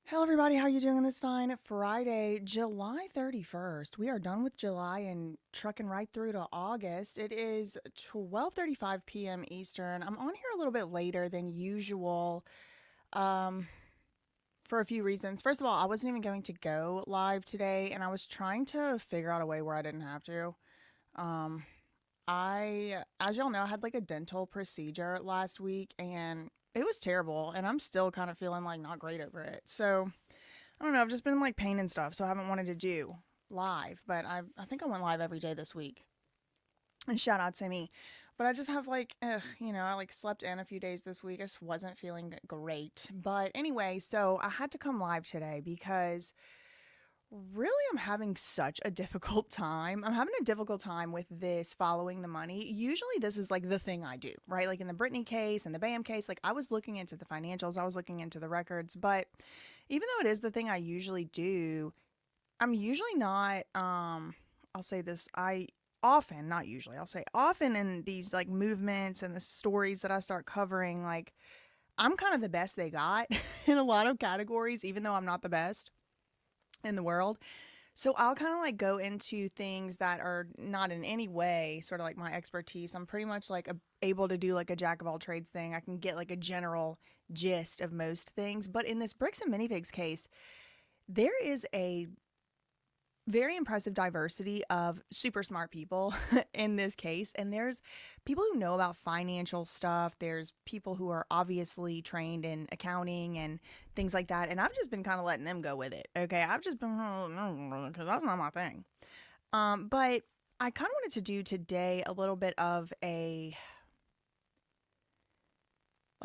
Hello everybody, how you doing on this fine Friday, July 31st? We are done with July and trucking right through to August. It is 12:35 p.m. Eastern. I'm on here a little bit later than usual um for a few reasons. First of all, I wasn't even going to go live today and I was trying to figure out a way where I didn't have to. Um as y'all know, I had like a dental procedure last week and it was terrible and I'm still kind of feeling like not great over it. So, I don't know. I've just been like pain and stuff, so I haven't wanted to do live. But I think I went live every day this week. And shout out to me. But I just have like, I like slept in a few days this week. I just wasn't feeling great. But anyway, so I had to come live today because really I'm having such a difficult time. I'm having a difficult time with this following the money. Usually this is like the thing I do, right? Like in the Brittany case and the Bam case, like I was looking into the financials, I was looking into the records, but even though it is the thing I usually do, I'm usually not I'll say this, I often, not usually, I'll say often in these like movements and the stories that I start covering, like I'm kind of the best they got in a lot of categories, even though I'm not the best in the world. So I'll kind of like go into things that are not in any way sort of like my expertise. I'm pretty much like able to do like a jack of all trades thing. I can get like a general gist of most things. But in this bricks and minifigs case, there is a very impressive diversity of super smart people in this case. And there's people who know about financial stuff. There's people who are obviously trained in accounting and things like that. And I've just been kind of letting them go with it. Okay. I've just been, because that's not my thing. But I kind of wanted to do today a little bit of a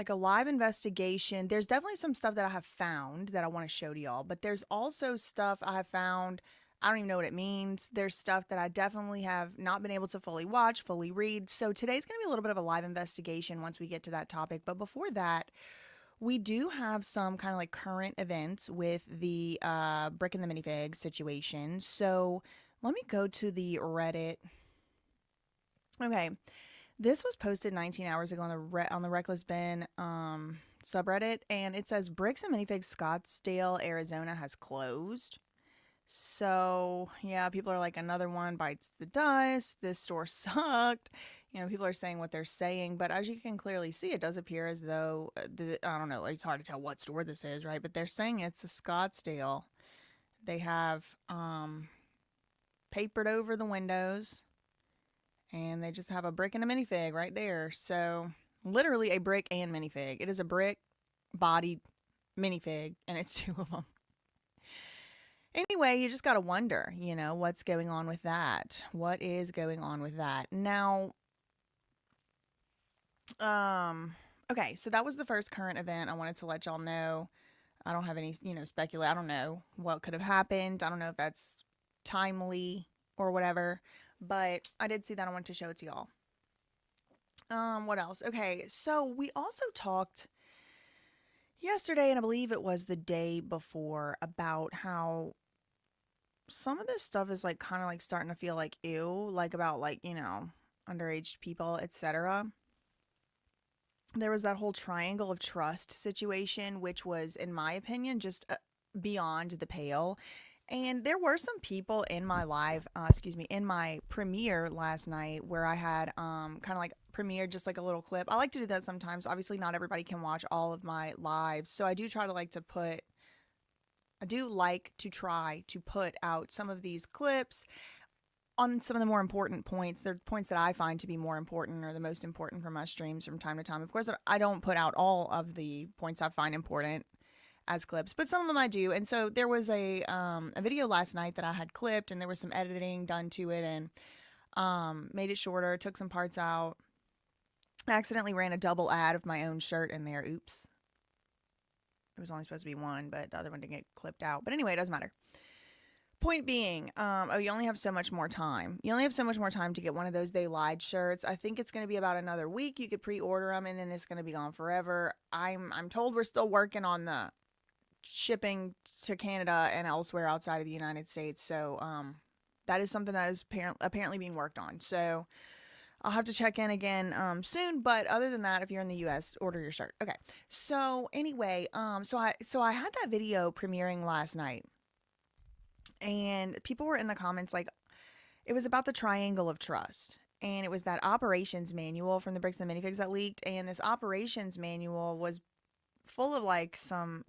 live investigation. There's definitely some stuff that I have found that I want to show to y'all, but there's also stuff I have found. I don't even know what it means. There's stuff that I definitely have not been able to fully watch, fully read. So today's going to be a little bit of a live investigation once we get to that topic. But before that, we do have some kind of like current events with the brick and the minifig situation. So let me go to the Reddit. Okay, this was posted 19 hours ago on the Reckless Ben subreddit, and it says Bricks and Minifigs Scottsdale, Arizona has closed. So yeah, people are like another one bites the dust. This store sucked. People are saying what they're saying, but as you can clearly see, it does appear as though I don't know. It's hard to tell what store this is, right? But they're saying it's a Scottsdale. They have papered over the windows and they just have a brick and a minifig right there. So literally a brick and minifig. It is a brick bodied minifig, and it's two of them. Anyway, you just gotta wonder, what's going on with that? What is going on with that? Now, okay, so that was the first current event. I wanted to let y'all know. I don't have any, speculate. I don't know what could have happened. I don't know if that's timely or whatever, but I did see that. I wanted to show it to y'all. What else? Okay, so we also talked yesterday, and I believe it was the day before, about how some of this stuff is like kind of like starting to feel like ew, like about like, underage people, etc. There was that whole triangle of trust situation, which was, in my opinion, just beyond the pale. And there were some people in my in my premiere last night where I had kind of like premiere just like a little clip. I like to do that sometimes. Obviously, not everybody can watch all of my lives, so I do try to try to put out some of these clips on some of the more important points. They're points that I find to be more important or the most important for my streams from time to time. Of course, I don't put out all of the points I find important as clips, but some of them I do. And so there was a video last night that I had clipped, and there was some editing done to it, and made it shorter, took some parts out. I accidentally ran a double ad of my own shirt in there. Oops. It was only supposed to be one, but the other one didn't get clipped out. But anyway, it doesn't matter. Point being, you only have so much more time. You only have so much more time to get one of those They Lied shirts. I think it's going to be about another week. You could pre-order them, and then it's going to be gone forever. I'm told we're still working on the shipping to Canada and elsewhere outside of the United States. So that is something that is apparently being worked on. So I'll have to check in again soon, but other than that, if you're in the US, order your shirt. Okay. So anyway, so I had that video premiering last night, and people were in the comments like, it was about the triangle of trust. And it was that operations manual from the Bricks and Minifigs that leaked. And this operations manual was full of like some,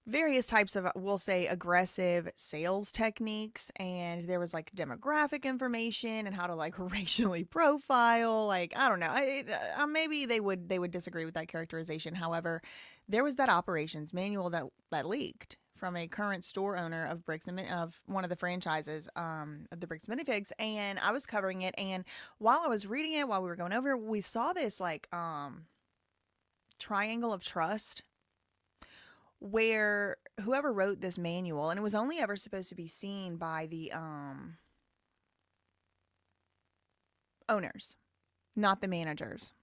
various types of, we'll say, aggressive sales techniques. And there was like demographic information and how to like racially profile. Like, I don't know. Maybe they would disagree with that characterization. However, there was that operations manual that leaked from a current store owner of of one of the franchises of the Bricks and Minifigs, and I was covering it. And while I was reading it, while we were going over it, we saw this like triangle of trust where whoever wrote this manual, and it was only ever supposed to be seen by the owners, not the managers.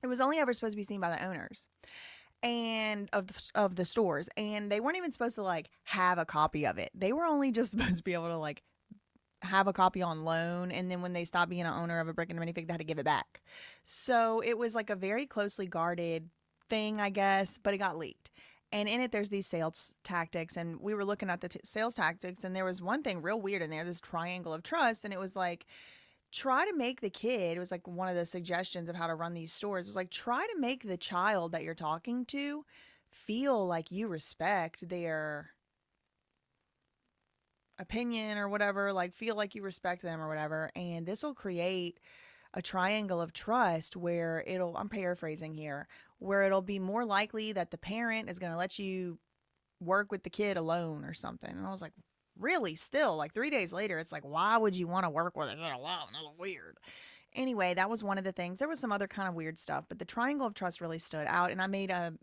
It was only ever supposed to be seen by the owners and of the stores, and they weren't even supposed to like have a copy of it. They were only just supposed to be able to like have a copy on loan, and then when they stopped being an owner of a brick and minifig, they had to give it back. So it was like a very closely guarded thing, I guess, but it got leaked. And in it, there's these sales tactics, and we were looking at the sales tactics, and there was one thing real weird in there, this triangle of trust, and it was like, try to make the kid, it was like one of the suggestions of how to run these stores, it was like, try to make the child that you're talking to feel like you respect their opinion or whatever, like feel like you respect them or whatever, and this will create a triangle of trust where I'm paraphrasing here, where it'll be more likely that the parent is going to let you work with the kid alone or something. And I was like, really? Still, like 3 days later, it's like, why would you want to work with a kid alone? That's weird. Anyway, that was one of the things. There was some other kind of weird stuff, but the triangle of trust really stood out. And I made a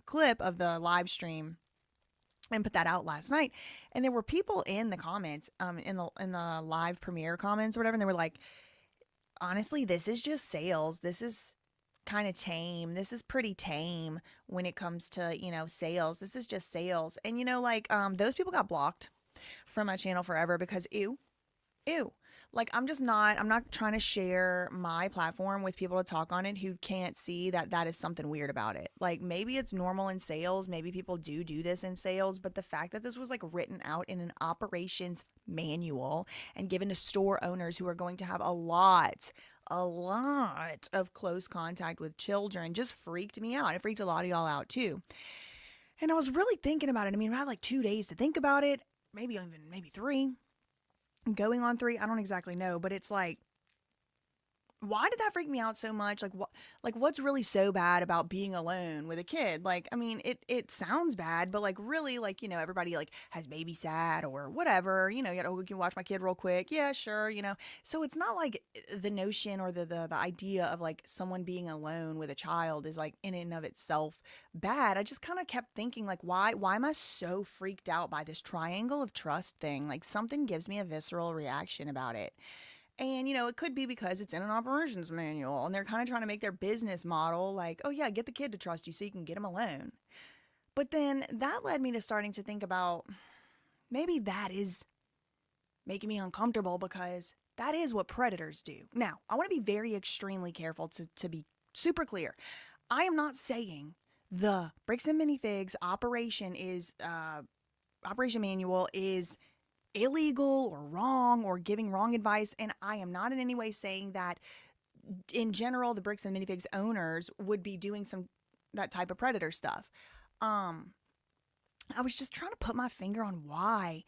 clip of the live stream and put that out last night. And there were people in the comments, in the live premiere comments or whatever, and they were like, honestly, this is just sales. This is kind of tame. This is pretty tame when it comes to, sales. This is just sales. And, those people got blocked from my channel forever because ew. Like, I'm not trying to share my platform with people to talk on it who can't see that that is something weird about it. Like, maybe it's normal in sales. Maybe people do this in sales. But the fact that this was like written out in an operations manual and given to store owners who are going to have a lot of close contact with children just freaked me out. It freaked a lot of y'all out too. And I was really thinking about it. I mean, I had like 2 days to think about it, maybe 3. Going on 3, I don't exactly know, but it's like, why did that freak me out so much? Like what's really so bad about being alone with a kid? Like, I mean, it sounds bad, but like really, like, everybody like has babysat or whatever, we can watch my kid real quick. Yeah, sure. So it's not like the notion or the idea of like someone being alone with a child is like in and of itself bad. I just kind of kept thinking like, why am I so freaked out by this triangle of trust thing? Like something gives me a visceral reaction about it. And, it could be because it's in an operations manual and they're kind of trying to make their business model like, oh yeah, get the kid to trust you so you can get him alone. But then that led me to starting to think about maybe that is making me uncomfortable because that is what predators do. Now, I want to be very extremely careful to be super clear. I am not saying the Bricks and Minifigs operation manual is illegal or wrong or giving wrong advice, and I am not in any way saying that in general the Bricks and Minifigs owners would be doing that type of predator stuff. I was just trying to put my finger on why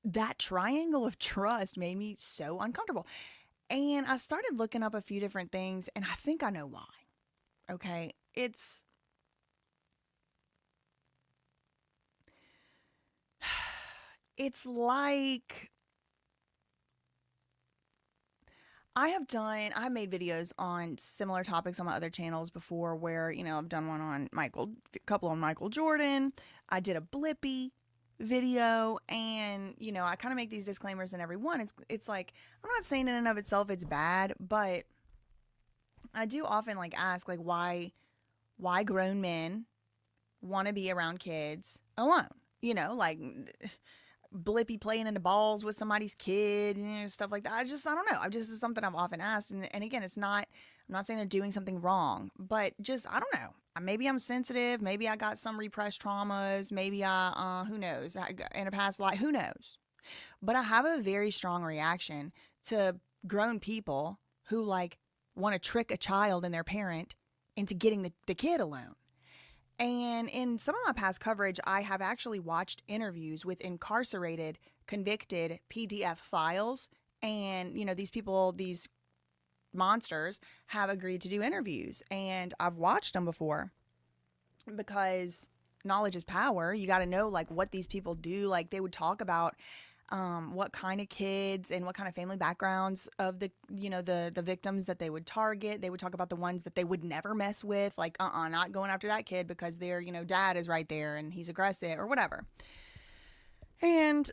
that triangle of trust made me so uncomfortable. And I started looking up a few different things, and I think I know why. Okay, it's like I've made videos on similar topics on my other channels before where, I've done one on a couple on Michael Jordan. I did a Blippi video, and, I kind of make these disclaimers in every one. It's like, I'm not saying in and of itself it's bad, but I do often like ask like why grown men want to be around kids alone, like Blippy playing in the balls with somebody's kid, stuff like that. I don't know. This is something I've often asked. And again, I'm not saying they're doing something wrong, but I don't know. Maybe I'm sensitive. Maybe I got some repressed traumas. Maybe who knows, in a past life, who knows? But I have a very strong reaction to grown people who want to trick a child and their parent into getting the kid alone. And in some of my past coverage, I have actually watched interviews with incarcerated, convicted PDF files. And, these people, these monsters, have agreed to do interviews. And I've watched them before because knowledge is power. You got to know, what these people do. They would talk about what kind of kids and what kind of family backgrounds of the victims that they would target. They would talk about the ones that they would never mess with, not going after that kid because their, dad is right there and he's aggressive or whatever. And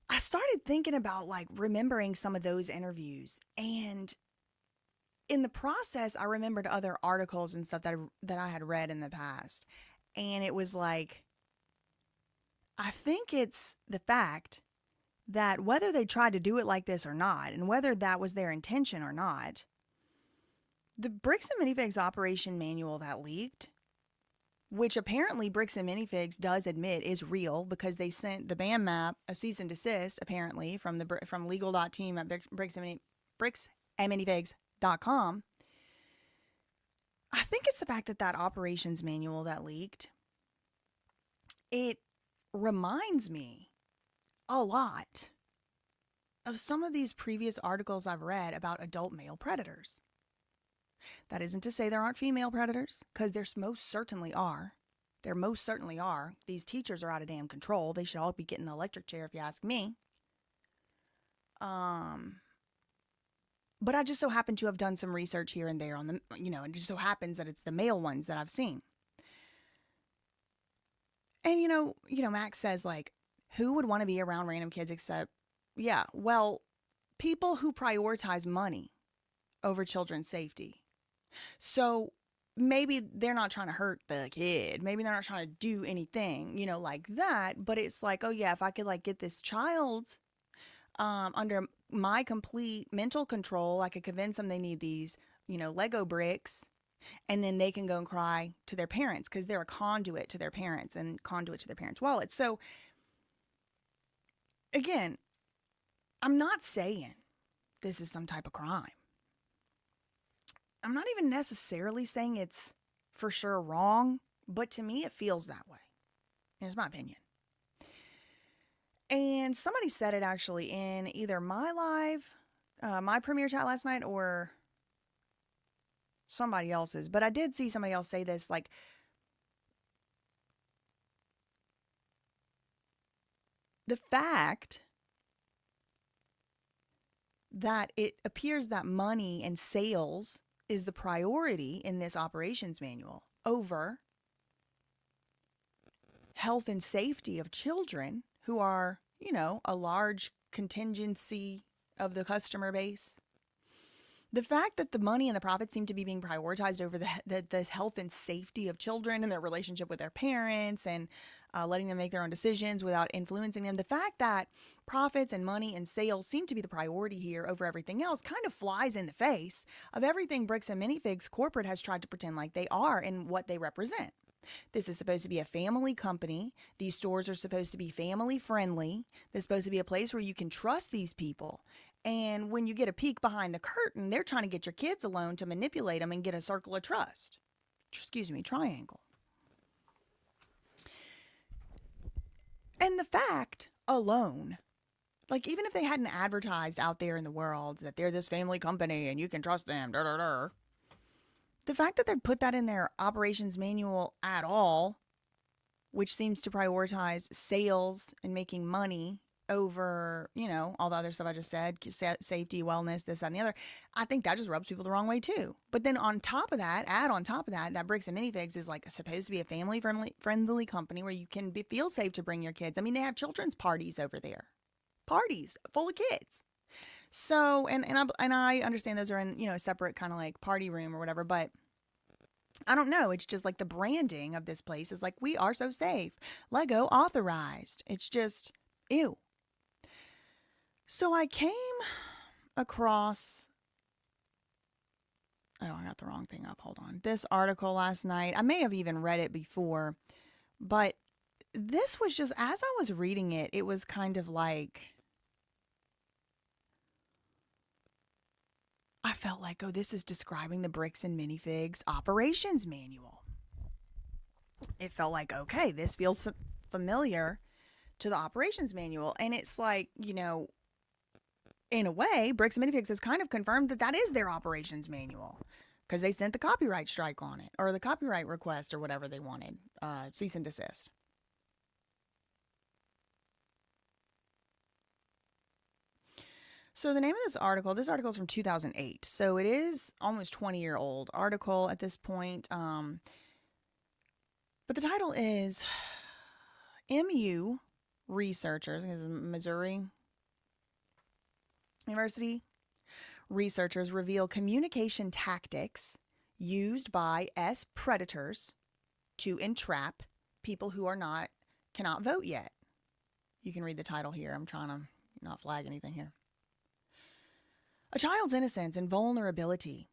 I started thinking about remembering some of those interviews, and in the process, I remembered other articles and stuff that I had read in the past. And it was I think it's the fact that whether they tried to do it like this or not, and whether that was their intention or not, the Bricks and Minifigs operation manual that leaked, which apparently Bricks and Minifigs does admit is real because they sent the band map a cease and desist, apparently, from legal.team at bricksandminifigs.com. I think it's the fact that operations manual that leaked, it reminds me a lot of some of these previous articles I've read about adult male predators. That isn't to say there aren't female predators, because there most certainly are. There most certainly are. These teachers are out of damn control. They should all be getting the electric chair if you ask me. But I just so happen to have done some research here and there on the, it just so happens that it's the male ones that I've seen. And, Max says, who would want to be around random kids except, people who prioritize money over children's safety. So maybe they're not trying to hurt the kid. Maybe they're not trying to do anything, like that. But it's if I could get this child under my complete mental control, I could convince them they need these, Lego bricks. And then they can go and cry to their parents because they're a conduit to their parents and conduit to their parents' wallets. So again, I'm not saying this is some type of crime. I'm not even necessarily saying it's for sure wrong, but to me it feels that way. And it's my opinion. And somebody said it actually in either my my premiere chat last night, or somebody else's. But I did see somebody else say this, the fact that it appears that money and sales is the priority in this operations manual over health and safety of children who are, a large contingency of the customer base. The fact that the money and the profits seem to be being prioritized over the health and safety of children and their relationship with their parents and letting them make their own decisions without influencing them. The fact that profits and money and sales seem to be the priority here over everything else kind of flies in the face of everything Bricks and Minifigs corporate has tried to pretend like they are and what they represent. This is supposed to be a family company. These stores are supposed to be family friendly. This is supposed to be a place where you can trust these people. And when you get a peek behind the curtain, they're trying to get your kids alone to manipulate them and get a circle of trust. Triangle. And the fact alone, even if they hadn't advertised out there in the world that they're this family company and you can trust them, the fact that they put that in their operations manual at all, which seems to prioritize sales and making money over, all the other stuff I just said, safety, wellness, this, that, and the other, I think that just rubs people the wrong way too. But then on top of that, that Bricks and Minifigs is supposed to be a family friendly company where you can feel safe to bring your kids. I mean, they have children's parties over there, parties full of kids. So, and I understand those are in, a separate kind of party room or whatever, but I don't know. It's just the branding of this place is we are so safe. Lego authorized. It's just, Ew. So I came across, oh, I got the wrong thing up. Hold on. This article last night, I may have even read it before, but this was just, as I was reading it, it was kind of like, I felt like, oh, this is describing the Bricks and Minifigs operations manual. It felt like, okay, this feels familiar to the operations manual. And it's like, in a way, Bricks and Minifigs has kind of confirmed that that is their operations manual because they sent the copyright strike on it, or the copyright request, or whatever they wanted, cease and desist. So the name of this article is from 2008. So it is almost 20-year-old article at this point. But the title is MU researchers, I guess Missouri University researchers reveal communication tactics used by S predators to entrap people who cannot vote yet. You can read the title here. I'm trying to not flag anything here. A child's innocence and vulnerability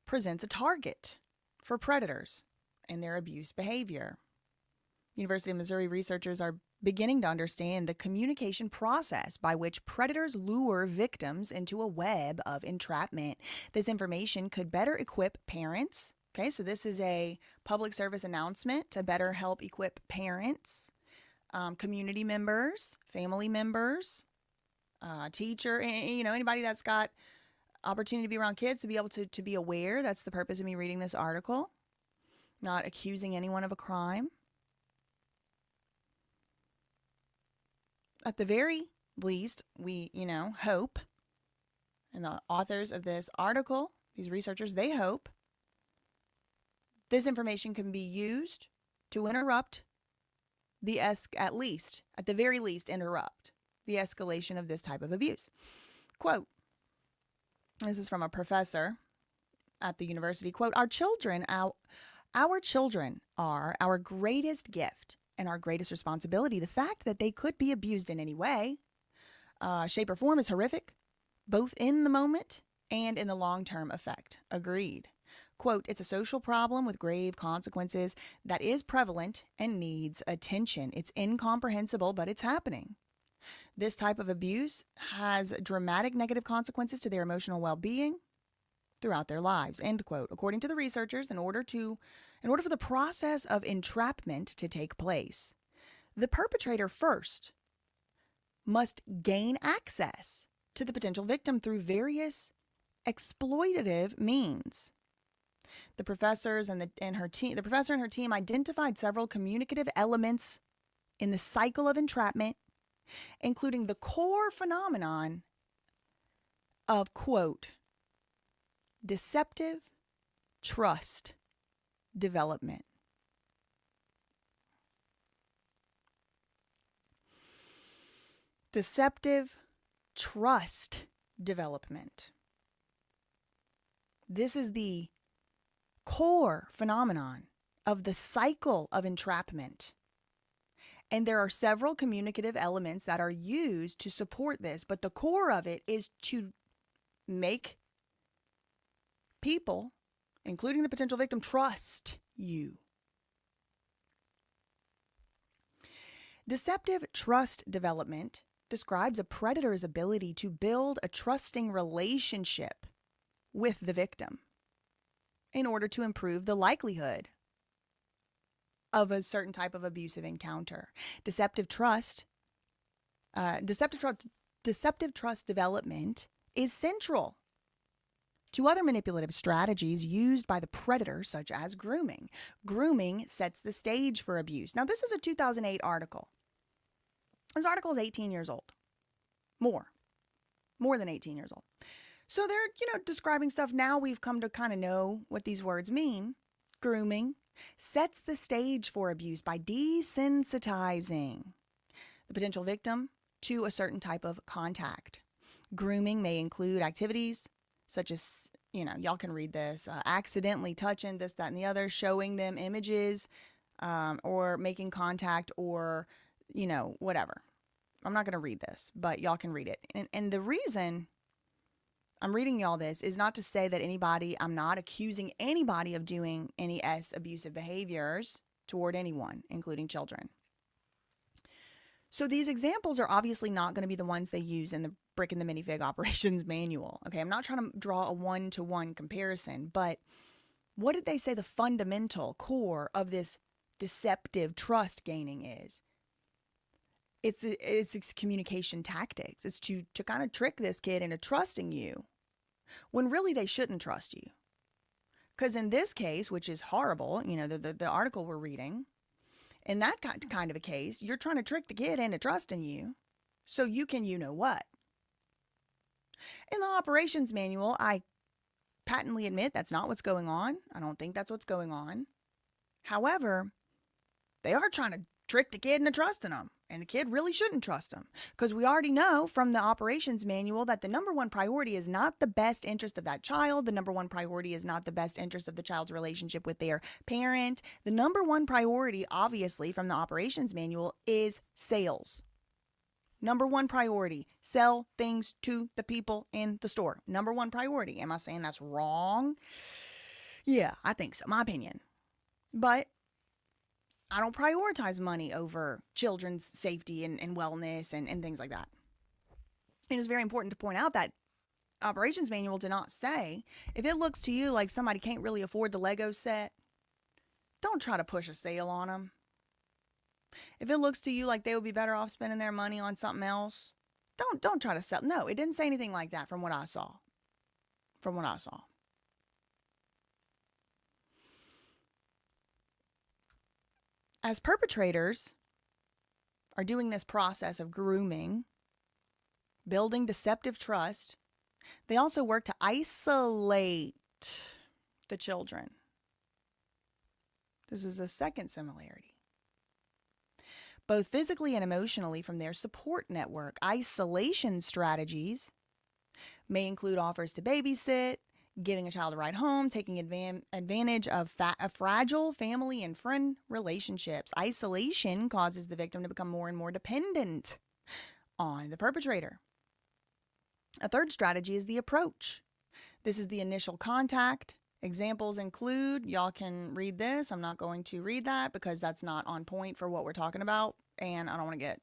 presents a target for predators and their abuse behavior. University of Missouri researchers are beginning to understand the communication process by which predators lure victims into a web of entrapment. This information could better equip parents. Okay, so this is a public service announcement to better help equip parents, community members, family members, teacher, anybody that's got opportunity to be around kids, to be able to be aware. That's the purpose of me reading this article. Not accusing anyone of a crime. At the very least, we, hope, and the authors of this article, these researchers, they hope this information can be used to interrupt at the very least, interrupt the escalation of this type of abuse. Quote, this is from a professor at the university, quote, our children are our greatest gift and our greatest responsibility. The fact that they could be abused in any way, shape, or form is horrific, both in the moment and in the long-term effect. Agreed. Quote, it's a social problem with grave consequences that is prevalent and needs attention. It's incomprehensible, but it's happening. This type of abuse has dramatic negative consequences to their emotional well-being throughout their lives, end quote. According to the researchers, in order for the process of entrapment to take place, the perpetrator first must gain access to the potential victim through various exploitative means. The professor and her team identified several communicative elements in the cycle of entrapment, including the core phenomenon of, quote, deceptive trust development. Deceptive trust development. This is the core phenomenon of the cycle of entrapment. And there are several communicative elements that are used to support this, but the core of it is to make people, including the potential victim, trust you. Deceptive trust development describes a predator's ability to build a trusting relationship with the victim in order to improve the likelihood of a certain type of abusive encounter. Deceptive trust development is central to other manipulative strategies used by the predator, such as grooming. Grooming sets the stage for abuse. Now, this is a 2008 article. This article is 18 years old. More than 18 years old. So they're, describing stuff now we've come to kind of know what these words mean. Grooming sets the stage for abuse by desensitizing the potential victim to a certain type of contact. Grooming may include activities such as, y'all can read this, accidentally touching this, that, and the other, showing them images, or making contact, or whatever. I'm not going to read this, but y'all can read it. And the reason I'm reading y'all this is not to say that I'm not accusing anybody of doing any abusive behaviors toward anyone, including children. So these examples are obviously not going to be the ones they use in the Brick and the Minifig operations manual. Okay, I'm not trying to draw a one-to-one comparison, but what did they say the fundamental core of this deceptive trust gaining is? It's communication tactics. It's to kind of trick this kid into trusting you when really they shouldn't trust you. Because in this case, which is horrible, the article we're reading, in that kind of a case, you're trying to trick the kid into trusting you so you can what. In the operations manual, I patently admit that's not what's going on. I don't think that's what's going on. However, they are trying to trick the kid into trusting them. And the kid really shouldn't trust them. Because we already know from the operations manual that the number one priority is not the best interest of that child. The number one priority is not the best interest of the child's relationship with their parent. The number one priority, obviously, from the operations manual is sales. Number one priority, sell things to the people in the store. Number one priority. Am I saying that's wrong? Yeah, I think so. My opinion. But I don't prioritize money over children's safety and wellness and things like that. It is very important to point out that operations manual did not say, if it looks to you like somebody can't really afford the Lego set, don't try to push a sale on them. If it looks to you like they would be better off spending their money on something else, don't try to sell. No, it didn't say anything like that from what I saw. As perpetrators are doing this process of grooming, building deceptive trust, they also work to isolate the children. This is a second similarity. Both physically and emotionally from their support network. Isolation strategies may include offers to babysit, giving a child a ride home, taking advantage of fragile family and friend relationships. Isolation causes the victim to become more and more dependent on the perpetrator. A third strategy is the approach. This is the initial contact. Examples include, y'all can read this. I'm not going to read that because that's not on point for what we're talking about. And I don't want to get,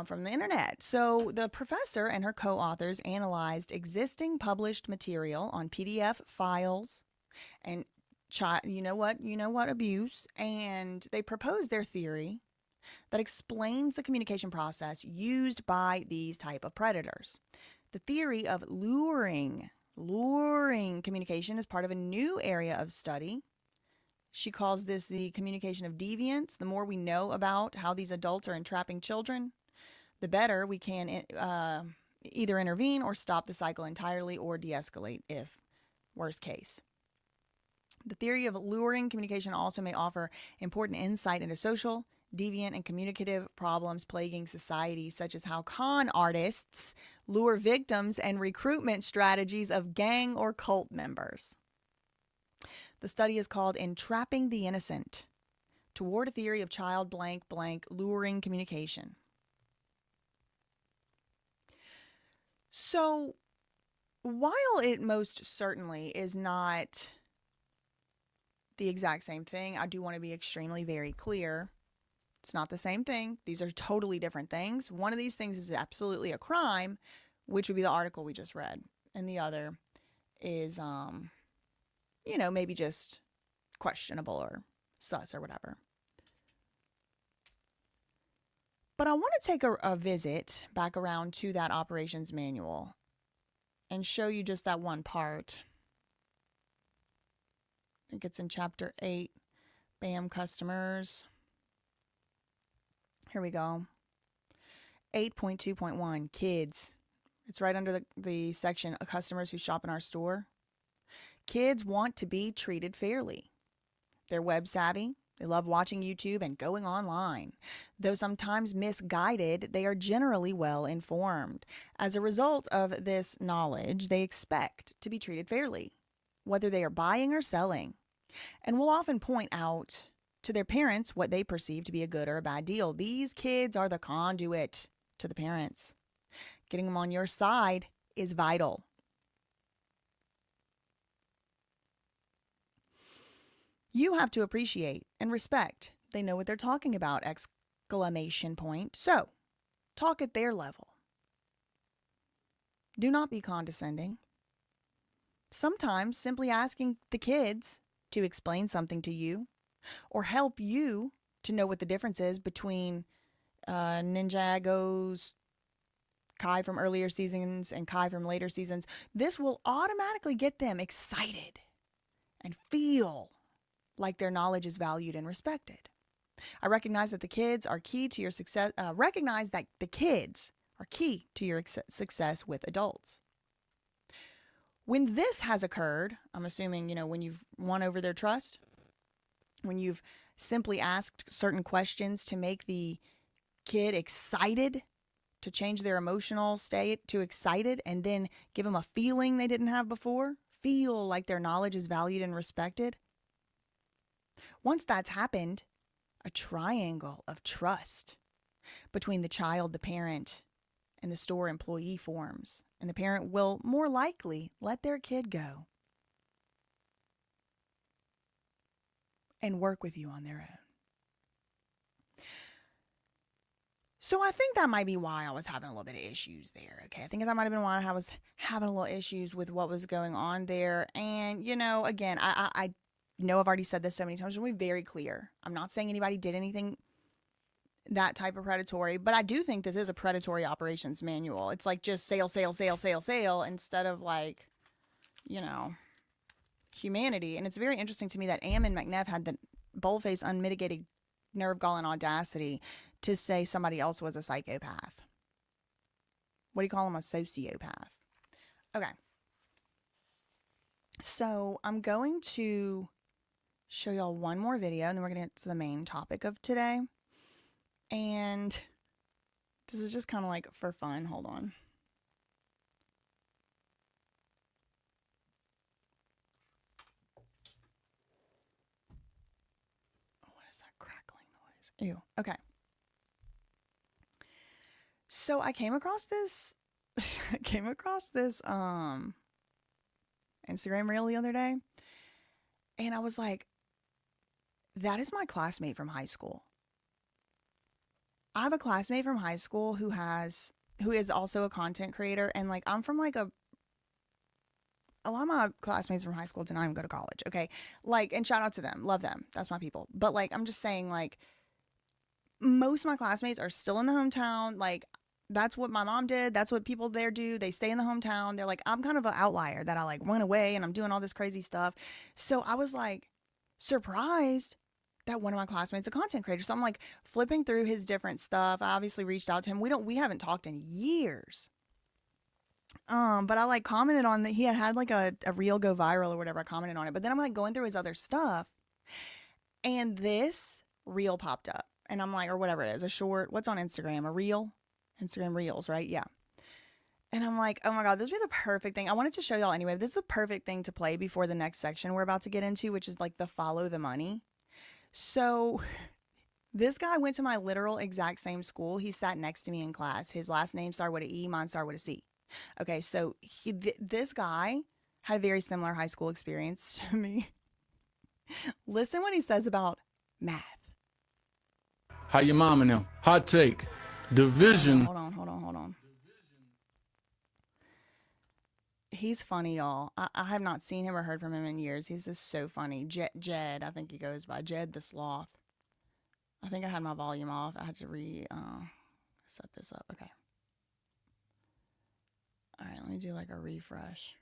from the internet. So the professor and her co-authors analyzed existing published material on PDF files and abuse, and they proposed their theory that explains the communication process used by these type of predators. The theory of luring communication is part of a new area of study. She calls this the communication of deviance. The more we know about how these adults are entrapping children, the better we can either intervene or stop the cycle entirely or de-escalate if worst case. The theory of luring communication also may offer important insight into social, deviant, and communicative problems plaguing society, such as how con artists lure victims and recruitment strategies of gang or cult members. The study is called Entrapping the Innocent, toward a theory of child blank blank luring communication. So, while it most certainly is not the exact same thing, I do want to be extremely very clear. It's not the same thing. These are totally different things. One of these things is absolutely a crime, which would be the article we just read. And the other is, maybe just questionable or sus or whatever. But I want to take a visit back around to that operations manual and show you just that one part. I think it's in chapter 8, BAM customers. Here we go. 8.2.1, kids. It's right under the section of customers who shop in our store. Kids want to be treated fairly. They're web savvy. They love watching YouTube and going online. Though sometimes misguided, they are generally well informed. As a result of this knowledge, they expect to be treated fairly, whether they are buying or selling, and will often point out to their parents what they perceive to be a good or a bad deal. These kids are the conduit to the parents. Getting them on your side is vital. You have to appreciate and respect. They know what they're talking about! Exclamation point. So, talk at their level. Do not be condescending. Sometimes simply asking the kids to explain something to you or help you to know what the difference is between Ninjago's Kai from earlier seasons and Kai from later seasons, this will automatically get them excited and feel like their knowledge is valued and respected. I recognize that the kids are key to your success. Recognize that the kids are key to your success with adults. When this has occurred, I'm assuming, when you've won over their trust, when you've simply asked certain questions to make the kid excited, to change their emotional state to excited, and then give them a feeling they didn't have before, feel like their knowledge is valued and respected. Once that's happened, a triangle of trust between the child, the parent, and the store employee forms, and the parent will more likely let their kid go and work with you on their own. So I think that might be why I was having a little bit of issues there, okay? I think that might have been why I was having a little issues with what was going on there. And, again, I know I've already said this so many times. I'm going to be very clear. I'm not saying anybody did anything that type of predatory, but I do think this is a predatory operations manual. It's like just sale, instead of humanity. And it's very interesting to me that Am and McNeff had the boldface, unmitigated nerve gall and audacity to say somebody else was a psychopath. What do you call them? A sociopath. Okay. So I'm going to show y'all one more video, and then we're going to get to the main topic of today. And this is just kind of like for fun. Hold on. What is that crackling noise? Ew. Okay. So I came across this Instagram reel the other day, and I was like, that is my classmate from high school. I have a classmate from high school who is also a content creator, and I'm from a lot of my classmates from high school did not even go to college, okay? And shout out to them, love them, that's my people. But I'm just saying, most of my classmates are still in the hometown. That's what my mom did. That's what people there do. They stay in the hometown. They're I'm kind of an outlier that I went away and I'm doing all this crazy stuff. So I was surprised that one of my classmates is a content creator. So I'm flipping through his different stuff. I obviously reached out to him. We haven't talked in years. But I commented on that. He had a reel go viral or whatever. I commented on it. But then I'm going through his other stuff, and this reel popped up, and I'm or whatever it is, a short. What's on Instagram? A reel? Instagram Reels, right? Yeah. And I'm oh my God, this would be the perfect thing. I wanted to show y'all anyway. This is the perfect thing to play before the next section we're about to get into, which is the follow the money. So this guy went to my literal exact same school. He sat next to me in class. His last name started with an E, mine started with a C. Okay, so this guy had a very similar high school experience to me. Listen what he says about math. How your mom and them? Hot take. Division. Hold on. He's funny, y'all. I have not seen him or heard from him in years. He's just so funny. Jed, I think he goes by. Jed the Sloth. I think I had my volume off. I had to set this up. Okay. All right, let me do a refresh.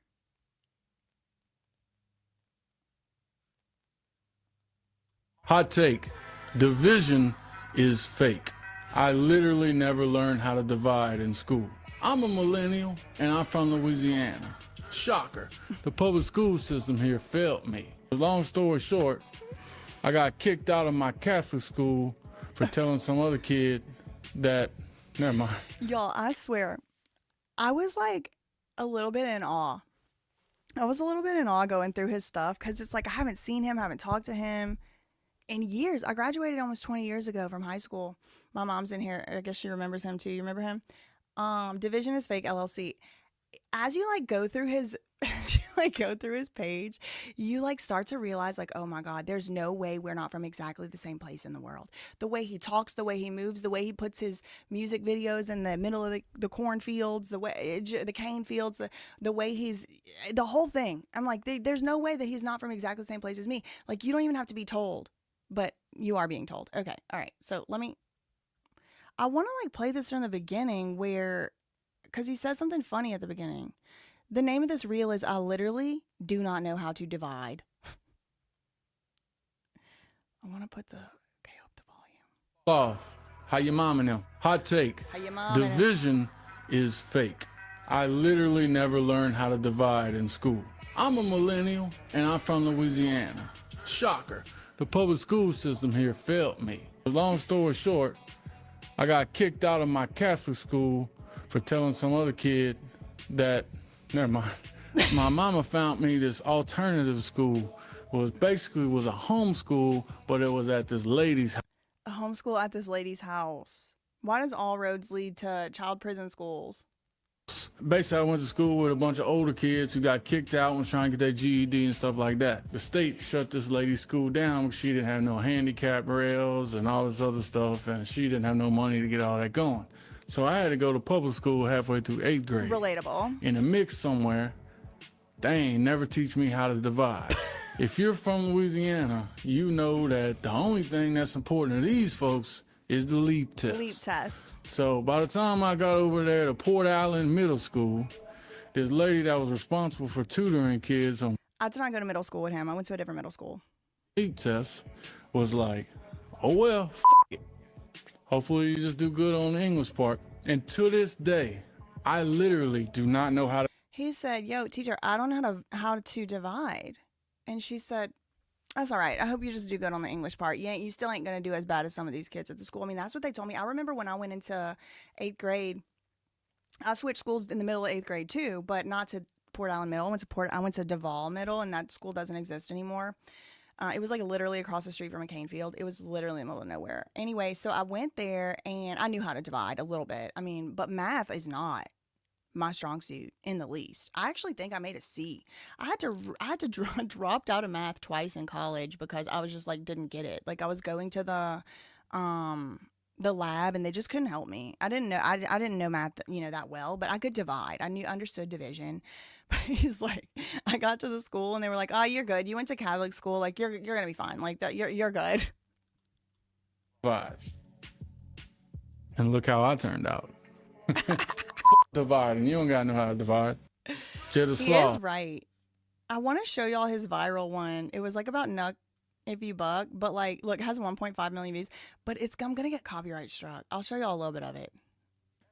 Hot take. Division is fake. I literally never learned how to divide in school. I'm a millennial, and I'm from Louisiana. Shocker. The public school system here failed me. Long story short, I got kicked out of my Catholic school for telling some other kid that, never mind. Y'all, I swear, I was a little bit in awe. I was a little bit in awe going through his stuff because it's I haven't seen him, haven't talked to him in years. I graduated almost 20 years ago from high school. My mom's in here. I guess she remembers him too. You remember him? Division is Fake LLC. As you like go through his you like go through his page, you like start to realize like, oh my God, there's no way we're not from exactly the same place in the world. The way he talks, the way he moves, the way he puts his music videos in the middle of the cornfields, the cane fields, the way he's the whole thing. I'm like, there's no way that he's not from exactly the same place as me. Like, you don't even have to be told, but you are being told. Okay, all right. So I want to like play this from the beginning where, because he says something funny at the beginning. The name of this reel is I literally do not know how to divide. I want to put okay, up the volume. Off. How your mom and them? Hot take. How your mom and them? Division is fake. I literally never learned how to divide in school. I'm a millennial and I'm from Louisiana. Shocker. The public school system here failed me. Long story short, I got kicked out of my Catholic school for telling some other kid that, never mind. My mama found me this alternative school. Was a homeschool, but it was at this lady's house. A homeschool at this lady's house. Why does all roads lead to child prison schools? Basically, I went to school with a bunch of older kids who got kicked out and was trying to get their GED and stuff like that. The state shut this lady's school down because she didn't have no handicap rails and all this other stuff, and she didn't have no money to get all that going. So I had to go to public school halfway through 8th grade. Relatable. In a mix somewhere, they ain't never teach me how to divide. If you're from Louisiana, you know that the only thing that's important to these folks is the LEAP test. LEAP test. So by the time I got over there to Port Allen Middle School, this lady that was responsible for tutoring kids on I did not go to middle school with him. I went to a different middle school. LEAP test was like, oh well, it. Hopefully you just do good on the English part. And to this day, I literally do not know how to. He said, yo, teacher, I don't know how to divide. And she said, that's all right. I hope you just do good on the English part. You still ain't going to do as bad as some of these kids at the school. I mean, that's what they told me. I remember when I went into 8th grade, I switched schools in the middle of 8th grade too, but not to Port Allen Middle. I went to Duval Middle, and that school doesn't exist anymore. It was like literally across the street from McCain Field. It was literally in the middle of nowhere. Anyway, so I went there and I knew how to divide a little bit. I mean, but math is not my strong suit in the least. I actually think I made a C. I had to dropped out of math twice in college because I was just like didn't get it. Like I was going to the lab and they just couldn't help me. I didn't know math, that well, but I could divide. Understood division. But he's like, I got to the school and they were like, "Oh, you're good. You went to Catholic school. Like you're gonna be fine. Like that. You're good." Divide. And look how I turned out. Dividing. You don't gotta know how to divide. He is right. I want to show y'all his viral one. It was like about Nuck if you buck, but like, look, it has 1.5 million views, but I'm gonna get copyright struck. I'll show y'all a little bit of it.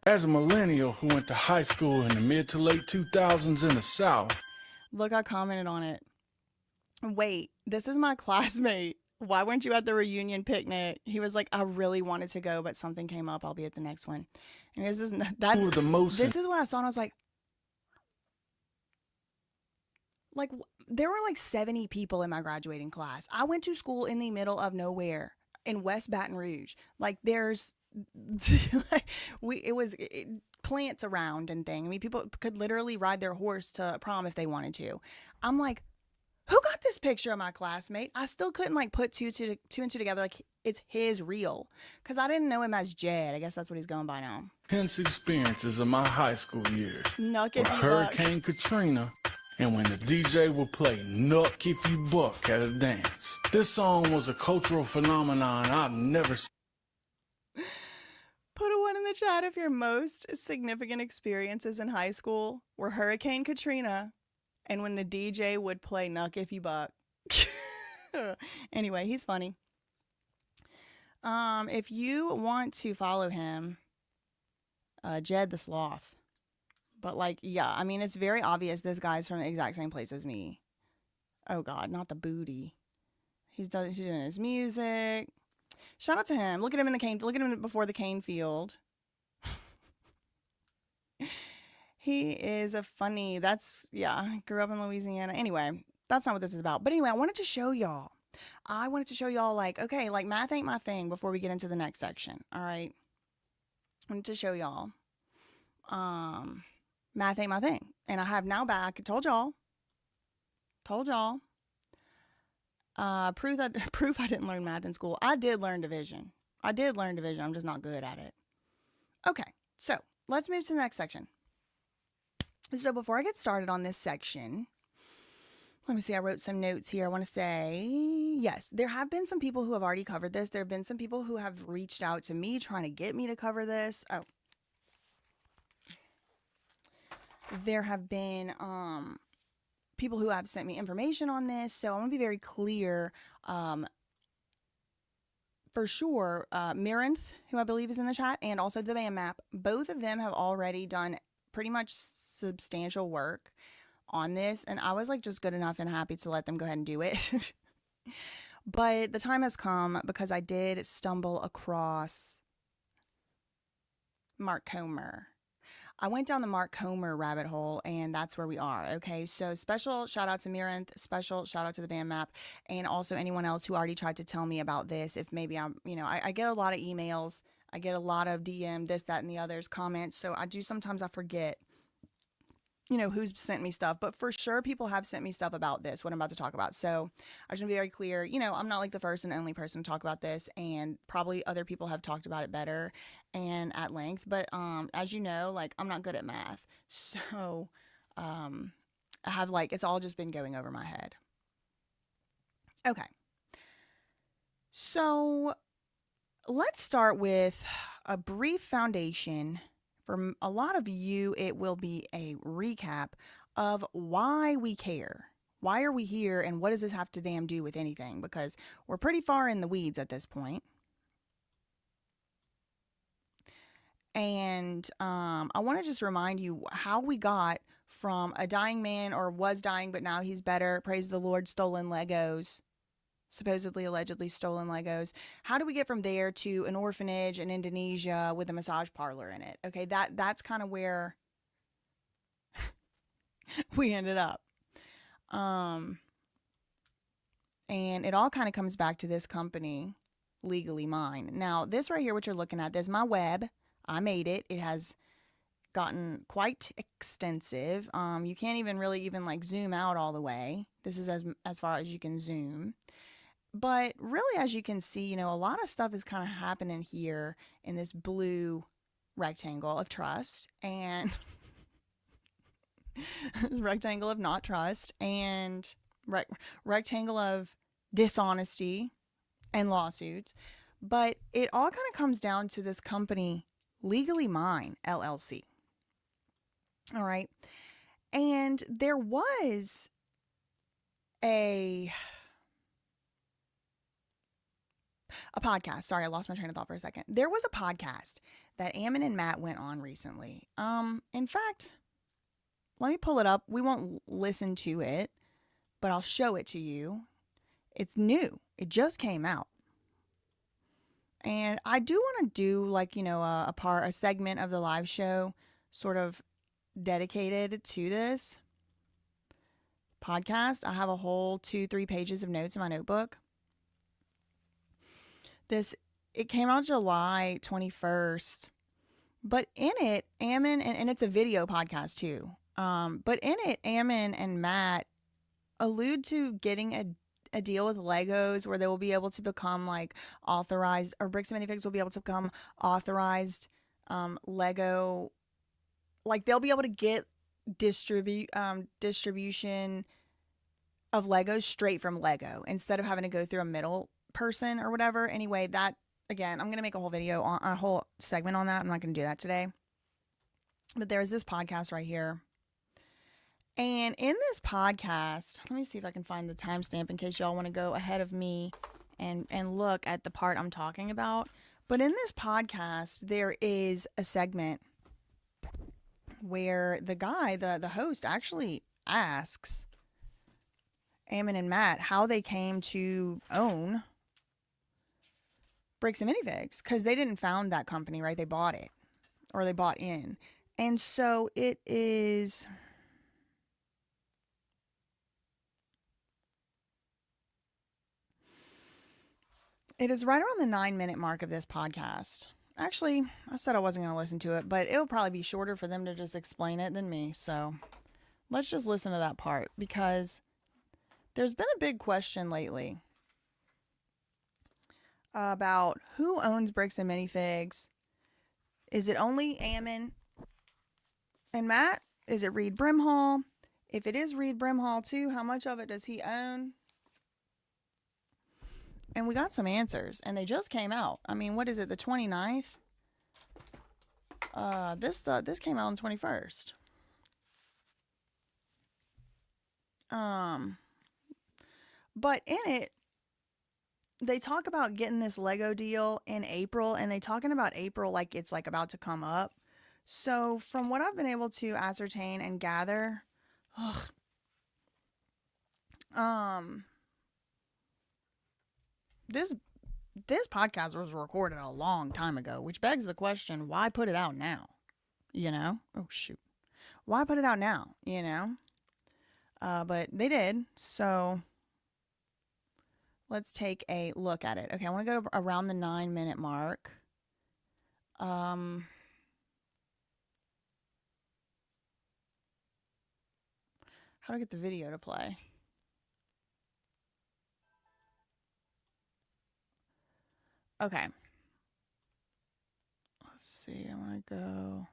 As a millennial who went to high school in the mid to late 2000s in the South. Look, I commented on it. Wait, this is my classmate. Why weren't you at the reunion picnic? He was like, I really wanted to go, but something came up. I'll be at the next one. And this is what I saw, and I was like, there were like 70 people in my graduating class. I went to school in the middle of nowhere in West Baton Rouge. Like there's plants around and thing. I mean, people could literally ride their horse to prom if they wanted to. I'm like, who got this picture of my classmate? I still couldn't like put two and two together. Like it's his reel, because I didn't know him as Jed. I guess that's what he's going by now. Intense experiences of my high school years. Nuck if you Hurricane Katrina, and when the DJ would play Nuck If You Buck at a dance. This song was a cultural phenomenon I've never seen. Put a 1 in the chat if your most significant experiences in high school were Hurricane Katrina and when the DJ would play Nuck If You Buck. Anyway, he's funny. If you want to follow him, Jed the Sloth. But like, yeah, I mean, it's very obvious this guy's from the exact same place as me. Oh God, not the booty. He's doing his music. Shout out to him. Look at him look at him before the cane field. He is a funny, grew up in Louisiana. Anyway, that's not what this is about. But anyway, I wanted to show y'all I wanted to show y'all, like, okay, like, math ain't my thing before we get into the next section. All right. I wanted to show y'all. Math ain't my thing. And I have now back, told y'all, proof that proof I didn't learn math in school. I did learn division. I'm just not good at it. Okay, so let's move to the next section. So before I get started on this section, let me see, I wrote some notes here. I want to say, yes, there have been some people who have already covered this. There have been some people who have reached out to me trying to get me to cover this. Oh. There have been people who have sent me information on this. So I want to be very clear. For sure, Mirinth, who I believe is in the chat, and also the band map, both of them have already done pretty much substantial work on this, and I was like just good enough and happy to let them go ahead and do it. But the time has come because I did stumble across Mark Comer. I went down the Mark Comer rabbit hole, and that's where we are. Okay, so special shout out to Mirinth, special shout out to the band map, and also anyone else who already tried to tell me about this. If maybe I get a lot of emails, I get a lot of DM, this, that, and the others comments. So sometimes I forget, who's sent me stuff, but for sure people have sent me stuff about this, what I'm about to talk about. So I just want to be very clear, I'm not like the first and only person to talk about this, and probably other people have talked about it better and at length, but as you know, like, I'm not good at math. So I have, like, it's all just been going over my head. Okay. So let's start with a brief foundation. For a lot of you, it will be a recap of why we care. Why are we here, and what does this have to damn do with anything? Because we're pretty far in the weeds at this point. And I want to just remind you how we got from a dying man, or was dying, but now he's better, praise the Lord, stolen Legos, supposedly, allegedly stolen Legos. How do we get from there to an orphanage in Indonesia with a massage parlor in it? Okay, that's kind of where we ended up. And it all kind of comes back to this company, Legally Mine. Now, this right here, what you're looking at, this is my web. I made it. It has gotten quite extensive. You can't even really like zoom out all the way. This is as far as you can zoom. But really, as you can see, a lot of stuff is kind of happening here in this blue rectangle of trust, and this rectangle of not trust, and rectangle of dishonesty and lawsuits. But it all kind of comes down to this company, Legally Mine, LLC. All right. And there was a podcast. Sorry, I lost my train of thought for a second. There was a podcast that Ammon and Matt went on recently. In fact, let me pull it up. We won't listen to it, but I'll show it to you. It's new. It just came out. And I do want to do a segment of the live show sort of dedicated to this podcast. I have a whole 2-3 pages of notes in my notebook. It came out July 21st, but in it, Ammon, and it's a video podcast too. But in it, Ammon and Matt allude to getting a deal with Legos where they will be able to become like authorized, or Bricks and Minifigs will be able to become authorized Lego. Like, they'll be able to get distribution of Legos straight from Lego instead of having to go through a middle person or whatever. Anyway, that, again, I'm going to make a whole video on a whole segment on that. I'm not going to do that today. But there's this podcast right here. And in this podcast, let me see if I can find the timestamp in case y'all want to go ahead of me and look at the part I'm talking about. But in this podcast, there is a segment where the guy, the host, actually asks Ammon and Matt how they came to own Bricks and Minifigs, because they didn't found that company, right? They bought it, or they bought in. And so it is... It is right around the 9-minute mark of this podcast. Actually, I said I wasn't going to listen to it, but it'll probably be shorter for them to just explain it than me. So let's just listen to that part because there's been a big question lately about who owns Bricks and Minifigs. Is it only Ammon and Matt? Is it Reed Brimhall? If it is Reed Brimhall too, how much of it does he own? And we got some answers, and they just came out. I mean, what is it, the 29th? This came out on the 21st. But in it, they talk about getting this Lego deal in April, and they talking about April like it's like about to come up. So from what I've been able to ascertain and gather, this podcast was recorded a long time ago, which begs the question, why put it out now? You know? Oh shoot. Why put it out now? You know? But they did. So let's take a look at it. Okay, I want to go around the 9-minute mark. How do I get the video to play? Okay. Let's see. I want to go.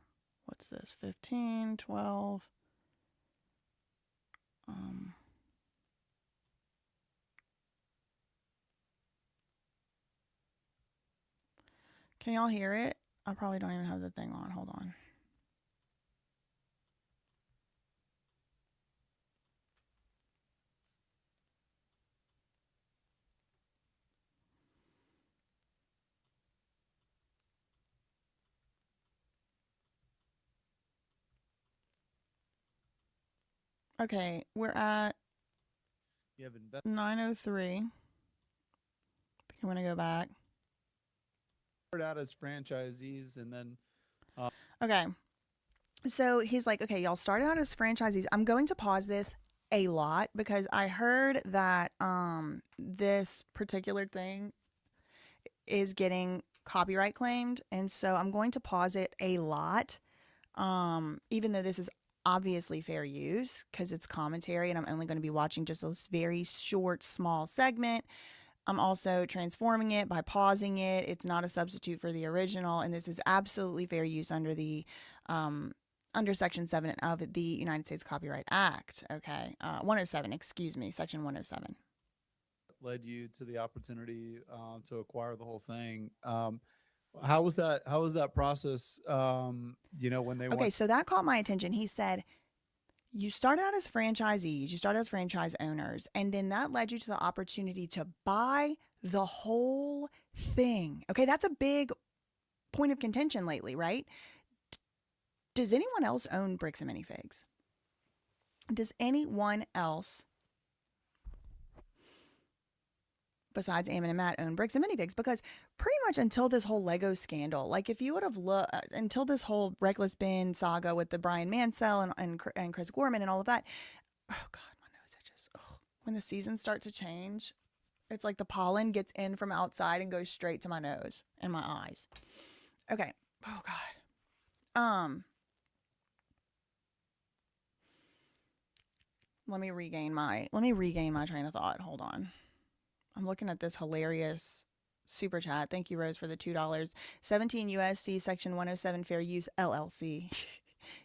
What's this? 15, 12. Can y'all hear it? I probably don't even have the thing on. Hold on. Okay, we're at 9:03. I think I'm gonna go back. Out as franchisees, and then Okay. So he's like, okay, y'all started out as franchisees. I'm going to pause this a lot because I heard that this particular thing is getting copyright claimed, and so I'm going to pause it a lot. Even though this is obviously fair use because it's commentary and I'm only going to be watching just a very short, small segment. I'm also transforming it by pausing it. It's not a substitute for the original, and this is absolutely fair use under the under Section 7 of the United States Copyright Act. Okay, 107. Excuse me, Section 107. led you to the opportunity to acquire the whole thing. How was that process? You know, when they Okay, so that caught my attention. He said, you started out as franchisees, you started as franchise owners, and then that led you to the opportunity to buy the whole thing. Okay, that's a big point of contention lately, right? Does anyone else own Bricks and Minifigs? Does anyone else besides Ammon and Matt own Bricks and Minifigs? Because pretty much until this whole Lego scandal, like if you would have looked until this whole Reckless Bin saga with the Brian Mansell and Chris Gorman and all of that, oh God, my nose itches. When the seasons start to change, it's like the pollen gets in from outside and goes straight to my nose and my eyes. Okay. Oh God. Let me regain my train of thought. Hold on. I'm looking at this hilarious super chat. Thank you, Rose, for the $2. 17 USC Section 107 Fair Use LLC.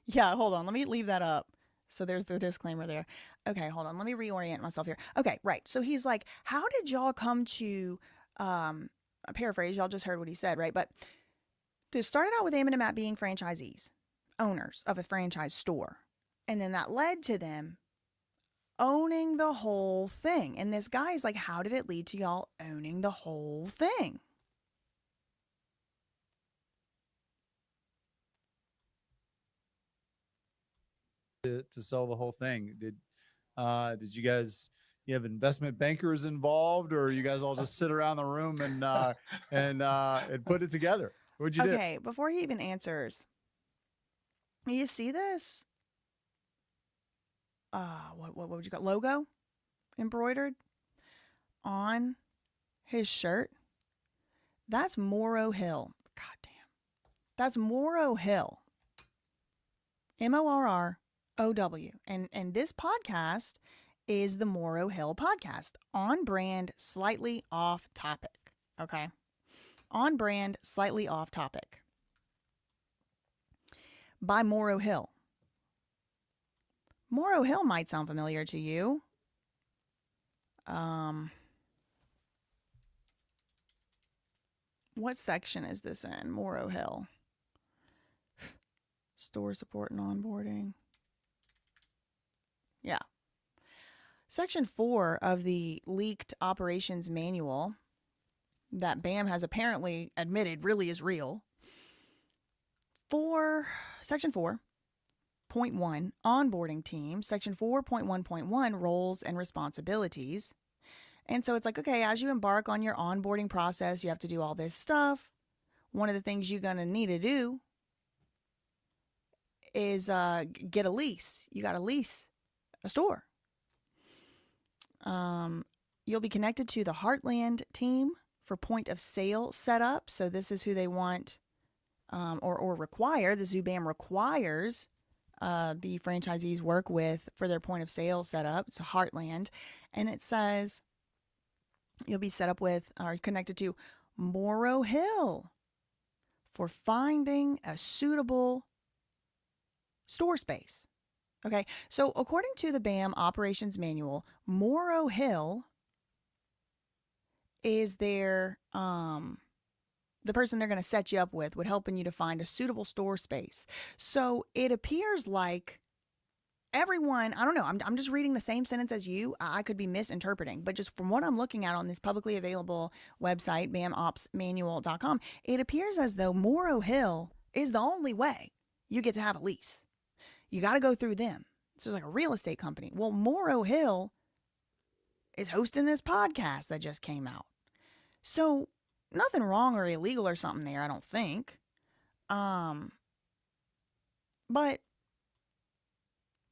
Yeah, hold on. Let me leave that up. So there's the disclaimer there. Okay, hold on. Let me reorient myself here. Okay, right. So he's like, how did y'all come to, a paraphrase, y'all just heard what he said, right? But this started out with Ammon and Matt being franchisees, owners of a franchise store. And then that led to them owning the whole thing. And this guy is like, how did it lead to y'all owning the whole thing? to sell the whole thing. Did you guys have investment bankers involved, or you guys all just sit around the room and put it together? What'd you do? Okay, before he even answers, you see this? What would you call logo embroidered on his shirt? That's Morrow Hill. God damn. That's Morrow Hill. MORROW. And this podcast is the Morrow Hill podcast. On brand, slightly off topic. Okay? On brand, slightly off topic. By Morrow Hill. Morrow Hill might sound familiar to you. What section is this in? Morrow Hill. Store support and onboarding. Yeah. Section 4 of the leaked operations manual that BAM has apparently admitted really is real. Section 4.1, onboarding team. Section 4.1.1, roles and responsibilities. And so it's like, okay, as you embark on your onboarding process, you have to do all this stuff. One of the things you're going to need to do is get a lease. You got to lease a store. You'll be connected to the Heartland team for point of sale setup. So this is who they want or require. The ZooBAM requires the franchisees work with for their point of sale setup. It's Heartland. And it says you'll be set up with or connected to Morrow Hill for finding a suitable store space. Okay, so according to the BAM operations manual, Morrow Hill is the person they're going to set you up with helping you to find a suitable store space. So it appears like everyone, I don't know, I'm just reading the same sentence as you. I could be misinterpreting, but just from what I'm looking at on this publicly available website, bamopsmanual.com, it appears as though Morrow Hill is the only way you get to have a lease. You got to go through them. So it's like a real estate company. Well, Morrow Hill is hosting this podcast that just came out. So nothing wrong or illegal or something there, I don't think. But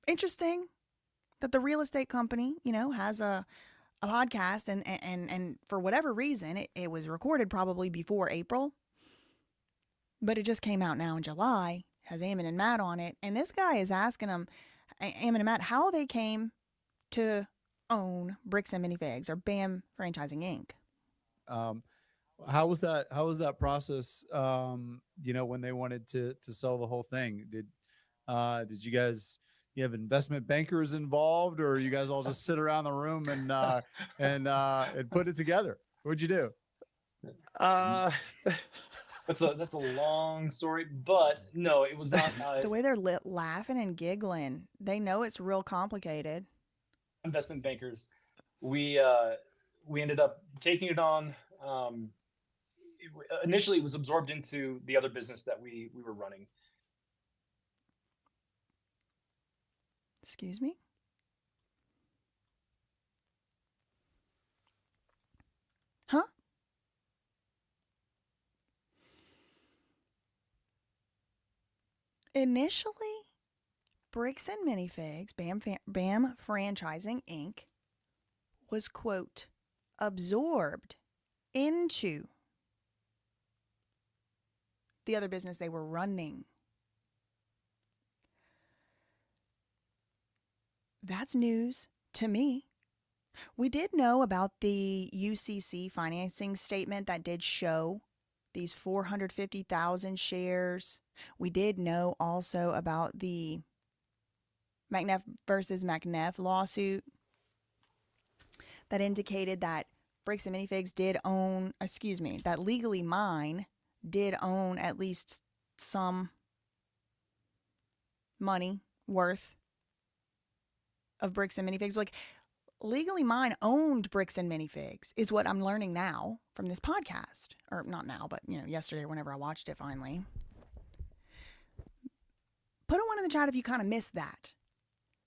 interesting that the real estate company, has a podcast and for whatever reason, it was recorded probably before April, but it just came out now in July, has Eamon and Matt on it. And this guy is asking them, Eamon and Matt, how they came to own Bricks and Minifigs or BAM Franchising Inc. How was that process? When they wanted to sell the whole thing, did you have investment bankers involved, or you guys all just sit around the room and put it together? What'd you do? That's a long story, but no, it was not. The way they're laughing and giggling, they know it's real complicated. Investment bankers. We ended up taking it on. Initially, it was absorbed into the other business that we were running. Excuse me? Huh? Initially, Bricks and Minifigs, BAM Franchising Inc., was, quote, absorbed into the other business they were running. That's news to me. We did know about the UCC financing statement that did show these 450,000 shares. We did know also about the McNeff versus McNeff lawsuit that indicated that Bricks and Minifigs that Legally Mine did own at least some money worth of Bricks and Minifigs. Like, Legally Mine owned Bricks and Minifigs is what I'm learning now from this podcast. Or not now, but yesterday whenever I watched it finally. Put a one in the chat if you kind of missed that.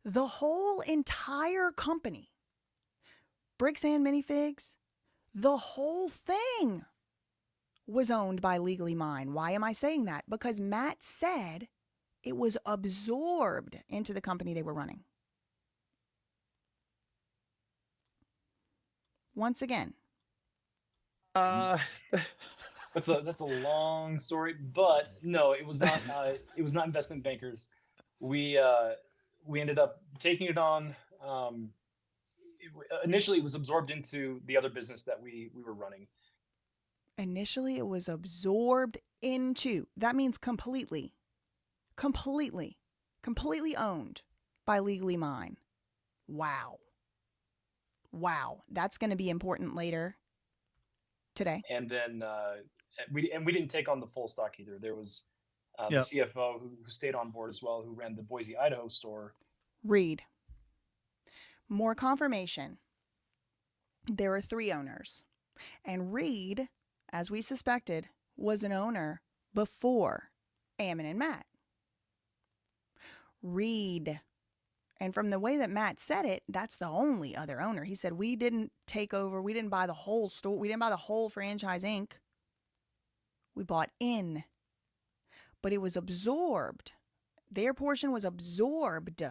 The whole entire company, Bricks and Minifigs, the whole thing was owned by Legally Mine. Why am I saying that? Because Matt said it was absorbed into the company they were running. Once again. That's a long story, but no, it was not. It was not investment bankers. We uh, we ended up taking it on. Initially, it was absorbed into the other business that we were running. Initially, it was absorbed into. That means completely, completely, completely owned by Legally Mine. Wow. Wow. That's going to be important later today. And then we didn't take on the full stock either. There was the Yep. CFO who stayed on board as well, who ran the Boise, Idaho store. Read. More confirmation. There are 3 owners. And Reed, as we suspected, was an owner before Ammon and Matt. Reed. And from the way that Matt said it, that's the only other owner. He said, we didn't take over. We didn't buy the whole store. We didn't buy the whole franchise Inc. We bought in. But it was absorbed. Their portion was absorbed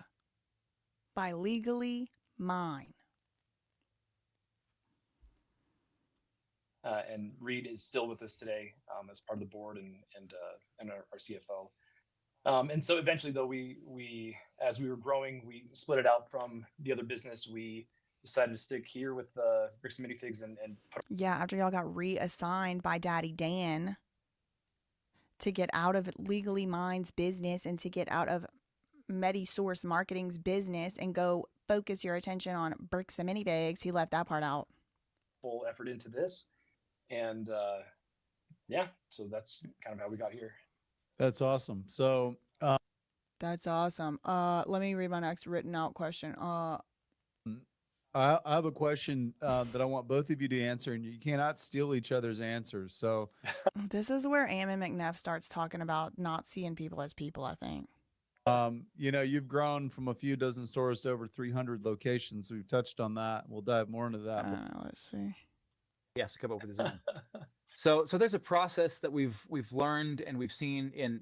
by Legally Mine. And Reed is still with us today as part of the board and our CFO. And so eventually, though, we as we were growing, we split it out from the other business. We decided to stick here with Bricks and Minifigs and put. Yeah, after y'all got reassigned by Daddy Dan to get out of Legally Mine's business and to get out of MediSource Marketing's business and go focus your attention on Bricks and Minifigs, he left that part out. Full effort into this, and yeah, so that's kind of how we got here. That's awesome. So That's awesome. Let me read my next written out question. I have a question that I want both of you to answer, and you cannot steal each other's answers. So This is where Ammon McNeff starts talking about not seeing people as people, I think. you know, you've grown from a few dozen stores to over 300 locations. We've touched on that. We'll dive more into that. Let's see. He has to come up with his own. So there's a process that we've learned and we've seen in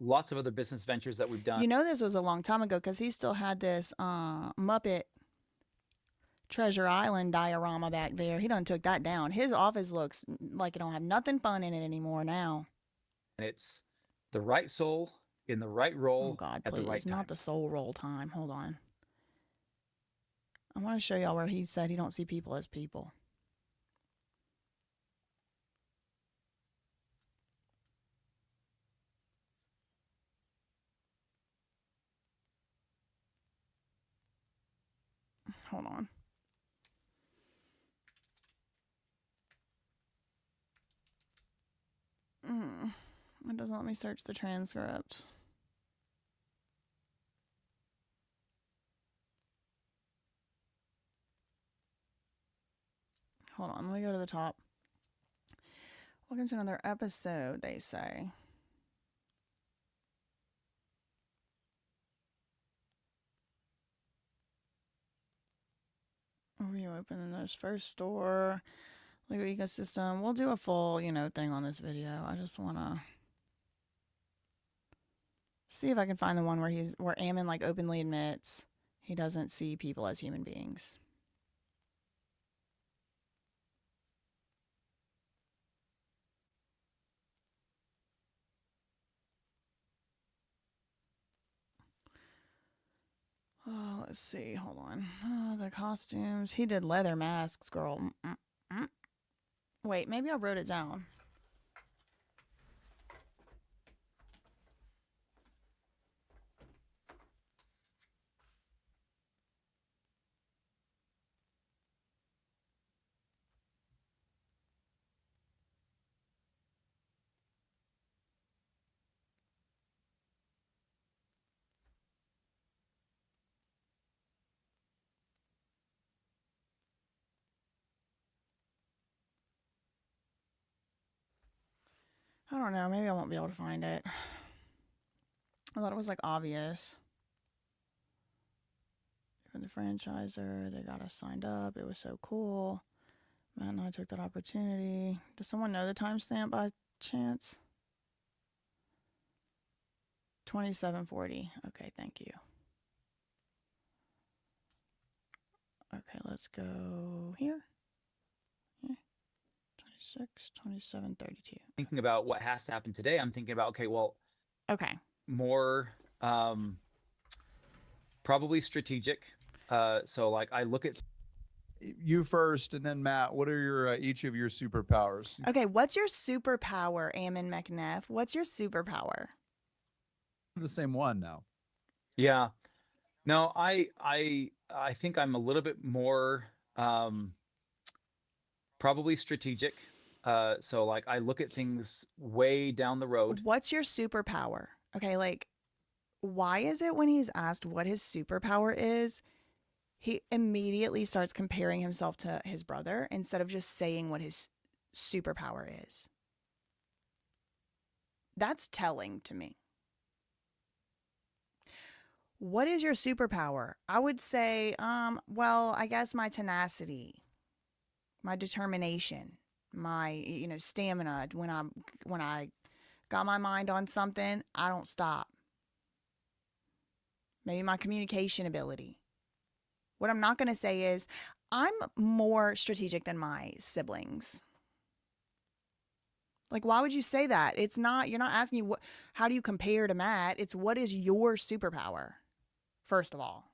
lots of other business ventures that we've done. You know, this was a long time ago because he still had this Muppet Treasure Island diorama back there. He done took that down. His office looks like it don't have nothing fun in it anymore now. And it's the right soul in the right role Oh God, at the please, right time. not the soul roll time. Hold on. I want to show y'all where he said he don't see people as people. Hold on. It doesn't let me search the transcript. Hold on, let me go to the top. Welcome to another episode, they say. Reopening this first store. Legal ecosystem. We'll do a full, thing on this video. I just want to see if I can find the one where Ammon openly admits he doesn't see people as human beings. Oh, let's see. Hold on. Oh, the costumes. He did leather masks, girl. Wait, maybe I wrote it down. I don't know. Maybe I won't be able to find it. I thought it was obvious. Even the franchisor, they got us signed up. It was so cool. Matt and I took that opportunity. Does someone know the timestamp by chance? 2740. Okay, thank you. Okay, let's go here. Yeah. 6/27/32. Thinking about what has to happen today, I'm thinking about, okay, well, Okay. more probably strategic. So like I look at You first, and then Matt. What are your each of your superpowers? Okay, what's your superpower, Ammon McNeff? What's your superpower? The same one now. yeah. No, I think I'm a little bit more probably strategic. So like I look at things way down the road. What's your superpower? Okay, like why is it when he's asked what his superpower is, he immediately starts comparing himself to his brother instead of just saying what his superpower is? That's telling to me. What is your superpower? I would say, well, I guess my tenacity, my determination, my, stamina. When I got my mind on something, I don't stop. Maybe my communication ability. What I'm not going to say is I'm more strategic than my siblings. Like, why would you say that? It's not, you're not asking how do you compare to Matt? It's what is your superpower, first of all.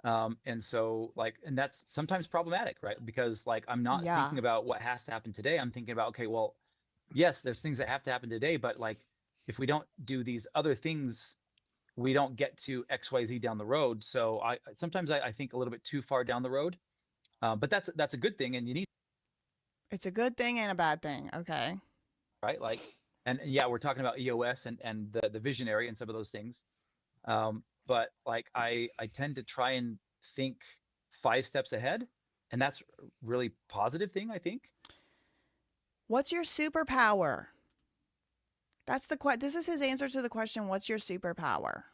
And so like, and that's sometimes problematic, right? Because like, I'm not Yeah. thinking about what has to happen today. I'm thinking about, okay, well, yes, there's things that have to happen today, but like, if we don't do these other things, we don't get to XYZ down the road. So sometimes I think a little bit too far down the road, but that's a good thing. And you need, It's a good thing and a bad thing. Okay. right? Like, and yeah, we're talking about EOS and the visionary and some of those things. But like, I tend to try and think 5 steps ahead, and that's a really positive thing, I think. What's your superpower? That's this is his answer to the question, what's your superpower?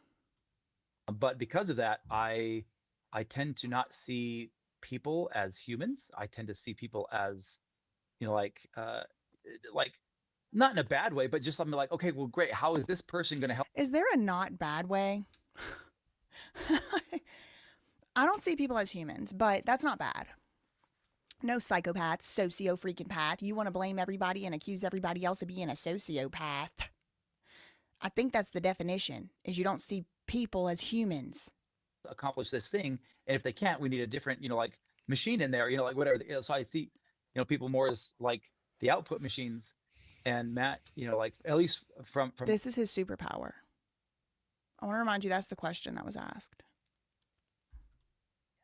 But because of that, I tend to not see people as humans. I tend to see people as, like not in a bad way, but just something like, okay, well, great. How is this person going to help? Is there a not bad way? I don't see people as humans, but that's not bad. No psychopath, socio-freaking path. You want to blame everybody and accuse everybody else of being a sociopath. I think that's the definition, is you don't see people as humans. Accomplish this thing, and if they can't, we need a different, like machine in there, like whatever. So I see, people more as like the output machines, and Matt, like at least from This is his superpower. I want to remind you that's the question that was asked.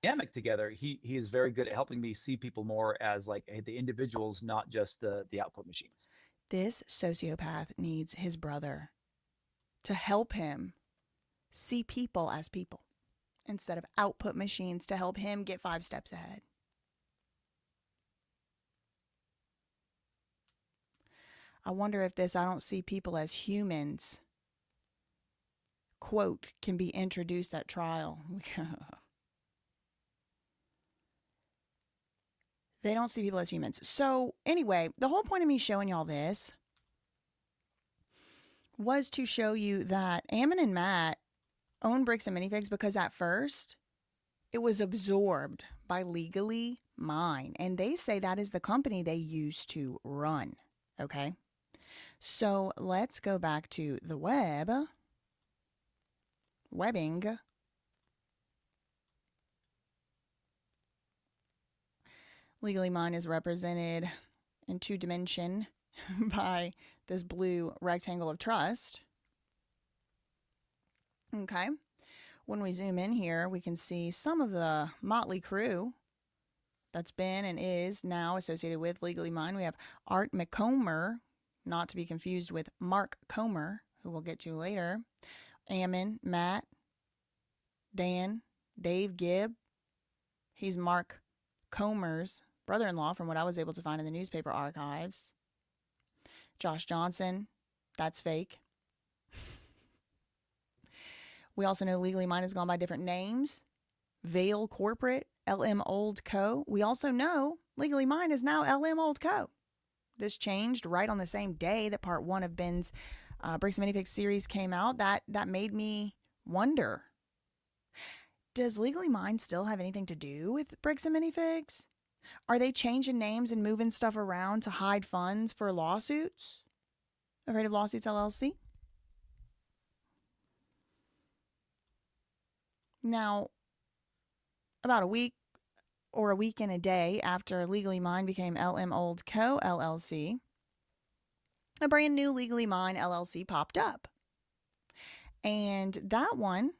dynamic together, he is very good at helping me see people more as like the individuals, not just the output machines. This sociopath needs his brother to help him see people as people instead of output machines to help him get 5 steps ahead. I wonder if this I don't see people as humans quote can be introduced at trial. They don't see people as humans. So anyway, the whole point of me showing y'all this was to show you that Ammon and Matt own Bricks and Minifigs because at first it was absorbed by Legally Mine. And they say that is the company they used to run. Okay. So let's go back to the webbing. Legally Mine is represented in 2-dimension by this blue rectangle of trust. Okay. When we zoom in here, we can see some of the motley crew that's been and is now associated with Legally Mine. We have Art McComber, not to be confused with Mark Comer, who we'll get to later. Ammon, Matt, Dan, Dave Gibb. He's Mark Comer's brother-in-law from what I was able to find in the newspaper archives. Josh Johnson, that's fake. We also know Legally Mine has gone by different names. Vail Corporate, LM Old Co. We also know Legally Mine is now LM Old Co. This changed right on the same day that part 1 of Ben's Bricks and Minifigs series came out. That made me wonder, does Legally Mine still have anything to do with Bricks and Minifigs? Are they changing names and moving stuff around to hide funds for lawsuits? Afraid of Lawsuits LLC? Now, about a week or a week and a day after Legally Mine became LM Old Co. LLC, a brand new Legally Mine LLC popped up. And that one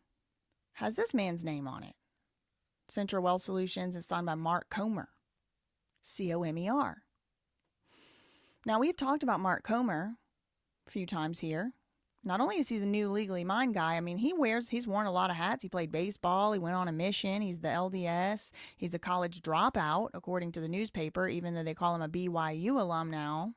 has this man's name on it. Central Wealth Solutions is signed by Mark Comer, C-O-M-E-R. Now, we've talked about Mark Comer a few times here. Not only is he the new Legally Mine guy, I mean, he's worn a lot of hats. He played baseball. He went on a mission. He's the LDS. He's a college dropout, according to the newspaper, even though they call him a BYU alum now.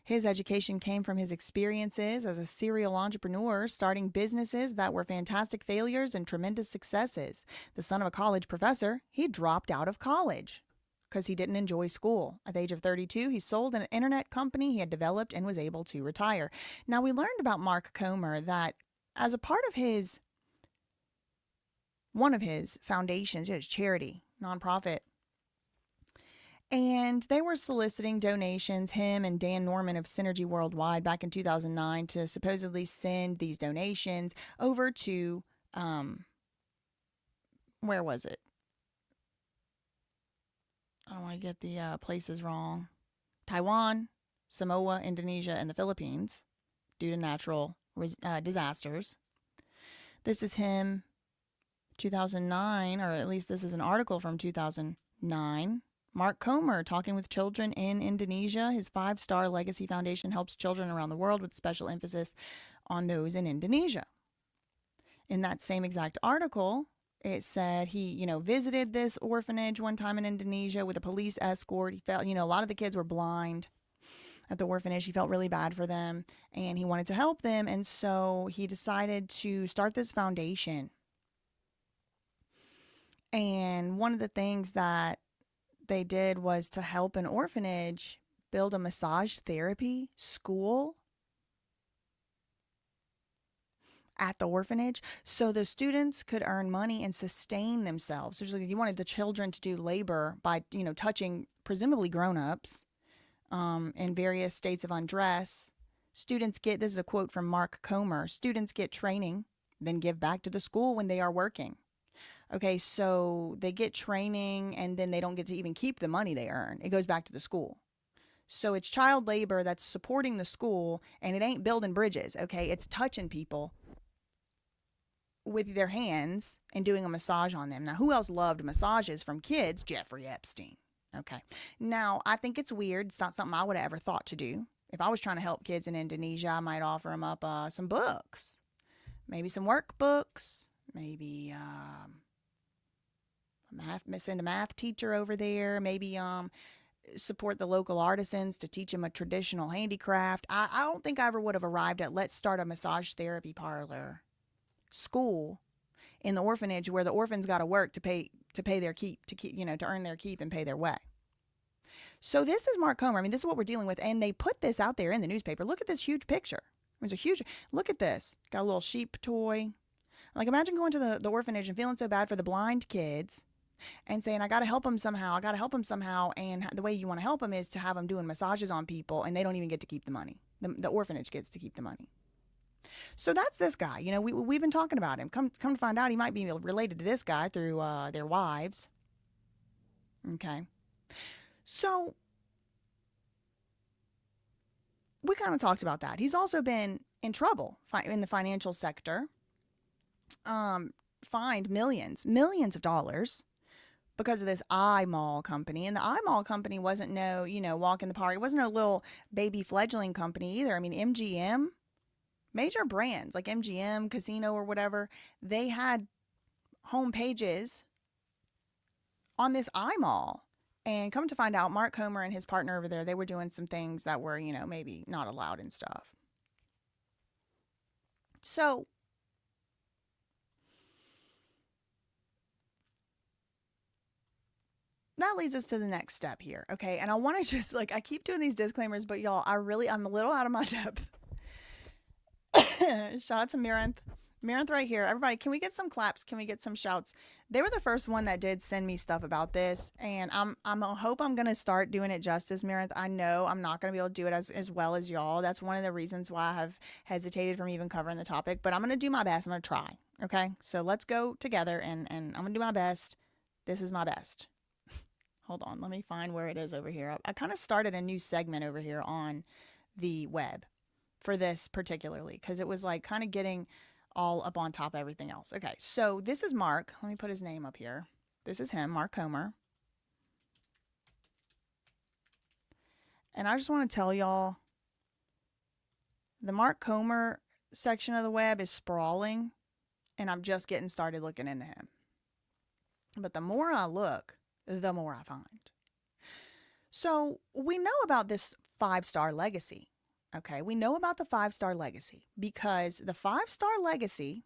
His education came from his experiences as a serial entrepreneur, starting businesses that were fantastic failures and tremendous successes. The son of a college professor, he dropped out of college because he didn't enjoy school. At the age of 32, he sold an internet company he had developed and was able to retire. Now, we learned about Mark Comer that as a part of one of his foundations, his charity, nonprofit, and they were soliciting donations, him and Dan Norman of Synergy Worldwide back in 2009, to supposedly send these donations over to, where was it? I don't want to get the places wrong. Taiwan, Samoa, Indonesia, and the Philippines due to natural disasters. This is him, 2009, or at least this is an article from 2009. Mark Comer, talking with children in Indonesia. His 5-star legacy foundation helps children around the world with special emphasis on those in Indonesia. In that same exact article, it said he, visited this orphanage one time in Indonesia with a police escort. He felt, a lot of the kids were blind at the orphanage. He felt really bad for them and he wanted to help them. And so he decided to start this foundation. And one of the things that they did was to help an orphanage build a massage therapy school at the orphanage so the students could earn money and sustain themselves. So he wanted the children to do labor by, touching presumably grown-ups in various states of undress. Students get, this is a quote from Mark Comer, students get training, then give back to the school when they are working. Okay, so they get training and then they don't get to even keep the money they earn. It goes back to the school. So it's child labor that's supporting the school, and it ain't building bridges, okay? It's touching people with their hands and doing a massage on them. Now, who else loved massages from kids? Jeffrey Epstein. Okay. Now, I think it's weird. It's not something I would have ever thought to do. If I was trying to help kids in Indonesia, I might offer them up some books, maybe some workbooks, maybe send a math teacher over there, maybe support the local artisans to teach them a traditional handicraft. I don't think I ever would have arrived at let's start a massage therapy parlor school in the orphanage where the orphans got to work to pay their keep, to earn their keep and pay their way. So this is Mark Comer. I mean, this is what we're dealing with, and they put this out there in the newspaper. Look at this huge picture. There's a huge, look at this. Got a little sheep toy. Like, imagine going to the orphanage and feeling so bad for the blind kids and saying, I got to help them somehow. And the way you want to help them is to have them doing massages on people, and they don't even get to keep the money. The orphanage gets to keep the money. So that's this guy. We've been talking about him. Come to find out, he might be related to this guy through their wives. Okay. So we kind of talked about that. He's also been in trouble in the financial sector. Fined millions of dollars because of this iMall company. And the iMall company wasn't no, walk in the park. It wasn't a little baby fledgling company either. I mean, MGM, major brands like MGM, Casino or whatever, they had home pages on this iMall. And come to find out, Mark Comer and his partner over there, they were doing some things that were, maybe not allowed and stuff. So that leads us to the next step here. Okay. And I want to just I keep doing these disclaimers, but y'all, I'm a little out of my depth. Shout out to Miranth. Miranth right here. Everybody, can we get some claps? Can we get some shouts? They were the first one that did send me stuff about this, and I hope I'm gonna start doing it justice, Miranth. I know I'm not gonna be able to do it as well as y'all. That's one of the reasons why I have hesitated from even covering the topic, but I'm gonna do my best. I'm gonna try. Okay, so let's go together, and I'm gonna do my best. This is my best. Hold on, let me find where it is over here. I kind of started a new segment over here on the web for this particularly because it was kind of getting all up on top of everything else. Okay, so this is Mark. Let me put his name up here. This is him, Mark Comer. And I just want to tell y'all, the Mark Comer section of the web is sprawling, and I'm just getting started looking into him. But the more I look, the more I find. So we know about this 5-star legacy. Okay, we know about the 5-star legacy because the 5-star legacy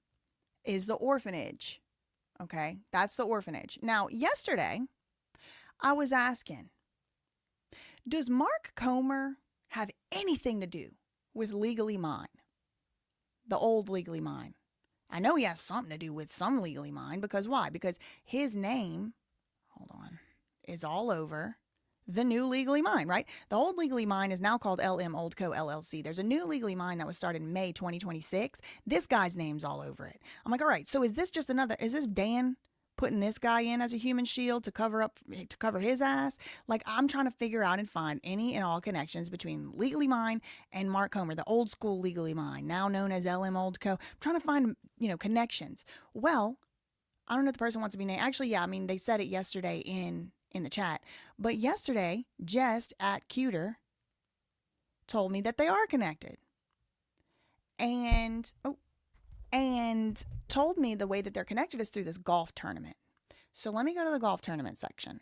is the orphanage. Okay, that's the orphanage. Now, yesterday, I was asking, does Mark Comer have anything to do with Legally Mine? The old Legally Mine. I know he has something to do with some Legally Mine because why? Because his name, hold on, is all over the new Legally Mine, right? The old Legally Mine is now called LM Old Co. LLC. There's a new Legally Mine that was started in May 2026. This guy's name's all over it. I'm like, all right, so is this Dan putting this guy in as a human shield to cover his ass? I'm trying to figure out and find any and all connections between Legally Mine and Mark Comer, the old school Legally Mine, now known as LM Old Co. I'm trying to find, connections. Well, I don't know if the person wants to be named. Actually, yeah, they said it yesterday in the chat. But yesterday, Jest at Cuter told me that they are connected. And told me the way that they're connected is through this golf tournament. So let me go to the golf tournament section.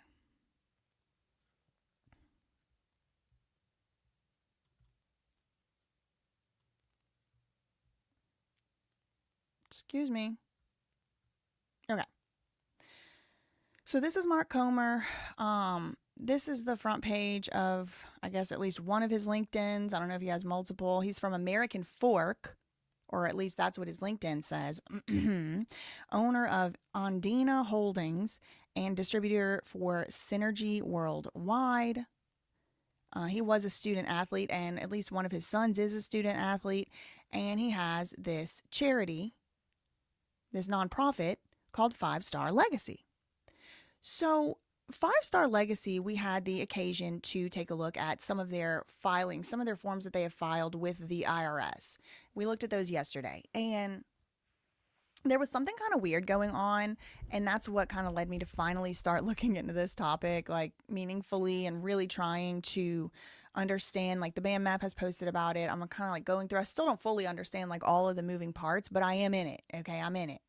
Excuse me. Okay. So this is Mark Comer. This is the front page of, I guess, at least one of his LinkedIns. I don't know if he has multiple. He's from American Fork, or at least that's what his LinkedIn says. Owner of Andina Holdings and distributor for Synergy Worldwide. He was a student athlete, and at least one of his sons is a student athlete. And he has this charity, this nonprofit called 5-Star Legacy. So 5-Star Legacy, we had the occasion to take a look at some of their filings, some of their forms that they have filed with the IRS. We looked at those yesterday, and there was something kind of weird going on, and that's what kind of led me to finally start looking into this topic, meaningfully, and really trying to understand. The band map has posted about it. I'm kind of going through. I still don't fully understand all of the moving parts, but I am in it. Okay, I'm in it.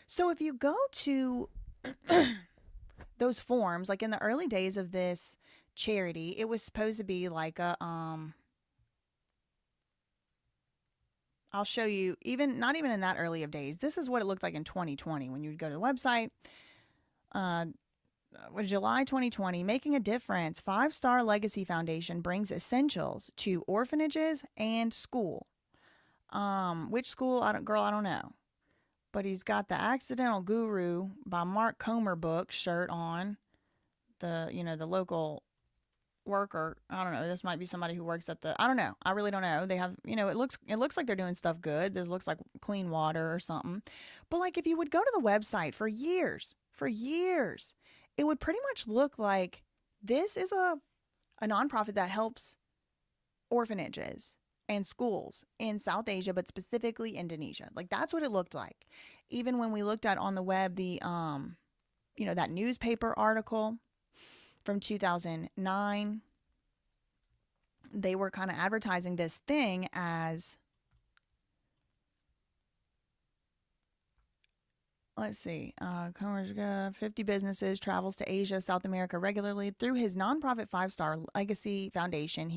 So if you go to those forms, in the early days of this charity, it was supposed to be I'll show you, not even in that early of days. This is what it looked like in 2020 when you would go to the website. July 2020, making a difference. 5-Star Legacy Foundation brings essentials to orphanages and school. Which school? I don't know. But he's got the Accidental Guru by Mark Comer book shirt on. The local worker. I don't know. This might be somebody who works at I don't know. I really don't know. They have, it looks like they're doing stuff good. This looks like clean water or something. But if you would go to the website for years, it would pretty much look like this is a nonprofit that helps orphanages and schools in South Asia, but specifically Indonesia. That's what it looked like. Even when we looked at on the web, the, that newspaper article from 2009, they were kind of advertising this thing as, let's see, 50 businesses, travels to Asia, South America regularly through his nonprofit 5-Star Legacy Foundation.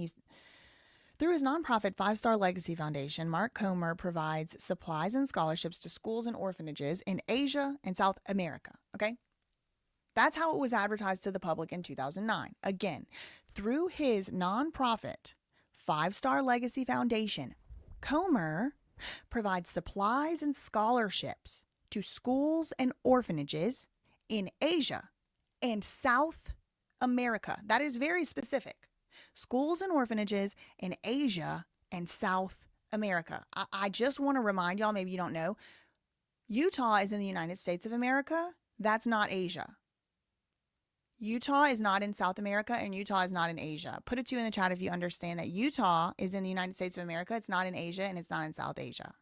Through his nonprofit 5-Star Legacy Foundation, Mark Comer provides supplies and scholarships to schools and orphanages in Asia and South America. Okay? That's how it was advertised to the public in 2009. Again, through his nonprofit, 5-Star Legacy Foundation, Comer provides supplies and scholarships to schools and orphanages in Asia and South America. That is very specific. Schools and orphanages in Asia and South America. I just want to remind y'all, maybe you don't know, Utah is in the United States of America. That's not Asia. Utah is not in South America, and Utah is not in Asia. Put it to you in the chat if you understand that Utah is in the United States of America. It's not in Asia, and it's not in South Asia.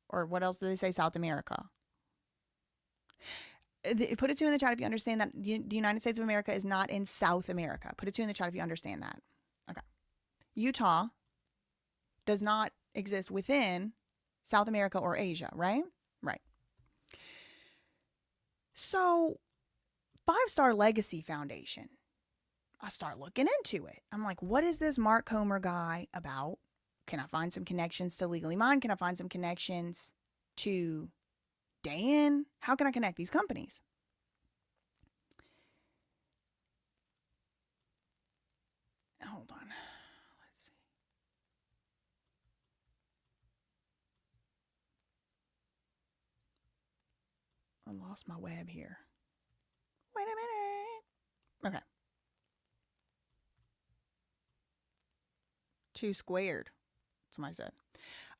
Or what else do they say? South America. Put it to you in the chat if you understand that the United States of America is not in South America. Put it to you in the chat if you understand that. Okay. Utah does not exist within South America or Asia, right? Right. So 5-Star Legacy Foundation, I start looking into it. I'm like, what is this Mark Comer guy about? Can I find some connections to Legally Mine? Can I find some connections to Dan? How can I connect these companies? Hold on. Let's see. I lost my web here. Wait a minute. Okay. 2 squared. Somebody said.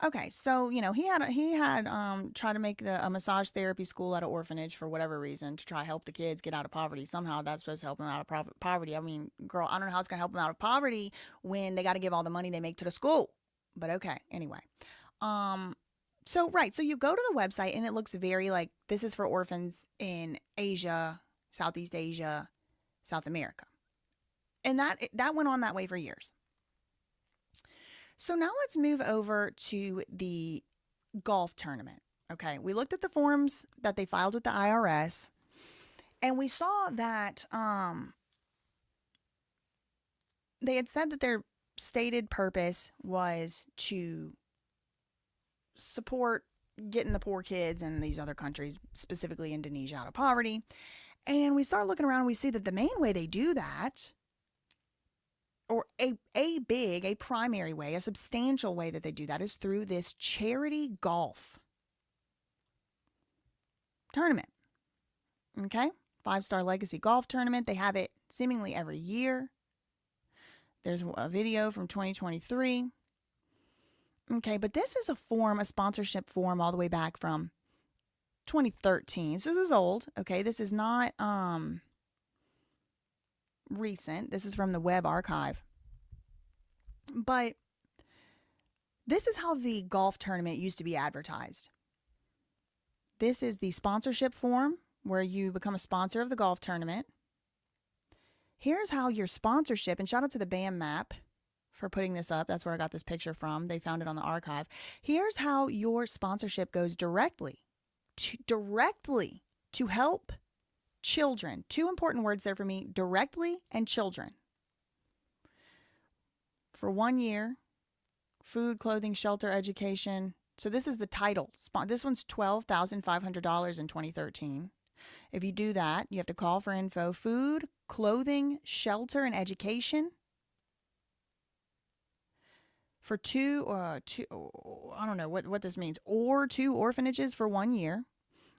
Okay, so he had tried to make a massage therapy school at an orphanage for whatever reason to try to help the kids get out of poverty. Somehow that's supposed to help them out of poverty. I mean, girl, I don't know how it's gonna help them out of poverty when they got to give all the money they make to the school. But okay, anyway. So you go to the website and it looks very like this is for orphans in Asia, Southeast Asia, South America, and that went on that way for years. So now let's move over to the golf tournament. Okay, we looked at the forms that they filed with the IRS, and we saw that they had said that their stated purpose was to support getting the poor kids in these other countries, specifically Indonesia, out of poverty. And we start looking around and we see that the main way they do that, or a primary way, a substantial way that they do that, is through this charity golf tournament. Okay? 5-Star Legacy Golf Tournament. They have it seemingly every year. There's a video from 2023. Okay, but this is a sponsorship form all the way back from 2013. So this is old. Okay, this is not recent. This is from the web archive. But this is how the golf tournament used to be advertised. This is the sponsorship form where you become a sponsor of the golf tournament. Here's how your sponsorship, and shout out to the BAM map for putting this up. That's where I got this picture from. They found it on the archive. Here's how your sponsorship goes directly to help children. 2 important words there for me: directly and children. For 1 year, food, clothing, shelter, education. So this is the title. This one's $12,500 in 2013. If you do that, you have to call for info. Food, clothing, shelter, and education. For I don't know what this means, or 2 orphanages for 1 year.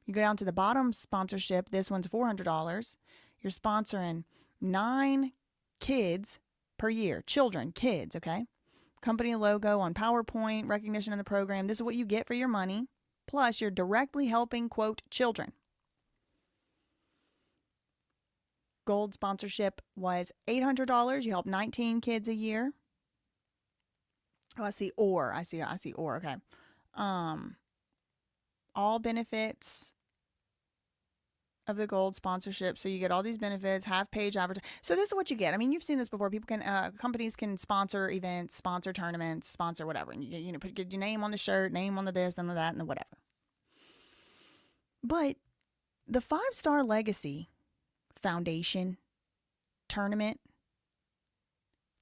You go down to the bottom sponsorship. This one's $400. You're sponsoring 9 kids per year. Children, kids, okay? Company logo on PowerPoint, recognition in the program. This is what you get for your money. Plus, you're directly helping, quote, children. Gold sponsorship was $800. You help 19 kids a year. Oh, I see or. Okay. All benefits of the gold sponsorship. So you get all these benefits, half-page advertising. So this is what you get. I mean, you've seen this before. People can, companies can sponsor events, sponsor tournaments, sponsor whatever. And you put your name on the shirt, name on the this, then the that, and the whatever. But the 5-Star Legacy Foundation tournament,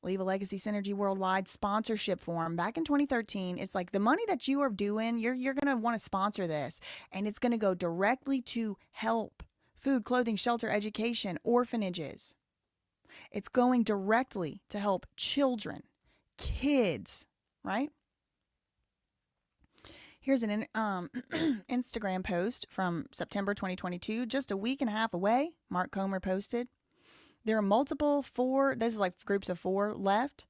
Leave a Legacy Synergy Worldwide sponsorship form back in 2013. It's like the money that you are doing, you're going to want to sponsor this, and it's going to go directly to help food, clothing, shelter, education, orphanages. It's going directly to help children, kids, right? Here's an Instagram post from September 2022, just a week and a half away. Mark Comer posted. There are multiple this is like groups of 4 left.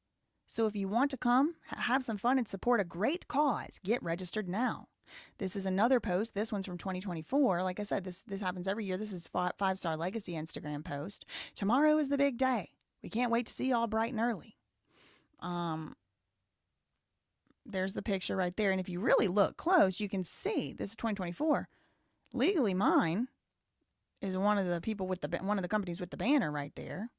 So if you want to come, have some fun and support a great cause, get registered now. This is another post. This one's from 2024. Like I said, this happens every year. This is 5-Star Legacy Instagram post. Tomorrow is the big day. We can't wait to see you all bright and early. There's the picture right there. And if you really look close, you can see, this is 2024. Legally Mine is one of the people with one of the companies with the banner right there.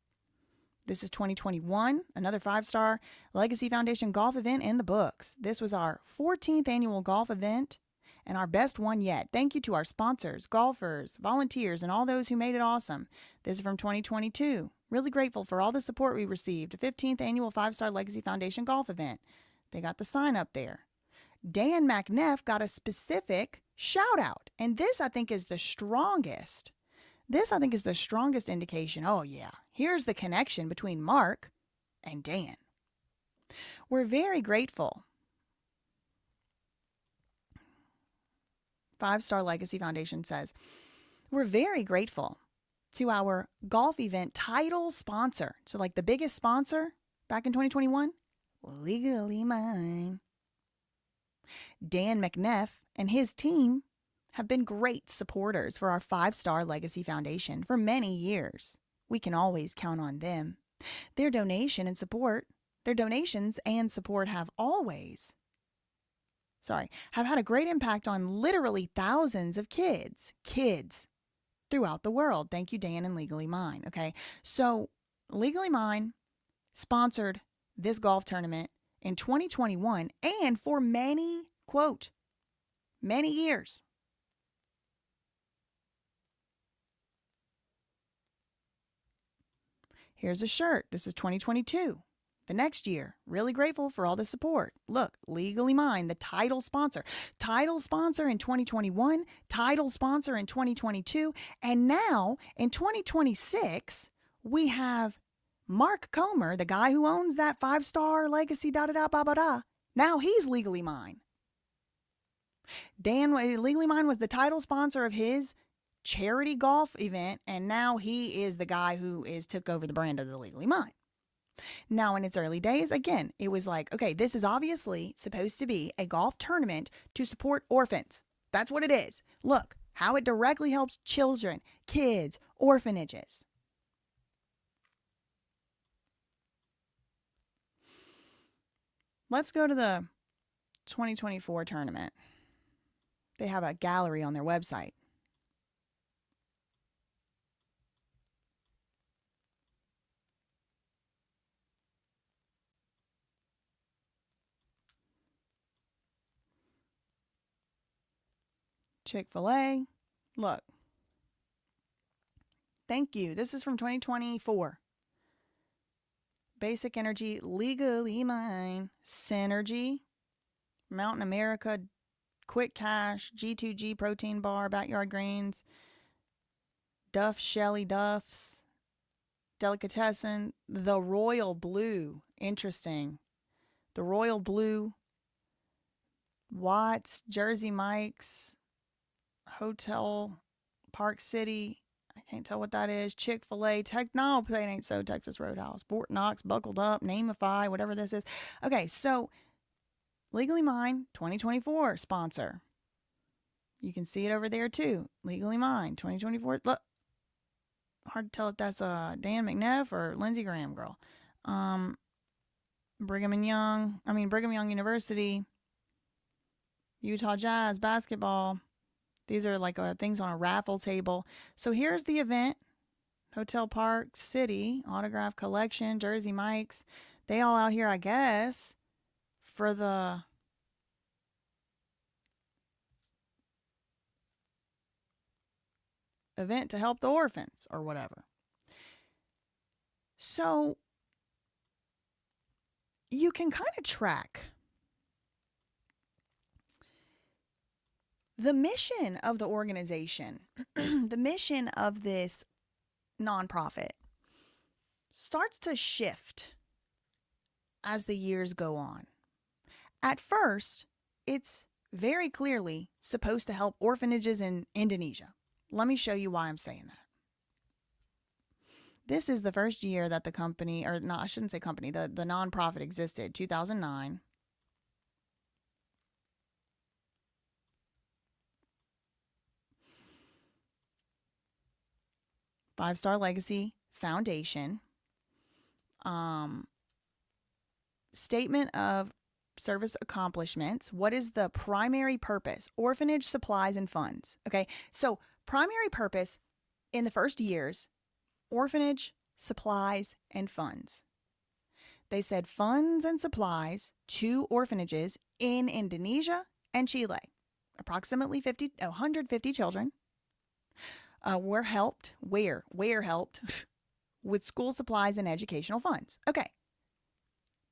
This is 2021, another 5-Star Legacy Foundation golf event in the books. This was our 14th annual golf event and our best one yet. Thank you to our sponsors, golfers, volunteers, and all those who made it awesome. This is from 2022. Really grateful for all the support we received. 15th annual 5-Star Legacy Foundation golf event. They got the sign up there. Dan McNeff got a specific shout out. And this, I think, is the strongest. This, I think, is the strongest indication. Oh, yeah. Here's the connection between Mark and Dan. We're very grateful. 5-Star Legacy Foundation says, we're very grateful to our golf event title sponsor. So like the biggest sponsor back in 2021, Legally Mine. Dan McNeff and his team have been great supporters for our 5-Star Legacy Foundation for many years. We can always count on them. Their donations and support have had a great impact on literally thousands of kids throughout the world. Thank you, Dan and Legally Mine. Okay, so Legally Mine sponsored this golf tournament in 2021 and for many years. Here's a shirt. This is 2022. The next year. Really grateful for all the support. Look, Legally Mine, the title sponsor. Title sponsor in 2021, title sponsor in 2022, and now in 2026, we have Mark Comer, the guy who owns that 5-Star Legacy Now he's Legally Mine. Legally Mine was the title sponsor of his charity golf event, and now he is the guy who took over the brand of the Legally Mine. Now, in its early days, again, it was like, okay, this is obviously supposed to be a golf tournament to support orphans. That's what it is. Look, how it directly helps children, kids, orphanages. Let's go to the 2024 tournament. They have a gallery on their website. Chick-fil-A. Look. Thank you. This is from 2024. Basic Energy, Legally Mine, Synergy, Mountain America, Quick Cash, G2G Protein Bar, Backyard Greens, Duff Shelly Duffs, Delicatessen, the Royal Blue. Interesting. The Royal Blue, Watts, Jersey Mike's, Hotel, Park City. I can't tell what that is. Chick-fil-A. No, it ain't so. Texas Roadhouse. Fort Knox, Buckled Up, Nameify, whatever this is. Okay, so Legally Mine 2024 sponsor. You can see it over there too. Legally Mine 2024. Look, hard to tell if that's Dan McNeff or Lindsey Graham girl. Brigham Young University, Utah Jazz basketball. These are like things on a raffle table. So here's the event. Hotel Park City, Autograph Collection, Jersey Mike's. They all out here, I guess, for the event to help the orphans or whatever. So you can kind of track The mission of the organization, the mission of this nonprofit starts to shift as the years go on. At first, it's very clearly supposed to help orphanages in Indonesia. Let me show you why I'm saying that. This is the first year that the company, or no, I shouldn't say company, the nonprofit existed, 2009. Five-Star Legacy Foundation. Statement of service accomplishments. What is the primary purpose? Orphanage supplies and funds. Okay, so primary purpose in the first years, orphanage supplies and funds. They said funds and supplies to orphanages in Indonesia and Chile. Approximately 150 children were helped with school supplies and educational funds. Okay,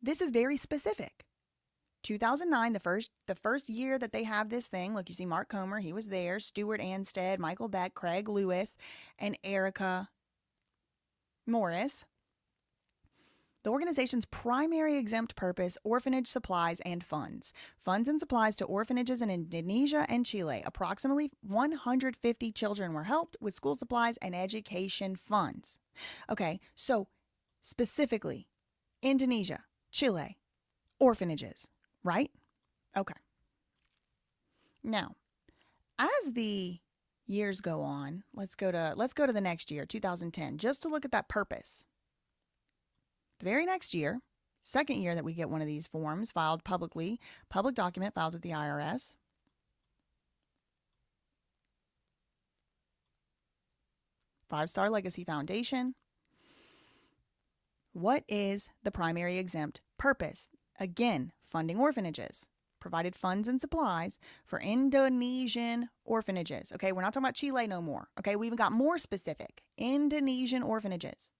this is very specific. 2009, the first year that they have this thing. Look, you see Mark Comer, he was there. Stuart Anstead, Michael Beck, Craig Lewis, and Erica Morris. The organization's primary exempt purpose, orphanage supplies and funds. Funds and supplies to orphanages in Indonesia and Chile. Approximately 150 children were helped with school supplies and education funds. Okay, so specifically, Indonesia, Chile, orphanages, right? Okay. Now, as the years go on, let's go to the next year, 2010, just to look at that purpose. The very next year, second year that we get one of these forms filed publicly, public document filed with the IRS. Five-Star Legacy Foundation. What is the primary exempt purpose? Again, funding orphanages. Provided funds and supplies for Indonesian orphanages. Okay, we're not talking about Chile no more. Okay, we even got more specific. Indonesian orphanages.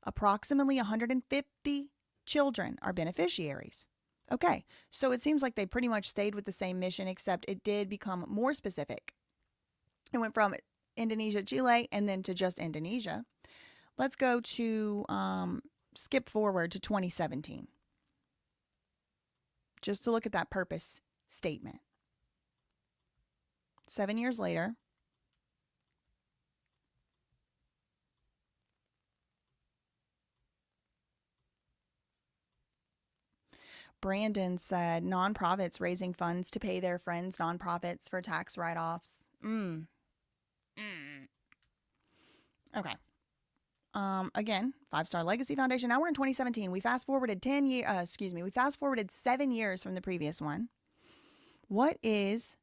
Approximately 150 children are beneficiaries. Okay, so it seems like they pretty much stayed with the same mission, except it did become more specific. It went from Indonesia, Chile, and then to just Indonesia. Let's go to, skip forward to 2017. Just to look at that purpose statement. 7 years later, Brandon said nonprofits raising funds to pay their friends' nonprofits for tax write-offs. Okay. Again, Five-Star Legacy Foundation. Now we're in 2017. We fast forwarded 7 years from the previous one. What is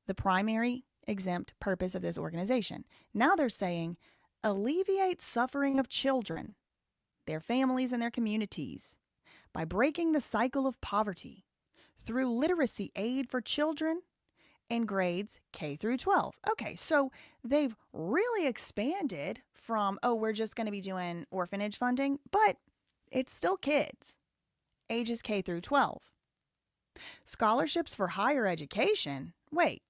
the primary exempt purpose of this organization? Now they're saying alleviate suffering of children, their families, and their communities by breaking the cycle of poverty through literacy aid for children in grades K through 12. Okay, so they've really expanded from, we're just going to be doing orphanage funding, but it's still kids, ages K through 12. Scholarships for higher education, wait,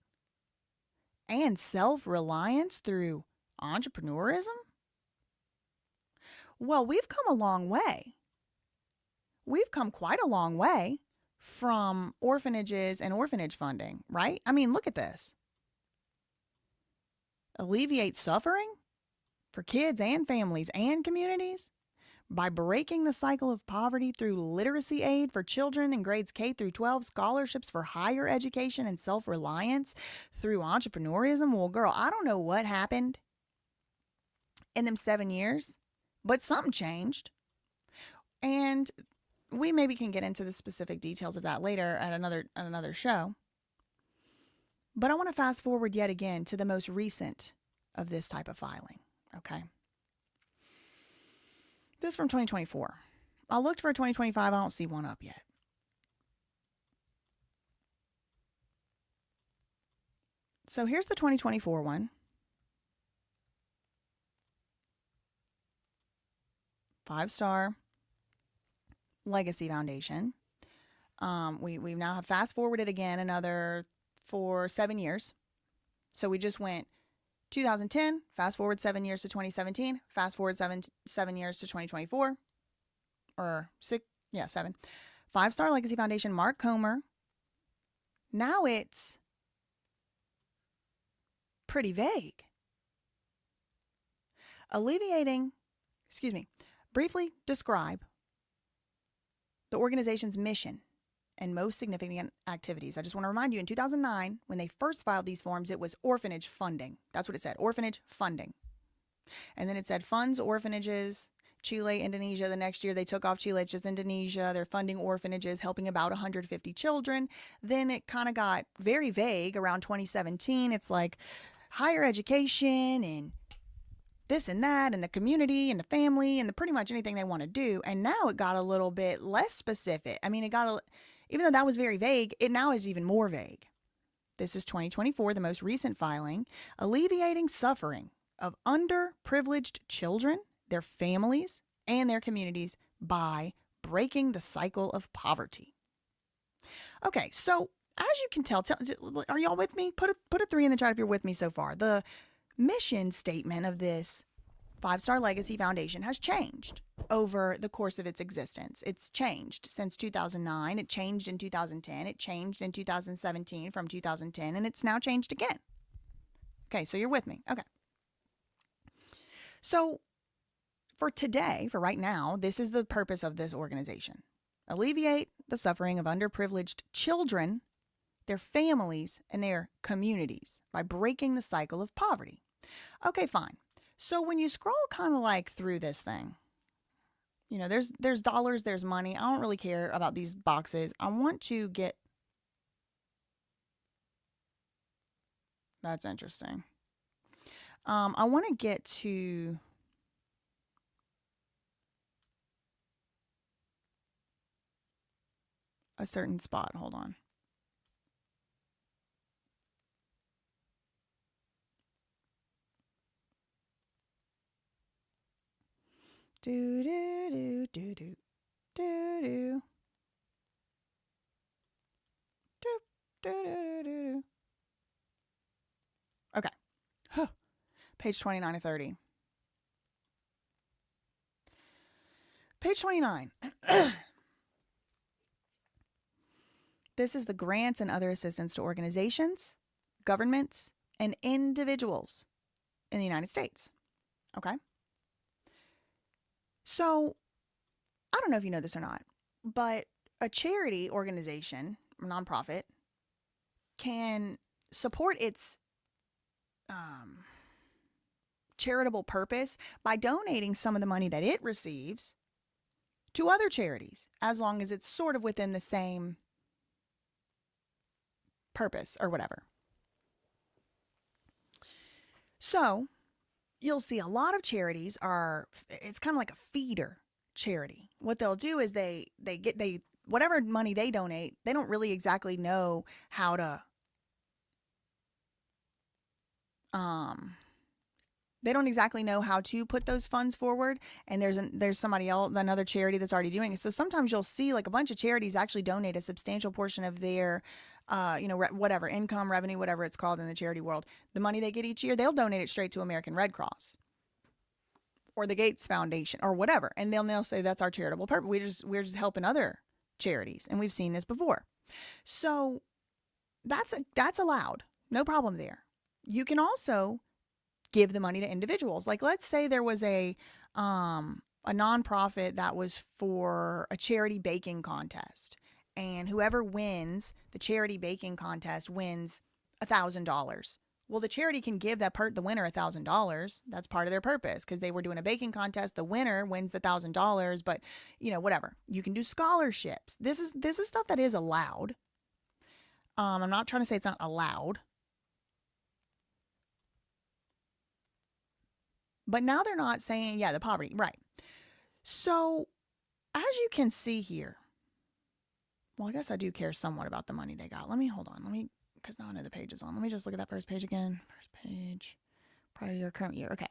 and self-reliance through entrepreneurism? Well, we've come a long way. We've come quite a long way from orphanages and orphanage funding, right? I mean, look at this. Alleviate suffering for kids and families and communities by breaking the cycle of poverty through literacy aid for children in grades K through 12, scholarships for higher education and self-reliance through entrepreneurism. Well, girl, I don't know what happened in them 7 years, but something changed. And we maybe can get into the specific details of that later at another show. But I want to fast forward yet again to the most recent of this type of filing, okay? This from 2024. I looked for 2025. I don't see one up yet. So here's the 2024 one. Five-Star Legacy Foundation. We now have fast forwarded again for 7 years. So we just went 2010, fast forward 7 years to 2017, fast forward seven years to 2024, or 6, yeah, 7. 5-Star Legacy Foundation, Mark Comer. Now it's pretty vague. Briefly describe the organization's mission and most significant activities. I just want to remind you, in 2009, when they first filed these forms, it was orphanage funding. That's what it said, orphanage funding. And then it said funds orphanages, Chile, Indonesia. The next year they took off Chile, it's just Indonesia. They're funding orphanages, helping about 150 children. Then it kind of got very vague around 2017. It's like higher education and this and that and the community and the family and pretty much anything they want to do. And now it got a little bit less specific. I mean, even though that was very vague, it now is even more vague. This is 2024, the most recent filing, alleviating suffering of underprivileged children, their families, and their communities by breaking the cycle of poverty. Okay, so as you can tell, are y'all with me? Put a 3 in the chat if you're with me so far. The mission statement of this 5-Star Legacy Foundation has changed over the course of its existence. It's changed since 2009. It changed in 2010. It changed in 2017 from 2010, and it's now changed again. Okay, so you're with me. Okay. So for today, for right now, this is the purpose of this organization. Alleviate the suffering of underprivileged children, their families, and their communities by breaking the cycle of poverty. Okay, fine. So when you scroll kind of like through this thing, you know, there's dollars, there's money. I don't really care about these boxes. I want to get... That's interesting. I want to get to... a certain spot. Hold on. Do do do do do do do do do do do. Okay. Huh. Page 29 to 30. Page 29. This is the grants and other assistance to organizations, governments, and individuals in the United States. Okay? So, I don't know if you know this or not, but a charity organization, a nonprofit, can support its charitable purpose by donating some of the money that it receives to other charities, as long as it's sort of within the same purpose or whatever. So you'll see a lot of charities it's kind of like a feeder charity. What they'll do is they whatever money they donate, they don't really exactly know how to they don't exactly know how to put those funds forward, and there's somebody else, another charity that's already doing it. So sometimes you'll see like a bunch of charities actually donate a substantial portion of their whatever income, revenue, whatever it's called in the charity world, the money they get each year, they'll donate it straight to American Red Cross or the Gates Foundation or whatever, and they'll say that's our charitable purpose. We're just helping other charities, and we've seen this before. So that's allowed, no problem there. You can also give the money to individuals. Like, let's say there was a nonprofit that was for a charity baking contest, and whoever wins the charity baking contest wins $1,000. Well, the charity can give the winner $1,000. That's part of their purpose, because they were doing a baking contest. The winner wins the $1,000, but whatever. You can do scholarships. This is stuff that is allowed. I'm not trying to say it's not allowed. But now they're not saying, the poverty, right. So, as you can see here, well, I guess I do care somewhat about the money they got. Because now I know the page is on. Let me just look at that first page again. First page, prior year, current year. Okay.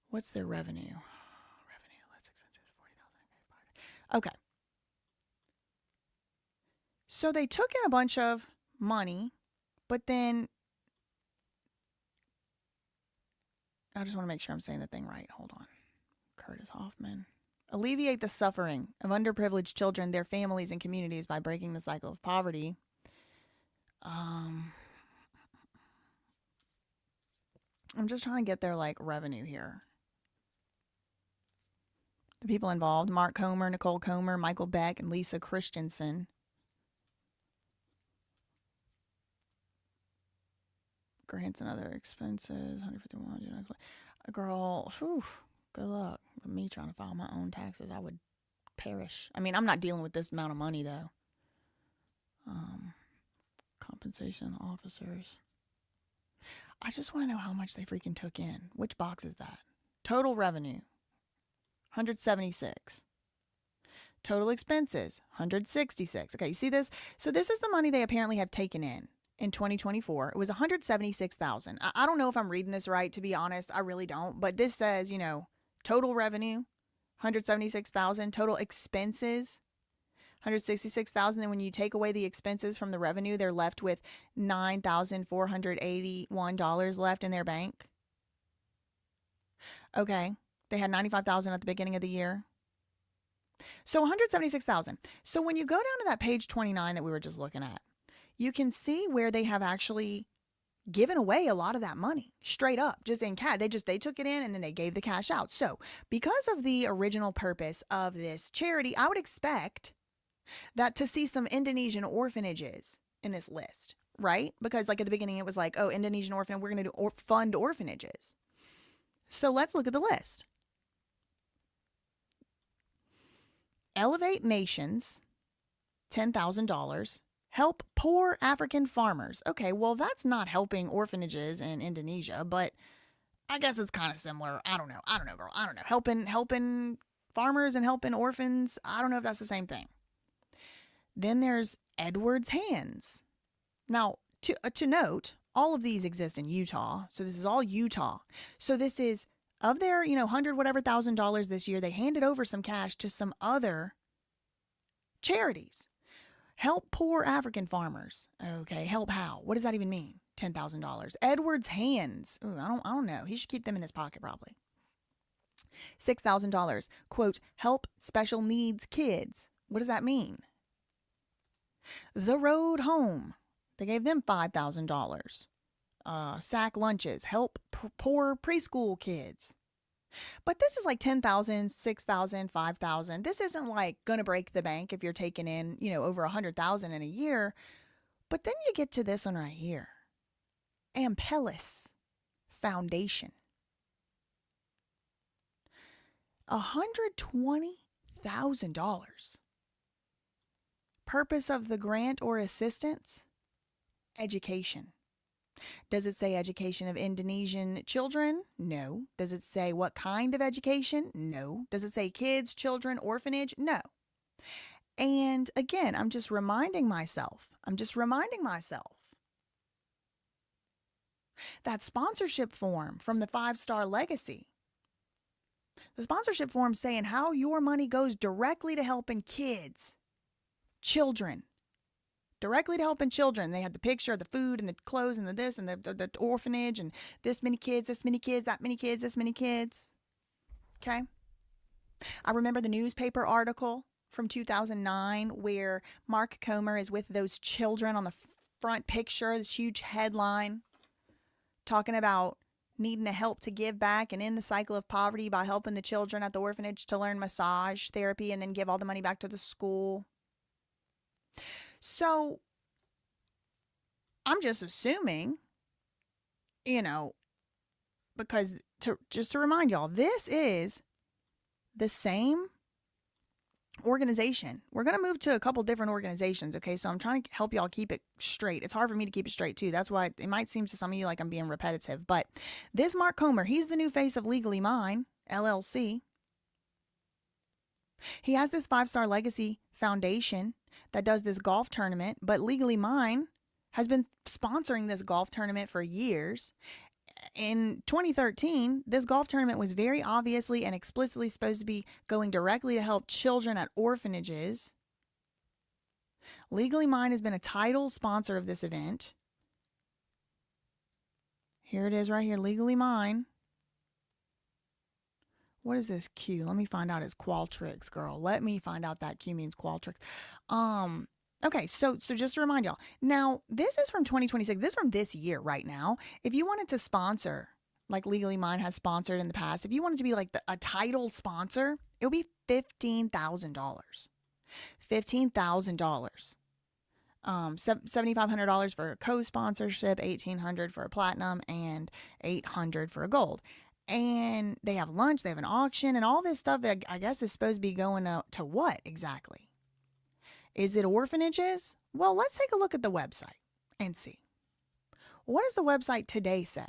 What's their revenue? Revenue, less expenses, $40,000. Okay. So they took in a bunch of money But then, I just want to make sure I'm saying the thing right. Hold on. Curtis Hoffman. Alleviate the suffering of underprivileged children, their families, and communities by breaking the cycle of poverty. I'm just trying to get their like revenue here. The people involved: Mark Comer, Nicole Comer, Michael Beck, and Lisa Christensen. Grants and other expenses, 151. Girl, whew, good luck. With me trying to file my own taxes, I would perish. I mean, I'm not dealing with this amount of money though. Compensation officers. I just want to know how much they freaking took in. Which box is that? Total revenue, 176. Total expenses, 166. Okay, you see this? So this is the money they apparently have taken in 2024. It was 176,000. I don't know if I'm reading this right, to be honest. I really don't. But this says, total revenue, 176,000. Total expenses, 166,000. Then when you take away the expenses from the revenue, they're left with $9,481 left in their bank. Okay. They had 95,000 at the beginning of the year. So 176,000. So when you go down to that page 29 that we were just looking at, you can see where they have actually given away a lot of that money straight up, just in cash. They took it in and then they gave the cash out. So because of the original purpose of this charity, I would expect that to see some Indonesian orphanages in this list, right? Because like at the beginning, it was like, oh, Indonesian orphan, we're going to do fund orphanages. So let's look at the list. Elevate Nations, $10,000. Help poor African farmers. Okay, well, that's not helping orphanages in Indonesia, but I guess it's kind of similar. I don't know, girl. I don't know. Helping farmers and helping orphans. I don't know if that's the same thing. Then there's Edward's Hands. Now, to note, all of these exist in Utah. So this is all Utah. So this is of their, $100,000 this year, they handed over some cash to some other charities. Help poor African farmers. Okay, help how? What does that even mean? $10,000. Edward's Hands. Ooh, I don't know. He should keep them in his pocket probably. $6,000. Quote, help special needs kids. What does that mean? The Road Home. They gave them $5,000. Sack lunches. Help poor preschool kids. But this is like 10,000, 6,000, 5,000. This isn't like going to break the bank if you're taking in, over 100,000 in a year. But then you get to this one right here. Ampellis Foundation. $120,000. Purpose of the grant or assistance? Education. Does it say education of Indonesian children? No. Does it say what kind of education? No. Does it say kids, children, orphanage? No. And again, I'm just reminding myself. That sponsorship form from the 5-Star Legacy. The sponsorship form saying how your money goes directly to helping kids, children. Directly to helping children. They had the picture of the food and the clothes and the this and the orphanage and this many kids, that many kids, this many kids. Okay. I remember the newspaper article from 2009 where Mark Comer is with those children on the front picture, this huge headline talking about needing to help to give back and end the cycle of poverty by helping the children at the orphanage to learn massage therapy and then give all the money back to the school. So I'm just assuming, because just to remind y'all, this is the same organization. We're going to move to a couple different organizations. Okay. So I'm trying to help y'all keep it straight. It's hard for me to keep it straight too. That's why it might seem to some of you like I'm being repetitive, but this Mark Comer, he's the new face of Legally Mine, LLC. He has this 5-Star Legacy Foundation that does this golf tournament, but Legally Mine has been sponsoring this golf tournament for years. In 2013, this golf tournament was very obviously and explicitly supposed to be going directly to help children at orphanages. Legally Mine has been a title sponsor of this event. Here it is right here, legally mine. What is this Q? Let me find out. It's Qualtrics, girl. Let me find out that Q means Qualtrics. Okay, so just to remind y'all, now this is from 2026. This is from this year right now. If you wanted to sponsor, like Legally Mine has sponsored in the past, if you wanted to be like a title sponsor, it would be $15,000. $15,000. $7,500 for a co-sponsorship, $1,800 for a platinum, and $800 for a gold. And they have lunch, they have an auction, and all this stuff, I guess, is supposed to be going to what exactly? Is it orphanages? Well, let's take a look at the website and see. What does the website today say?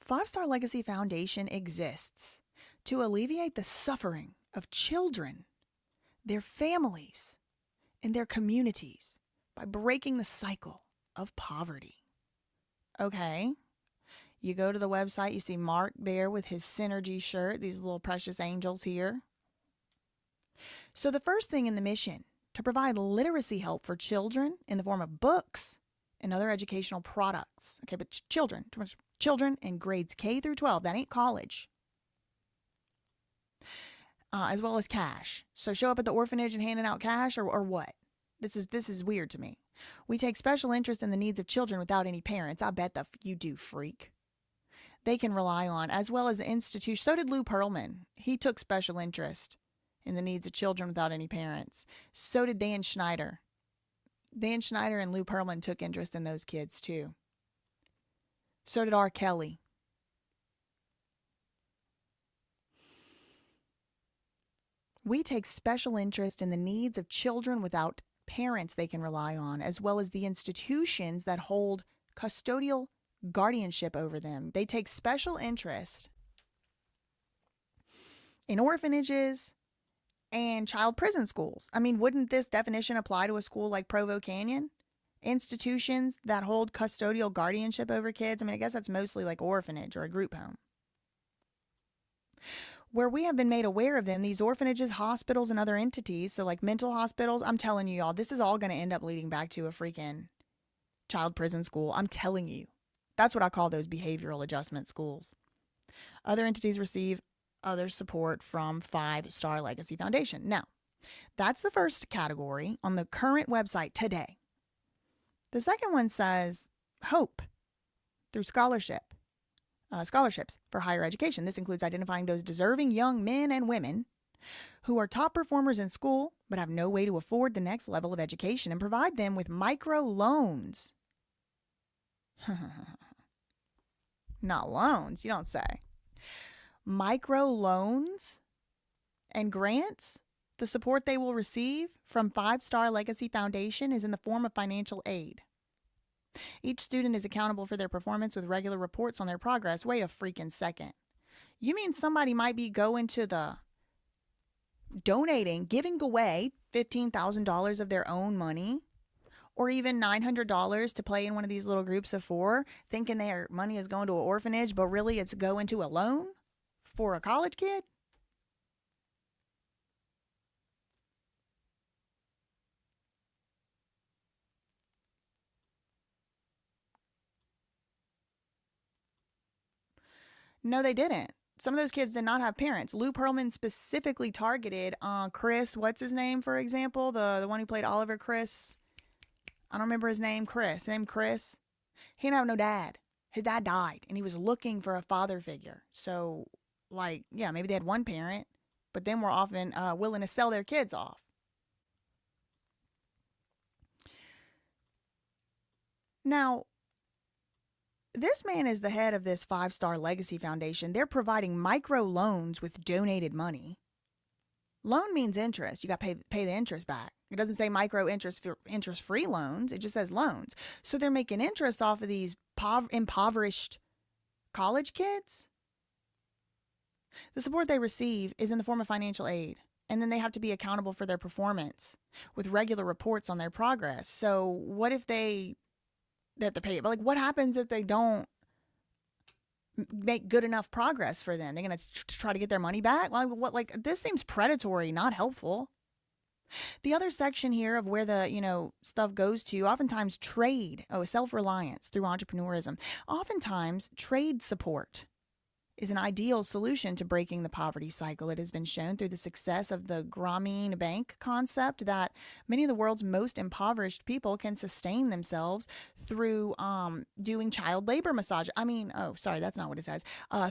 Five Star Legacy Foundation exists to alleviate the suffering of children, their families, and their communities by breaking the cycle of poverty. Okay, you go to the website, you see Mark there with his Synergy shirt, these little precious angels here. So the first thing in the mission, to provide literacy help for children in the form of books and other educational products. Okay, but children in grades K through 12, that ain't college. As well as cash. So show up at the orphanage and handing out cash or what? This is weird to me. We take special interest in the needs of children without any parents. I bet you do, freak. They can rely on, as well as the institution. So did Lou Pearlman. He took special interest in the needs of children without any parents. So did Dan Schneider. Dan Schneider and Lou Pearlman took interest in those kids too. So did R. Kelly. We take special interest in the needs of children without parents they can rely on, as well as the institutions that hold custodial guardianship over them. They take special interest in orphanages and child prison schools. I mean, wouldn't this definition apply to a school like Provo Canyon? Institutions that hold custodial guardianship over kids. I mean, I guess that's mostly like orphanage or a group home. Where we have been made aware of them, these orphanages, hospitals, and other entities, so like mental hospitals, I'm telling you, y'all, this is all going to end up leading back to a freaking child prison school. I'm telling you. That's what I call those behavioral adjustment schools. Other entities receive other support from Five Star Legacy Foundation. Now, that's the first category on the current website today. The second one says hope through scholarships for higher education. This includes identifying those deserving young men and women who are top performers in school but have no way to afford the next level of education and provide them with micro loans. Not loans, you don't say. Micro loans and grants. The support they will receive from Five Star Legacy Foundation is in the form of financial aid. Each student is accountable for their performance with regular reports on their progress. Wait a freaking second. You mean somebody might be going to the giving away $15,000 of their own money, or even $900 to play in one of these little groups of four, thinking their money is going to an orphanage, but really it's going to a loan for a college kid? No, they didn't. Some of those kids did not have parents. Lou Pearlman specifically targeted Chris, what's his name, for example? The one who played Oliver, Chris. I don't remember his name, Chris. His name Chris. He didn't have no dad. His dad died, and he was looking for a father figure. So, like, yeah, maybe they had one parent, but then were often willing to sell their kids off. Now, this man is the head of this Five Star Legacy Foundation. They're providing micro loans with donated money. Loan means interest. You got to pay the interest back. It doesn't say micro interest-free loans. It just says loans. So they're making interest off of these impoverished college kids. The support they receive is in the form of financial aid. And then they have to be accountable for their performance with regular reports on their progress. So what if they have to pay? But like, what happens if they don't make good enough progress for them? They're going to try to get their money back? Like, this seems predatory, not helpful. The other section here of where the, stuff goes to, oftentimes trade, self-reliance through entrepreneurism. Oftentimes trade support is an ideal solution to breaking the poverty cycle. It has been shown through the success of the Grameen Bank concept that many of the world's most impoverished people can sustain themselves through doing child labor massage. That's not what it says.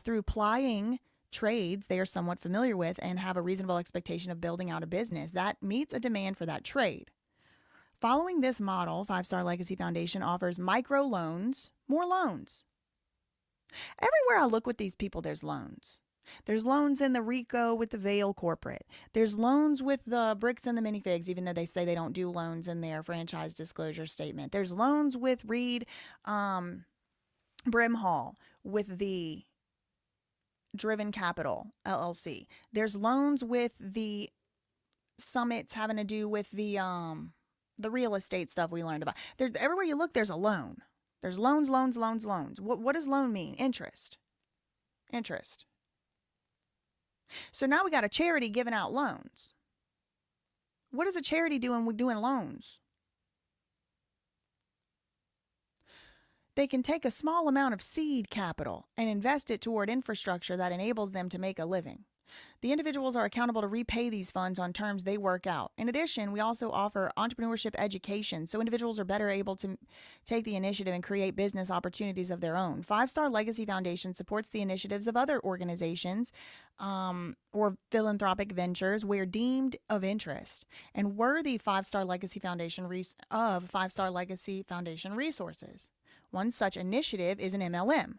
Through plying trades they are somewhat familiar with and have a reasonable expectation of building out a business that meets a demand for that trade. Following this model, Five Star Legacy Foundation offers micro loans, more loans. Everywhere I look with these people, there's loans. There's loans in the RICO with the Vail corporate. There's loans with the Bricks and the MINIFIGs, even though they say they don't do loans in their franchise disclosure statement. There's loans with Reed Brimhall with the Driven Capital LLC. There's loans with the Summits having to do with the real estate stuff we learned about. Everywhere you look, there's a loan. There's loans. What does loan mean? Interest. So now we got a charity giving out loans. What does a charity do when we're doing loans? They can take a small amount of seed capital and invest it toward infrastructure that enables them to make a living. The individuals are accountable to repay these funds on terms they work out. In addition, we also offer entrepreneurship education so individuals are better able to take the initiative and create business opportunities of their own. Five Star Legacy Foundation supports the initiatives of other organizations or philanthropic ventures where deemed of interest and worthy Five Star Legacy Foundation resources. One such initiative is an MLM.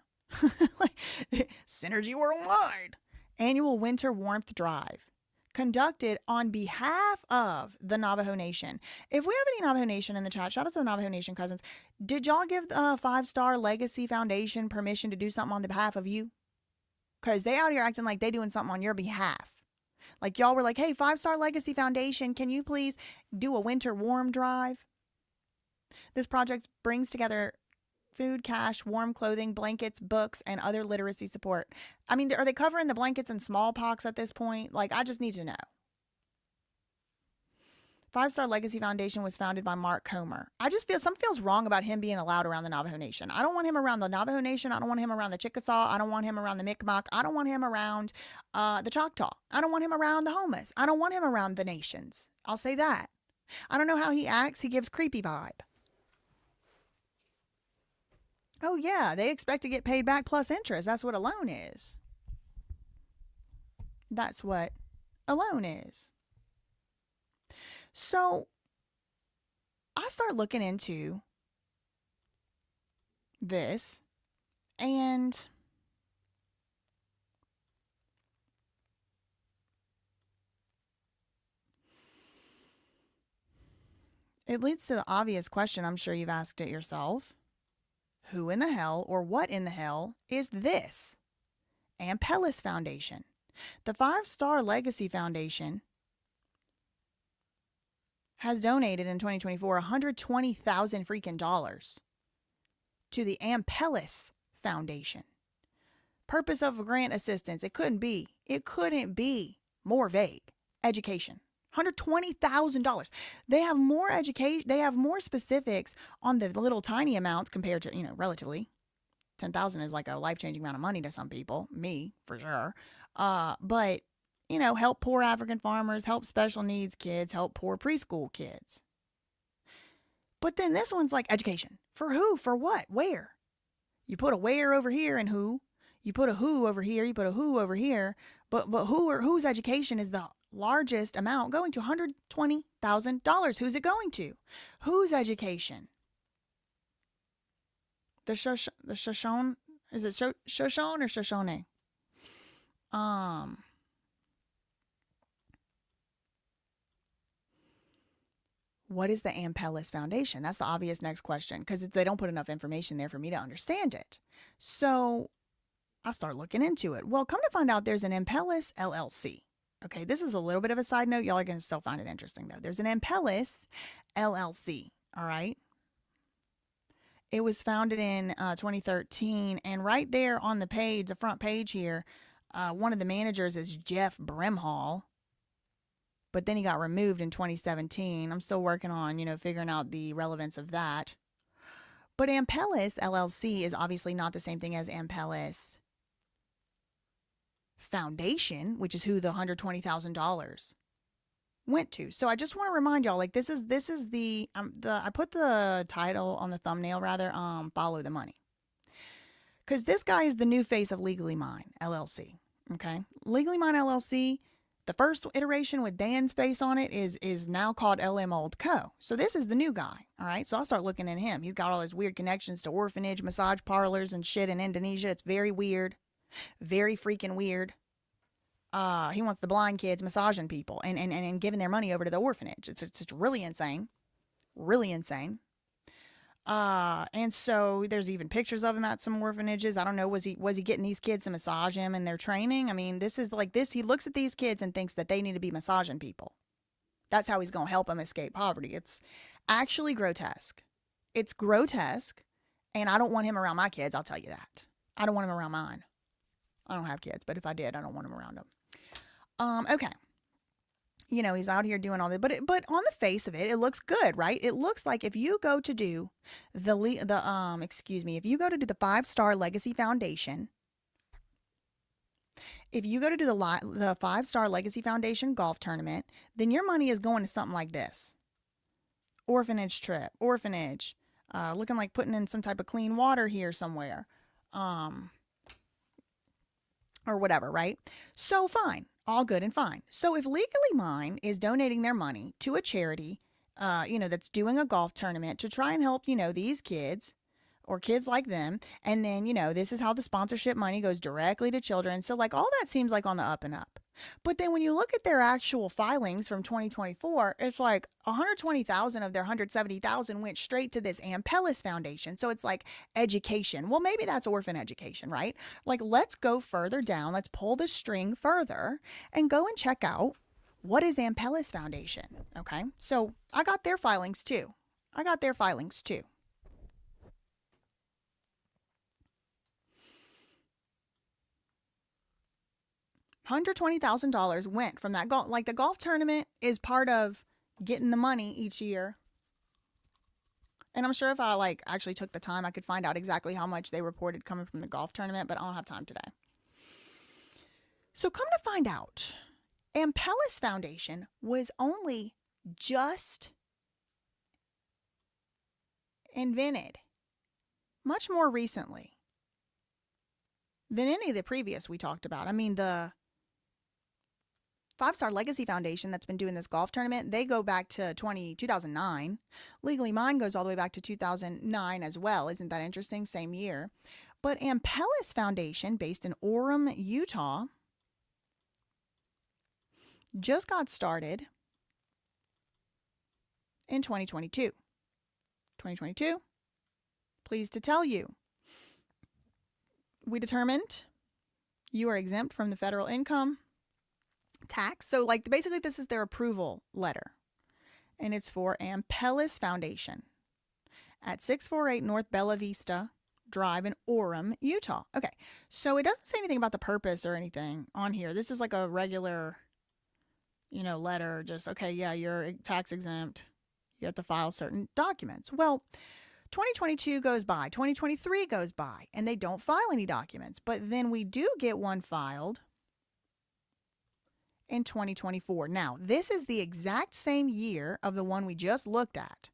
Synergy Worldwide. Annual Winter Warmth Drive, conducted on behalf of the Navajo Nation. If we have any Navajo Nation in the chat, shout out to the Navajo Nation cousins. Did y'all give the Five Star Legacy Foundation permission to do something on the behalf of you? Because they out here acting like they doing something on your behalf. Like y'all were like, hey, Five Star Legacy Foundation, can you please do a winter warm drive? This project brings together food, cash, warm clothing, blankets, books, and other literacy support. Are they covering the blankets and smallpox at this point? I just need to know. Five Star Legacy Foundation was founded by Mark Comer. I just feel something feels wrong about him being allowed around the Navajo Nation. I don't want him around the Navajo Nation. I don't want him around the Chickasaw. I don't want him around the Mi'kmaq. I don't want him around the Choctaw. I don't want him around the Homas. I don't want him around the nations. I'll say that. I don't know how he acts. He gives creepy vibe. Oh, yeah, they expect to get paid back plus interest. That's what a loan is. That's what a loan is. So I start looking into this, and it leads to the obvious question. I'm sure you've asked it yourself. Who in the hell or what in the hell is this? Ampellis Foundation. The Five Star Legacy Foundation has donated in 2024 $120,000 freaking dollars to the Ampellis Foundation. Purpose of grant assistance. It couldn't be more vague. Education. $120,000. They have more education. They have more specifics on the little tiny amounts compared to, relatively. 10,000 is like a life-changing amount of money to some people. Me, for sure. But, help poor African farmers, help special needs kids, help poor preschool kids. But then this one's like education. For who? For what? Where? You put a where over here and who. You put a who over here. You put a who over here. But whose education is the largest amount going to? $120,000. Who's it going to? Whose education? The Shoshone? Is it Shoshone or Shoshone? What is the Ampellis Foundation? That's the obvious next question, because they don't put enough information there for me to understand it. So I start looking into it. Well, come to find out, there's an Ampellis LLC. Okay, this is a little bit of a side note. Y'all are going to still find it interesting, though. There's an Ampellis LLC, all right? It was founded in 2013, and right there on the page, the front page here, one of the managers is Jeff Brimhall, but then he got removed in 2017. I'm still working on, figuring out the relevance of that. But Ampellis LLC is obviously not the same thing as Ampellis Foundation, which is who the $120,000 went to. So I just want to remind y'all, like, this is the I put the title on the thumbnail, rather, follow the money, because this guy is the new face of Legally Mine LLC. Okay, Legally Mine LLC, the first iteration with Dan's face on it is now called LM Old Co. So this is the new guy. All right, so I'll start looking at him. He's got all his weird connections to orphanage, massage parlors, and shit in Indonesia. It's very weird, very freaking weird. He wants the blind kids massaging people and giving their money over to the orphanage. It's really insane. Really insane. And so there's even pictures of him at some orphanages. I don't know, was he getting these kids to massage him in their training? I mean, this is like this. He looks at these kids and thinks that they need to be massaging people. That's how he's going to help them escape poverty. It's actually grotesque. It's grotesque. And I don't want him around my kids. I'll tell you that. I don't want him around mine. I don't have kids, but if I did, I don't want him around them. Okay. He's out here doing all this, but on the face of it, it looks good, right? It looks like if you go to do if you go to do the 5-Star Legacy Foundation, if you go to do the 5-Star Legacy Foundation golf tournament, then your money is going to something like this. Orphanage trip, looking like putting in some type of clean water here somewhere. Or whatever, right? So fine. All good and fine. So if Legally Mine is donating their money to a charity, that's doing a golf tournament to try and help, these kids or kids like them, and then, this is how the sponsorship money goes directly to children. So like all that seems like on the up and up. But then when you look at their actual filings from 2024, it's like 120,000 of their 170,000 went straight to this Ampellis Foundation. So it's like education. Well, maybe that's orphan education, right? Like, let's go further down. Let's pull the string further and go and check out what is Ampellis Foundation. Okay. So I got their filings too. $120,000 went from that golf. Like, the golf tournament is part of getting the money each year. And I'm sure if I actually took the time, I could find out exactly how much they reported coming from the golf tournament, but I don't have time today. So come to find out, Ampellis Foundation was only just invented much more recently than any of the previous we talked about. I mean, the 5-Star Legacy Foundation that's been doing this golf tournament, they go back to 2009. Legally Mine goes all the way back to 2009 as well. Isn't that interesting? Same year. But Ampellis Foundation, based in Orem, Utah, just got started in 2022. 2022, pleased to tell you, we determined you are exempt from the federal income tax. So basically this is their approval letter, and it's for Ampellis Foundation at 648 North Bella Vista Drive in Orem, Utah. Okay, so it doesn't say anything about the purpose or anything on here. This is like a regular, letter. Just, okay, yeah, you're tax exempt. You have to file certain documents. Well, 2022 goes by, 2023 goes by, and they don't file any documents. But then we do get one filed in 2024. Now, this is the exact same year of the one we just looked at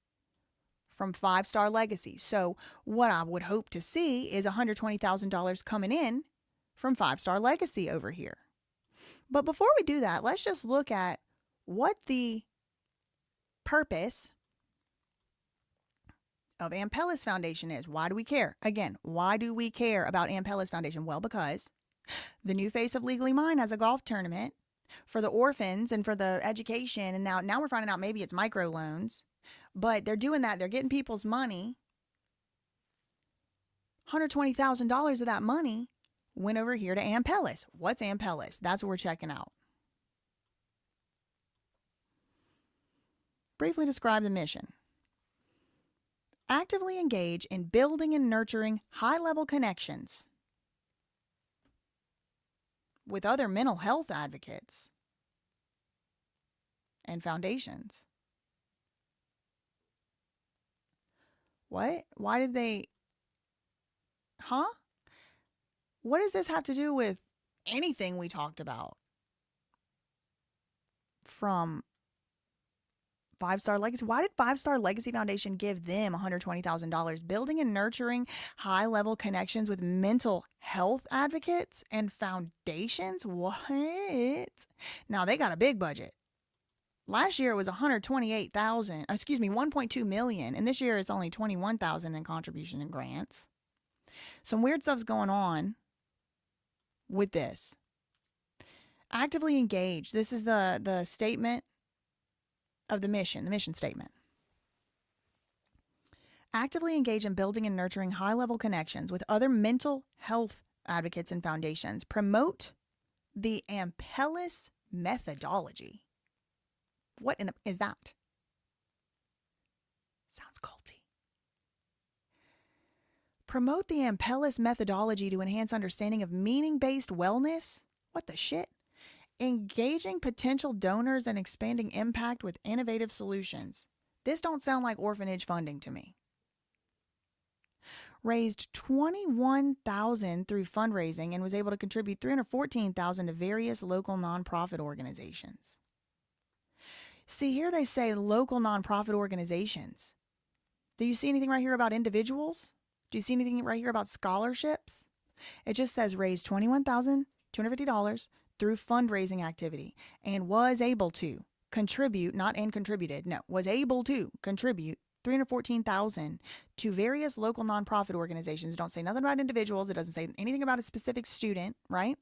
from 5-Star Legacy. So what I would hope to see is $120,000 coming in from 5-Star Legacy over here. But before we do that, let's just look at what the purpose of Ampellis Foundation is. Why do we care? Again, why do we care about Ampellis Foundation? Well, because the new face of Legally Mine has a golf tournament for the orphans and for the education, and now we're finding out maybe it's microloans, but they're doing that. They're getting people's money. $120,000 of that money went over here to Ampellis. What's Ampellis? That's what we're checking out. Briefly describe the mission. Actively engage in building and nurturing high-level connections with other mental health advocates and foundations. What? Why did they... Huh? What does this have to do with anything we talked about? From 5-Star Legacy. Why did 5-Star Legacy Foundation give them $120,000? Building and nurturing high-level connections with mental health advocates and foundations? What? Now, they got a big budget. Last year it was $1.2 million, and this year it's only $21,000 in contribution and grants. Some weird stuff's going on with this. Actively engage. This is the statement of the mission statement. Actively engage in building and nurturing high-level connections with other mental health advocates and foundations. Promote the Ampellis methodology. What is that? Sounds culty. Promote the Ampellis methodology to enhance understanding of meaning-based wellness. What the shit? Engaging potential donors and expanding impact with innovative solutions. This don't sound like orphanage funding to me. Raised $21,000 through fundraising and was able to contribute $314,000 to various local nonprofit organizations. See, here they say local nonprofit organizations. Do you see anything right here about individuals? Do you see anything right here about scholarships? It just says raised $21,250 through fundraising activity and was able to contribute, not and contributed, no, was able to contribute $314,000 to various local nonprofit organizations. It don't say nothing about individuals. It doesn't say anything about a specific student, right?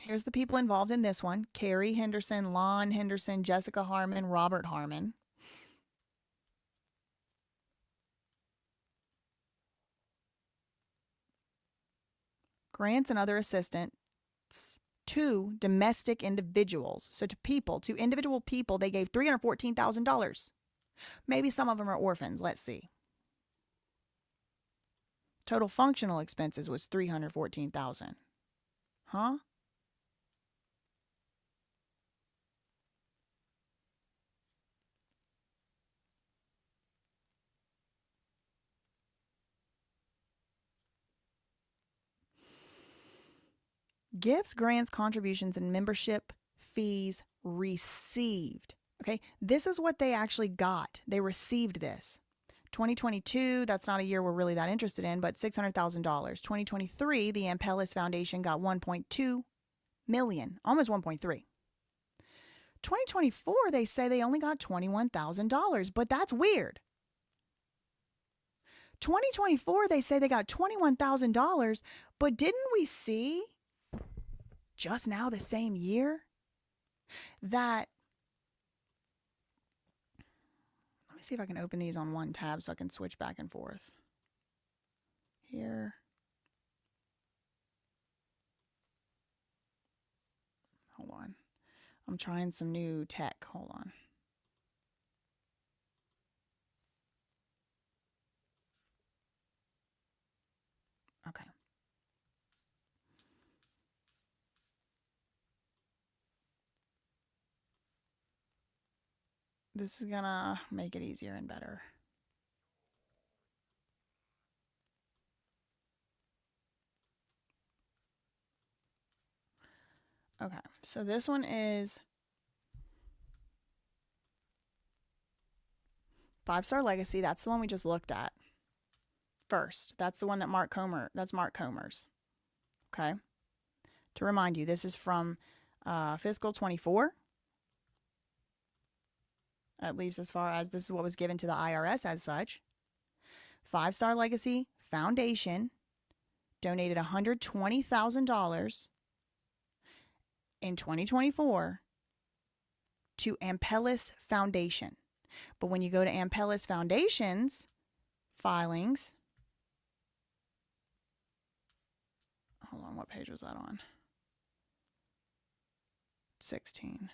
Here's the people involved in this one. Carrie Henderson, Lon Henderson, Jessica Harmon, Robert Harmon. Grants and other assistance to domestic individuals. So to individual people, they gave $314,000. Maybe some of them are orphans. Let's see. Total functional expenses was $314,000. Huh? Gifts, grants, contributions, and membership fees received. Okay, this is what they actually got. They received this. 2022, that's not a year we're really that interested in, but $600,000. 2023, the Ampellis Foundation got $1.2 million, almost 1.3. 2024, they say they only got $21,000, but that's weird. 2024, they say they got $21,000, but didn't we see just now the same year that, let me see if I can open these on one tab so I can switch back and forth. Here. Hold on. I'm trying some new tech. Hold on. Okay. This is gonna make it easier and better. Okay, so this one is 5-Star Legacy. That's the one we just looked at first. That's the one that that's Mark Comer's. Okay. To remind you, this is from fiscal 24. At least as far as this is what was given to the IRS as such. 5-Star Legacy Foundation donated $120,000 in 2024 to Ampellis Foundation. But when you go to Ampellis Foundation's filings, What page was that on? 16.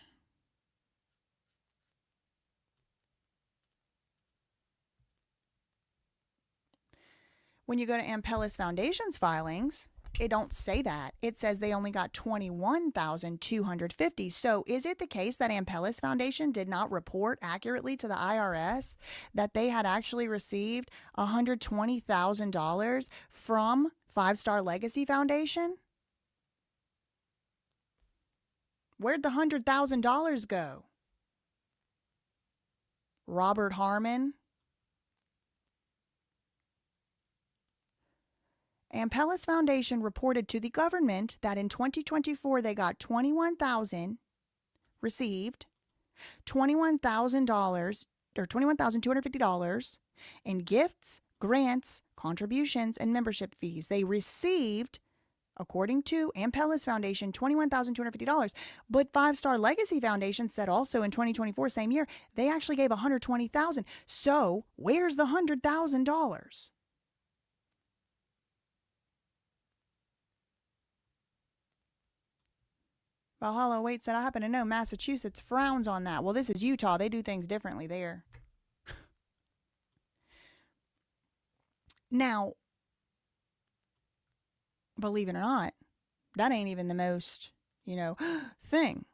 When you go to Ampellis Foundation's filings, it don't say that. It says they only got $21,250. So is it the case that Ampellis Foundation did not report accurately to the IRS that they had actually received $120,000 from Five Star Legacy Foundation? Where'd the $100,000 go? Robert Harmon? Ampellis Foundation reported to the government that in 2024 they got received $21,000 or $21,250 in gifts, grants, contributions, and membership fees. They received, according to Ampellis Foundation, $21,250. But Five Star Legacy Foundation said also in 2024, same year, they actually gave $120,000. So where's the $100,000? Valhalla Wait said, I happen to know Massachusetts frowns on that. Well, this is Utah. They do things differently there. Now, believe it or not, that ain't even the most, thing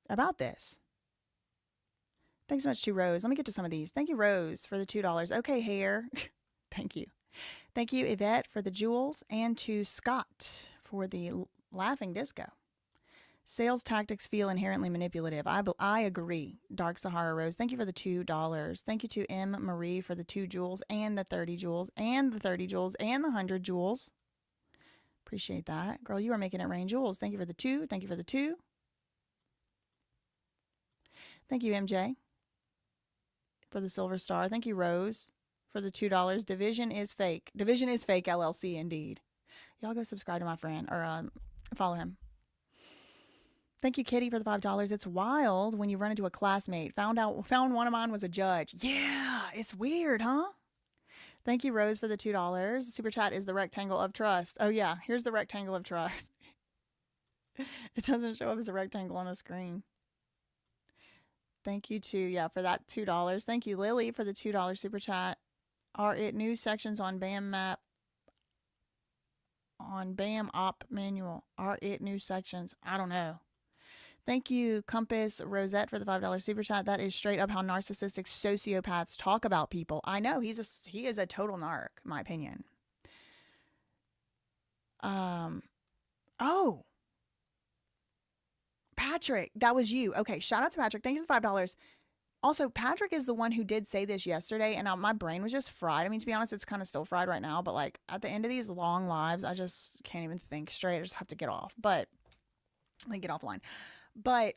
about this. Thanks so much to Rose. Let me get to some of these. Thank you, Rose, for the $2. Okay, hair. Thank you. Thank you, Yvette, for the jewels, and to Scott for the laughing disco. Sales tactics feel inherently manipulative. I agree. Dark Sahara Rose, thank you for the $2. Thank you to M. Marie for the 2 jewels and the 30 jewels and the 30 jewels and the 100 jewels. Appreciate that. Girl, you are making it rain jewels. Thank you for the 2. Thank you for the 2. Thank you, MJ, for the silver star. Thank you, Rose, for the $2. Division is fake. Division is fake, LLC, indeed. Y'all go subscribe to my friend or follow him. Thank you, Kitty, for the $5. It's wild when you run into a classmate. Found one of mine was a judge. Yeah, it's weird, huh? Thank you, Rose, for the $2. Super chat is the rectangle of trust. Oh, yeah, here's the rectangle of trust. It doesn't show up as a rectangle on a screen. Thank you for that $2. Thank you, Lily, for the $2 super chat. Are it new sections on BAM map? On BAM op manual? Are it new sections? I don't know. Thank you, Compass Rosette, for the $5 super chat. That is straight up how narcissistic sociopaths talk about people. I know he is a total narc, in my opinion. Oh, Patrick, that was you. Okay, shout out to Patrick. Thank you for the $5. Also, Patrick is the one who did say this yesterday, and my brain was just fried. I mean, to be honest, it's kind of still fried right now, but like at the end of these long lives, I just can't even think straight. I just have to get off. But like get offline. But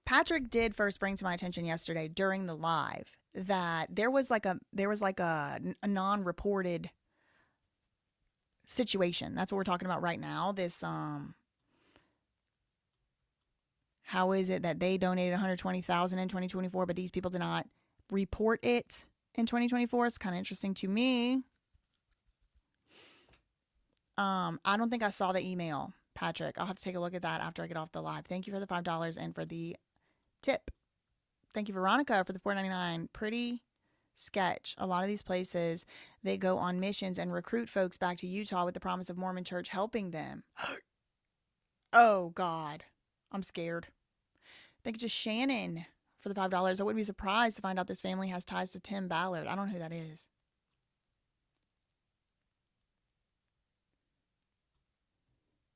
Patrick did first bring to my attention yesterday during the live that there was like a non-reported situation. That's what we're talking about right now. This how is it that they donated $120,000 in 2024, but these people did not report it in 2024? It's kind of interesting to me. I don't think I saw the email, Patrick. I'll have to take a look at that after I get off the live. Thank you for the $5 and for the tip. Thank you, Veronica, for the $4.99. Pretty sketch. A lot of these places, they go on missions and recruit folks back to Utah with the promise of Mormon Church helping them. Oh, God. I'm scared. Thank you to Shannon for the $5. I wouldn't be surprised to find out this family has ties to Tim Ballard. I don't know who that is.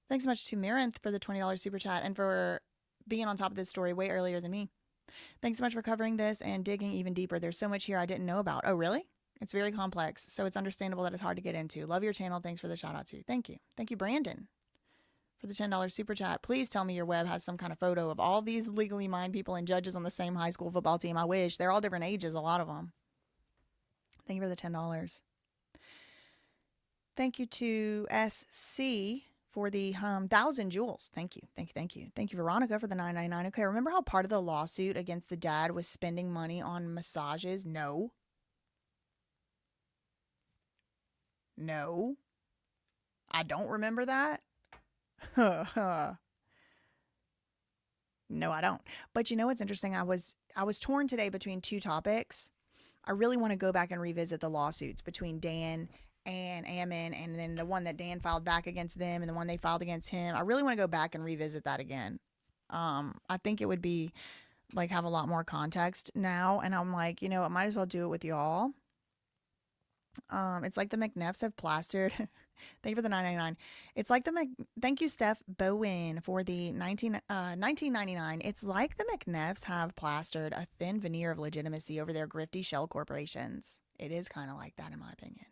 Thanks so much to Mirinth for the $20 super chat and for being on top of this story way earlier than me. Thanks so much for covering this and digging even deeper. There's so much here I didn't know about. Oh, really? It's very complex, so it's understandable that it's hard to get into. Love your channel. Thanks for the shout out too. Thank you. Thank you, Brandon, for the $10 super chat. Please tell me your web has some kind of photo of all these legally minded people and judges on the same high school football team. I wish. They're all different ages, a lot of them. Thank you for the $10. Thank you to SC for the 1,000 jewels. Thank you. Thank you. Thank you. Thank you, Veronica, for the $9.99. Okay, remember how part of the lawsuit against the dad was spending money on massages? No. No. I don't remember that. No, I don't. But you know what's interesting? I was torn today between two topics. I really want to go back and revisit the lawsuits between Dan and Ammon, and then the one that Dan filed back against them and the one they filed against him. I really want to go back and revisit that again. I think it would be like have a lot more context now, and I'm like, I might as well do it with y'all. It's like the McNeffs have plastered. Thank you for the $9.99. It's like thank you, Steph Bowen, for the $19.99. It's like the McNeffs have plastered a thin veneer of legitimacy over their grifty shell corporations. It is kind of like that, in my opinion.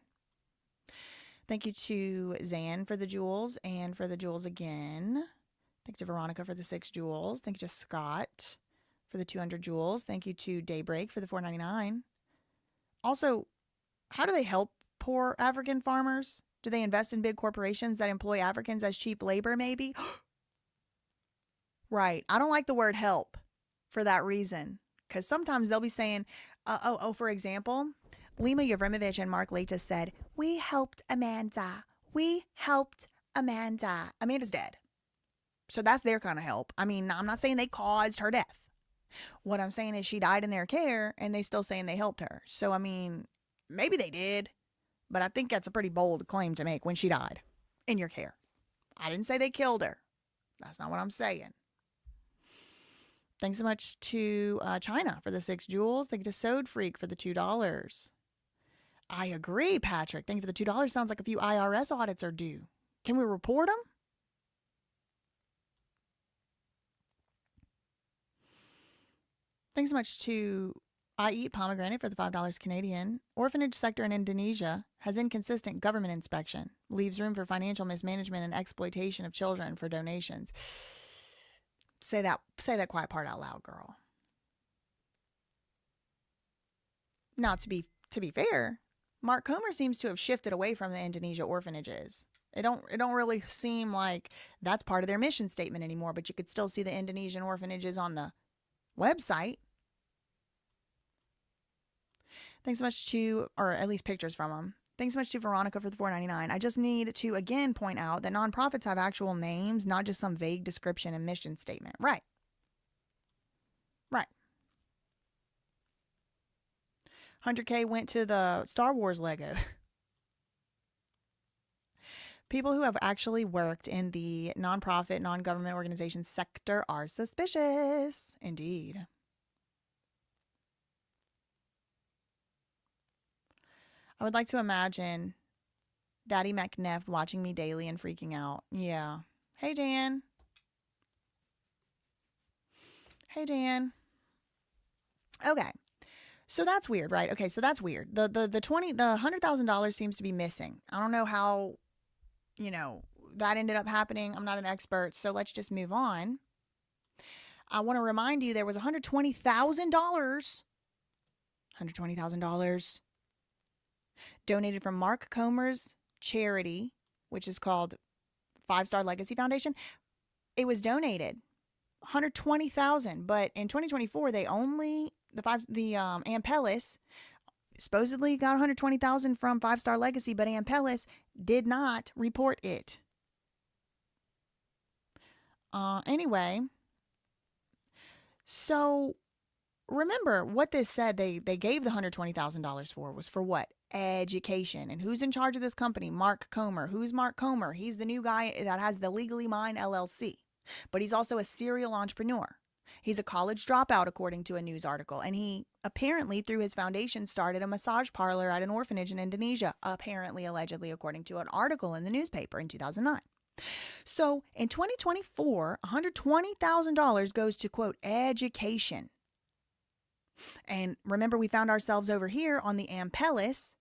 Thank you to Zan for the jewels and for the jewels again. Thank you to Veronica for the 6 jewels. Thank you to Scott for the 200 jewels. Thank you to Daybreak for the $4.99. Also, how do they help poor African farmers? Do they invest in big corporations that employ Africans as cheap labor, maybe? Right. I don't like the word help for that reason. Because sometimes they'll be saying, for example, Lima Yevrimovich and Mark Leta said, we helped Amanda. We helped Amanda. Amanda's dead. So that's their kind of help. I mean, I'm not saying they caused her death. What I'm saying is she died in their care and they still saying they helped her. So, I mean, maybe they did. But I think that's a pretty bold claim to make when she died in your care. I didn't say they killed her. That's not what I'm saying. Thanks so much to China for the 6 jewels. Thank you to Sewed Freak for the $2. I agree, Patrick. Thank you for the $2. Sounds like a few IRS audits are due. Can we report them? Thanks so much to I Eat Pomegranate for the $5 Canadian. Orphanage sector in Indonesia has inconsistent government inspection, leaves room for financial mismanagement and exploitation of children for donations. Say that quiet part out loud, girl. Now, to be fair, Mark Comer seems to have shifted away from the Indonesia orphanages. It don't really seem like that's part of their mission statement anymore, but you could still see the Indonesian orphanages on the website. Thanks so much to, or at least pictures from them. Thanks so much to Veronica for the $4.99. I just need to again point out that nonprofits have actual names, not just some vague description and mission statement. Right. 100K went to the Star Wars Lego. People who have actually worked in the nonprofit, non-government organization sector are suspicious. Indeed. I would like to imagine Daddy McNeff watching me daily and freaking out. Yeah. Hey, Dan. Okay. So that's weird, right? Okay, so that's weird. The $100,000 seems to be missing. I don't know how, that ended up happening. I'm not an expert, so let's just move on. I want to remind you there was $120,000 donated from Mark Comer's charity, which is called 5 Star Legacy Foundation. It was donated $120,000, but in 2024 they only Ampellis supposedly got $120,000 from 5 Star Legacy, but Ampellis did not report it. Anyway, so remember what this said they gave the $120,000 for was for what? Education. And who's in charge of this company? Mark Comer. Who's Mark Comer? He's the new guy that has the Legally Mine LLC, but he's also a serial entrepreneur. He's a college dropout, according to a news article, and he apparently, through his foundation, started a massage parlor at an orphanage in Indonesia, apparently, allegedly, according to an article in the newspaper in 2009. So in 2024, $120,000 goes to, quote, education. And remember, we found ourselves over here on the Ampellis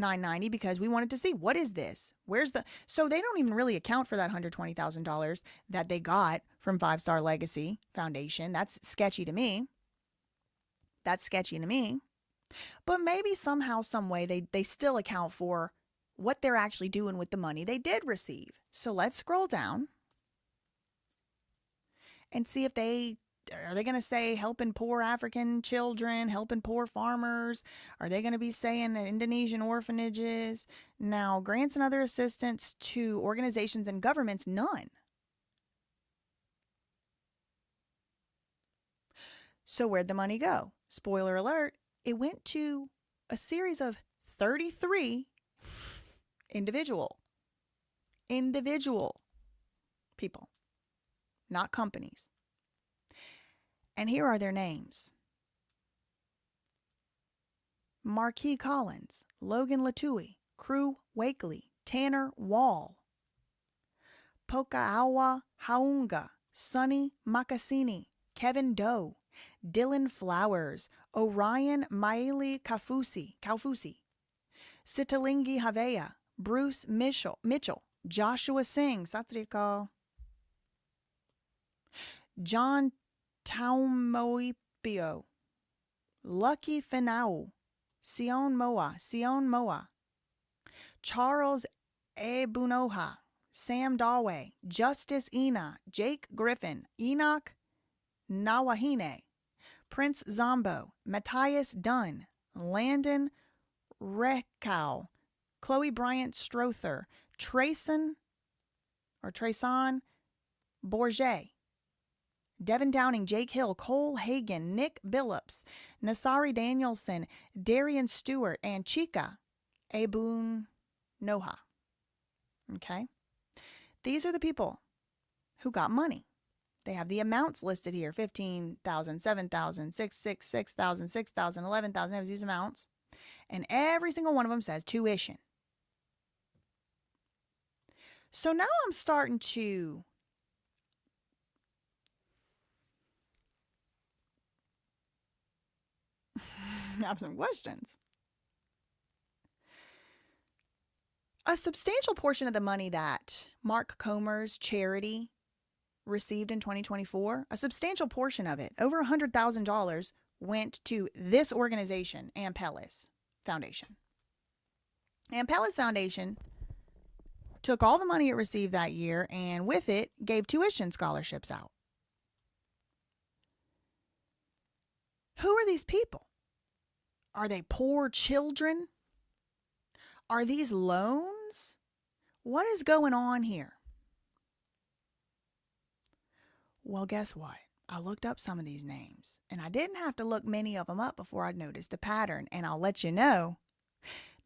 $9.90 because we wanted to see, what is this? So they don't even really account for that $120,000 that they got from 5 Star Legacy Foundation. That's sketchy to me. But maybe somehow, some way, they still account for what they're actually doing with the money they did receive. So let's scroll down and see if are they going to say helping poor African children, helping poor farmers? Are they going to be saying Indonesian orphanages? Now, grants and other assistance to organizations and governments, none. So where'd the money go? Spoiler alert, it went to a series of 33 individual people, not companies. And here are their names: Marquis Collins, Logan Latui, Crew Wakely, Tanner Wall, Pokaawa Haunga, Sonny Makasini, Kevin Doe, Dylan Flowers, Orion Maili Kaufusi, Sitalingi Havea, Bruce Mitchell, Joshua Singh, Satriko, John Taumoipio, Lucky Finau, Sion Moa, Charles Ebunoha, Sam Daway, Justice Ina, Jake Griffin, Enoch Nawahine, Prince Zombo, Matthias Dunn, Landon Rekow, Chloe Bryant Strother, Trayson Bourget, Devin Downing, Jake Hill, Cole Hagan, Nick Billups, Nasari Danielson, Darian Stewart, and Chika Abun Noha. Okay? These are the people who got money. They have the amounts listed here: 15,000, 7,000, 6,000, 6,000, 11,000. They have these amounts. And every single one of them says tuition. So now I'm starting to have some questions. A substantial portion of the money that Mark Comer's charity received in 2024, a substantial portion of it, over $100,000, went to this organization, Ampellis Foundation. Ampellis Foundation took all the money it received that year and with it gave tuition scholarships out. Who are these people? Are they poor children? Are these loans? What is going on here? Well, guess what? I looked up some of these names, and I didn't have to look many of them up before I noticed the pattern. And I'll let you know,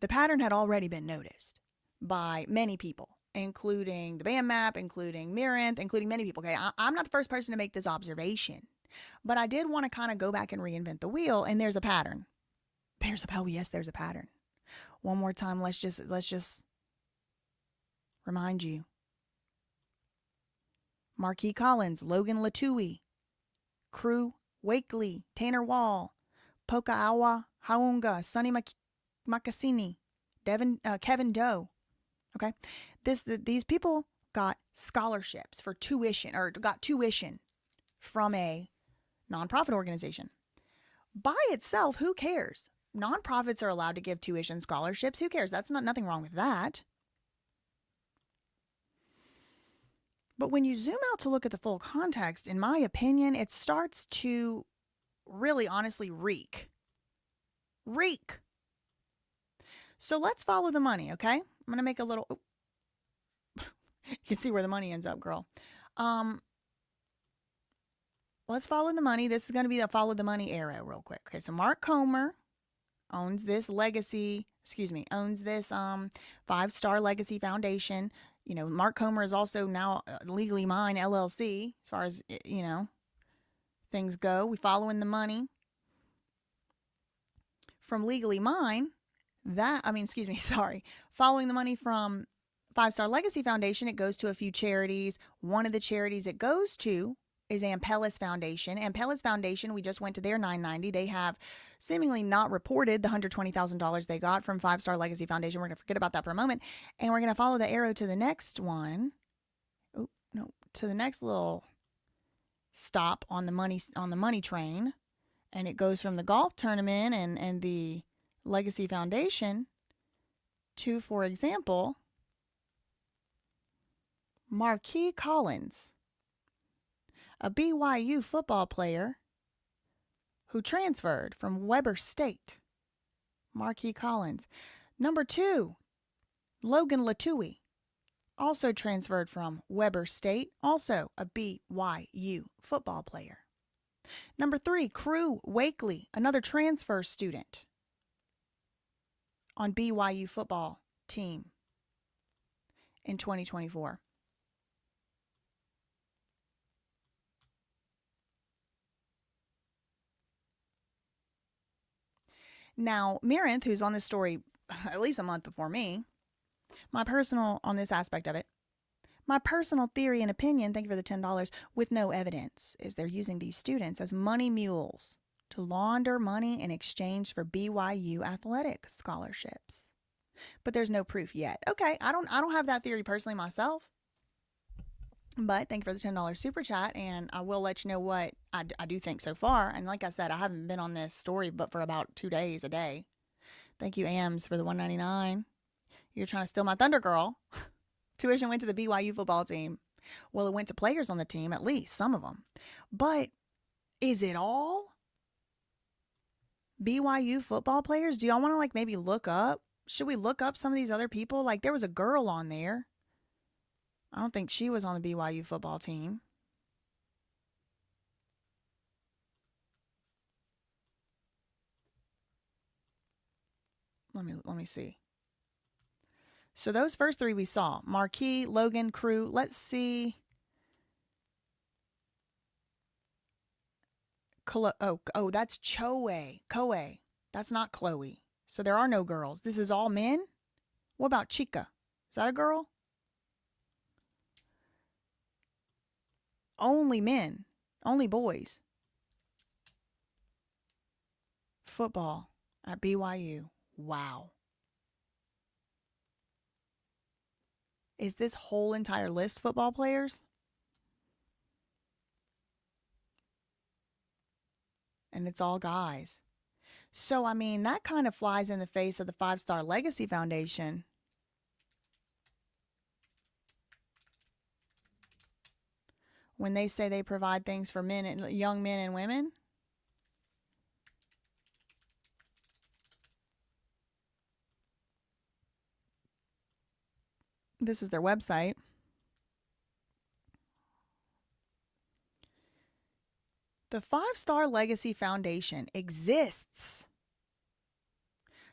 the pattern had already been noticed by many people, including the Band Map, including Mirinth, including many people. Okay, I'm not the first person to make this observation, but I did want to kind of go back and reinvent the wheel, and there's a pattern. There's a pattern. One more time, let's just remind you. Marquis Collins, Logan Latui, Crew Wakely, Tanner Wall, Pokaawa Haunga, Sonny Makasini, Kevin Doe. Okay, these people got scholarships for tuition, or got tuition from a nonprofit organization. By itself, who cares? Nonprofits are allowed to give tuition scholarships. Who cares? That's nothing wrong with that. But when you zoom out to look at the full context, in my opinion, it starts to really honestly reek. So let's follow the money, okay? I'm going to make a little... You can see where the money ends up, girl. Let's follow the money. This is going to be the follow the money arrow real quick. Okay, so Mark Comer owns this five-star legacy foundation. You know, Mark Comer is also now Legally Mine LLC, as far as, you know, things go. We following the money from Legally Mine. Following the money from Five Star Legacy Foundation, it goes to a few charities. One of the charities it goes to is Ampellis Foundation. Ampellis Foundation, we just went to their 990. They have seemingly not reported the $120,000 they got from Five Star Legacy Foundation. We're going to forget about that for a moment. And we're going to follow the arrow to the next one. To the next little stop on the money train. And it goes from the golf tournament and the Legacy Foundation to, for example, Marquis Collins, a BYU football player who transferred from Weber State. Marquis Collins. Number 2, Logan Latui, also transferred from Weber State, also a BYU football player. Number 3, Crew Wakely, another transfer student on BYU football team in 2024. Now, Mirinth, who's on this story at least a month before me, my personal, on this aspect of it, my personal theory and opinion, thank you for the $10, with no evidence, is they're using these students as money mules to launder money in exchange for BYU athletic scholarships. But there's no proof yet. Okay, I don't have that theory personally myself. But thank you for the $10 super chat, and I will let you know what I do think so far. And like I said, I haven't been on this story but for about 2 days a day. Thank you, AMS, for the $1.99. You're trying to steal my thunder, girl. Tuition went to the BYU football team. Well, it went to players on the team, at least some of them. But is it all BYU football players? Do y'all want to maybe look up? Should we look up some of these other people? There was a girl on there. I don't think she was on the BYU football team. Let me see. So those first 3 we saw. Marquis, Logan, Crew. Let's see. Oh, that's Koe. That's not Chloe. So there are no girls. This is all men? What about Chica? Is that a girl? Only men. Only boys. Football at BYU. Wow. Is this whole entire list football players? And it's all guys. So, I mean, that kind of flies in the face of the 5-Star Legacy Foundation. When they say they provide things for men and young men and women. This is their website. The 5-Star Legacy Foundation exists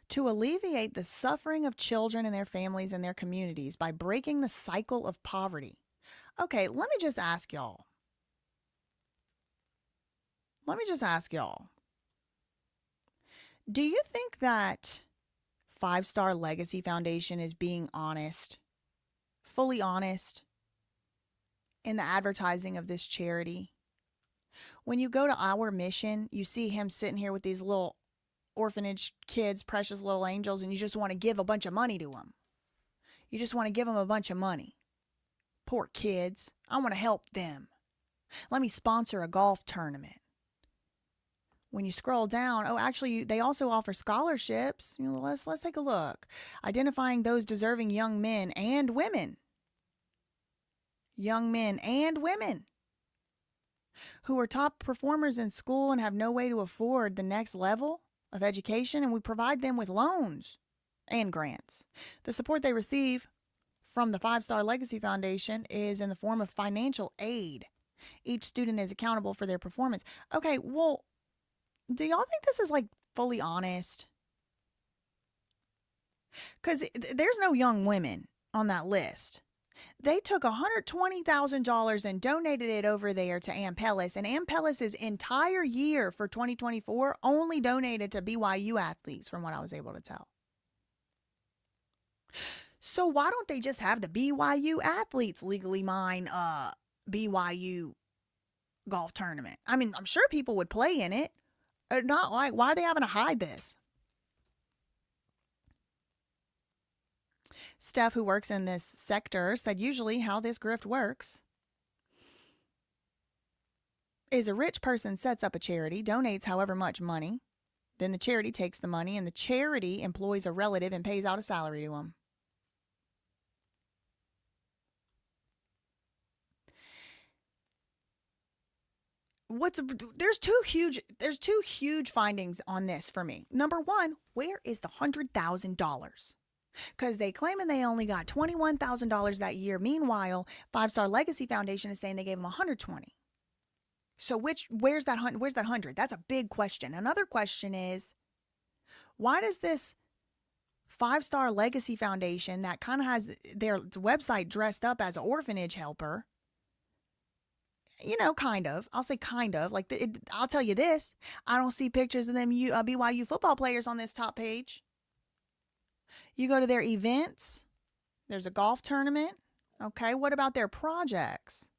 to alleviate the suffering of children and their families and their communities by breaking the cycle of poverty. Okay, let me just ask y'all. Do you think that 5-Star Legacy Foundation is being honest, fully honest, in the advertising of this charity? When you go to Our Mission, you see him sitting here with these little orphanage kids, precious little angels, and you just want to give a bunch of money to them. You just want to give them a bunch of money. Poor kids. I want to help them. Let me sponsor a golf tournament. When you scroll down, oh, actually, they also offer scholarships. Let's take a look. Identifying those deserving young men and women. Young men and women who are top performers in school and have no way to afford the next level of education, and we provide them with loans and grants. The support they receive from the 5-Star Legacy Foundation is in the form of financial aid. Each student is accountable for their performance. Okay, well, do y'all think this is fully honest? Because there's no young women on that list. They took $120,000 and donated it over there to Ampellis, and Ampellis' entire year for 2024 only donated to BYU athletes, from what I was able to tell. So why don't they just have the BYU athletes legally mine BYU golf tournament? I mean, I'm sure people would play in it. Not why are they having to hide this? Steph, who works in this sector, said usually how this grift works is a rich person sets up a charity, donates however much money, then the charity takes the money, and the charity employs a relative and pays out a salary to them. There's two huge findings on this for me. Number one, where is the $100,000? Because they claiming they only got $21,000 that year. Meanwhile, 5-Star Legacy Foundation is saying they gave them $120,000. So where's that 100? That's a big question. Another question is, why does this 5-Star Legacy Foundation that kind of has their website dressed up as an orphanage helper, kind of, I'll say kind of, like, I'll tell you this, I don't see pictures of them BYU football players on this top page. You go to their events, there's a golf tournament. Okay, what about their projects?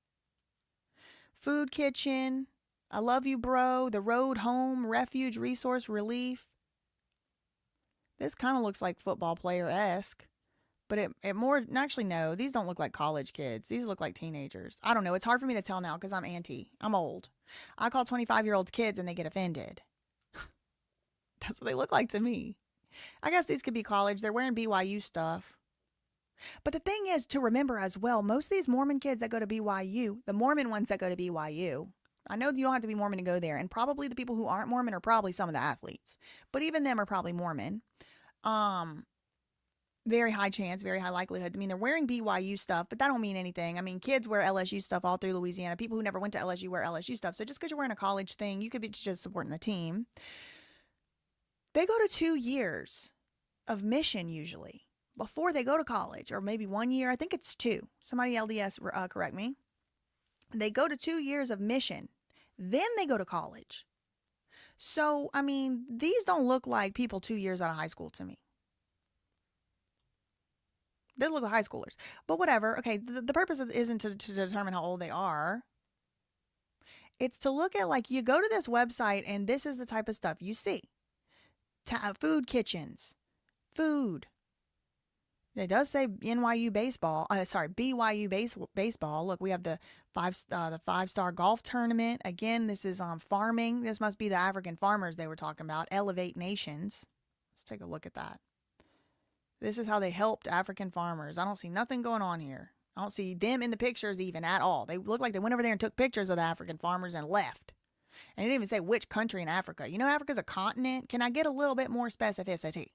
Food kitchen, I love you, bro, the road home, refuge, resource, relief. This kind of looks like football player-esque, but it more, actually, no, these don't look like college kids. These look like teenagers. I don't know. It's hard for me to tell now because I'm auntie. I'm old. I call 25-year-olds kids and they get offended. That's what they look like to me. I guess these could be college. They're wearing BYU stuff. But the thing is to remember as well, most of these Mormon kids that go to BYU, the Mormon ones that go to BYU, I know you don't have to be Mormon to go there, and probably the people who aren't Mormon are probably some of the athletes, but even them are probably Mormon. Very high chance, very high likelihood. I mean, they're wearing BYU stuff, but that don't mean anything. I mean, kids wear LSU stuff all through Louisiana. People who never went to LSU wear LSU stuff. So just because you're wearing a college thing, you could be just supporting the team. They go to 2 years of mission usually before they go to college, or maybe 1 year. I think it's 2. Somebody LDS correct me. They go to 2 years of mission. Then they go to college. So, I mean, these don't look like people 2 years out of high school to me. They look like high schoolers. But whatever. Okay, the purpose isn't to determine how old they are. It's to look at, like, you go to this website and this is the type of stuff you see. Food kitchens. Food. It does say BYU baseball. Look, we have the 5-star golf tournament. Again, this is on farming. This must be the African farmers they were talking about. Elevate Nations. Let's take a look at that. This is how they helped African farmers. I don't see nothing going on here. I don't see them in the pictures even at all. They look like they went over there and took pictures of the African farmers and left. And it didn't even say which country in Africa. You know, Africa's a continent. Can I get a little bit more specificity?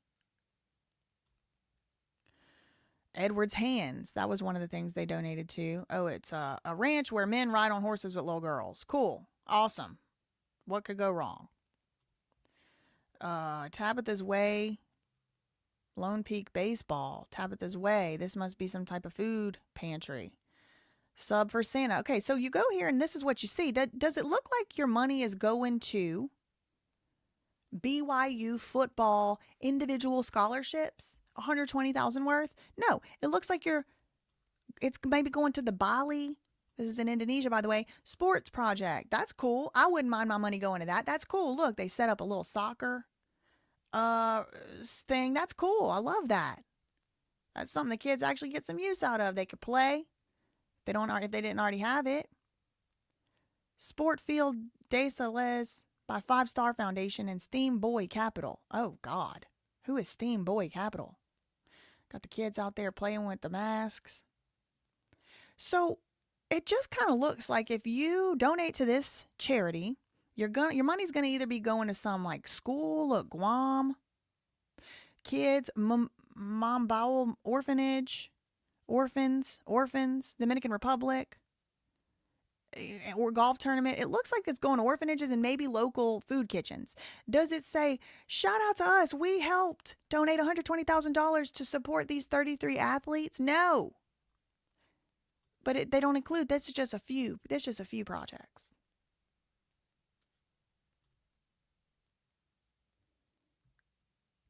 Edward's Hands. That was one of the things they donated to. Oh, it's a ranch where men ride on horses with little girls. Cool. Awesome. What could go wrong? Tabitha's Way. Lone Peak Baseball. Tabitha's Way. This must be some type of food pantry. Sub for Santa. Okay, so you go here and this is what you see. Does it look like your money is going to BYU football individual scholarships? 120,000 worth? No, it looks like it's maybe going to the Bali. This is in Indonesia, by the way. Sports project. That's cool. I wouldn't mind my money going to that. That's cool. Look, they set up a little soccer thing. That's cool. I love that. That's something the kids actually get some use out of. They could play. If they didn't already have it. Sport Field de Sales by 5-Star Foundation and Steam Boy Capital. Oh God, who is Steam Boy Capital? Got the kids out there playing with the masks. So it just kind of looks like if you donate to this charity, your money's gonna either be going to some like school, look, Guam, kids, Mambao orphanage, orphans, Dominican Republic, or golf tournament. It looks like it's going to orphanages and maybe local food kitchens. Does it say, shout out to us, we helped donate $120,000 to support these 33 athletes? No. But they don't include, that's just a few projects.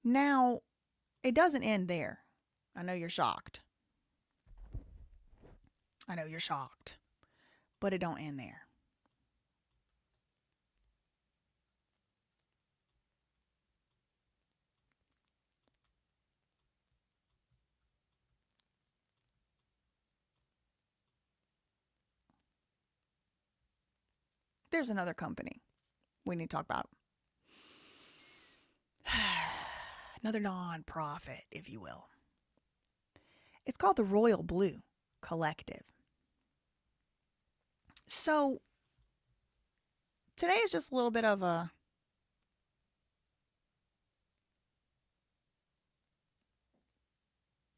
Now, it doesn't end there. I know you're shocked. But it don't end there. There's another company we need to talk about. Another nonprofit, if you will. It's called the Royal Blue Collective. So today is just a little bit of a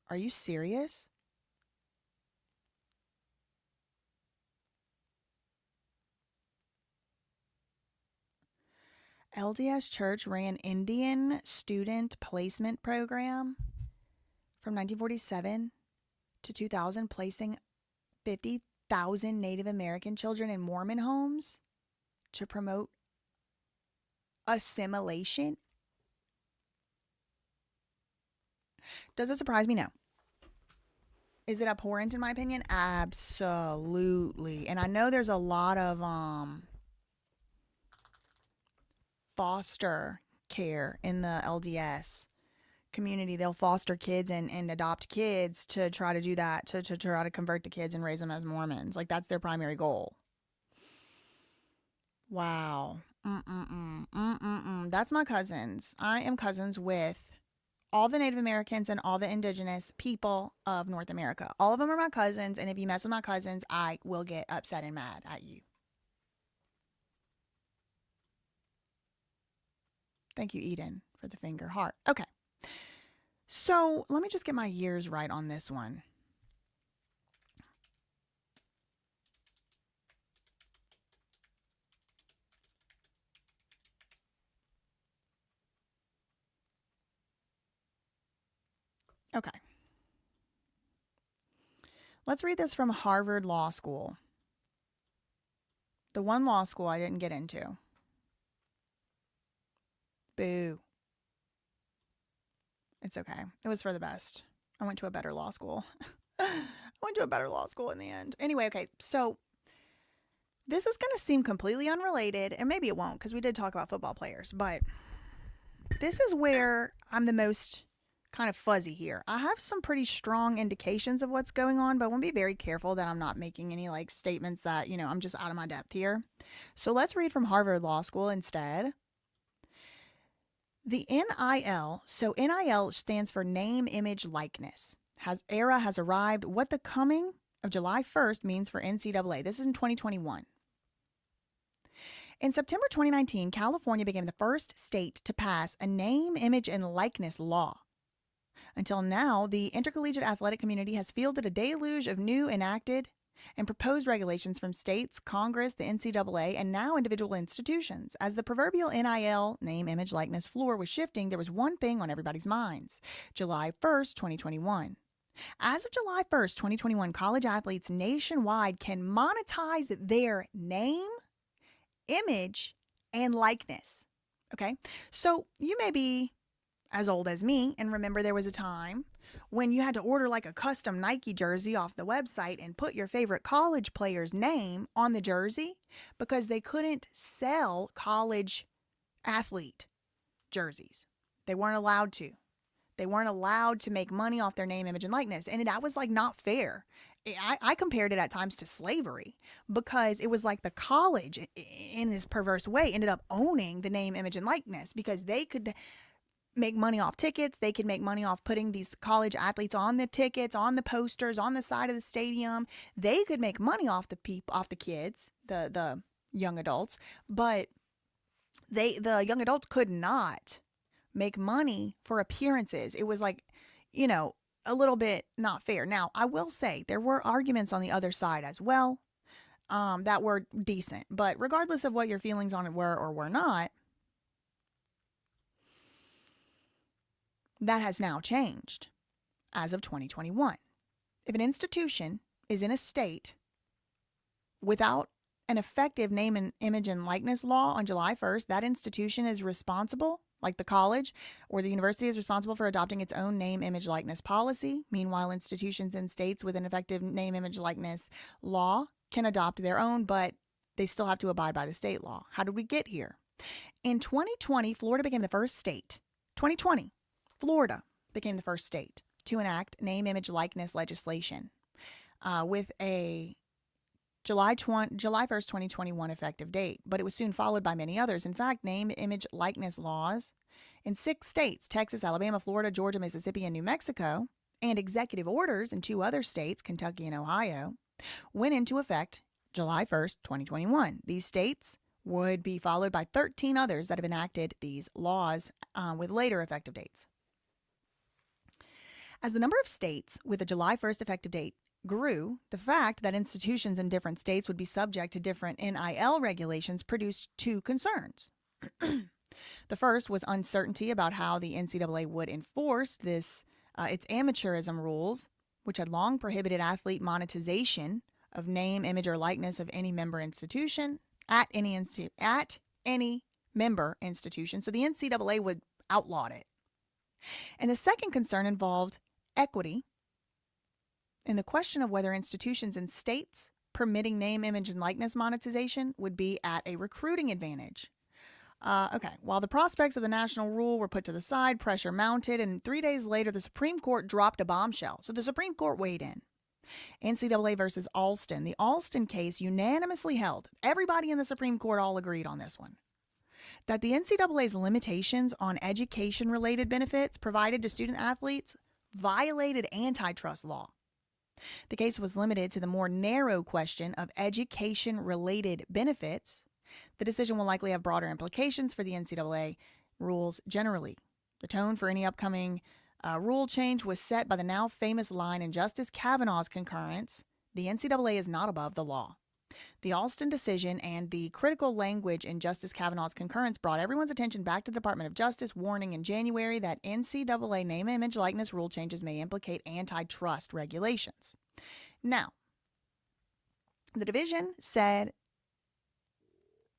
Are you serious? LDS Church ran Indian Student Placement Program from 1947 to 2000, placing 50,000 Native American children in Mormon homes to promote assimilation. Does it surprise me? No. Is it abhorrent in my opinion? Absolutely. And I know there's a lot of foster care in the LDS community. They'll foster kids and adopt kids to try to do that, to try to convert the kids and raise them as Mormons. Like, that's their primary goal. Wow. That's my cousins. I am cousins with all the Native Americans and all the indigenous people of North America. All of them are my cousins, and if you mess with my cousins, I will get upset and mad at you. Thank you, Eden, for the finger heart. Okay. So let me just get my years right on this one. Okay. Let's read this from Harvard Law School. The one law school I didn't get into. Boo. It's okay. It was for the best. I went to a better law school. I went to a better law school in the end. Anyway, okay. So this is going to seem completely unrelated, and maybe it won't because we did talk about football players, but this is where I'm the most kind of fuzzy here. I have some pretty strong indications of what's going on, but I want to be very careful that I'm not making any like statements that, I'm just out of my depth here. So let's read from Harvard Law School instead. The NIL, so NIL stands for name, image, likeness. Era has arrived. What the coming of July 1st means for NCAA. This is in 2021. In September 2019, California became the first state to pass a name, image, and likeness law. Until now, the intercollegiate athletic community has fielded a deluge of new enacted and proposed regulations from states, Congress, the NCAA, and now individual institutions. As the proverbial NIL, name, image, likeness floor was shifting, there was one thing on everybody's minds: July 1st, 2021. As of July 1st, 2021, college athletes nationwide can monetize their name, image, and likeness. Okay? So you may be as old as me and remember there was a time when you had to order like a custom Nike jersey off the website and put your favorite college player's name on the jersey because they couldn't sell college athlete jerseys. They weren't allowed to. They weren't allowed to make money off their name, image, and likeness. And that was like not fair. I compared it at times to slavery because it was like the college in this perverse way ended up owning the name, image, and likeness because they could make money off tickets. They could make money off putting these college athletes on the tickets, on the posters, on the side of the stadium. They could make money off the kids, the young adults, but the young adults could not make money for appearances. It was like, a little bit not fair. Now, I will say there were arguments on the other side as well that were decent, but regardless of what your feelings on it were or were not, that has now changed as of 2021. If an institution is in a state without an effective name and image and likeness law on July 1st, that institution is responsible, like the college or the university is responsible for adopting its own name, image, likeness policy. Meanwhile, institutions in states with an effective name, image, likeness law can adopt their own, but they still have to abide by the state law. How did we get here? In 2020, Florida became the first state. 2020. Florida became the first state to enact name, image, likeness legislation with a July 1st, 2021 effective date, but it was soon followed by many others. In fact, name, image, likeness laws in 6 states, Texas, Alabama, Florida, Georgia, Mississippi, and New Mexico, and executive orders in 2 other states, Kentucky and Ohio, went into effect July 1st, 2021. These states would be followed by 13 others that have enacted these laws with later effective dates. As the number of states with a July 1st effective date grew, the fact that institutions in different states would be subject to different NIL regulations produced 2 concerns. The first was uncertainty about how the NCAA would enforce its amateurism rules, which had long prohibited athlete monetization of name, image, or likeness of any member institution at any member institution. So the NCAA would outlaw it. And the second concern involved equity and the question of whether institutions in states permitting name, image, and likeness monetization would be at a recruiting advantage. While the prospects of the national rule were put to the side, pressure mounted, and 3 days later, the Supreme Court dropped a bombshell. So the Supreme Court weighed in. NCAA versus Alston. The Alston case unanimously held, everybody in the Supreme Court all agreed on this one, that the NCAA's limitations on education-related benefits provided to student athletes violated antitrust law. The case was limited to the more narrow question of education-related benefits. The decision will likely have broader implications for the NCAA rules generally. The tone for any upcoming rule change was set by the now famous line in Justice Kavanaugh's concurrence, "The NCAA is not above the law." The Alston decision and the critical language in Justice Kavanaugh's concurrence brought everyone's attention back to the Department of Justice, warning in January that NCAA name, image, likeness rule changes may implicate antitrust regulations. Now, the division said,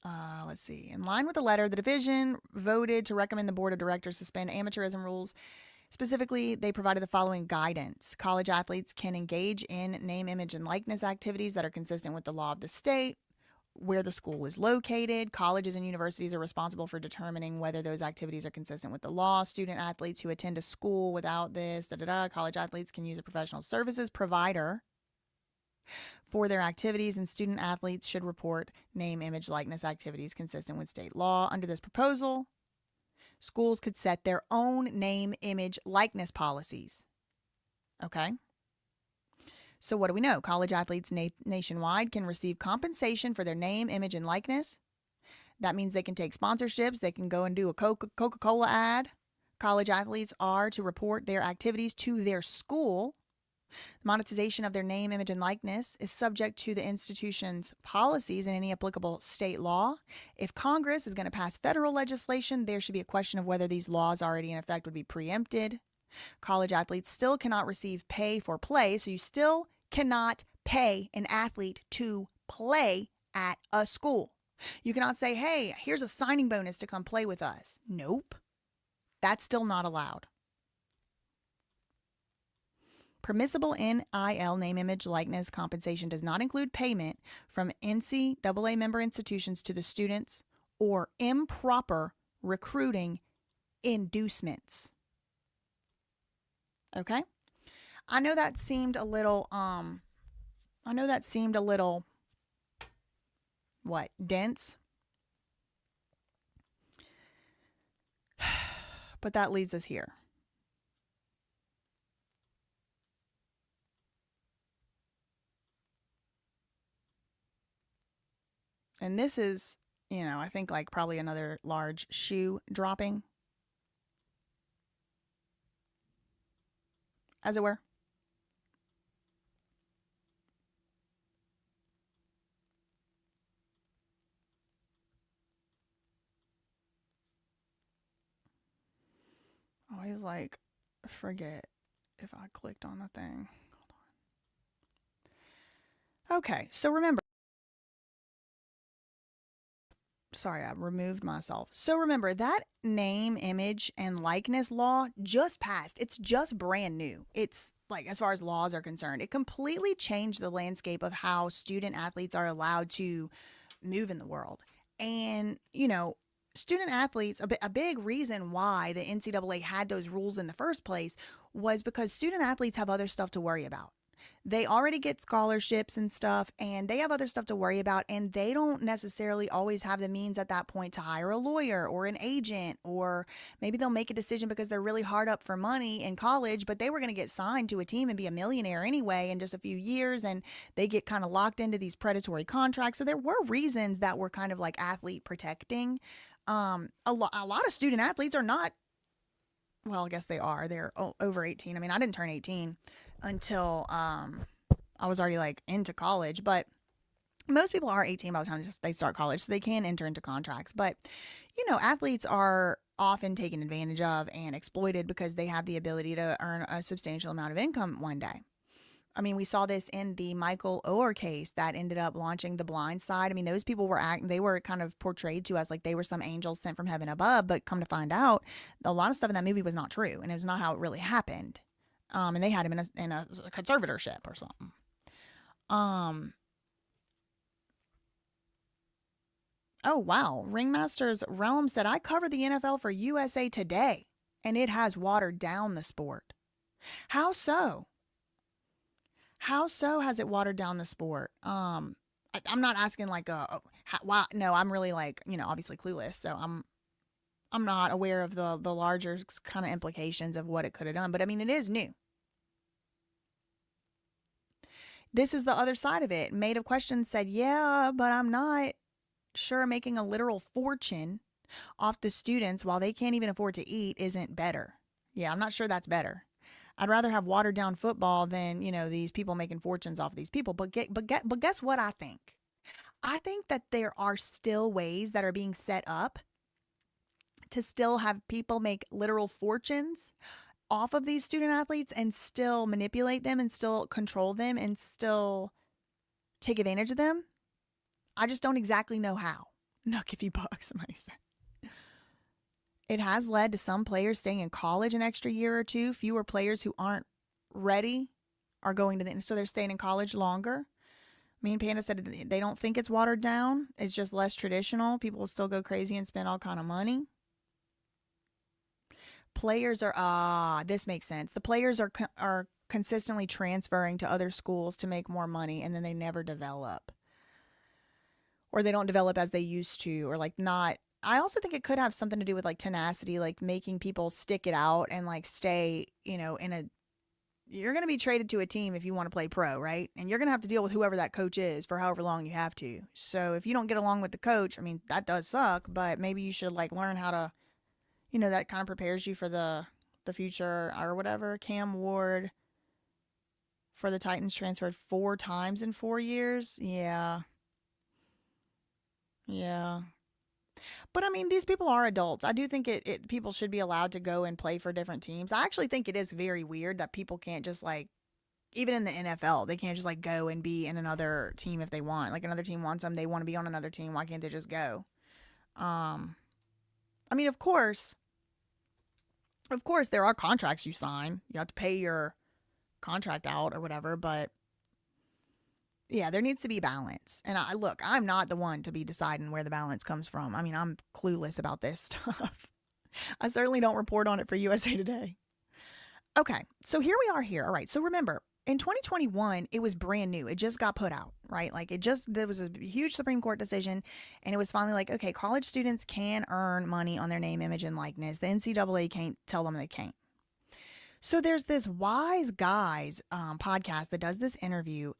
in line with the letter, the division voted to recommend the board of directors suspend amateurism rules. Specifically, they provided the following guidance. College athletes can engage in name, image, and likeness activities that are consistent with the law of the state, where the school is located. Colleges and universities are responsible for determining whether those activities are consistent with the law. Student athletes who attend a school without this, college athletes can use a professional services provider for their activities, and student athletes should report name, image, likeness activities consistent with state law. Under this proposal, schools could set their own name, image, likeness policies. Okay? So what do we know? College athletes nationwide can receive compensation for their name, image, and likeness. That means they can take sponsorships. They can go and do a Coca-Cola ad. College athletes are to report their activities to their school. Monetization of their name, image, and likeness is subject to the institution's policies and any applicable state law. If Congress is going to pass federal legislation, there should be a question of whether these laws already in effect would be preempted. College athletes still cannot receive pay for play, so you still cannot pay an athlete to play at a school. You cannot say, hey, here's a signing bonus to come play with us. Nope. That's still not allowed. Permissible NIL, name, image, likeness compensation does not include payment from NCAA member institutions to the students or improper recruiting inducements. Okay? I know that seemed a little, dense? But that leads us here. And this is, I think like probably another large shoe dropping, as it were. I always forget if I clicked on the thing. Hold on. Okay, so remember. Sorry, I removed myself. So remember, that name, image, and likeness law just passed. It's just brand new. It's as far as laws are concerned, it completely changed the landscape of how student athletes are allowed to move in the world. And, student athletes, a big reason why the NCAA had those rules in the first place was because student athletes have other stuff to worry about. They already get scholarships and stuff, and they have other stuff to worry about, and they don't necessarily always have the means at that point to hire a lawyer or an agent, or maybe they'll make a decision because they're really hard up for money in college, but they were going to get signed to a team and be a millionaire anyway in just a few years, and they get kind of locked into these predatory contracts. So there were reasons that were kind of like athlete protecting. A lot of student athletes are not, well, I guess they are. They're over 18. I mean, I didn't turn 18 until I was already into college, but Most people are 18 by the time they start college, so they can enter into contracts. But, athletes are often taken advantage of and exploited because they have the ability to earn a substantial amount of income one day. I mean, we saw this in the Michael Oher case that ended up launching The Blind Side. I mean, those people they were kind of portrayed to us like they were some angels sent from heaven above, but come to find out, a lot of stuff in that movie was not true, and it was not how it really happened. And they had him in a conservatorship or something. Oh, wow. Ringmaster's Realm said, I covered the NFL for USA Today, and it has watered down the sport. How so? How so has it watered down the sport? I'm not asking like wow, no, I'm really like, obviously clueless. So I'm not aware of the larger kind of implications of what it could have done. But I mean, it is new. This is the other side of it. Made of Questions said, yeah, but I'm not sure making a literal fortune off the students while they can't even afford to eat isn't better. Yeah, I'm not sure that's better. I'd rather have watered down football than, these people making fortunes off of these people. But guess what I think? I think that there are still ways that are being set up to still have people make literal fortunes off of these student athletes and still manipulate them and still control them and still take advantage of them. I just don't exactly know how. Nuck if you buck, somebody said. It has led to some players staying in college an extra year or two. Fewer players who aren't ready are going to so they're staying in college longer. Me and Panda said they don't think it's watered down. It's just less traditional. People will still go crazy and spend all kind of money. Players are, this makes sense. The players are consistently transferring to other schools to make more money, and then they never develop. Or they don't develop as they used to, or like not. I also think it could have something to do with like tenacity, like making people stick it out and like stay, you're going to be traded to a team if you want to play pro, right? And you're going to have to deal with whoever that coach is for however long you have to. So if you don't get along with the coach, I mean, that does suck, but maybe you should like learn how to, that kind of prepares you for the future or whatever. Cam Ward for the Titans transferred 4 times in 4 years. Yeah. But I mean, these people are adults. I do think people should be allowed to go and play for different teams. I actually think it is very weird that people can't just like, even in the NFL, they can't just like go and be in another team if they want. Like another team wants them, they want to be on another team. Why can't they just go? I mean, of course, there are contracts you sign. You have to pay your contract out or whatever, but yeah, there needs to be balance. And I'm not the one to be deciding where the balance comes from. I mean, I'm clueless about this stuff. I certainly don't report on it for USA Today. Okay, so here we are here. All right, so remember, in 2021, it was brand new. It just got put out, right? Like there was a huge Supreme Court decision, and it was finally like, okay, college students can earn money on their name, image, and likeness. The NCAA can't tell them they can't. So there's this Wise Guys podcast that does this interview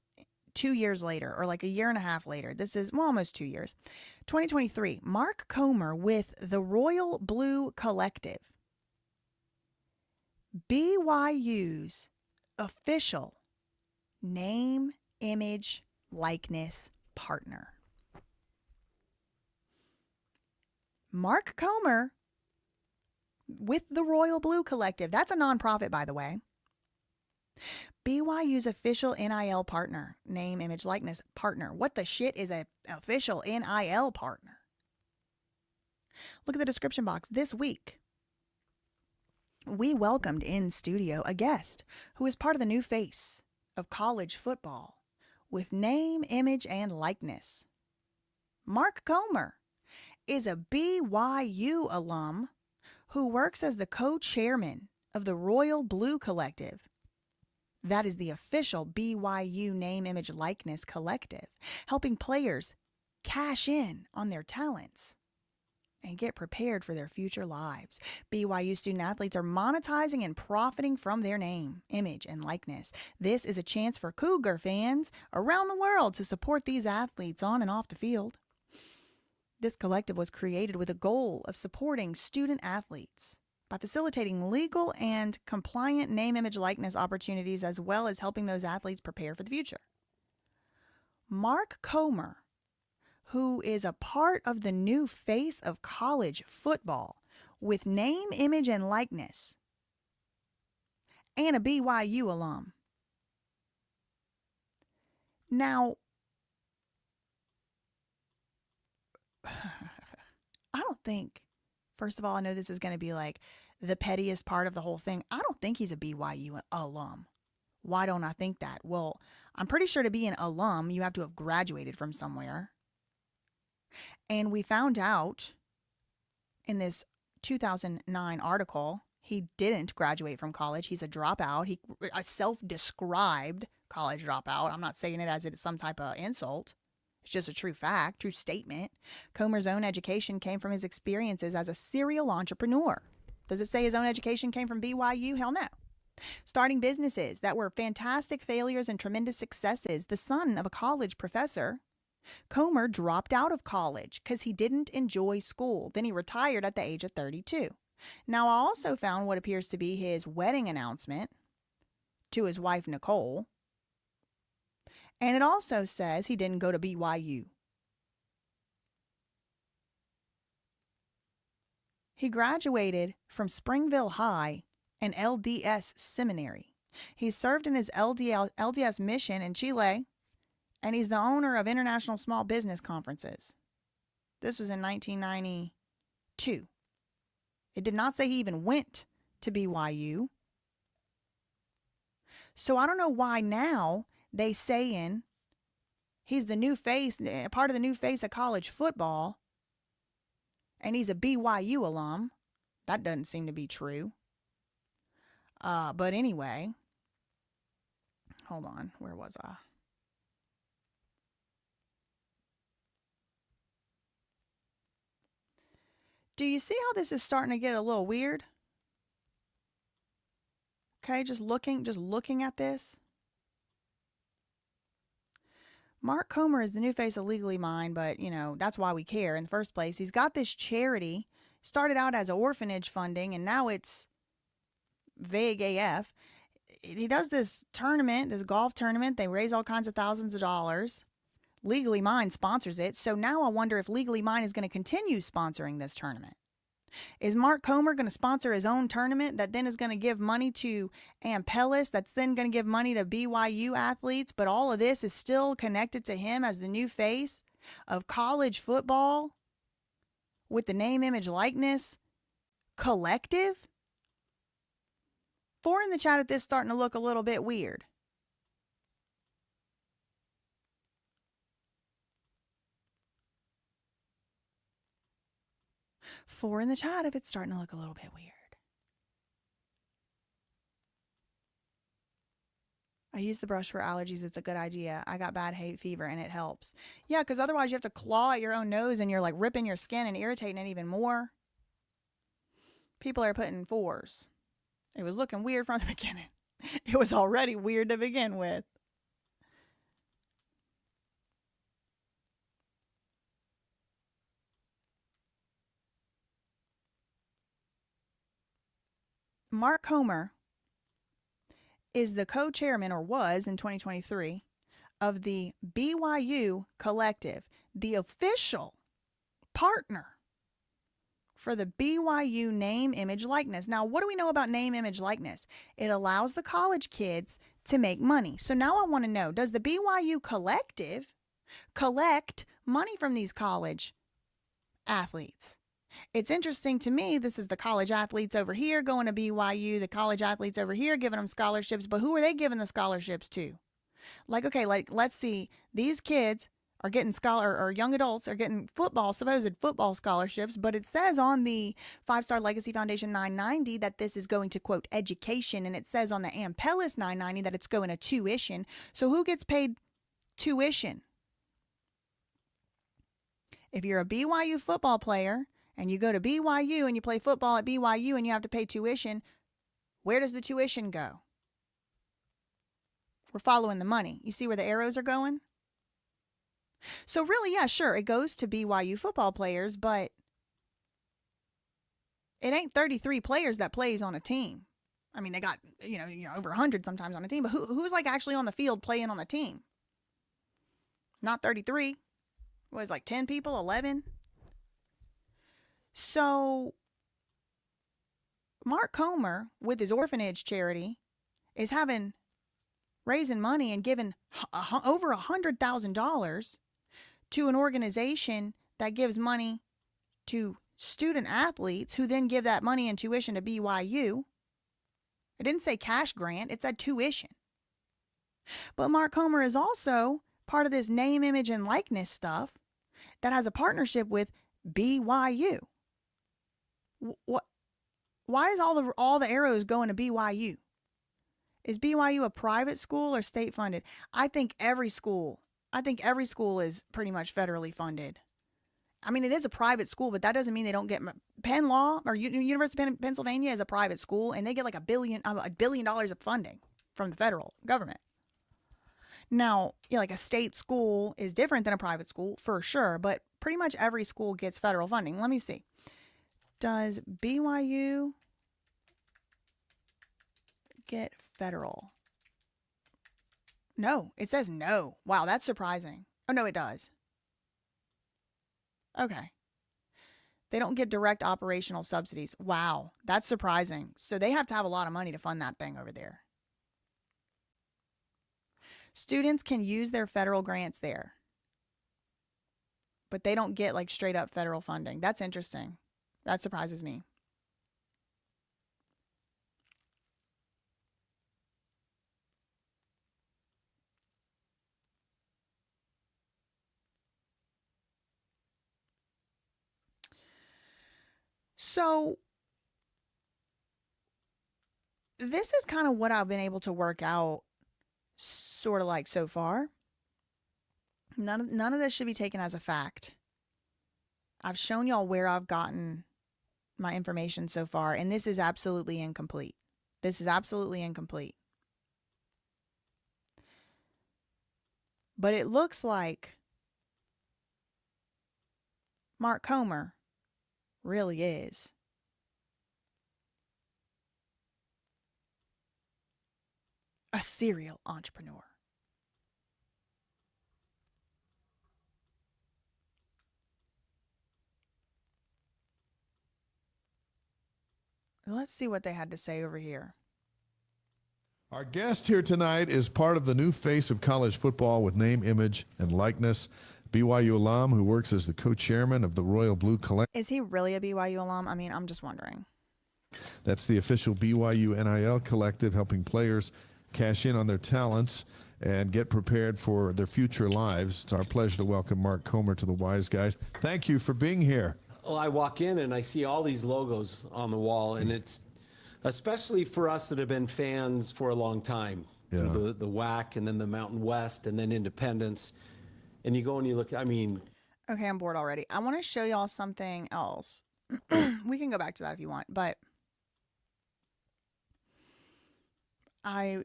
2 years later, or like a year and a half later. This is almost 2 years. 2023, Mark Comer with the Royal Blue Collective, BYU's official name, image, likeness partner. Mark Comer with the Royal Blue Collective. That's a nonprofit, by the way. BYU's official NIL partner, name, image, likeness partner. What the shit is a official NIL partner? Look at the description box. This week, we welcomed in studio a guest who is part of the new face of college football with name, image, and likeness. Mark Comer is a BYU alum who works as the co-chairman of the Royal Blue Collective. That is the official BYU name, image, likeness collective, helping players cash in on their talents and get prepared for their future lives. BYU student athletes are monetizing and profiting from their name, image, and likeness. This is a chance for Cougar fans around the world to support these athletes on and off the field. This collective was created with a goal of supporting student athletes by facilitating legal and compliant name, image, likeness opportunities, as well as helping those athletes prepare for the future. Mark Comer, who is a part of the new face of college football with name, image, and likeness, and a BYU alum. Now, I don't think, first of all, I know this is going to be like the pettiest part of the whole thing. I don't think he's a BYU alum. Why don't I think that? Well, I'm pretty sure to be an alum, you have to have graduated from somewhere. And we found out in this 2009 article, he didn't graduate from college. He's a dropout. A self-described college dropout. I'm not saying it as it's some type of insult. It's just a true fact, true statement. Comer's own education came from his experiences as a serial entrepreneur. Does it say his own education came from BYU? Hell no. Starting businesses that were fantastic failures and tremendous successes. The son of a college professor, Comer dropped out of college because he didn't enjoy school. Then he retired at the age of 32. Now, I also found what appears to be his wedding announcement to his wife, Nicole. And it also says he didn't go to BYU. He graduated from Springville High and LDS Seminary. He served in his LDS mission in Chile, and he's the owner of International Small Business Conferences. This was in 1992. It did not say he even went to BYU. So I don't know why now they saying he's the new face, part of the new face of college football, and he's a BYU alum. That doesn't seem to be true. But anyway, hold on. Where was I? Do you see how this is starting to get a little weird? Okay, just looking at this. Mark Comer is the new face of Legally Mine, but, that's why we care in the first place. He's got this charity, started out as orphanage funding, and now it's vague AF. He does this tournament, this golf tournament. They raise all kinds of thousands of dollars. Legally Mine sponsors it. So now I wonder if Legally Mine is going to continue sponsoring this tournament. Is Mark Comer going to sponsor his own tournament that then is going to give money to Ampellis, that's then going to give money to BYU athletes, but all of this is still connected to him as the new face of college football with the name, image, likeness collective? 4 in the chat at this starting to look a little bit weird. Four in the chat if it's starting to look a little bit weird. I use the brush for allergies. It's a good idea. I got bad hay fever and it helps. Yeah, because otherwise you have to claw at your own nose and you're like ripping your skin and irritating it even more. People are putting 4s. It was looking weird from the beginning. It was already weird to begin with. Mark Comer is the co-chairman, or was in 2023, of the BYU Collective, the official partner for the BYU name, image, likeness. Now, what do we know about name, image, likeness? It allows the college kids to make money. So now I want to know, does the BYU Collective collect money from these college athletes? It's interesting to me, this is the college athletes over here going to BYU, the college athletes over here giving them scholarships, but who are they giving the scholarships to? Let's see, these kids are getting or young adults are getting supposed football scholarships, but it says on the 5-Star Legacy Foundation 990 that this is going to, quote, education, and it says on the Ampellis 990 that it's going to tuition. So who gets paid tuition? If you're a BYU football player and you go to BYU and you play football at BYU and you have to pay tuition, where does the tuition go? We're following the money. You see where the arrows are going? So really, yeah, sure, it goes to BYU football players, but it ain't 33 players that plays on a team. I mean, they got, over 100 sometimes on a team, but who's like actually on the field playing on a team? not 33. What is like 10 people, 11? So Mark Comer, with his orphanage charity, is raising money and giving over $100,000 to an organization that gives money to student athletes who then give that money in tuition to BYU. It didn't say cash grant, it said tuition. But Mark Comer is also part of this name, image, and likeness stuff that has a partnership with BYU. What? Why is all the arrows going to BYU? Is BYU a private school or state funded? I think every school is pretty much federally funded. I mean, it is a private school, but that doesn't mean they don't get Penn Law or University of Pennsylvania is a private school, and they get like $1 billion of funding from the federal government. Now, like a state school is different than a private school for sure, but pretty much every school gets federal funding. Let me see. Does BYU get federal? No, it says no. Wow, that's surprising. Oh, no, it does. Okay. They don't get direct operational subsidies. Wow, that's surprising. So they have to have a lot of money to fund that thing over there. Students can use their federal grants there, but they don't get like straight up federal funding. That's interesting. That surprises me. So this is kind of what I've been able to work out sort of like so far. None of this should be taken as a fact. I've shown y'all where I've gotten my information so far, and this is absolutely incomplete. This is absolutely incomplete. But it looks like Mark Comer really is a serial entrepreneur. Let's see what they had to say over here. Our guest here tonight is part of the new face of college football with name, image, and likeness. BYU alum who works as the co-chairman of the Royal Blue Collective. Is he really a BYU alum? I mean, I'm just wondering. That's the official BYU NIL collective, helping players cash in on their talents and get prepared for their future lives. It's our pleasure to welcome Mark Comer to the Wise Guys. Thank you for being here. Well, I walk in and I see all these logos on the wall, and it's especially for us that have been fans for a long time, through the WAC and then the Mountain West and then Independence. And you go and you look, I mean. Okay, I'm bored already. I want to show y'all something else. We can go back to that if you want, but I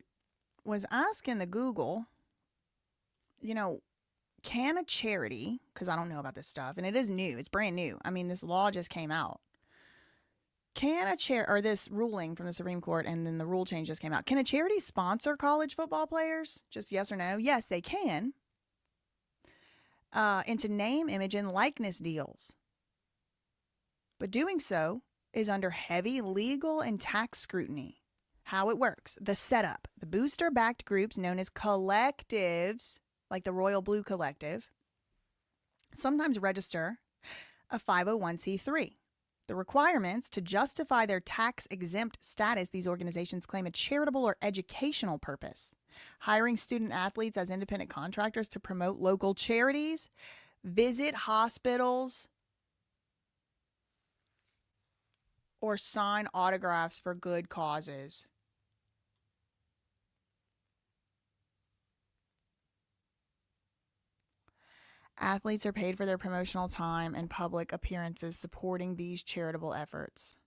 was asking the Google, can a charity, because I don't know about this stuff, and it is new, it's brand new. I mean, this law just came out. Or this ruling from the Supreme Court, and then the rule change just came out. Can a charity sponsor college football players? Just yes or no? Yes, they can. Into name, image, and likeness deals. But doing so is under heavy legal and tax scrutiny. How it works. The setup. The booster-backed groups known as collectives, like the Royal Blue Collective, sometimes register a 501c3. The requirements to justify their tax-exempt status, these organizations claim a charitable or educational purpose. Hiring student athletes as independent contractors to promote local charities, visit hospitals, or sign autographs for good causes. Athletes are paid for their promotional time and public appearances supporting these charitable efforts.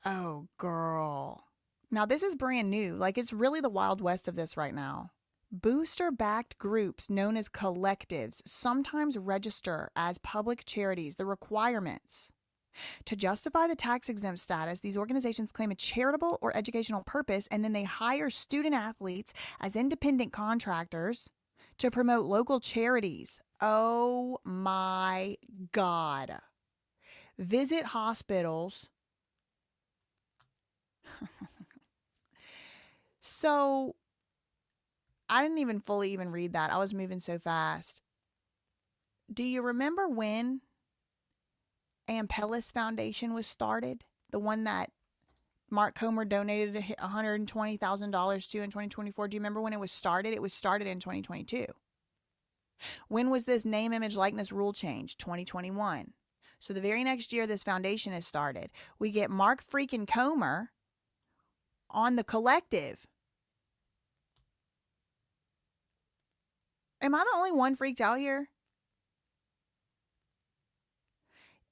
Oh, girl. Now, this is brand new. Like, it's really the Wild West of this right now. Booster-backed groups known as collectives sometimes register as public charities. The requirements To justify the tax exempt status, these organizations claim a charitable or educational purpose, and then they hire student athletes as independent contractors to promote local charities. Oh my God. Visit hospitals. So I didn't even fully even read that. I was moving so fast. Do you remember when Ampellis Foundation was started? The one that Mark Comer donated $120,000 to in 2024. Do you remember when it was started? It was started in 2022. When was this name, image, likeness rule change? 2021. So the very next year this foundation is started. We get Mark freaking Comer on the collective. Am I the only one freaked out here?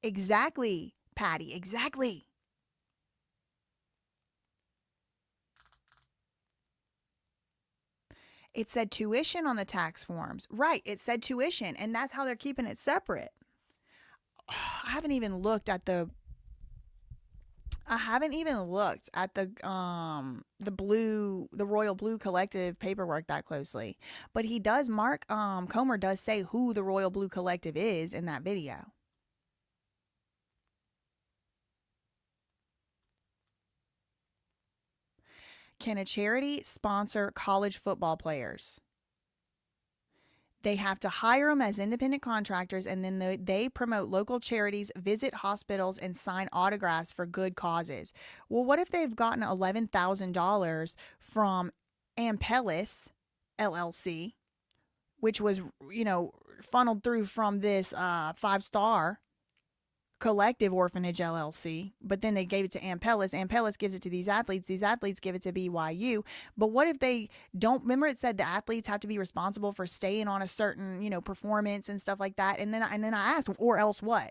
Exactly, Patty, exactly. It said tuition on the tax forms. Right, it said tuition, and that's how they're keeping it separate. I haven't even looked at the Royal Blue Collective paperwork that closely. But he does, Mark Comer does say who the Royal Blue Collective is in that video. Can a charity sponsor college football players? They have to hire them as independent contractors, and then they promote local charities, visit hospitals, and sign autographs for good causes. Well, what if they've gotten $11,000 from Ampellis LLC, which was, funneled through from this 5-star collective orphanage LLC, but then they gave it to Ampellis. Ampellis gives it to these athletes give it to BYU. But what if they don't? Remember, it said the athletes have to be responsible for staying on a certain performance and stuff like that. And then I asked, or else what?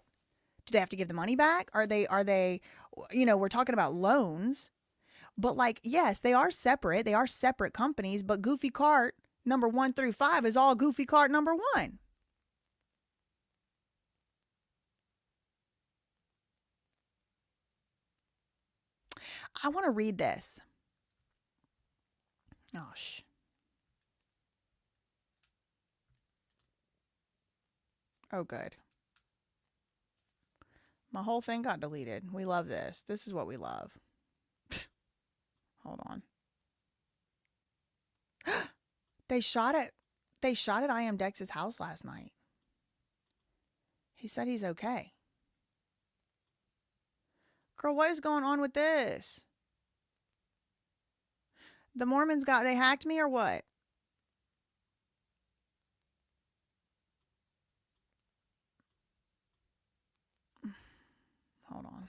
Do they have to give the money back? Are they we're talking about loans, but yes, they are separate companies, but Goofy Cart number 1 through 5 is all Goofy Cart number 1. I want to read this. Gosh. Oh, good. My whole thing got deleted. We love this. This is what we love. Hold on. They shot at I Am Dex's house last night. He said he's okay. Girl, what is going on with this? The Mormons they hacked me or what? Hold on.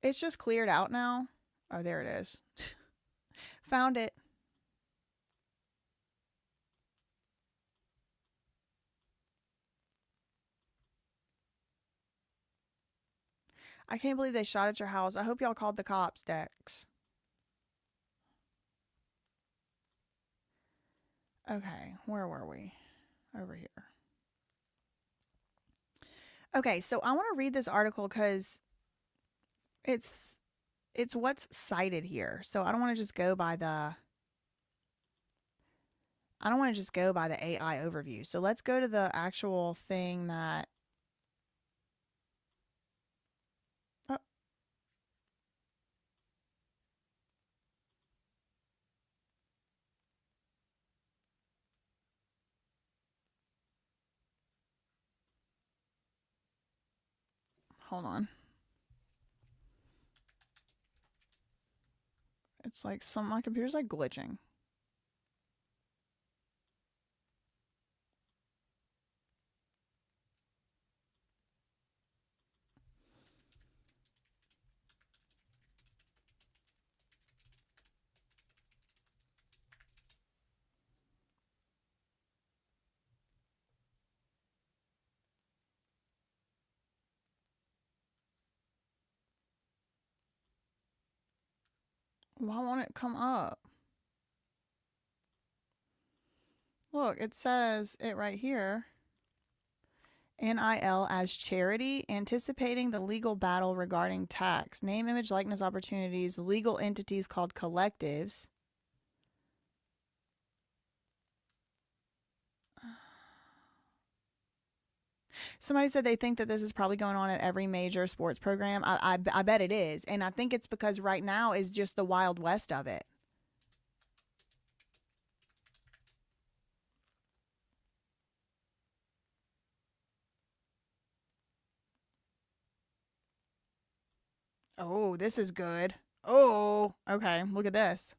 It's just cleared out now. Oh, there it is. Found it. I can't believe they shot at your house. I hope y'all called the cops, Dex. Okay, where were we? Over here. Okay, so I want to read this article because it's what's cited here. So I don't want to just go by the AI overview. So let's go to the actual thing that hold on. It's like my computer's like glitching. Why won't it come up? Look, it says it right here. NIL as charity, anticipating the legal battle regarding tax. Name, image, likeness opportunities, legal entities called collectives. Somebody said they think that this is probably going on at every major sports program. I bet it is. And I think it's because right now is just the Wild West of it. Oh, this is good. Oh, okay. Look at this.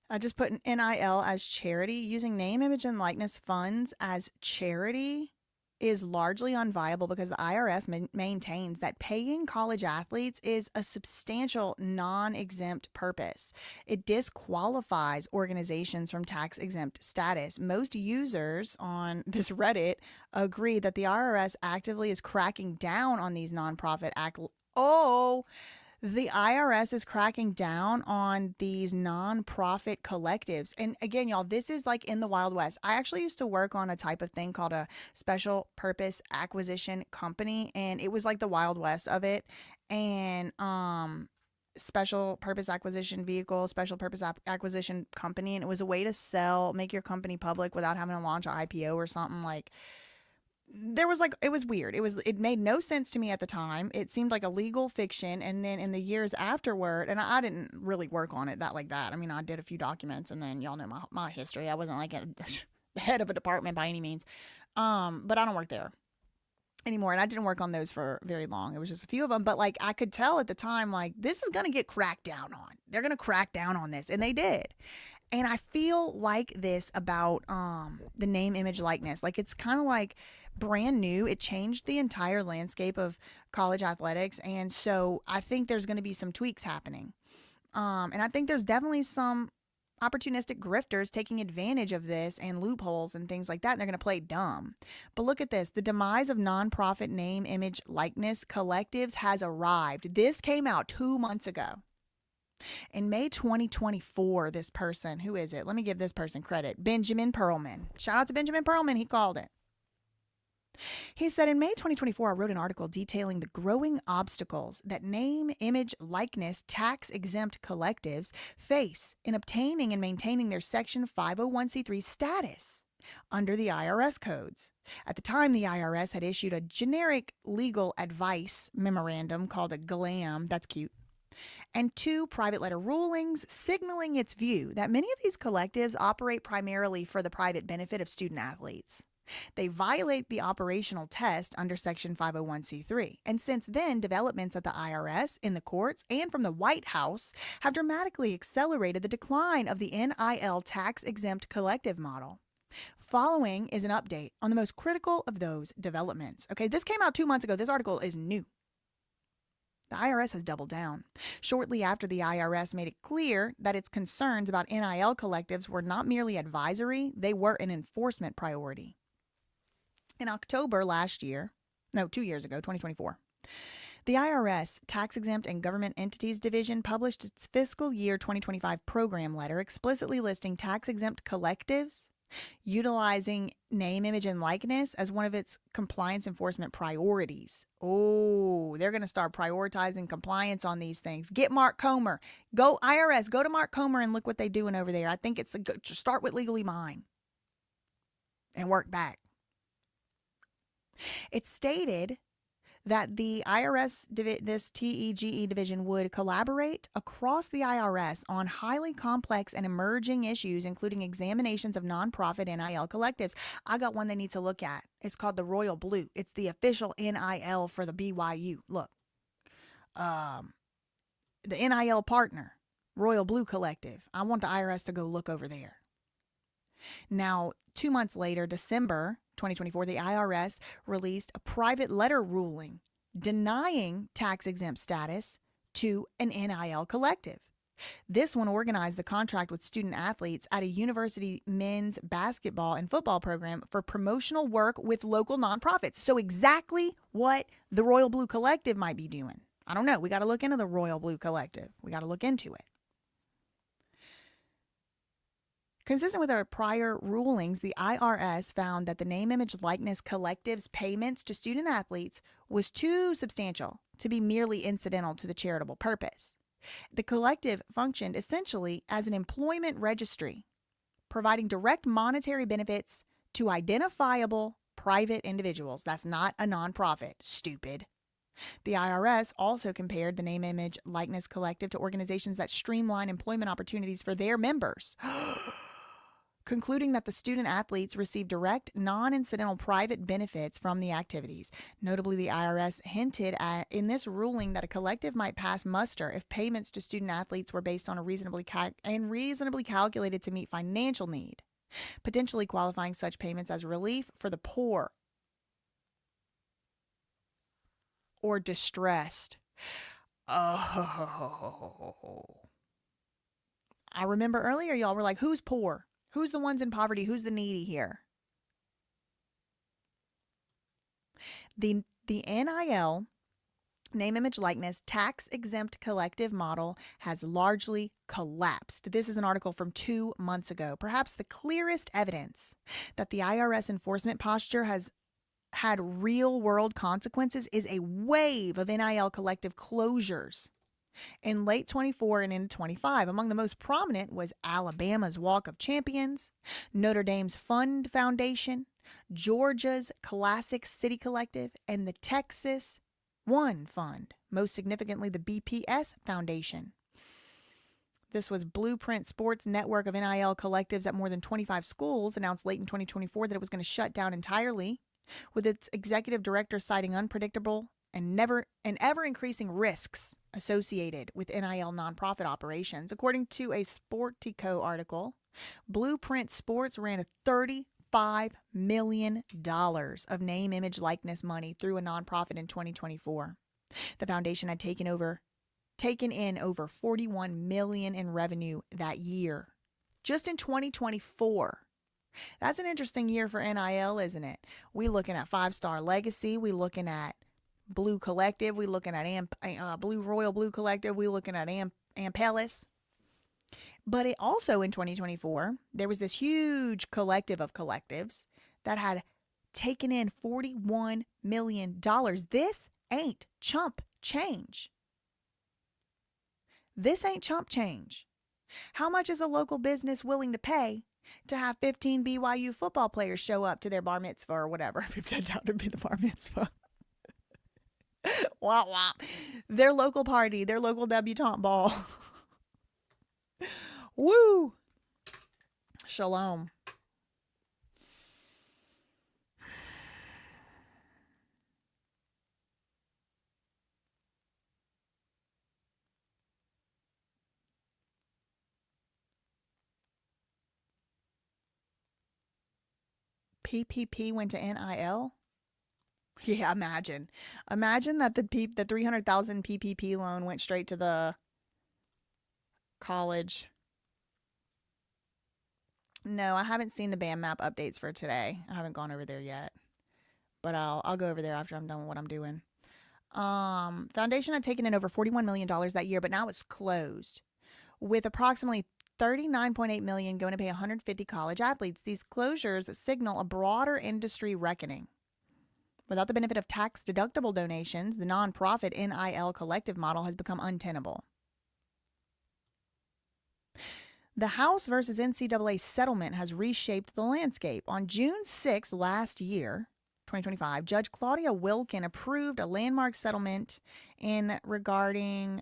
I just put an NIL as charity. Using name, image, and likeness funds as charity is largely unviable because the IRS maintains that paying college athletes is a substantial non-exempt purpose. It disqualifies organizations from tax-exempt status. Most users on this Reddit agree that the IRS actively is cracking down on these nonprofit the IRS is cracking down on these nonprofit collectives. And again, y'all, this is like in the Wild West. I actually used to work on a type of thing called a special purpose acquisition company, and it was like the Wild West of it. And special purpose acquisition vehicle, special purpose acquisition company, and it was a way to make your company public without having to launch an IPO or something. Like, there was like, it was weird. It made no sense to me at the time. It seemed like a legal fiction. And then in the years afterward, and I didn't really work on it like that. I mean, I did a few documents, and then y'all know my history. I wasn't like the head of a department by any means. But I don't work there anymore. And I didn't work on those for very long. It was just a few of them. But like, I could tell at the time, like, this is going to get cracked down on. They're going to crack down on this. And they did. And I feel like this about the name, image, likeness. Like, it's kind of like brand new. It changed the entire landscape of college athletics. And so I think there's going to be some tweaks happening. And I think there's definitely some opportunistic grifters taking advantage of this and loopholes and things like that. And they're going to play dumb. But look at this. The demise of nonprofit name, image, likeness collectives has arrived. This came out 2 months ago. In May 2024, this person, who is it? Let me give this person credit. Benjamin Perlman. Shout out to Benjamin Perlman. He called it. He said, in May 2024, I wrote an article detailing the growing obstacles that name, image, likeness, tax-exempt collectives face in obtaining and maintaining their Section 501c3 status under the IRS codes. At the time, the IRS had issued a generic legal advice memorandum called a GLAM. That's cute. And 2 private letter rulings signaling its view that many of these collectives operate primarily for the private benefit of student athletes. They violate the operational test under Section 501c3. And since then, developments at the IRS, in the courts, and from the White House have dramatically accelerated the decline of the NIL tax-exempt collective model. Following is an update on the most critical of those developments. Okay, this came out 2 months ago. This article is new. The IRS has doubled down. Shortly after the IRS made it clear that its concerns about NIL collectives were not merely advisory, they were an enforcement priority. In October last year, 2 years ago, 2024, the IRS Tax-Exempt and Government Entities Division published its fiscal year 2025 program letter explicitly listing tax-exempt collectives utilizing name, image, and likeness as one of its compliance enforcement priorities. Oh, they're going to start prioritizing compliance on these things. Get Mark Comer. Go IRS. Go to Mark Comer and look what they're doing over there. I think it's a good, start with Legally Mine and work back. It stated that the IRS, this TEGE division, would collaborate across the IRS on highly complex and emerging issues, including examinations of nonprofit NIL collectives. I got one they need to look at. It's called the Royal Blue. It's the official NIL for the BYU. Look, the NIL partner, Royal Blue Collective. I want the IRS to go look over there. Now, 2 months later, December 2024, the IRS released a private letter ruling denying tax-exempt status to an NIL collective. This one organized the contract with student athletes at a university men's basketball and football program for promotional work with local nonprofits. So exactly what the Royal Blue Collective might be doing. I don't know. We got to look into the Royal Blue Collective. We got to look into it. Consistent with our prior rulings, the IRS found that the name, image, likeness collective's payments to student athletes was too substantial to be merely incidental to the charitable purpose. The collective functioned essentially as an employment registry, providing direct monetary benefits to identifiable private individuals. That's not a nonprofit, stupid. The IRS also compared the name, image, likeness collective to organizations that streamline employment opportunities for their members, concluding that the student athletes receive direct, non-incidental private benefits from the activities. Notably, the IRS hinted in this ruling that a collective might pass muster if payments to student athletes were based on a reasonably calculated to meet financial need, potentially qualifying such payments as relief for the poor or distressed. Oh. I remember earlier y'all were like, who's poor? Who's the ones in poverty? Who's the needy here? The NIL, name, image, likeness, tax-exempt collective model has largely collapsed. This is an article from 2 months ago. Perhaps the clearest evidence that the IRS enforcement posture has had real-world consequences is a wave of NIL collective closures in late 24 and into 25. Among the most prominent was Alabama's Walk of Champions, Notre Dame's Fund Foundation, Georgia's Classic City Collective, and the Texas One Fund, most significantly the BPS Foundation. This was Blueprint Sports' network of NIL collectives at more than 25 schools announced late in 2024 that it was going to shut down entirely, with its executive director citing unpredictable and ever-increasing risks associated with NIL nonprofit operations. According to a Sportico article, Blueprint Sports ran $35 million of name, image, likeness money through a nonprofit in 2024. The foundation had taken in over $41 million in revenue that year, just in 2024. That's an interesting year for NIL, isn't it? We looking at 5-Star Legacy. We looking at Blue Collective. We looking at Blue Royal Blue Collective. We looking at Ampellis. But it also in 2024, there was this huge collective of collectives that had taken in $41 million. This ain't chump change. This ain't chump change. How much is a local business willing to pay to have 15 BYU football players show up to their bar mitzvah or whatever? If that would be the bar mitzvah. Wah, wah. Their local party, their local debutante ball. Woo! Shalom. PPP went to NIL? Yeah, imagine that the $300,000 PPP loan went straight to the college. No, I haven't seen the BAM map updates for today. I haven't gone over there yet, but I'll go over there after I'm done with what I'm doing. Foundation had taken in over $41 million that year, but now it's closed, with approximately $39.8 million going to pay 150 college athletes. These closures signal a broader industry reckoning. Without the benefit of tax-deductible donations, the nonprofit NIL collective model has become untenable. The House versus NCAA settlement has reshaped the landscape. On June 6 last year, 2025, Judge Claudia Wilkin approved a landmark settlement regarding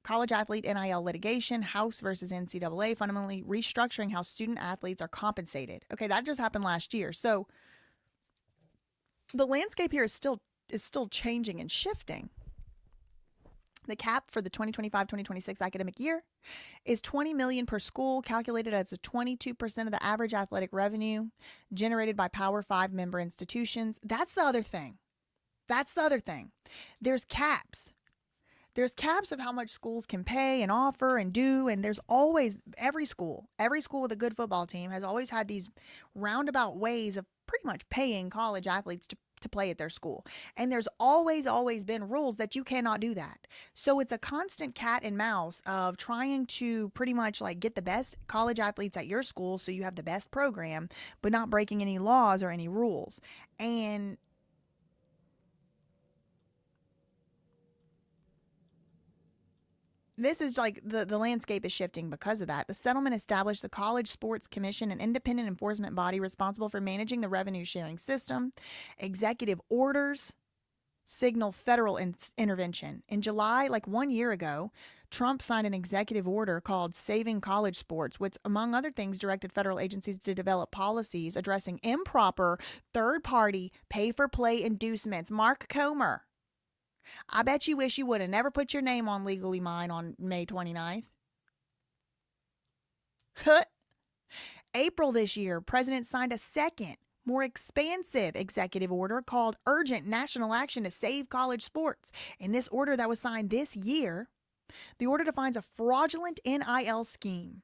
college athlete NIL litigation, House versus NCAA, fundamentally restructuring how student athletes are compensated. Okay, that just happened last year. So the landscape here is still changing and shifting. The cap for the 2025-2026 academic year is $20 million per school, calculated as 22% of the average athletic revenue generated by Power 5 member institutions. That's the other thing. There's caps. There's caps of how much schools can pay and offer and do, and there's always, every school with a good football team has always had these roundabout ways of pretty much paying college athletes to play at their school. And there's always been rules that you cannot do that. So it's a constant cat and mouse of trying to pretty much like get the best college athletes at your school so you have the best program, but not breaking any laws or any rules. And this is like the landscape is shifting because of that. The settlement established the College Sports Commission, an independent enforcement body responsible for managing the revenue sharing system. Executive orders signal federal intervention. In July, like 1 year ago, Trump signed an executive order called Saving College Sports, which, among other things, directed federal agencies to develop policies addressing improper third-party pay-for-play inducements. Mark Comer, I bet you wish you would have never put your name on Legally Mine on May 29th. April this year, President signed a second, more expansive executive order called Urgent National Action to Save College Sports. In this order that was signed this year, the order defines a fraudulent NIL scheme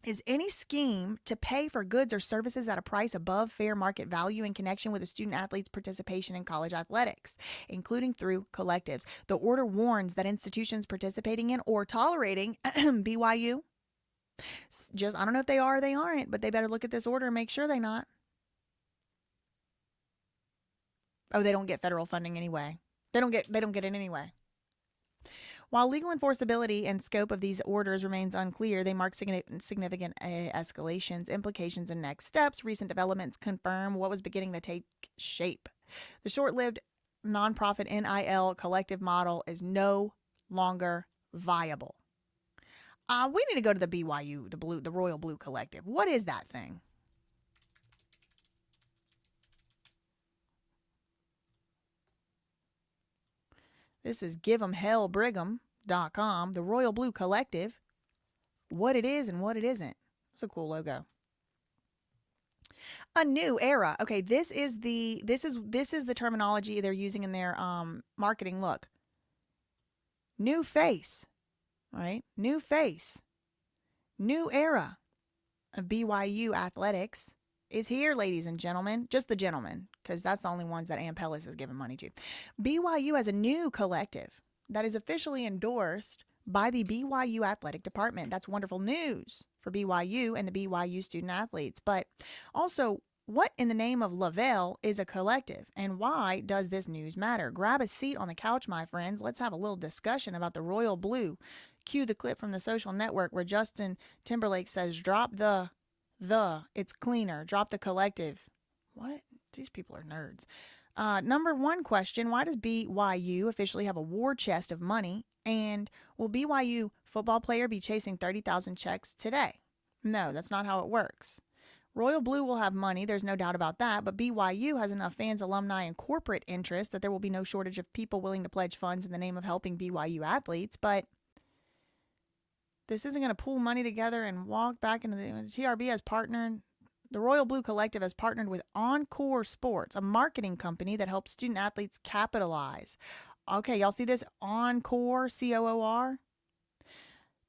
is any scheme to pay for goods or services at a price above fair market value in connection with a student athlete's participation in college athletics, including through collectives. The order warns that institutions participating in or tolerating BYU, I don't know if they are or they aren't, but they better look at this order and make sure they're not. Oh, they don't get federal funding anyway. They don't get it anyway. While legal enforceability and scope of these orders remains unclear, they mark significant escalations, implications, and next steps. Recent developments confirm what was beginning to take shape. The short-lived nonprofit NIL collective model is no longer viable. We need to go to the BYU, the Royal Blue Collective. What is that thing? This is give'emhellbrigham.com, the Royal Blue Collective. What it is and what it isn't. It's a cool logo. A new era. Okay, this is the terminology they're using in their marketing. Look. New face. Right? New face. New era of BYU athletics is here, ladies and gentlemen. Just the gentlemen, because that's the only ones that Ann Pellis is giving money to. BYU has a new collective that is officially endorsed by the BYU Athletic Department. That's wonderful news for BYU and the BYU student athletes. But also, what in the name of Lavelle is a collective, and why does this news matter? Grab a seat on the couch, my friends. Let's have a little discussion about the Royal Blue. Cue the clip from The Social Network where Justin Timberlake says, drop it's cleaner. Drop the collective. What? These people are nerds. Number one question, why does BYU officially have a war chest of money? And will BYU football player be chasing 30,000 checks today? No, that's not how it works. Royal Blue will have money, there's no doubt about that, but BYU has enough fans, alumni, and corporate interests that there will be no shortage of people willing to pledge funds in the name of helping BYU athletes, but this isn't going to pool money together and walk back into the TRB has partnered. The Royal Blue Collective has partnered with Encore Sports, a marketing company that helps student athletes capitalize. Okay, y'all see this? Encore, C-O-O-R?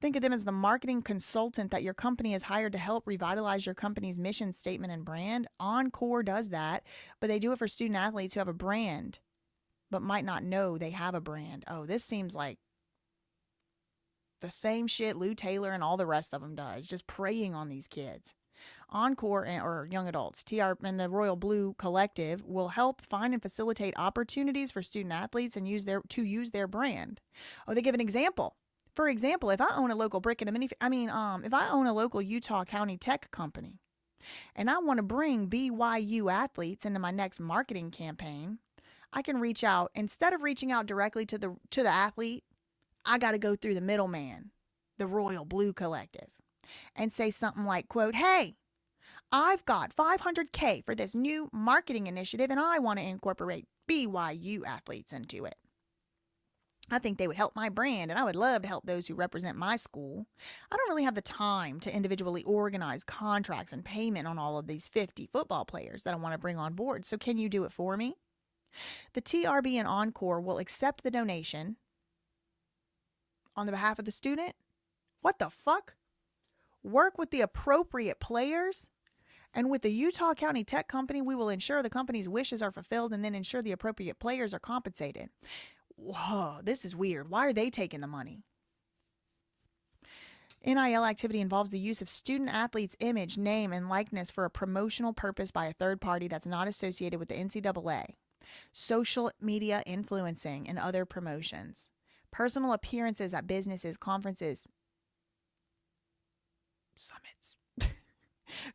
Think of them as the marketing consultant that your company has hired to help revitalize your company's mission statement and brand. Encore does that, but they do it for student athletes who have a brand, but might not know they have a brand. Oh, this seems like the same shit Lou Taylor and all the rest of them does, just preying on these kids. Encore or young adults, TR and the Royal Blue Collective will help find and facilitate opportunities for student athletes and use their brand. Oh, they give an example. For example, if I own a local if I own a local Utah County tech company and I want to bring BYU athletes into my next marketing campaign, I can reach out. Instead of reaching out directly to the athlete, I got to go through the middleman, the Royal Blue Collective, and say something like, quote, hey, I've got $500K for this new marketing initiative and I want to incorporate BYU athletes into it. I think they would help my brand, and I would love to help those who represent my school. I don't really have the time to individually organize contracts and payment on all of these 50 football players that I want to bring on board. So can you do it for me? The TRB and Encore will accept the donation on the behalf of the student. What the fuck? Work with the appropriate players And with the Utah County Tech Company, we will ensure the company's wishes are fulfilled and then ensure the appropriate players are compensated. Whoa, this is weird. Why are they taking the money? NIL activity involves the use of student athletes' image, name, and likeness for a promotional purpose by a third party that's not associated with the NCAA. Social media influencing and other promotions. Personal appearances at businesses, conferences, summits,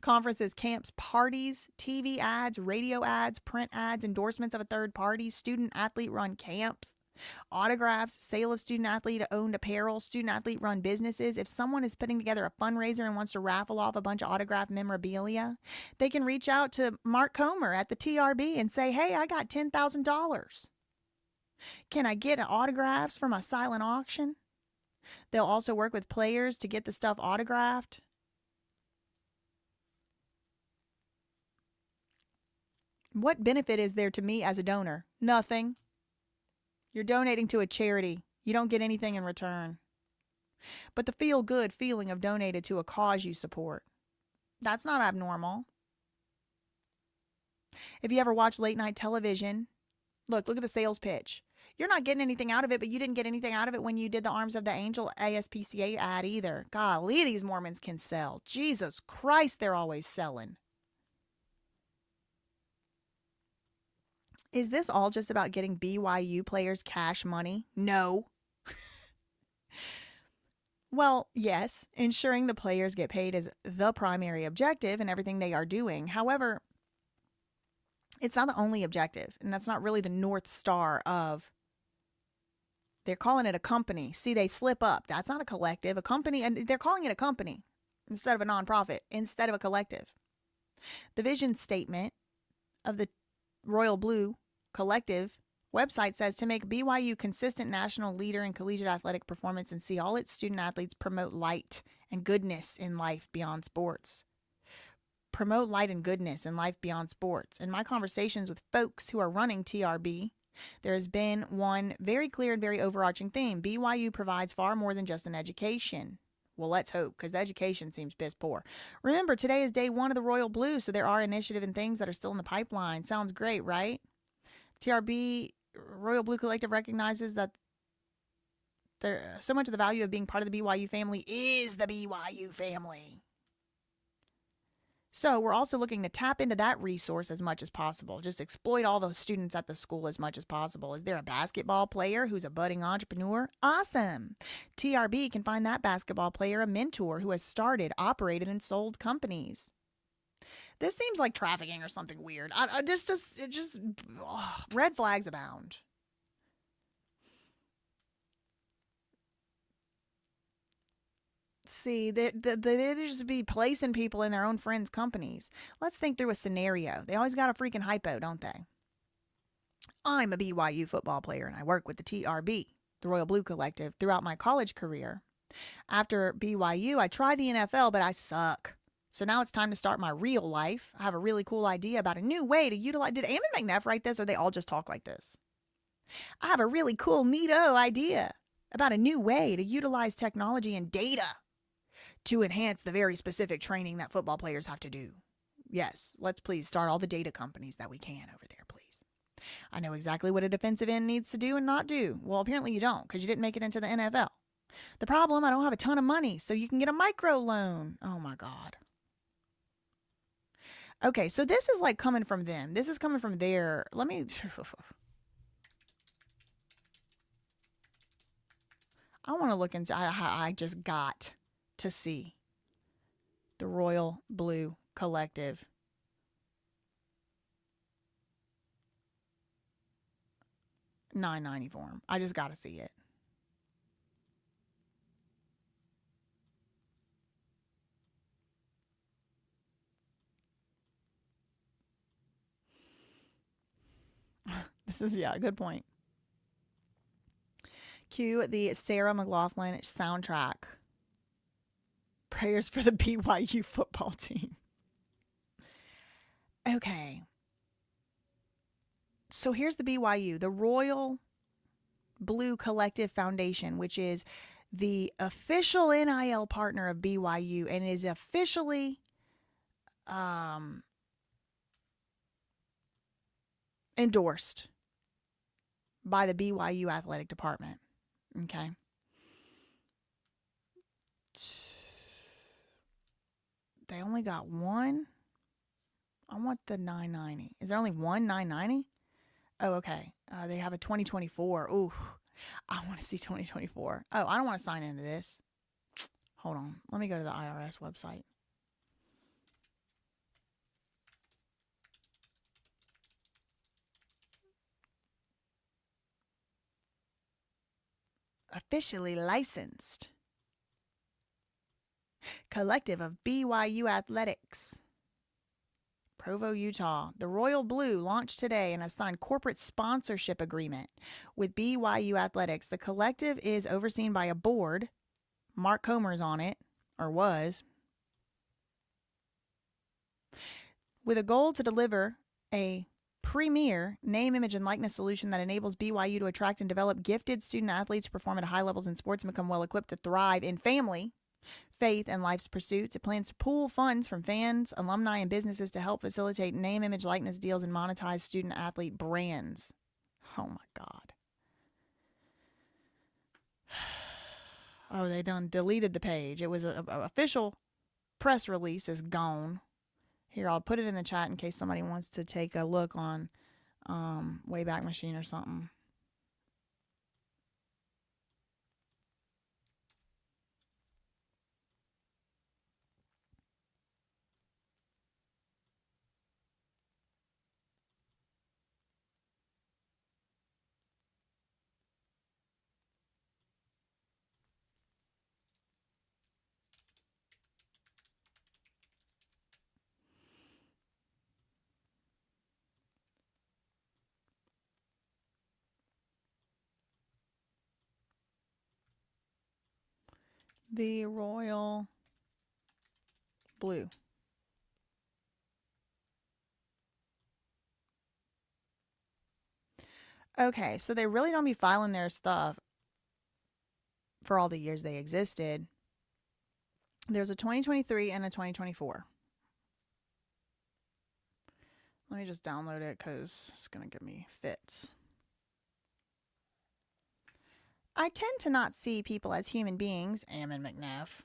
conferences, camps, parties, TV ads, radio ads, print ads, endorsements of a third party, student athlete run camps, autographs, sale of student athlete owned apparel, student athlete run businesses. If someone is putting together a fundraiser and wants to raffle off a bunch of autographed memorabilia, they can reach out to Mark Comer at the TRB and say, hey, I got $10,000. Can I get autographs for my silent auction? They'll also work with players to get the stuff autographed. What benefit is there to me as a donor? Nothing. You're donating to a charity. You don't get anything in return. But the feel-good feeling of donated to a cause you support, that's not abnormal. If you ever watch late night television, look at the sales pitch. You're not getting anything out of it, but you didn't get anything out of it when you did the Arms of the Angel ASPCA ad either. Golly, these Mormons can sell. Jesus Christ, they're always selling. Is this all just about getting BYU players cash money? No. Well, yes, ensuring the players get paid is the primary objective in everything they are doing. However, it's not the only objective, and that's not really the North Star of. They're calling it a company. See, they slip up. That's not a collective, a company, and they're calling it a company instead of a nonprofit, instead of a collective. The vision statement of the Royal Blue Collective website says to make BYU consistent national leader in collegiate athletic performance and see all its student athletes promote light and goodness in life beyond sports. Promote light and goodness in life beyond sports. In my conversations with folks who are running TRB, there has been one very clear and very overarching theme. BYU provides far more than just an education. Well, let's hope, because the education seems piss poor. Remember, today is day one of the Royal Blue, so there are initiative and things that are still in the pipeline. Sounds great, right? TRB, Royal Blue Collective, recognizes that so much of the value of being part of the BYU family is the BYU family. So we're also looking to tap into that resource as much as possible. Just exploit all the students at the school as much as possible. Is there a basketball player who's a budding entrepreneur? Awesome. TRB can find that basketball player a mentor who has started, operated, and sold companies. This seems like trafficking or something weird. Red flags abound. See, they just be placing people in their own friends' companies. Let's think through a scenario. They always got a freaking hypo, don't they? I'm a BYU football player, and I work with the TRB, the Royal Blue Collective, throughout my college career. After BYU, I tried the NFL, but I suck. So now it's time to start my real life. I have a really cool idea about a new way to utilize. Did Ammon McNeff write this, or they all just talk like this? I have a really cool, neato idea about a new way to utilize technology and data to enhance the very specific training that football players have to do. Yes, let's please start all the data companies that we can over there, please. I know exactly what a defensive end needs to do and not do. Well, apparently you don't, because you didn't make it into the NFL. The problem, I don't have a ton of money, so you can get a micro loan. Oh my God. Okay, so this is like coming from them. This is coming from their, I want to look into, I just got to see the Royal Blue Collective. $9.90 form. I just got to see it. This is, yeah, good point. Cue the Sarah McLachlan soundtrack. Prayers for the BYU football team. Okay. So here's the BYU, the Royal Blue Collective Foundation, which is the official NIL partner of BYU and is officially endorsed by the BYU athletic department. Okay. They only got one. I want the 990. Is there only one 990? Oh, okay. They have a 2024. Ooh, I want to see 2024. Oh, I don't want to sign into this. Hold on. Let me go to the IRS website. Officially licensed. Collective of BYU Athletics. Provo, Utah. The Royal Blue launched today and has signed corporate sponsorship agreement with BYU Athletics. The collective is overseen by a board. Mark Comer's on it, or was, with a goal to deliver a premier name, image, and likeness solution that enables BYU to attract and develop gifted student athletes who perform at high levels in sports and become well equipped to thrive in family, faith, and life's pursuits. It plans to pool funds from fans, alumni, and businesses to help facilitate name, image, likeness deals and monetize student athlete brands. Oh my God. Oh, they done deleted the page. It was a official press release is gone. Here, I'll put it in the chat in case somebody wants to take a look on Wayback Machine or something. The Royal Blue. Okay, so they really don't be filing their stuff for all the years they existed. There's a 2023 and a 2024. Let me just download it because it's going to give me fits. I tend to not see people as human beings, Ammon McNeff.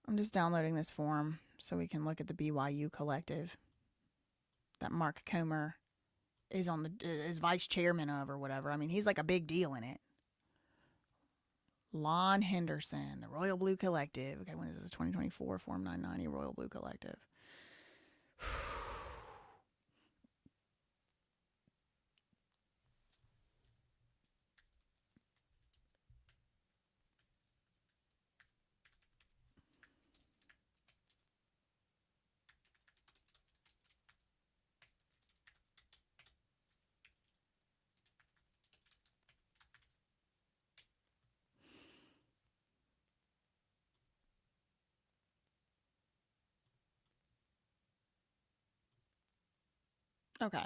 I'm just downloading this form so we can look at the BYU collective that Mark Comer is on is vice chairman of or whatever. I mean, he's like a big deal in it. Lon Henderson, the Royal Blue Collective. Okay, when is this? 2024, Form 990, Royal Blue Collective. Okay.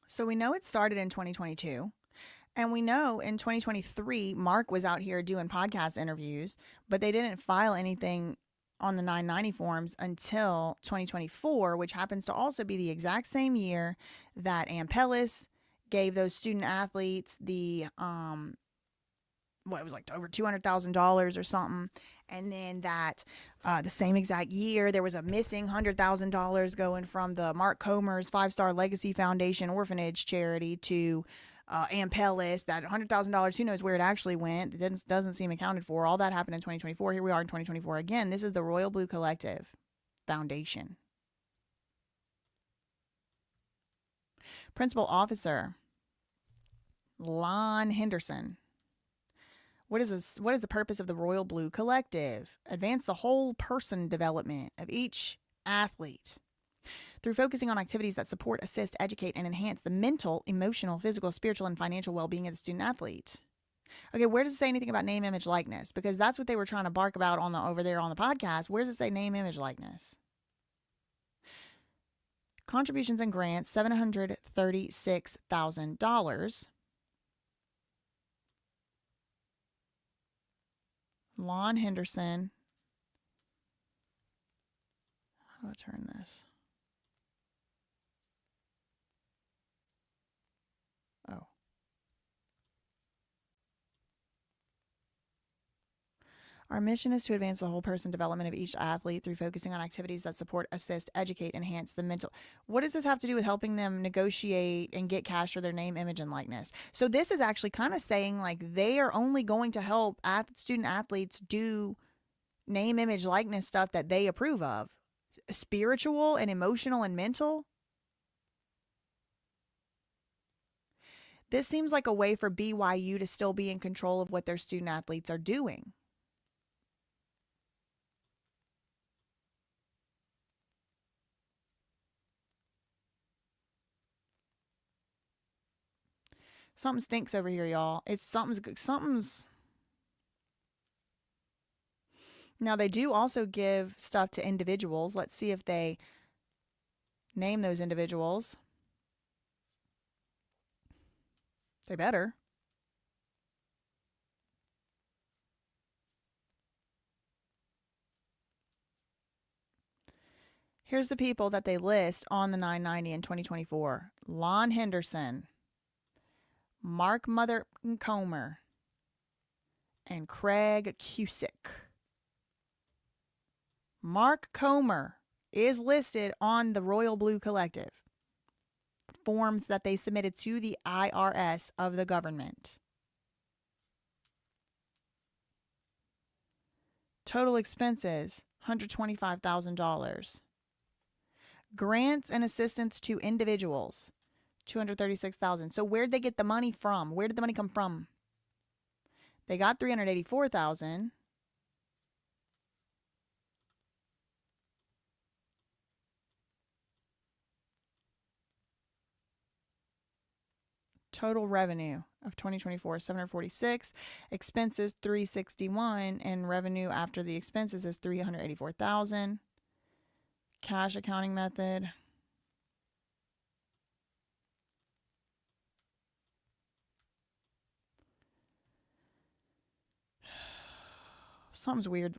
So we know it started in 2022. And we know in 2023, Mark was out here doing podcast interviews, but they didn't file anything on the 990 forms until 2024, which happens to also be the exact same year that Ampellis gave those student athletes the, it was like over $200,000 or something. And then that the same exact year, there was a missing $100,000 going from the Mark Comer's 5-Star Legacy Foundation orphanage charity to Ampellis. That $100,000, who knows where it actually went? It doesn't seem accounted for. All that happened in 2024. Here we are in 2024 again. This is the Royal Blue Collective Foundation. Principal Officer, Lon Henderson. What is this? What is the purpose of the Royal Blue Collective? Advance the whole person development of each athlete through focusing on activities that support, assist, educate, and enhance the mental, emotional, physical, spiritual, and financial well-being of the student athlete. Okay, where does it say anything about name, image, likeness? Because that's what they were trying to bark about over there on the podcast. Where does it say name, image, likeness? Contributions and grants, $736,000. Lon Henderson. How do I turn this? Oh. Our mission is to advance the whole person development of each athlete through focusing on activities that support, assist, educate, enhance the mental. What does this have to do with helping them negotiate and get cash for their name, image, and likeness? So this is actually kind of saying like they are only going to help student athletes do name, image, likeness stuff that they approve of. Spiritual and emotional and mental. This seems like a way for BYU to still be in control of what their student athletes are doing. Something stinks over here, y'all. It's something's. Now, they do also give stuff to individuals. Let's see if they name those individuals. They better. Here's the people that they list on the 990 in 2024. Lon Henderson, Mark Mother Comer, and Craig Cusick. Mark Comer is listed on the Royal Blue Collective forms that they submitted to the IRS of the government. Total expenses, $125,000. Grants and assistance to individuals, $236,000. So where'd they get the money from? Where did the money come from? They got $384,000. Total revenue of 2024 is 746, expenses 361, and revenue after the expenses is 384,000. Cash accounting method. Something's weird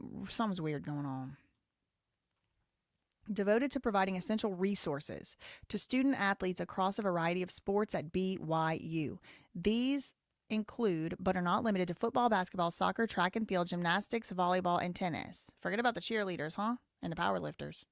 going on. Devoted to providing essential resources to student athletes across a variety of sports at BYU. These include, but are not limited to, football, basketball, soccer, track and field, gymnastics, volleyball, and tennis. Forget about the cheerleaders, huh? And the powerlifters.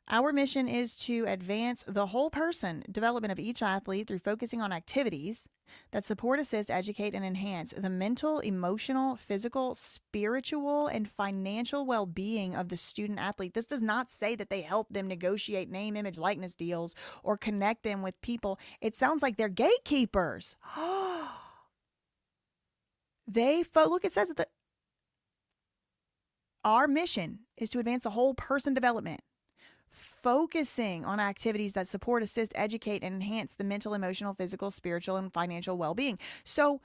Our mission is to advance the whole person development of each athlete through focusing on activities that support, assist, educate, and enhance the mental, emotional, physical, spiritual, and financial well-being of the student athlete. This does not say that they help them negotiate name, image, likeness deals or connect them with people. It sounds like they're gatekeepers. Look, it says that our mission is to advance the whole person development, focusing on activities that support, assist, educate, and enhance the mental, emotional, physical, spiritual, and financial well-being. So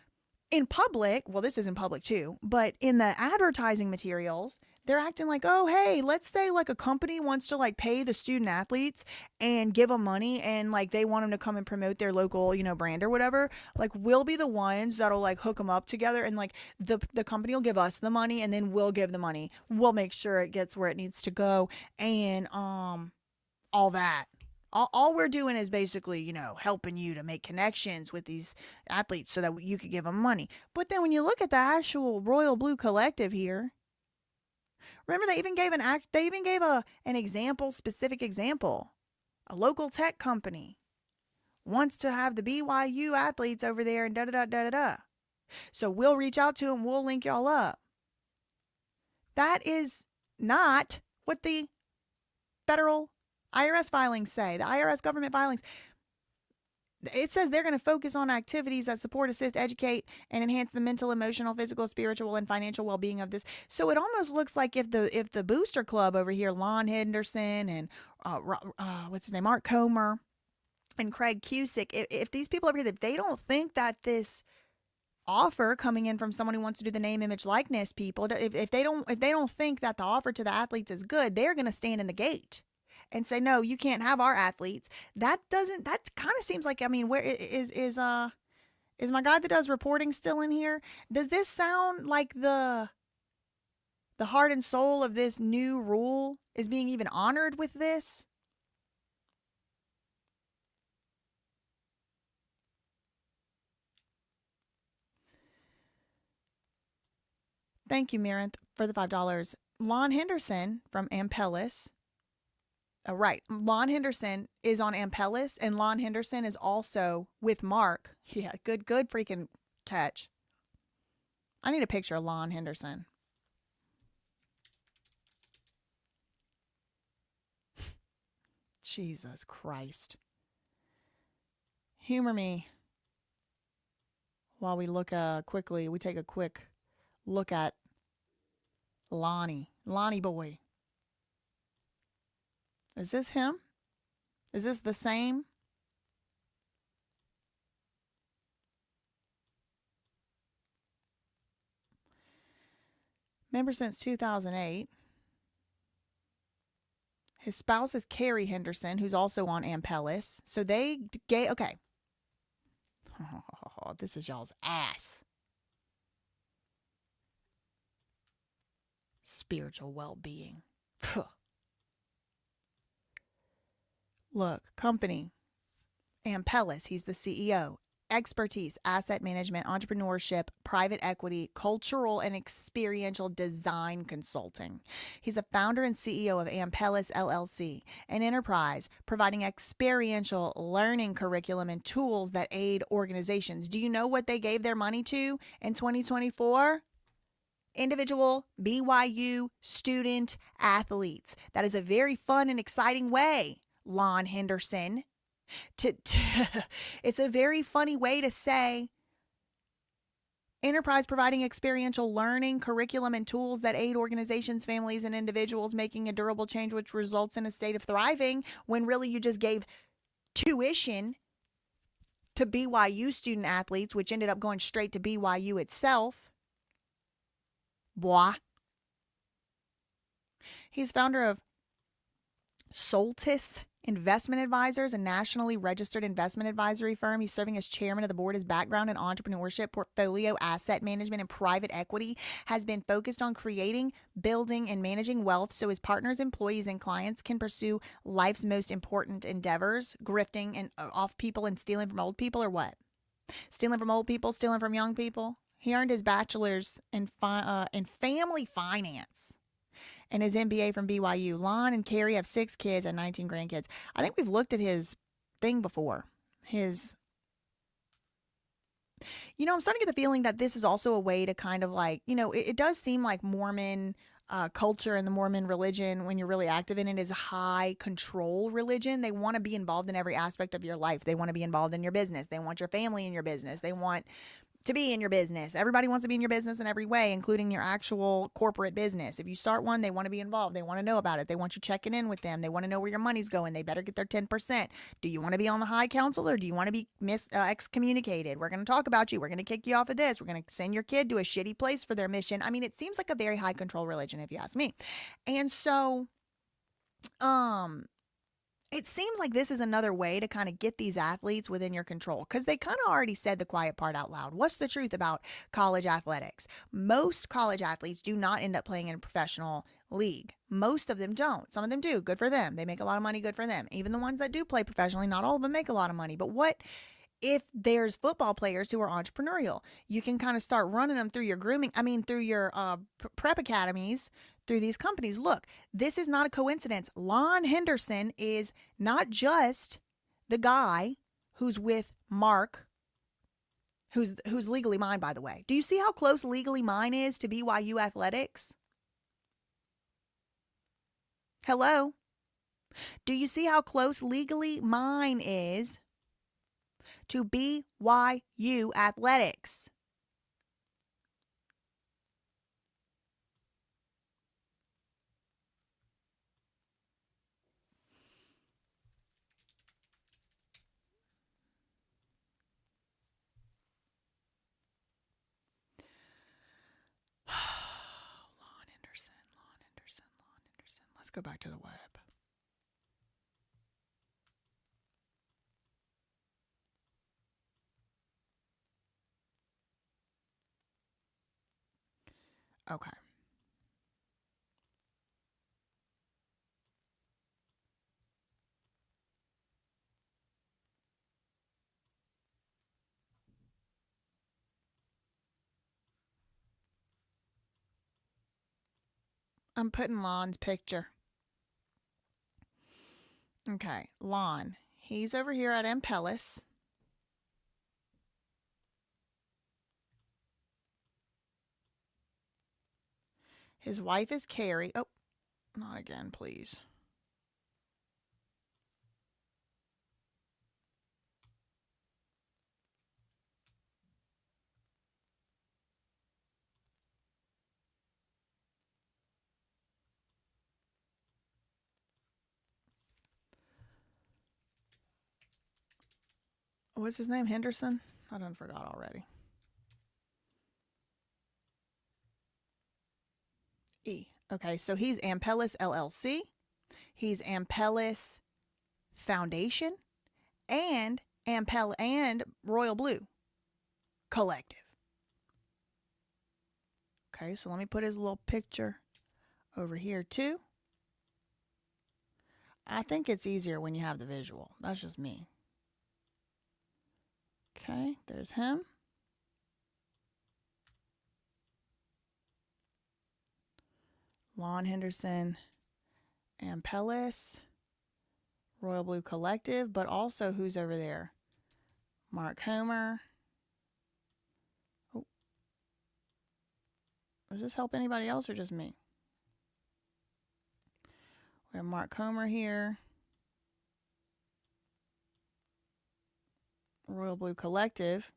in public, well, this is in public too, but in the advertising materials, they're acting like, oh, hey, let's say like a company wants to like pay the student athletes and give them money and like they want them to come and promote their local, brand or whatever. Like we'll be the ones that'll like hook them up together and like the company will give us the money and then we'll give the money. We'll make sure it gets where it needs to go and all that. All we're doing is basically, helping you to make connections with these athletes so that you could give them money. But then when you look at the actual Royal Blue Collective here, remember they even gave an example, specific example. A local tech company wants to have the BYU athletes over there and da-da-da-da-da-da. So we'll reach out to them. We'll link y'all up. That is not what the federal IRS filings say, the IRS government filings. It says they're going to focus on activities that support, assist, educate, and enhance the mental, emotional, physical, spiritual, and financial well-being of this. So it almost looks like if the booster club over here, Lon Henderson and Mark Comer and Craig Cusick, if these people over here, that they don't think that this offer coming in from someone who wants to do the name, image, likeness people, if they don't think that the offer to the athletes is good, they're going to stand in the gate. and say, no, you can't have our athletes. That kind of seems like, I mean, where is my guy that does reporting still in here? Does this sound like the heart and soul of this new rule is being even honored with this? Thank you, Miranth, for the $5. Lon Henderson from Ampellis. Oh, right. Lon Henderson is on Ampellis, and Lon Henderson is also with Mark. Yeah, good freaking catch. I need a picture of Lon Henderson. Jesus Christ. Humor me while we look quickly. We take a quick look at Lonnie boy. Is this him? Is this the same? Member since 2008. His spouse is Carrie Henderson, who's also on Ampellis. So they gay. Okay. Oh, this is y'all's ass. Spiritual well-being. Look, company, Ampellis, he's the CEO. Expertise, asset management, entrepreneurship, private equity, cultural and experiential design consulting. He's a founder and CEO of Ampellis LLC, an enterprise providing experiential learning curriculum and tools that aid organizations. Do you know what they gave their money to in 2024? Individual BYU student athletes. That is a very fun and exciting way, Lon Henderson. It's a very funny way to say enterprise providing experiential learning, curriculum, and tools that aid organizations, families, and individuals making a durable change which results in a state of thriving, when really you just gave tuition to BYU student athletes, which ended up going straight to BYU itself. Blah. He's founder of Soltis Investment Advisors, a nationally registered investment advisory firm. He's serving as chairman of the board. His background in entrepreneurship, portfolio, asset management, and private equity has been focused on creating, building, and managing wealth so his partners, employees, and clients can pursue life's most important endeavors. Grifting and off people and stealing from old people, or what? Stealing from old people, stealing from young people. He earned his bachelor's in family finance and his MBA from BYU. Lon and Carrie have 6 kids and 19 grandkids. I think we've looked at his thing before. I'm starting to get the feeling that this is also a way to kind of like, it does seem like Mormon culture and the Mormon religion, when you're really active in it, is a high control religion. They want to be involved in every aspect of your life. They want to be involved in your business. They want your family in your business. They want to be in your business. Everybody wants to be in your business in every way, including your actual corporate business. If you start one, they want to be involved. They want to know about it. They want you checking in with them. They want to know where your money's going. They better get their 10%. Do you want to be on the high council, or do you want to be excommunicated? We're going to talk about you. We're going to kick you off of this. We're going to send your kid to a shitty place for their mission. I mean, it seems like a very high control religion, if you ask me. And so, it seems like this is another way to kind of get these athletes within your control, because they kind of already said the quiet part out loud. What's the truth about college athletics? Most college athletes do not end up playing in a professional league. Most of them don't. Some of them do. Good for them. They make a lot of money. Good for them. Even the ones that do play professionally, not all of them make a lot of money. But what if there's football players who are entrepreneurial? You can kind of start running them through your through your prep academies, through these companies. Look, this is not a coincidence. Lon Henderson is not just the guy who's with Mark, who's Legally Mine, by the way. Do you see how close Legally Mine is to BYU athletics? Hello? Do you see how close Legally Mine is to BYU athletics? Lon Henderson. Let's go back to the web. Okay. I'm putting Lon's picture. Okay, Lon. He's over here at Ampellis. His wife is Carrie. Oh, not again, please. What's his name? Henderson? I done forgot already. E. Okay, so he's Ampellis LLC. He's Ampellis Foundation and Royal Blue Collective. Okay, so let me put his little picture over here too. I think it's easier when you have the visual. That's just me. Okay, there's him. Lon Henderson, Ampellis, Royal Blue Collective, but also who's over there? Mark Homer. Oh. Does this help anybody else or just me? We have Mark Homer here. Royal Blue Collective,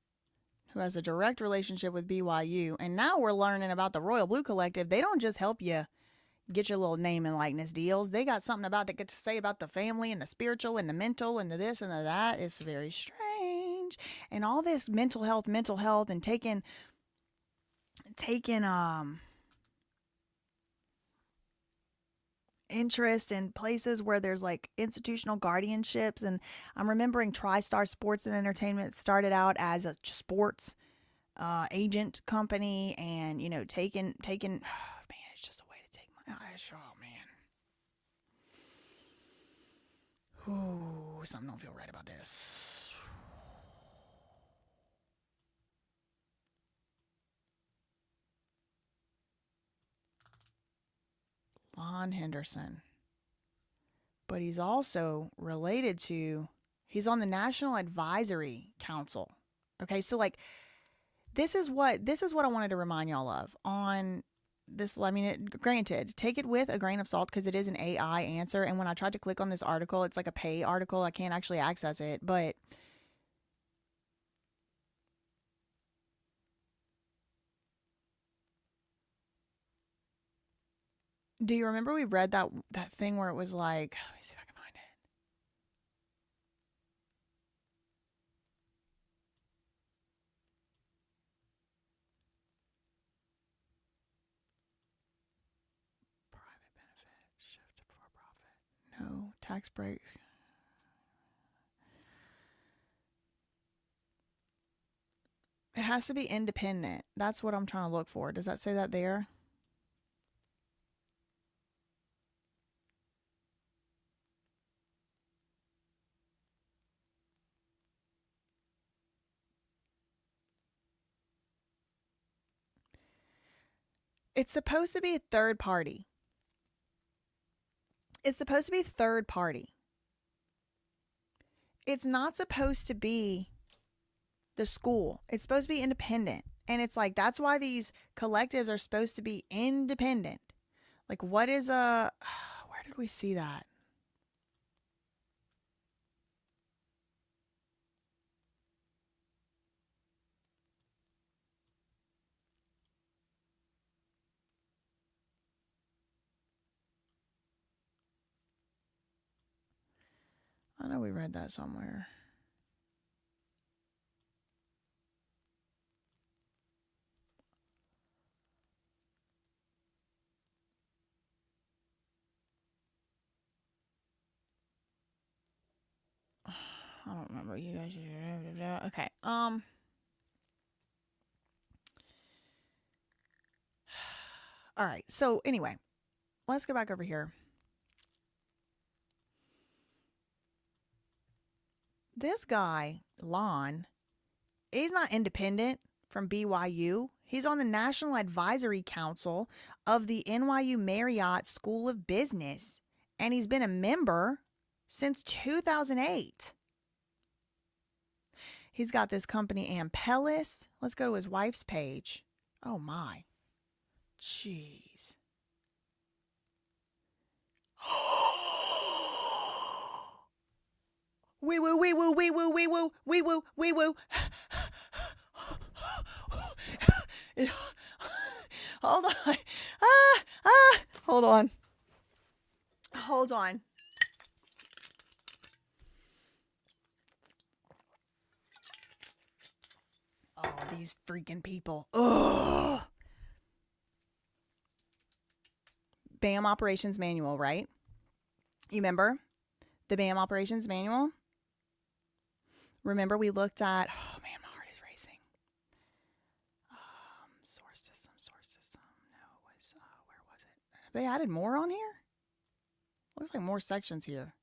who has a direct relationship with BYU. And now we're learning about the Royal Blue Collective. They don't just help you get your little name and likeness deals. They got something about to get to say about the family and the spiritual and the mental and the this and the that. It's very strange. And all this mental health and taking interest in places where there's like institutional guardianships. And I'm remembering TriStar Sports and Entertainment started out as a sports agent company, and taking oh, man, it's just a way to take my eyes. Oh man. Ooh, something don't feel right about this. Lon Henderson. But he's also related to, he's on the National Advisory Council. Okay, so like this is what I wanted to remind y'all of on this. I mean, granted, take it with a grain of salt because it is an AI answer. And when I tried to click on this article, it's like a pay article. I can't actually access it. But do you remember we read that thing where it was like, let me see if I can find it. Private benefit, shift to for profit. No, tax breaks. It has to be independent. That's what I'm trying to look for. Does that say that there? It's supposed to be a third party. It's supposed to be third party. It's not supposed to be the school. It's supposed to be independent. And it's like, that's why these collectives are supposed to be independent. Like, what is where did we see that? I know we read that somewhere. I don't remember. You guys. Okay. All right. So anyway, let's go back over here. This guy, Lon, he's not independent from BYU. He's on the National Advisory Council of the NYU Marriott School of Business, and he's been a member since 2008. He's got this company, Ampellis. Let's go to his wife's page. Oh, my. Jeez. Wee woo, wee woo, wee woo, wee woo, wee woo, wee woo. Hold on. Hold on. Hold on. Oh, these freaking people. Ugh. BAM Operations Manual, right? You remember the BAM Operations Manual? Remember we looked at, oh man, my heart is racing. Source system. No, it was, where was it? Have they added more on here? Looks like more sections here.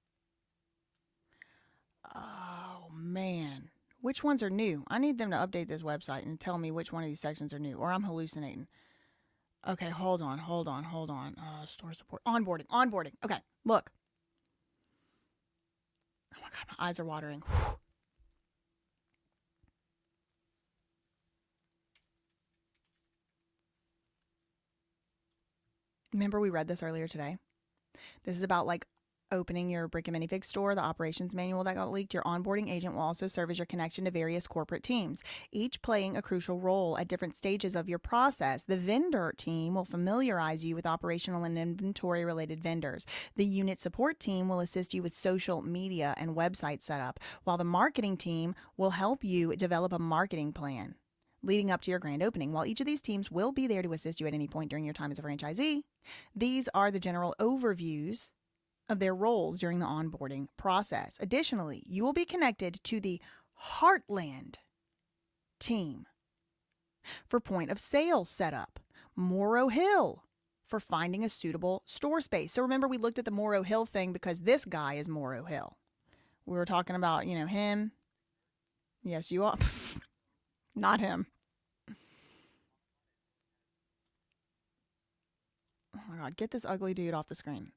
Oh man. Which ones are new? I need them to update this website and tell me which one of these sections are new, or I'm hallucinating. Okay, hold on. Store support. Onboarding. Okay, look. Oh my God, my eyes are watering. Whew. Remember we read this earlier today? This is about like opening your Brick and Minifig store, the operations manual that got leaked. Your onboarding agent will also serve as your connection to various corporate teams, each playing a crucial role at different stages of your process. The vendor team will familiarize you with operational and inventory related vendors. The unit support team will assist you with social media and website setup, while the marketing team will help you develop a marketing plan leading up to your grand opening. While each of these teams will be there to assist you at any point during your time as a franchisee, these are the general overviews of their roles during the onboarding process. Additionally, you will be connected to the Heartland team for point of sale setup, Morrow Hill for finding a suitable store space. So remember, we looked at the Morrow Hill thing because this guy is Morrow Hill. We were talking about, him. Yes, you are. Not him. Oh my God, get this ugly dude off the screen.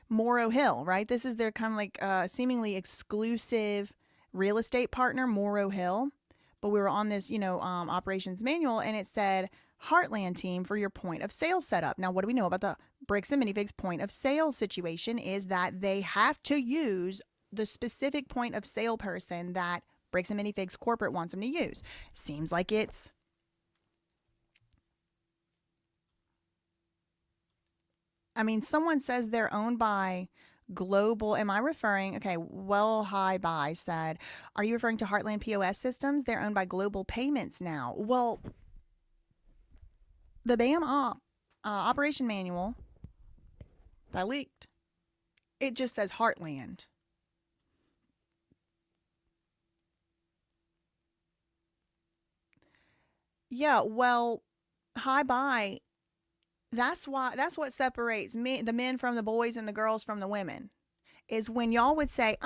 Morrow Hill, right? This is their kind of like seemingly exclusive real estate partner, Morrow Hill. But we were on this, operations manual, and it said Heartland team for your point of sale setup. Now, what do we know about the Bricks and Minifigs point of sale situation is that they have to use the specific point of sale person that Bricks and Minifigs corporate wants them to use. Seems like it's someone says they're owned by Global. Am I referring? Okay, Well High Buy said, are you referring to Heartland POS Systems? They're owned by Global Payments now. Well, the BAM operation manual that leaked, it just says Heartland. Yeah, well, High Buy, that's what separates the men from the boys and the girls from the women, is when y'all would say,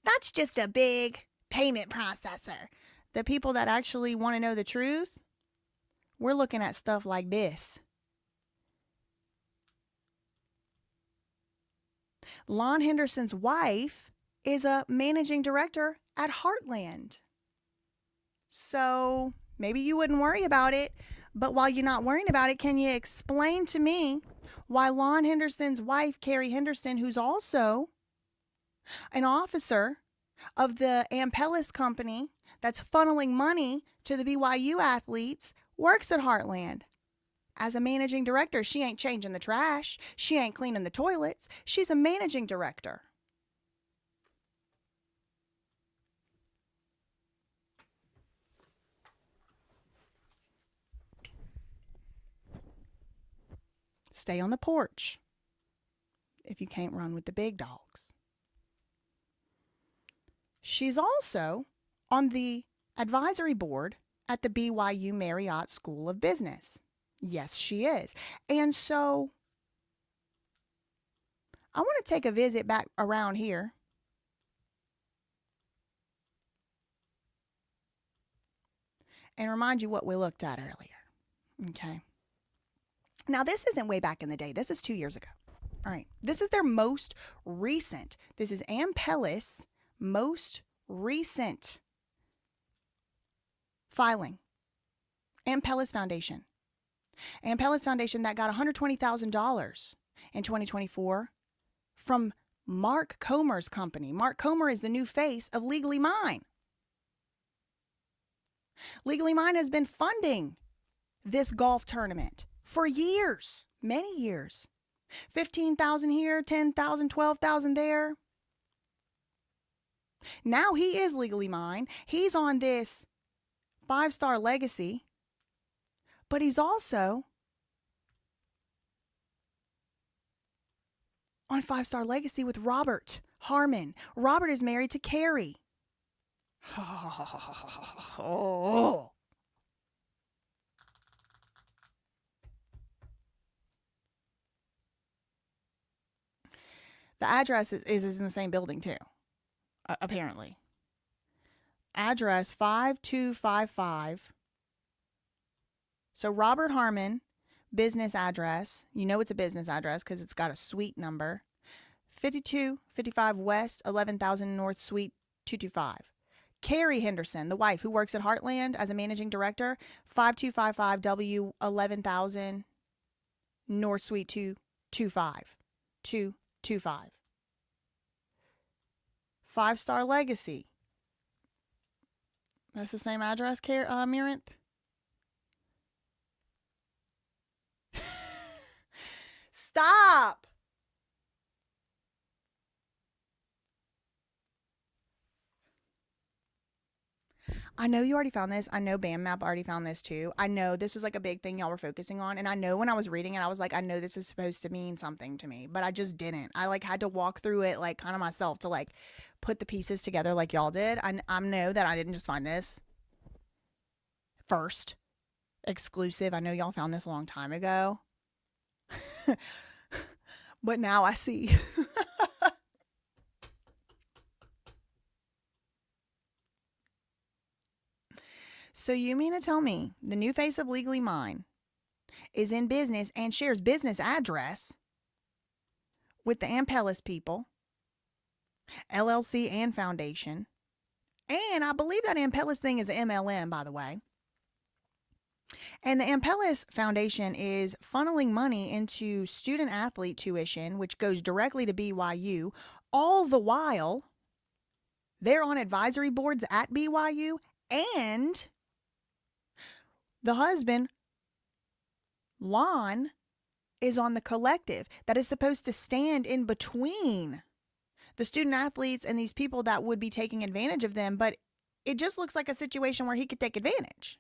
that's just a big payment processor. The people that actually want to know the truth, we're looking at stuff like this. Lon Henderson's wife is a managing director at Heartland. So maybe you wouldn't worry about it. But while you're not worrying about it, can you explain to me why Lon Henderson's wife, Carrie Henderson, who's also an officer of the Ampellis company that's funneling money to the BYU athletes, works at Heartland as a managing director? She ain't changing the trash. She ain't cleaning the toilets. She's a managing director. Stay on the porch if you can't run with the big dogs. She's also on the advisory board at the BYU Marriott School of Business. Yes, she is. And so I want to take a visit back around here. And remind you what we looked at earlier. Okay. Now, this isn't way back in the day. This is 2 years ago. All right. This is their most recent. This is Ampellis' most recent filing. Ampellis Foundation. Ampellis Foundation that got $120,000 in 2024 from Mark Comer's company. Mark Comer is the new face of Legally Mine. Legally Mine has been funding this golf tournament for years, many years. 15,000 here, 10,000, 12,000 there. Now he is Legally Mine. He's on this 5-star legacy, but he's also on 5-star legacy with Robert Harmon. Robert is married to Carrie. Oh. The address is in the same building too, apparently. Address 5255. So Robert Harmon, business address. You know it's a business address because it's got a suite number. 5255 West, 11,000 North Suite 225. Carrie Henderson, the wife who works at Heartland as a managing director, 5255 W, 11,000 North Suite 225. 225. 5-star legacy. That's the same address, Mirinth? Stop! I know you already found this. I know BAMMAP already found this too. I know this was like a big thing y'all were focusing on. And I know when I was reading it, I was like, I know this is supposed to mean something to me, but I just didn't. I like had to walk through it like kind of myself to like put the pieces together like y'all did. I know that I didn't just find this first exclusive. I know y'all found this a long time ago, but now I see. So you mean to tell me the new face of Legally Mine is in business and shares business address with the Ampellis people, LLC and foundation, and I believe that Ampellis thing is the MLM, by the way. And the Ampellis Foundation is funneling money into student athlete tuition, which goes directly to BYU, all the while they're on advisory boards at BYU, and the husband, Lon, is on the collective that is supposed to stand in between the student athletes and these people that would be taking advantage of them. But it just looks like a situation where he could take advantage.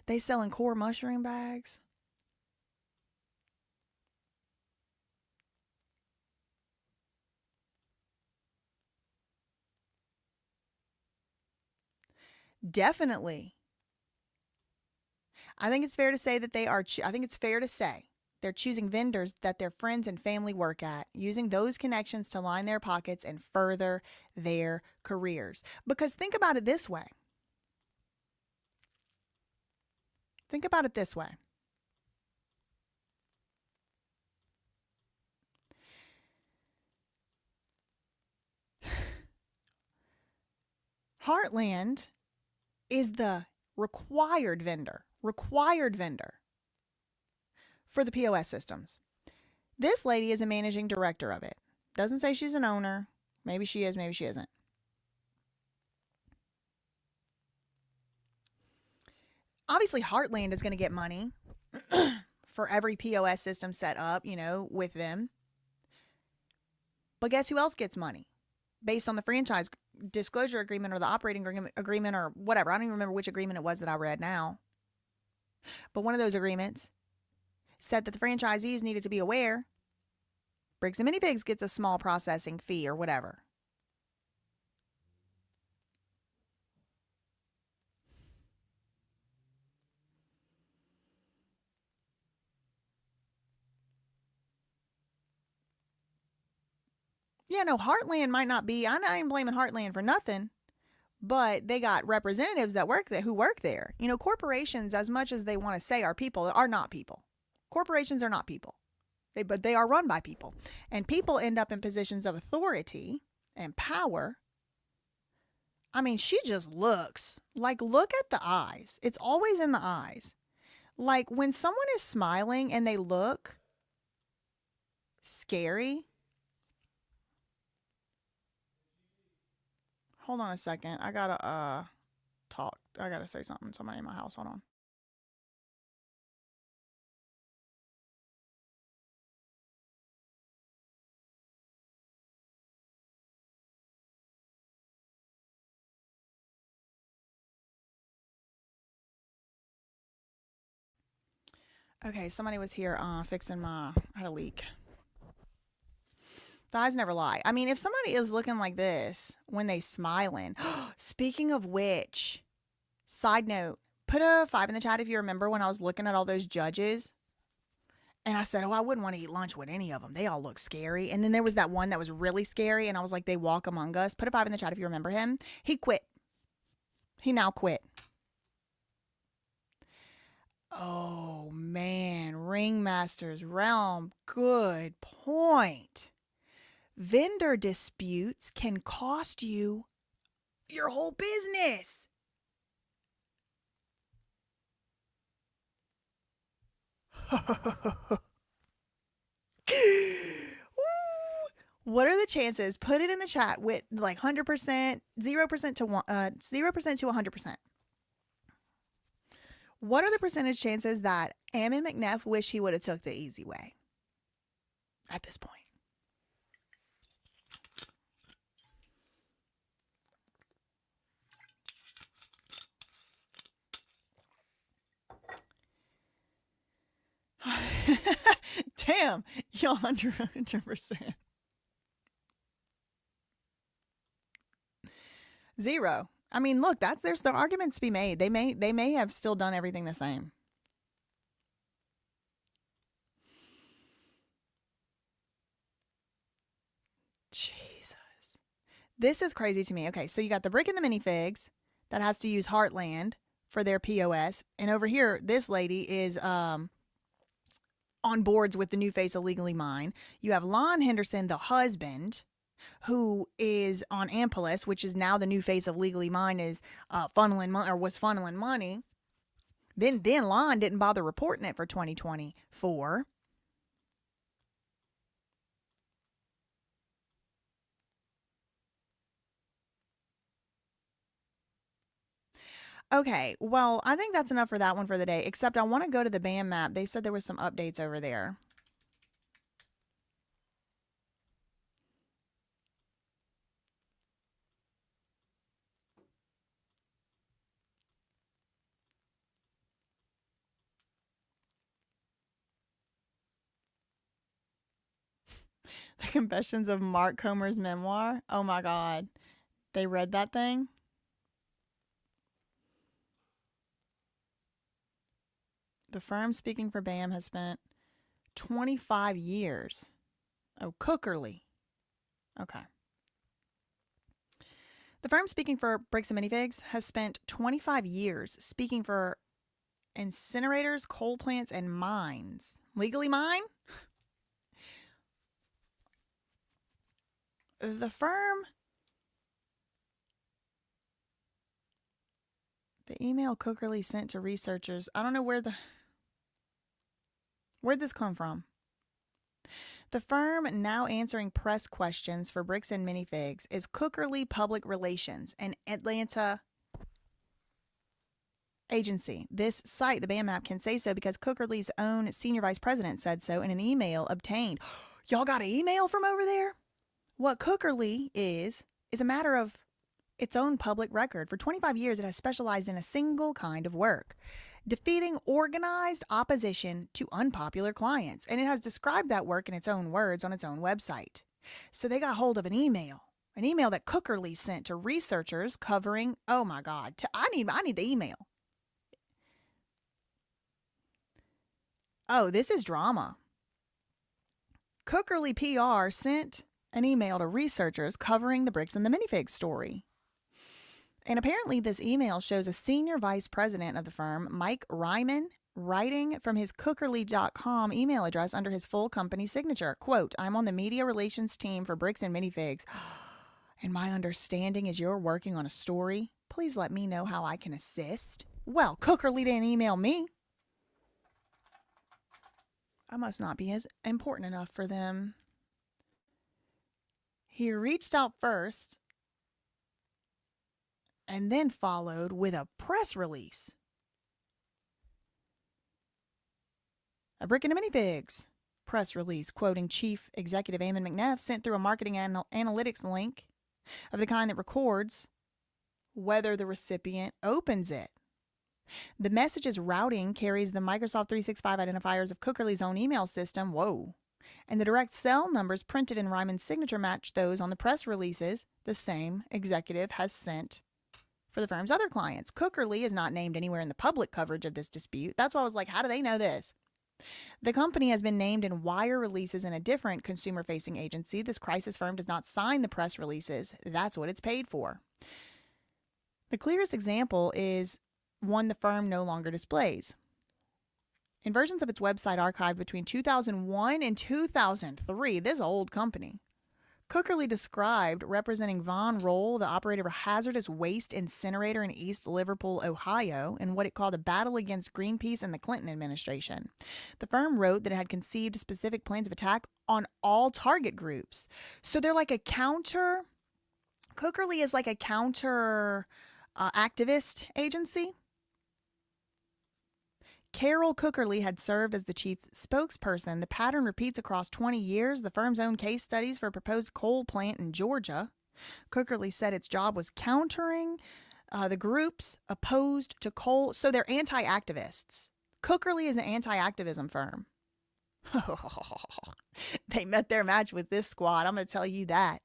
They selling core mushroom bags. Definitely. I think it's fair to say that they are, I think it's fair to say they're choosing vendors that their friends and family work at, using those connections to line their pockets and further their careers. Because think about it this way. Think about it this way. Heartland is the required vendor for the POS systems. This lady is a managing director of it. Doesn't say she's an owner. Maybe she is, maybe she isn't. Obviously, Heartland is going to get money for every POS system set up, you know, with them. But guess who else gets money? Based on the franchise disclosure agreement or the operating agreement or whatever. I don't even remember which agreement it was that I read now. But one of those agreements said that the franchisees needed to be aware Bricks and Minifigs gets a small processing fee or whatever. Yeah, no, Heartland might not be. I'm not even blaming Heartland for nothing, but they got representatives that work there who work there. You know, corporations, as much as they want to say are people, are not people. Corporations are not people. But they are run by people. And people end up in positions of authority and power. I mean, she just looks like, look at the eyes. It's always in the eyes. Like when someone is smiling and they look scary. Hold on a second. I gotta talk. I gotta say something to somebody in my house. Hold on. Okay, somebody was here fixing I had a leak. The eyes never lie. I mean, if somebody is looking like this when they smiling. Speaking of which, side note, put a 5 in the chat if you remember when I was looking at all those judges. And I said, oh, I wouldn't want to eat lunch with any of them. They all look scary. And then there was that one that was really scary. And I was like, they walk among us. Put a 5 in the chat if you remember him. He quit. He now quit. Oh, man. Ringmaster's Realm. Good point. Vendor disputes can cost you your whole business. What are the chances? Put it in the chat with like 100%, 0% to 0% to 100%. What are the percentage chances that Ammon McNeff wish he would have took the easy way at this point? Damn, y'all 100%. 0. I mean, look, there's the arguments to be made. They may have still done everything the same. Jesus. This is crazy to me. Okay, so you got the Brick and the Minifigs that has to use Heartland for their POS. And over here, this lady is on boards with the new face of Legally Mine. You have Lon Henderson, the husband, who is on Ampolis, which is now the new face of Legally Mine, is funneling money, or was funneling money. Then Lon didn't bother reporting it for 2024. Okay, well, I think that's enough for that one for the day, except I want to go to the BAM map. They said there was some updates over there. The Confessions of Mark Comer's memoir. Oh my God. They read that thing? The firm speaking for BAM has spent 25 years. Oh, Cookerly. Okay. The firm speaking for Bricks and Minifigs has spent 25 years speaking for incinerators, coal plants, and mines. Legally Mine? The firm... The email Cookerly sent to researchers. I don't know where'd this come from? The firm now answering press questions for Bricks and Minifigs is Cookerly Public Relations, an Atlanta agency. This site, the BAM app, can say so because Cookerly's own senior vice president said so in an email obtained. Y'all got an email from over there? What Cookerly is a matter of its own public record. For 25 years, it has specialized in a single kind of work. defeating organized opposition to unpopular clients. And it has described that work in its own words on its own website. So they got hold of an email that Cookerly sent to researchers covering, oh my God, I need the email. Oh, this is drama. Cookerly PR sent an email to researchers covering the Bricks and the Minifigs story. And apparently this email shows a senior vice president of the firm, Mike Ryman, writing from his Cookerly.com email address under his full company signature. Quote, I'm on the media relations team for Bricks and Minifigs, and my understanding is you're working on a story. Please let me know how I can assist. Well, Cookerly didn't email me. I must not be as important enough for them. He reached out first and then followed with a press release. A Brick and a Minifigs press release quoting Chief Executive Eamon McNeff sent through a marketing analytics link of the kind that records whether the recipient opens it. The message's routing carries the Microsoft 365 identifiers of Cookerly's own email system. Whoa. And the direct cell numbers printed in Ryman's signature match those on the press releases the same executive has sent for the firm's other clients. Cookerly is not named anywhere in the public coverage of this dispute. That's why I was like, how do they know this? The company has been named in wire releases in a different consumer-facing agency. This crisis firm does not sign the press releases. That's what it's paid for. The clearest example is one the firm no longer displays. In versions of its website archived between 2001 and 2003, this old company, Cookerly described representing Von Roll, the operator of a hazardous waste incinerator in East Liverpool, Ohio, in what it called a battle against Greenpeace and the Clinton administration. The firm wrote that it had conceived specific plans of attack on all target groups. So they're like a counter, Cookerly is like a counter activist agency. Carol Cookerly had served as the chief spokesperson. The pattern repeats across 20 years. The firm's own case studies for a proposed coal plant in Georgia. Cookerly said its job was countering the groups opposed to coal. So they're anti-activists. Cookerly is an anti-activism firm. They met their match with this squad. I'm going to tell you that.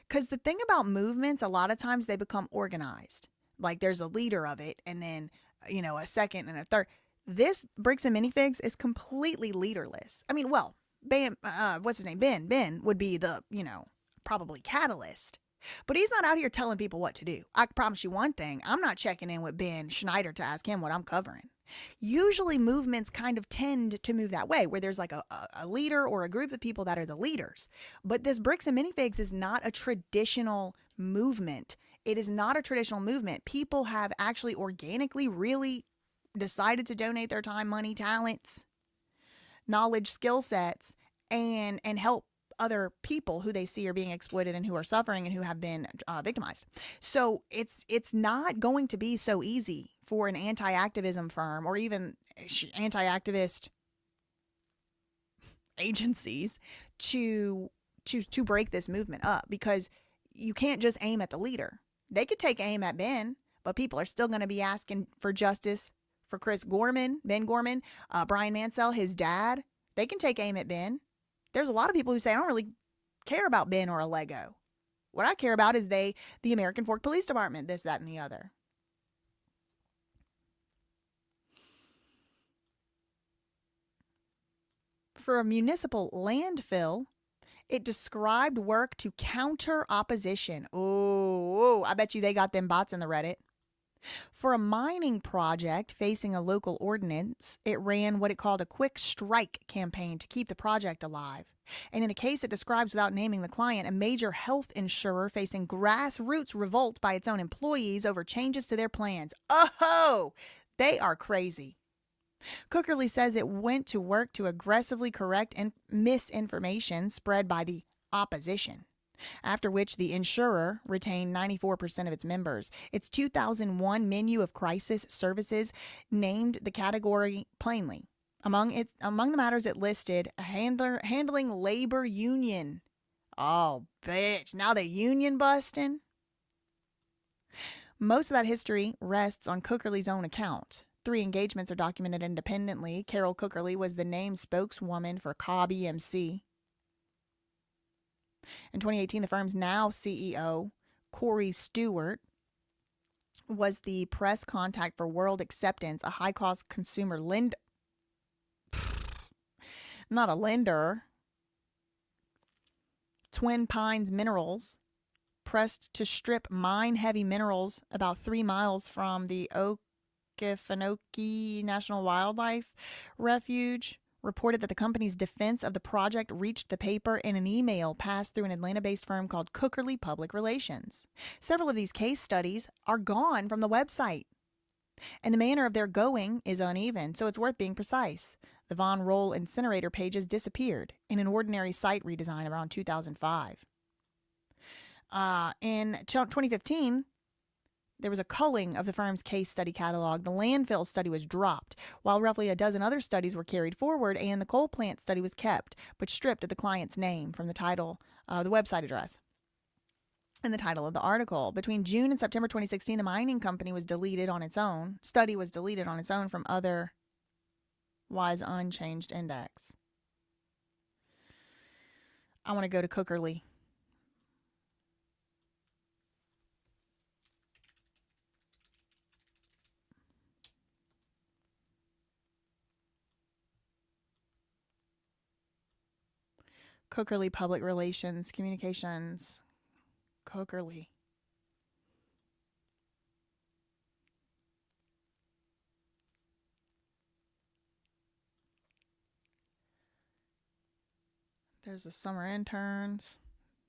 Because the thing about movements, a lot of times they become organized. Like there's a leader of it and then, a second and a third. This Bricks and Minifigs is completely leaderless. I mean, well, Ben, what's his name? Ben would be the, probably catalyst. But he's not out here telling people what to do. I can promise you one thing. I'm not checking in with Ben Schneider to ask him what I'm covering. Usually movements kind of tend to move that way, where there's like a leader or a group of people that are the leaders. But this Bricks and Minifigs is not a traditional movement. It is not a traditional movement. People have actually organically really decided to donate their time, money, talents, knowledge, skill sets, and help other people who they see are being exploited and who are suffering and who have been victimized. So it's not going to be so easy for an anti-activism firm or even anti-activist agencies to break this movement up, because you can't just aim at the leader. They could take aim at Ben, but people are still going to be asking for justice for Ben Gorman, Brian Mansell, his dad. They can take aim at Ben. There's a lot of people who say, I don't really care about Ben or a Lego. What I care about is the American Fork Police Department, this, that, and the other. For a municipal landfill, it described work to counter opposition. Oh, I bet you they got them bots in the Reddit. For a mining project facing a local ordinance, it ran what it called a quick strike campaign to keep the project alive. And in a case it describes without naming the client, a major health insurer facing grassroots revolt by its own employees over changes to their plans. Oh, they are crazy. Cookerly says it went to work to aggressively correct misinformation spread by the opposition, after which the insurer retained 94% of its members. Its 2001 menu of crisis services named the category plainly. Among the matters it listed, handling labor union. Oh, bitch. Now they union busting? Most of that history rests on Cookerly's own account. 3 engagements are documented independently. Carol Cookerly was the named spokeswoman for Cobb EMC. In 2018, the firm's now CEO, Corey Stewart, was the press contact for World Acceptance, a high-cost consumer lender. Not a lender. Twin Pines Minerals, pressed to strip mine heavy minerals about 3 miles from the Okefenokee National Wildlife Refuge, reported that the company's defense of the project reached the paper in an email passed through an Atlanta-based firm called Cookerly Public Relations. Several of these case studies are gone from the website, and the manner of their going is uneven, so it's worth being precise. The Von Roll incinerator pages disappeared in an ordinary site redesign around 2005. In 2015, there was a culling of the firm's case study catalog. The landfill study was dropped, while roughly a dozen other studies were carried forward, and the coal plant study was kept, but stripped of the client's name from the title, the website address, and the title of the article. Between June and September 2016, the mining company was deleted on its own. Study was deleted on its own from otherwise unchanged index. I want to go to Cookerly. Cookerly Public Relations, Communications. Cookerly. There's the summer interns.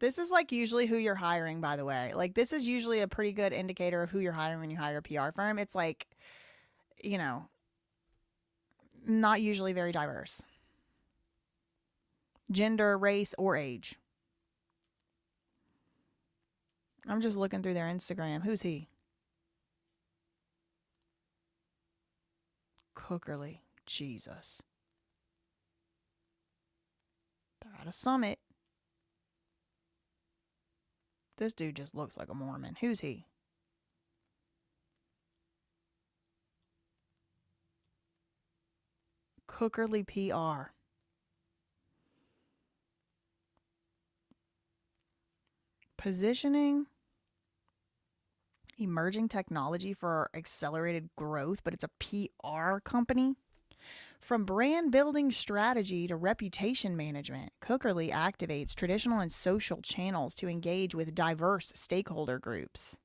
This is like usually who you're hiring, by the way. Like, this is usually a pretty good indicator of who you're hiring when you hire a PR firm. It's like, you know, not usually very diverse. Gender, race, or age. I'm just looking through their Instagram. Who's he? Cookerly. Jesus. They're at a summit. This dude just looks like a Mormon. Who's he? Cookerly PR. Positioning emerging technology for accelerated growth, but it's a PR company. From brand building strategy to reputation management, Cookerly activates traditional and social channels to engage with diverse stakeholder groups,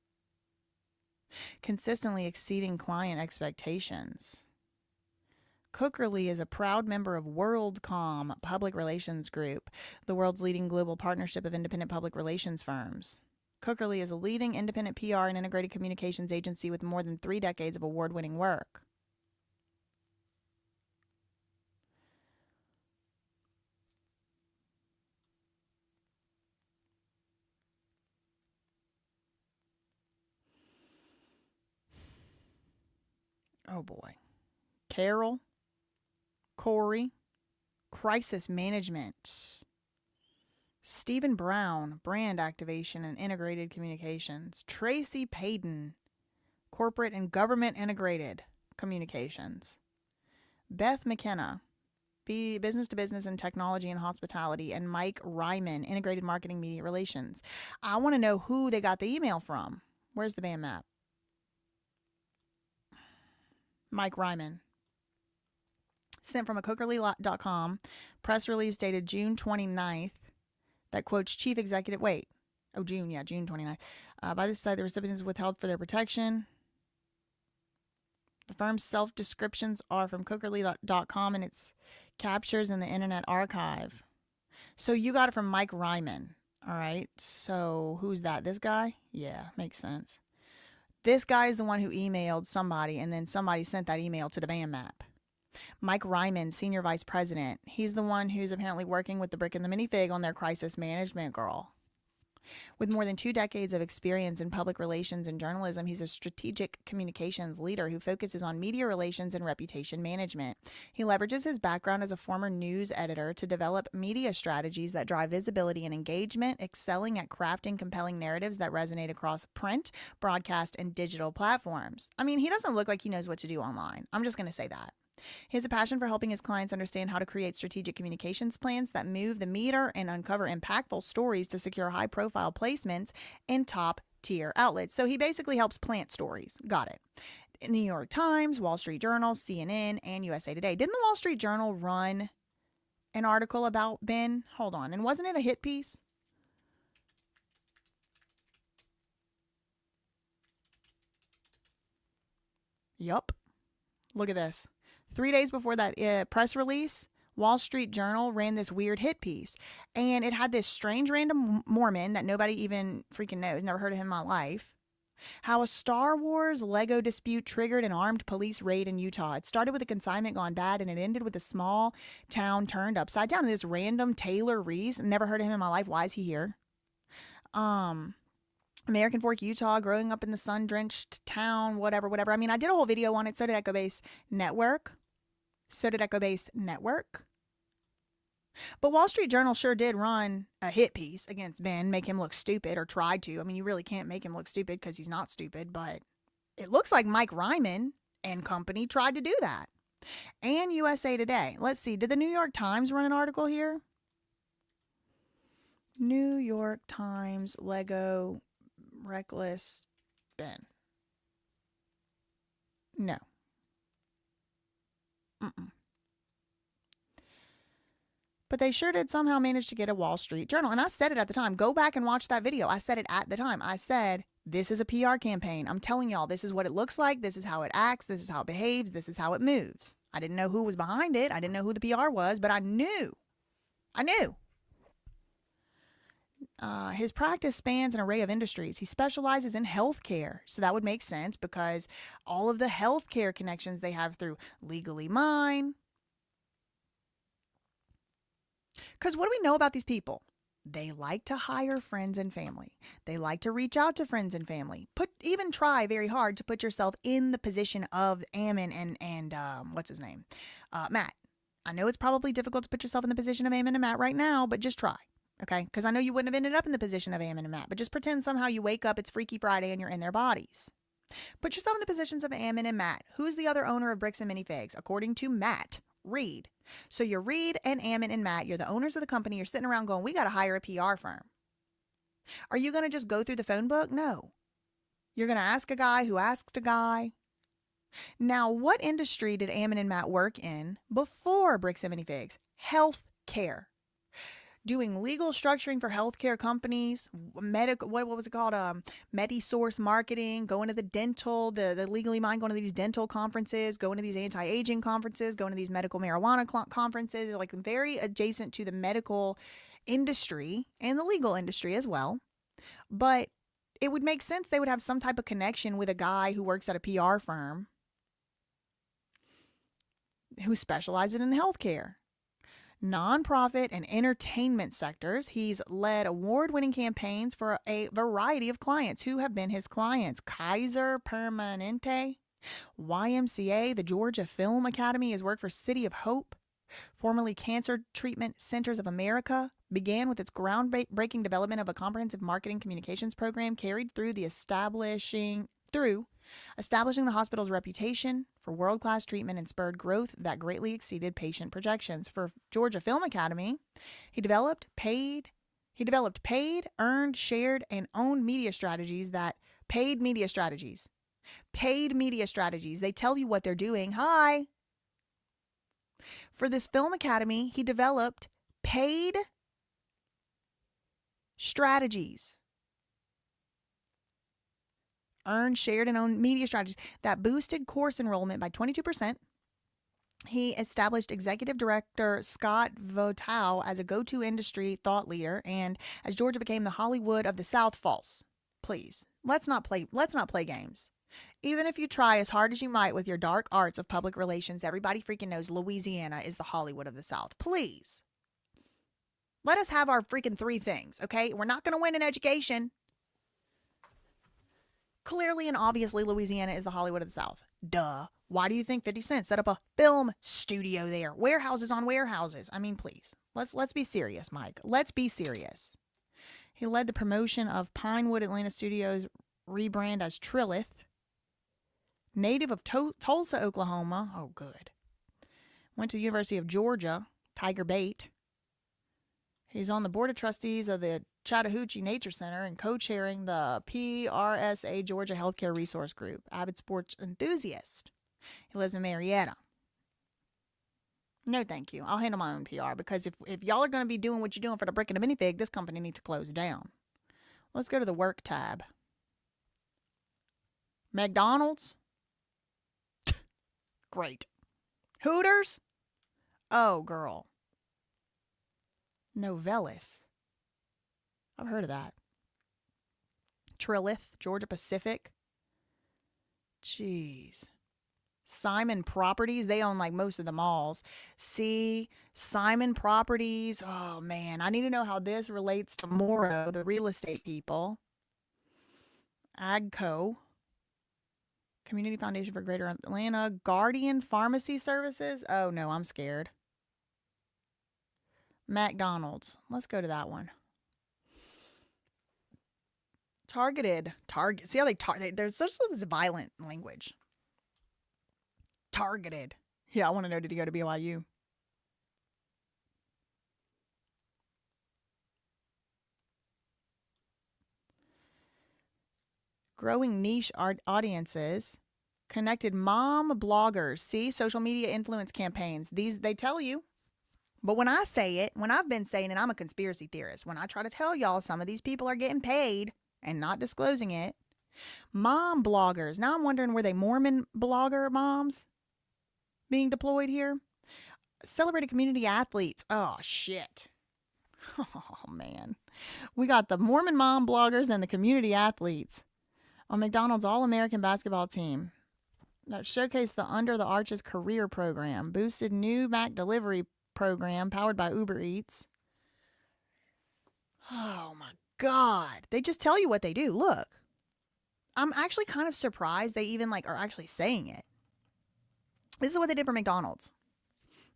consistently exceeding client expectations. Cookerly is a proud member of WorldCom Public Relations Group, the world's leading global partnership of independent public relations firms. Cookerly is a leading independent PR and integrated communications agency with more than 3 decades of award-winning work. Oh boy. Carol, Corey, crisis management. Stephen Brown, brand activation and integrated communications. Tracy Payton, corporate and government integrated communications. Beth McKenna, business to business and technology and hospitality. And Mike Ryman, integrated marketing media relations. I want to know who they got the email from. Where's the band map? Mike Ryman. Sent from a Cookerly.com press release dated June 29th that quotes Chief Executive, June 29th. By this side, the recipients withheld for their protection. The firm's self-descriptions are from Cookerly.com and its captures in the Internet Archive. So you got it from Mike Ryman. All right. So who's that? This guy? Yeah, makes sense. This guy is the one who emailed somebody, and then somebody sent that email to the band map. Mike Ryman, Senior Vice President. He's the one who's apparently working with the Brick and the Minifig on their crisis management girl. With more than 2 decades of experience in public relations and journalism, he's a strategic communications leader who focuses on media relations and reputation management. He leverages his background as a former news editor to develop media strategies that drive visibility and engagement, excelling at crafting compelling narratives that resonate across print, broadcast, and digital platforms. I mean, he doesn't look like he knows what to do online. I'm just going to say that. He has a passion for helping his clients understand how to create strategic communications plans that move the meter and uncover impactful stories to secure high-profile placements in top-tier outlets. So he basically helps plant stories. Got it. New York Times, Wall Street Journal, CNN, and USA Today. Didn't the Wall Street Journal run an article about Ben? Hold on. And wasn't it a hit piece? Yup. Look at this. 3 days before that press release, Wall Street Journal ran this weird hit piece. And it had this strange random Mormon that nobody even freaking knows. Never heard of him in my life. How a Star Wars Lego dispute triggered an armed police raid in Utah. It started with a consignment gone bad, and it ended with a small town turned upside down. And this random Taylor Reese, never heard of him in my life. Why is he here? American Fork, Utah, growing up in the sun-drenched town, whatever. I mean, I did a whole video on it. So did Echo Base Network. But Wall Street Journal sure did run a hit piece against Ben, make him look stupid, or tried to. I mean, you really can't make him look stupid because he's not stupid, but it looks like Mike Ryman and company tried to do that. And USA Today. Let's see. Did the New York Times run an article here? New York Times, Lego, reckless Ben. No. But they sure did somehow manage to get a Wall Street Journal. And I said it at the time. Go back and watch that video. I said it at the time. I said, this is a PR campaign. I'm telling y'all, this is what it looks like. This is how it acts. This is how it behaves. This is how it moves. I didn't know who was behind it. I didn't know who the PR was, but I knew. His practice spans an array of industries. He specializes in healthcare. So that would make sense because all of the healthcare connections they have through Legally Mine. Because what do we know about these people? They like to hire friends and family. They like to reach out to friends and family. Even try very hard to put yourself in the position of Ammon and what's his name? Matt. I know it's probably difficult to put yourself in the position of Ammon and Matt right now, but just try. Okay? Because I know you wouldn't have ended up in the position of Ammon and Matt, but just pretend somehow you wake up, it's Freaky Friday, and you're in their bodies. Put yourself in the positions of Ammon and Matt. Who's the other owner of Bricks and Minifigs? According to Matt, Reed. So you're Reed and Ammon and Matt. You're the owners of the company. You're sitting around going, we got to hire a PR firm. Are you going to just go through the phone book? No. You're going to ask a guy who asked a guy. Now, what industry did Ammon and Matt work in before Bricks and Minifigs? Health care. Doing legal structuring for healthcare companies, medical, what was it called? MediSource marketing, going to the dental, the Legally Mine, going to these dental conferences, going to these anti-aging conferences, going to these medical marijuana conferences. They're like very adjacent to the medical industry and the legal industry as well. But it would make sense they would have some type of connection with a guy who works at a PR firm who specializes in healthcare. Nonprofit and entertainment sectors. He's led award-winning campaigns for a variety of clients. Who have been his clients? Kaiser Permanente, YMCA, the Georgia Film Academy. His work for City of Hope, formerly Cancer Treatment Centers of America, began with its groundbreaking development of a comprehensive marketing communications program carried through establishing the hospital's reputation for world-class treatment and spurred growth that greatly exceeded patient projections. For Georgia Film Academy, he developed paid, earned, shared, and owned media strategies paid media strategies. They tell you what they're doing. Hi. For this Film Academy, he developed paid strategies. Earned, shared, and owned media strategies that boosted course enrollment by 22%. He established executive director Scott Votow as a go-to industry thought leader, and as Georgia became the Hollywood of the South. False. Please, let's not play games. Even if you try as hard as you might with your dark arts of public relations, everybody freaking knows Louisiana is the Hollywood of the South. Please. Let us have our freaking 3 things, okay? We're not going to win in education. Clearly and obviously, Louisiana is the Hollywood of the South. Duh. Why do you think 50 Cent set up a film studio there? Warehouses on warehouses. I mean, please. Let's be serious, Mike. Let's be serious. He led the promotion of Pinewood Atlanta Studios rebrand as Trillith. Native of Tulsa, Oklahoma. Oh, good. Went to the University of Georgia. Tiger Bait. He's on the board of trustees of the Chattahoochee Nature Center and co-chairing the PRSA Georgia Healthcare Resource Group. Avid sports enthusiast. He lives in Marietta. No, thank you. I'll handle my own PR because if y'all are going to be doing what you're doing for the brick and the minifig, this company needs to close down. Let's go to the work tab. McDonald's? Great. Hooters? Oh, girl. Novelis. I've heard of that. Trillith, Georgia Pacific. Jeez. Simon Properties. They own like most of the malls. See, Simon Properties. Oh, man. I need to know how this relates to Morrow, the real estate people. Agco. Community Foundation for Greater Atlanta. Guardian Pharmacy Services. Oh, no, I'm scared. McDonald's. Let's go to that one. Targeted. Target. See how there's such this violent language. Targeted. Yeah, I want to know, did he go to BYU? Growing niche audiences. Connected mom bloggers. See, social media influence campaigns. These, they tell you. But when I say it, when I've been saying it, I'm a conspiracy theorist. When I try to tell y'all some of these people are getting paid and not disclosing it. Mom bloggers. Now I'm wondering, were they Mormon blogger moms being deployed here? Celebrated community athletes. Oh, shit. Oh, man. We got the Mormon mom bloggers and the community athletes on McDonald's All-American basketball team that showcased the Under the Arches career program, boosted new Mac delivery program powered by Uber Eats. Oh my God. They just tell you what they do. Look. I'm actually kind of surprised they even are actually saying it. This is what they did for McDonald's.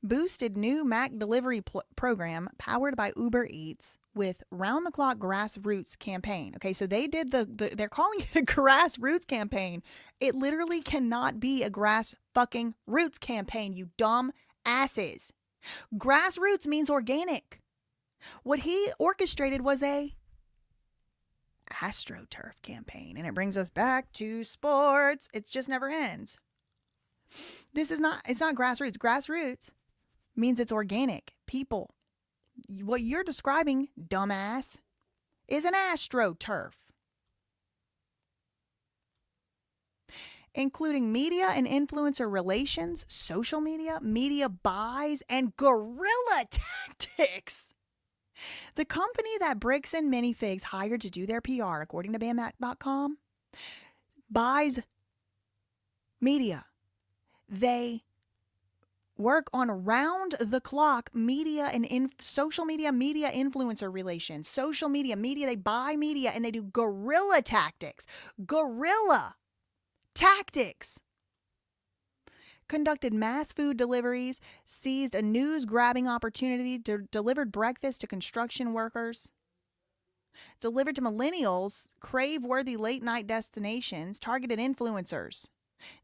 Boosted new Mac delivery program powered by Uber Eats with round-the-clock grassroots campaign. Okay, so they did they're calling it a grassroots campaign. It literally cannot be a grass fucking roots campaign, you dumb asses. Grassroots means organic. What he orchestrated was a AstroTurf campaign. And it brings us back to sports. It just never ends. It's not grassroots. Grassroots means it's organic. People, what you're describing, dumbass, is an AstroTurf. Including media and influencer relations, social media, media buys, and guerrilla tactics. The company that Bricks and Minifigs hired to do their PR, according to BAMAT.com, buys media. They work on round-the-clock media and social media influencer relations. Social media, they buy media, and they do guerrilla tactics. Guerrilla tactics. Conducted mass food deliveries, seized a news-grabbing opportunity, delivered breakfast to construction workers, delivered to millennials, crave-worthy late-night destinations, targeted influencers.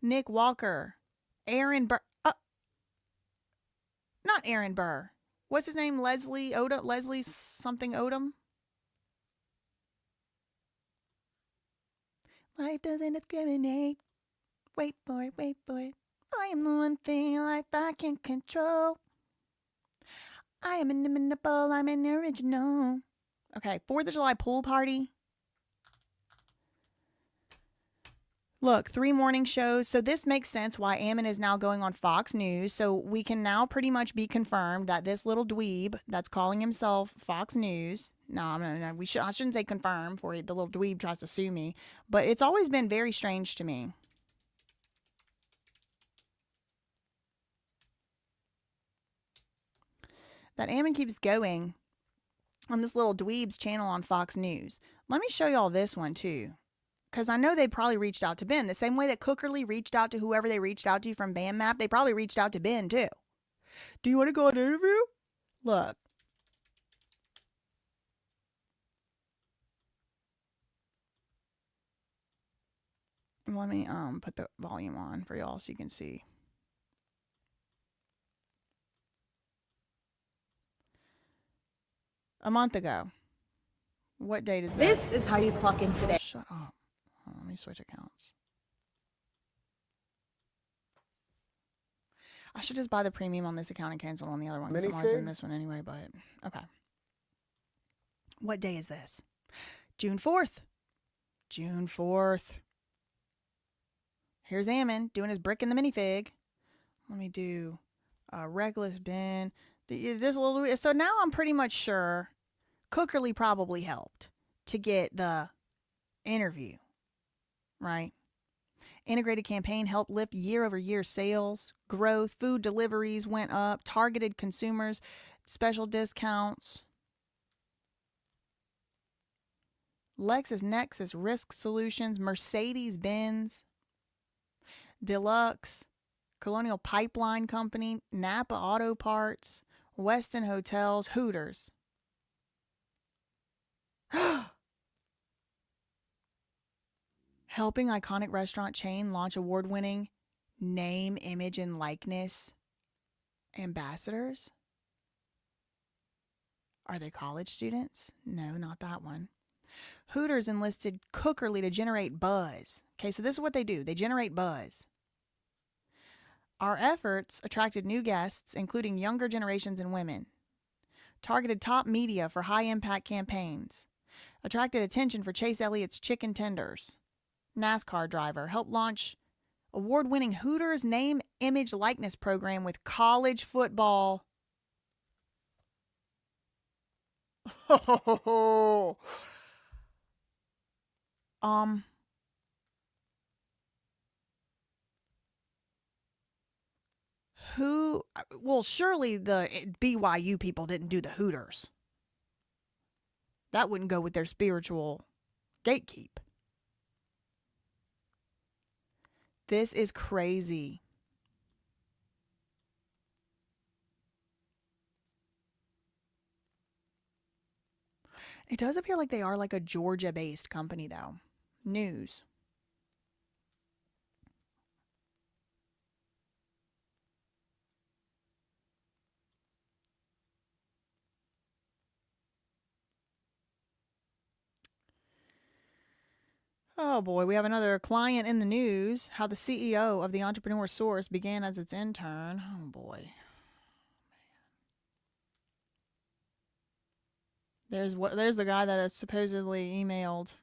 Nick Walker, Aaron Burr, not Aaron Burr. What's his name? Leslie something Odom? Life doesn't discriminate. Wait for it, wait for it. I am the one thing in life I can control. I am inimitable, I'm an original. Okay, 4th of July pool party. Look, 3 morning shows. So this makes sense why Ammon is now going on Fox News. So we can now pretty much be confirmed that this little dweeb that's calling himself Fox News. No, I shouldn't say confirm before the little dweeb tries to sue me. But it's always been very strange to me. That Ammon keeps going on this little dweebs channel on Fox News. Let me show y'all this one too, because I know they probably reached out to Ben the same way that Cookerly reached out to whoever they reached out to from BandMap. They probably reached out to Ben too. Do you want to go on an interview? Look. Let me put the volume on for y'all so you can see. A month ago. What date is This is how you clock in today. Shut up. Hold on, let me switch accounts. I should just buy the premium on this account and cancel on the other one because I'm always in this one anyway, but okay. What day is this? June 4th. June 4th. Here's Ammon doing his brick in the minifig. Let me do Reckless Ben. Just a little. So now I'm pretty much sure Cookerly probably helped to get the interview, right? Integrated campaign helped lift year-over-year sales, growth, food deliveries went up, targeted consumers, special discounts. LexisNexis Risk Solutions, Mercedes-Benz, Deluxe, Colonial Pipeline Company, Napa Auto Parts, Westin Hotels, Hooters. Helping iconic restaurant chain launch award-winning name, image, and likeness ambassadors. Are they college students? No, not that one. Hooters enlisted Cookerly to generate buzz. Okay, so this is what they do. They generate buzz. Our efforts attracted new guests, including younger generations and women. Targeted top media for high-impact campaigns. Attracted attention for Chase Elliott's chicken tenders. NASCAR driver helped launch award-winning Hooters name, image, likeness program with college football. Who? Well, surely the BYU people didn't do the Hooters. That wouldn't go with their spiritual gatekeep. This is crazy. It does appear like they are like a Georgia-based company, though. News. Oh boy, we have another client in the news. How the CEO of the Entrepreneur Source began as its intern. Oh boy. There's the guy that has supposedly emailed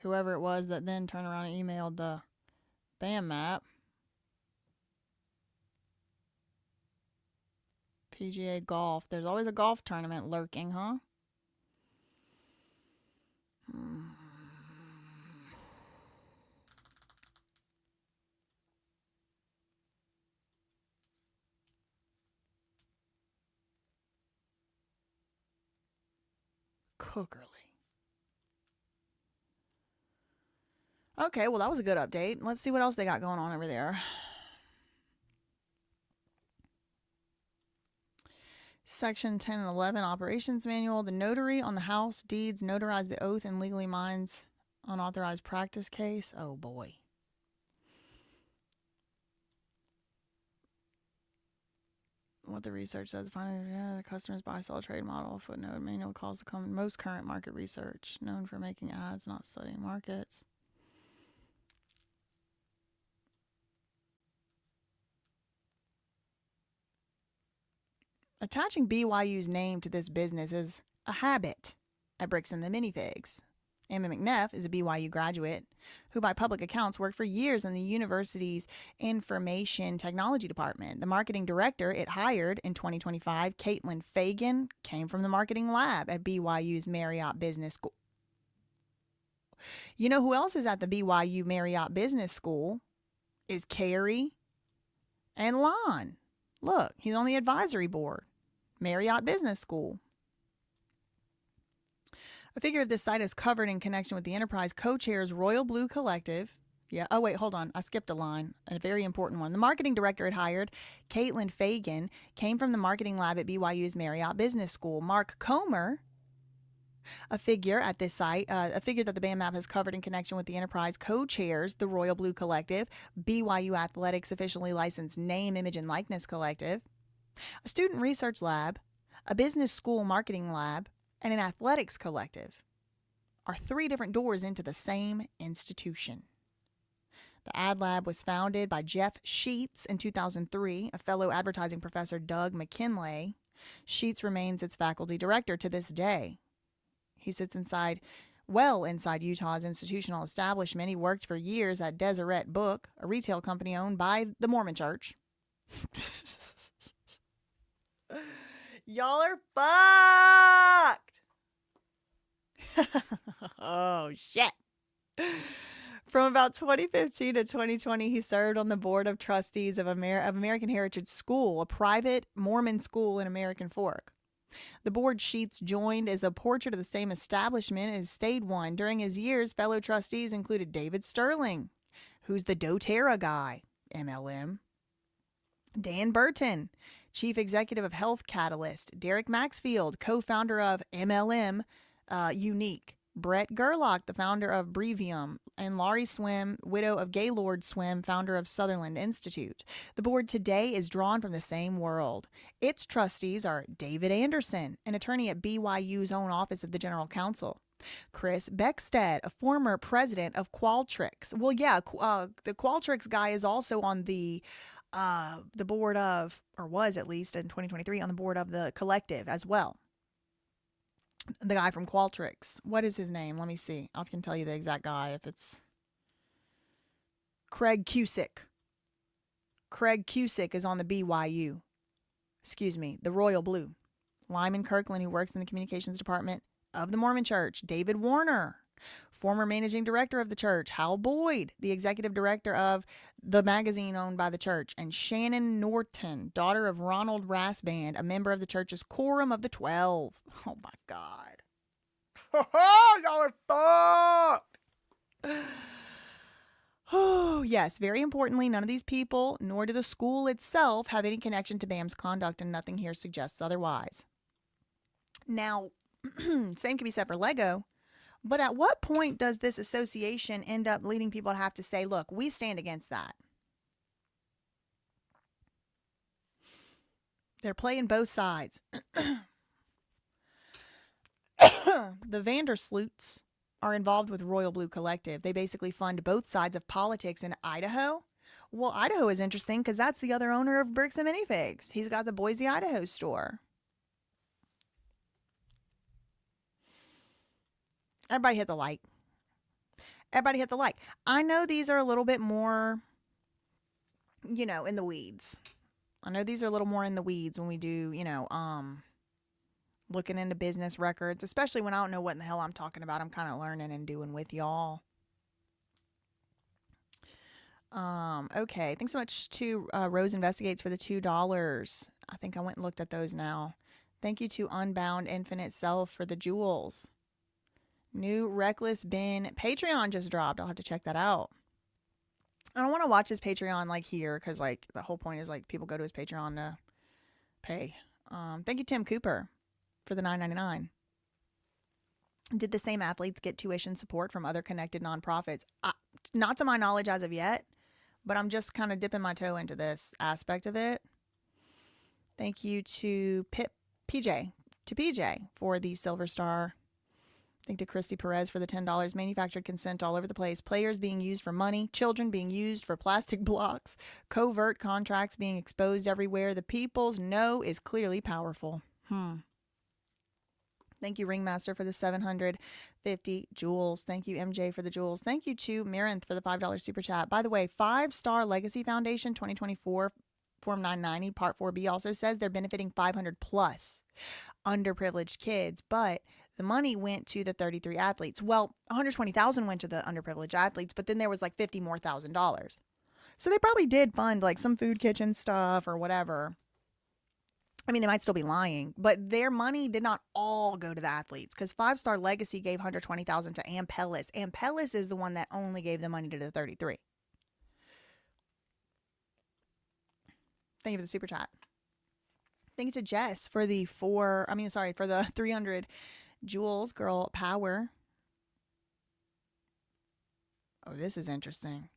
whoever it was that then turned around and emailed the BandMap. PGA Golf. There's always a golf tournament lurking, huh? Cookerly. Okay, well, that was a good update. Let's see what else they got going on over there. Section 10 and 11 Operations Manual. The notary on the house deeds notarize the oath and legally minds unauthorized practice case. Oh, boy. What the research says, the customer's buy-sell trade model footnote manual calls the most current market research, known for making ads, not studying markets. Attaching BYU's name to this business is a habit at Bricks and the Minifigs. Emma McNeff is a BYU graduate who, by public accounts, worked for years in the university's information technology department. The marketing director it hired in 2025, Caitlin Fagan, came from the marketing lab at BYU's Marriott Business School. You know who else is at the BYU Marriott Business School? Is Carrie and Lon. Look, he's on the advisory board. Marriott Business School. A figure of this site is covered in connection with the enterprise co-chairs Royal Blue Collective. Yeah. Oh, wait, hold on. I skipped a line, a very important one. The marketing director had hired, Caitlin Fagan, came from the marketing lab at BYU's Marriott Business School. Mark Comer, a figure at this site, a figure that the band map has covered in connection with the enterprise co-chairs the Royal Blue Collective, BYU Athletics officially licensed Name, Image, and Likeness Collective, a student research lab, a business school marketing lab, and an athletics collective are 3 different doors into the same institution. The Ad Lab was founded by Jeff Sheets in 2003, a fellow advertising professor, Doug McKinley. Sheets remains its faculty director to this day. He sits inside Utah's institutional establishment. He worked for years at Deseret Book, a retail company owned by the Mormon Church. Y'all are fucked. Oh, shit. From about 2015 to 2020, he served on the board of trustees of American Heritage School, a private Mormon school in American Fork. The board Sheets joined as a portrait of the same establishment as stayed one. During his years, fellow trustees included David Sterling, who's the doTERRA guy, MLM, Dan Burton, chief executive of Health Catalyst, Derek Maxfield, co-founder of MLM Unique, Brett Gerlach, the founder of Brevium, and Laurie Swim, widow of Gaylord Swim, founder of Sutherland Institute. The board today is drawn from the same world. Its trustees are David Anderson, an attorney at BYU's own Office of the General Counsel. Chris Beckstead, a former president of Qualtrics. Well, yeah, the Qualtrics guy is also on the board of, or was at least in 2023, on the board of the collective as well. The guy from Qualtrics. What is his name? Let me see. I can tell you the exact guy if it's Craig Cusick. Craig Cusick is on the BYU. Excuse me, the Royal Blue. Lyman Kirkland, who works in the communications department of the Mormon Church. David Warner, former managing director of the church. Hal Boyd, the executive director of the magazine owned by the church. And Shannon Norton, daughter of Ronald Rasband, a member of the church's Quorum of the 12. Oh my God. Y'all are fucked. Oh, yes. Very importantly, none of these people, nor do the school itself, have any connection to BAM's conduct, and nothing here suggests otherwise. Now, same can be said for Lego. But at what point does this association end up leading people to have to say, look, we stand against that? They're playing both sides. The Vandersloots are involved with Royal Blue Collective. They basically fund both sides of politics in Idaho. Well, Idaho is interesting because that's the other owner of Bricks and Minifigs. He's got the Boise, Idaho store. Everybody hit the like. Everybody hit the like. I know these are a little bit more, in the weeds. I know these are a little more in the weeds when we do, looking into business records, especially when I don't know what in the hell I'm talking about. I'm kind of learning and doing with y'all. Okay. Thanks so much to Rose Investigates for the $2. I think I went and looked at those now. Thank you to Unbound Infinite Self for the jewels. New Reckless Bin Patreon just dropped. I'll have to check that out. I don't want to watch his Patreon here because the whole point is people go to his Patreon to pay. Thank you, Tim Cooper, for the $9.99. Did the same athletes get tuition support from other connected nonprofits? Not to my knowledge as of yet, but I'm just kind of dipping my toe into this aspect of it. Thank you to PJ for the Silver Star. Thank to Christy Perez for the $10. Manufactured consent all over the place. Players being used for money. Children being used for plastic blocks. Covert contracts being exposed everywhere. The people's no is clearly powerful. Thank you, Ringmaster, for the 750 jewels. Thank you, MJ, for the jewels. Thank you to Marinth for the $5 super chat. By the way, 5-Star Legacy Foundation 2024 Form 990 Part 4B also says they're benefiting 500 plus underprivileged kids, but the money went to the 33 athletes. Well, 120,000 went to the underprivileged athletes, but then there was $50 more thousand. So they probably did fund some food kitchen stuff or whatever. I mean, they might still be lying, but their money did not all go to the athletes because 5-Star Legacy gave $120,000 to Ampellis. Ampellis is the one that only gave the money to the 33. Thank you for the super chat. Thank you to Jess for the for the 300 Jules Girl Power. Oh, this is interesting.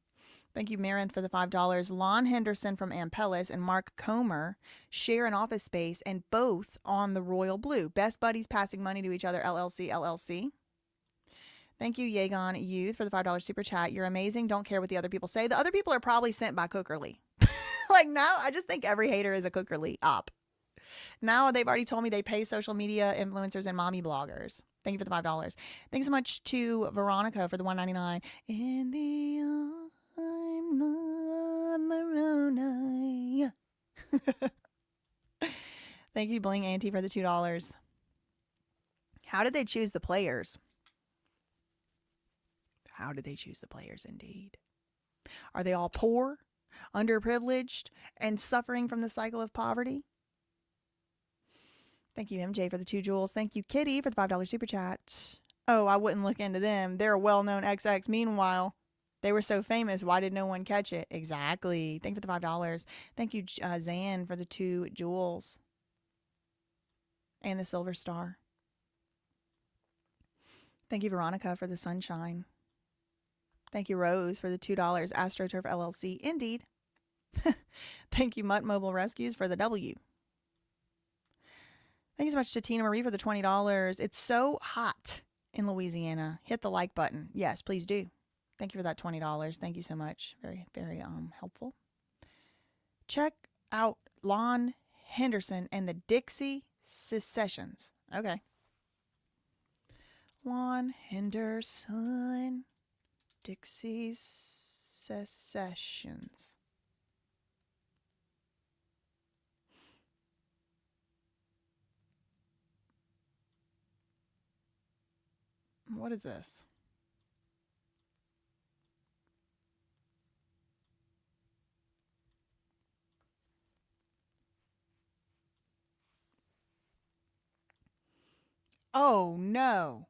Thank you, Marin, for the $5. Lon Henderson from Ampellis and Mark Comer share an office space and both on the Royal Blue. Best buddies passing money to each other, LLC, LLC. Thank you, Yegon Youth, for the $5 super chat. You're amazing. Don't care what the other people say. The other people are probably sent by Cookerly. Like now, I just think every hater is a Cookerly op. Now they've already told me they pay social media influencers and mommy bloggers. Thank you for the $5. Thanks so much to Veronica for the $1.99. In the I'm not Moroni. Thank you, Bling Auntie, for the $2. How did they choose the players? How did they choose the players, indeed? Are they all poor, underprivileged, and suffering from the cycle of poverty? Thank you, MJ, for the 2 jewels. Thank you, Kitty, for the $5 super chat. Oh, I wouldn't look into them. They're a well-known XX. Meanwhile, they were so famous. Why did no one catch it? Exactly. Thank you for the $5. Thank you, Zan, for the 2 jewels. And the silver star. Thank you, Veronica, for the sunshine. Thank you, Rose, for the $2. AstroTurf LLC. Indeed. Thank you, Mutt Mobile Rescues, for the W. Thank you so much to Tina Marie for the $20. It's so hot in Louisiana. Hit the like button. Yes, please do. Thank you for that $20. Thank you so much. Very, very helpful. Check out Lon Henderson and the Dixie Secessions. Okay. Lon Henderson, Dixie Secessions. What is this? Oh, no.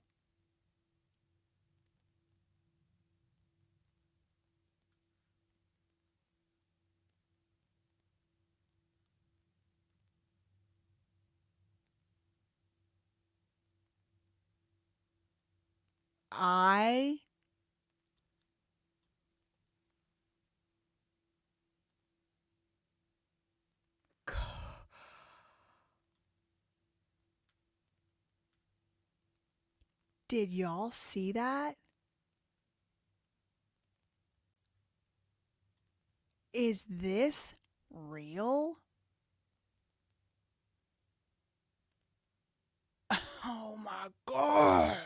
I Did y'all see that? Is this real? Oh my God.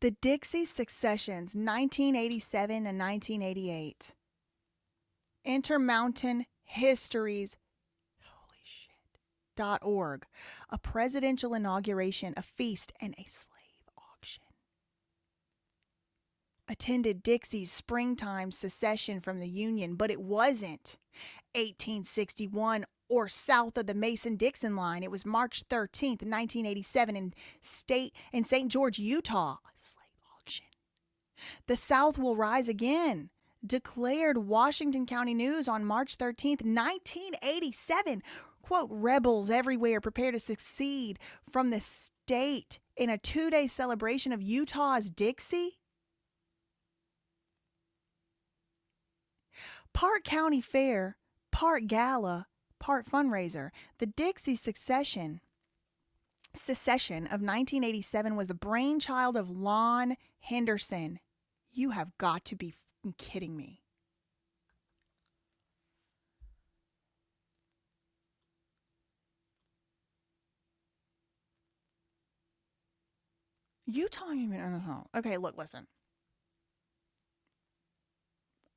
The Dixie Successions, 1987 and 1988. Intermountain Histories, holy shit, .org. A presidential inauguration, a feast, and a slave auction. Attended Dixie's springtime secession from the Union, but it wasn't 1861 or south of the Mason-Dixon line. It was March 13th, 1987 in St. George, Utah. A slave auction. The South will rise again, declared Washington County News on March 13th, 1987. Quote, rebels everywhere prepare to secede from the state in a 2-day celebration of Utah's Dixie. Part county fair, part gala, part fundraiser. The Dixie secession of 1987 was the brainchild of Lon Henderson. You have got to be kidding me. Utah even, okay, look, listen.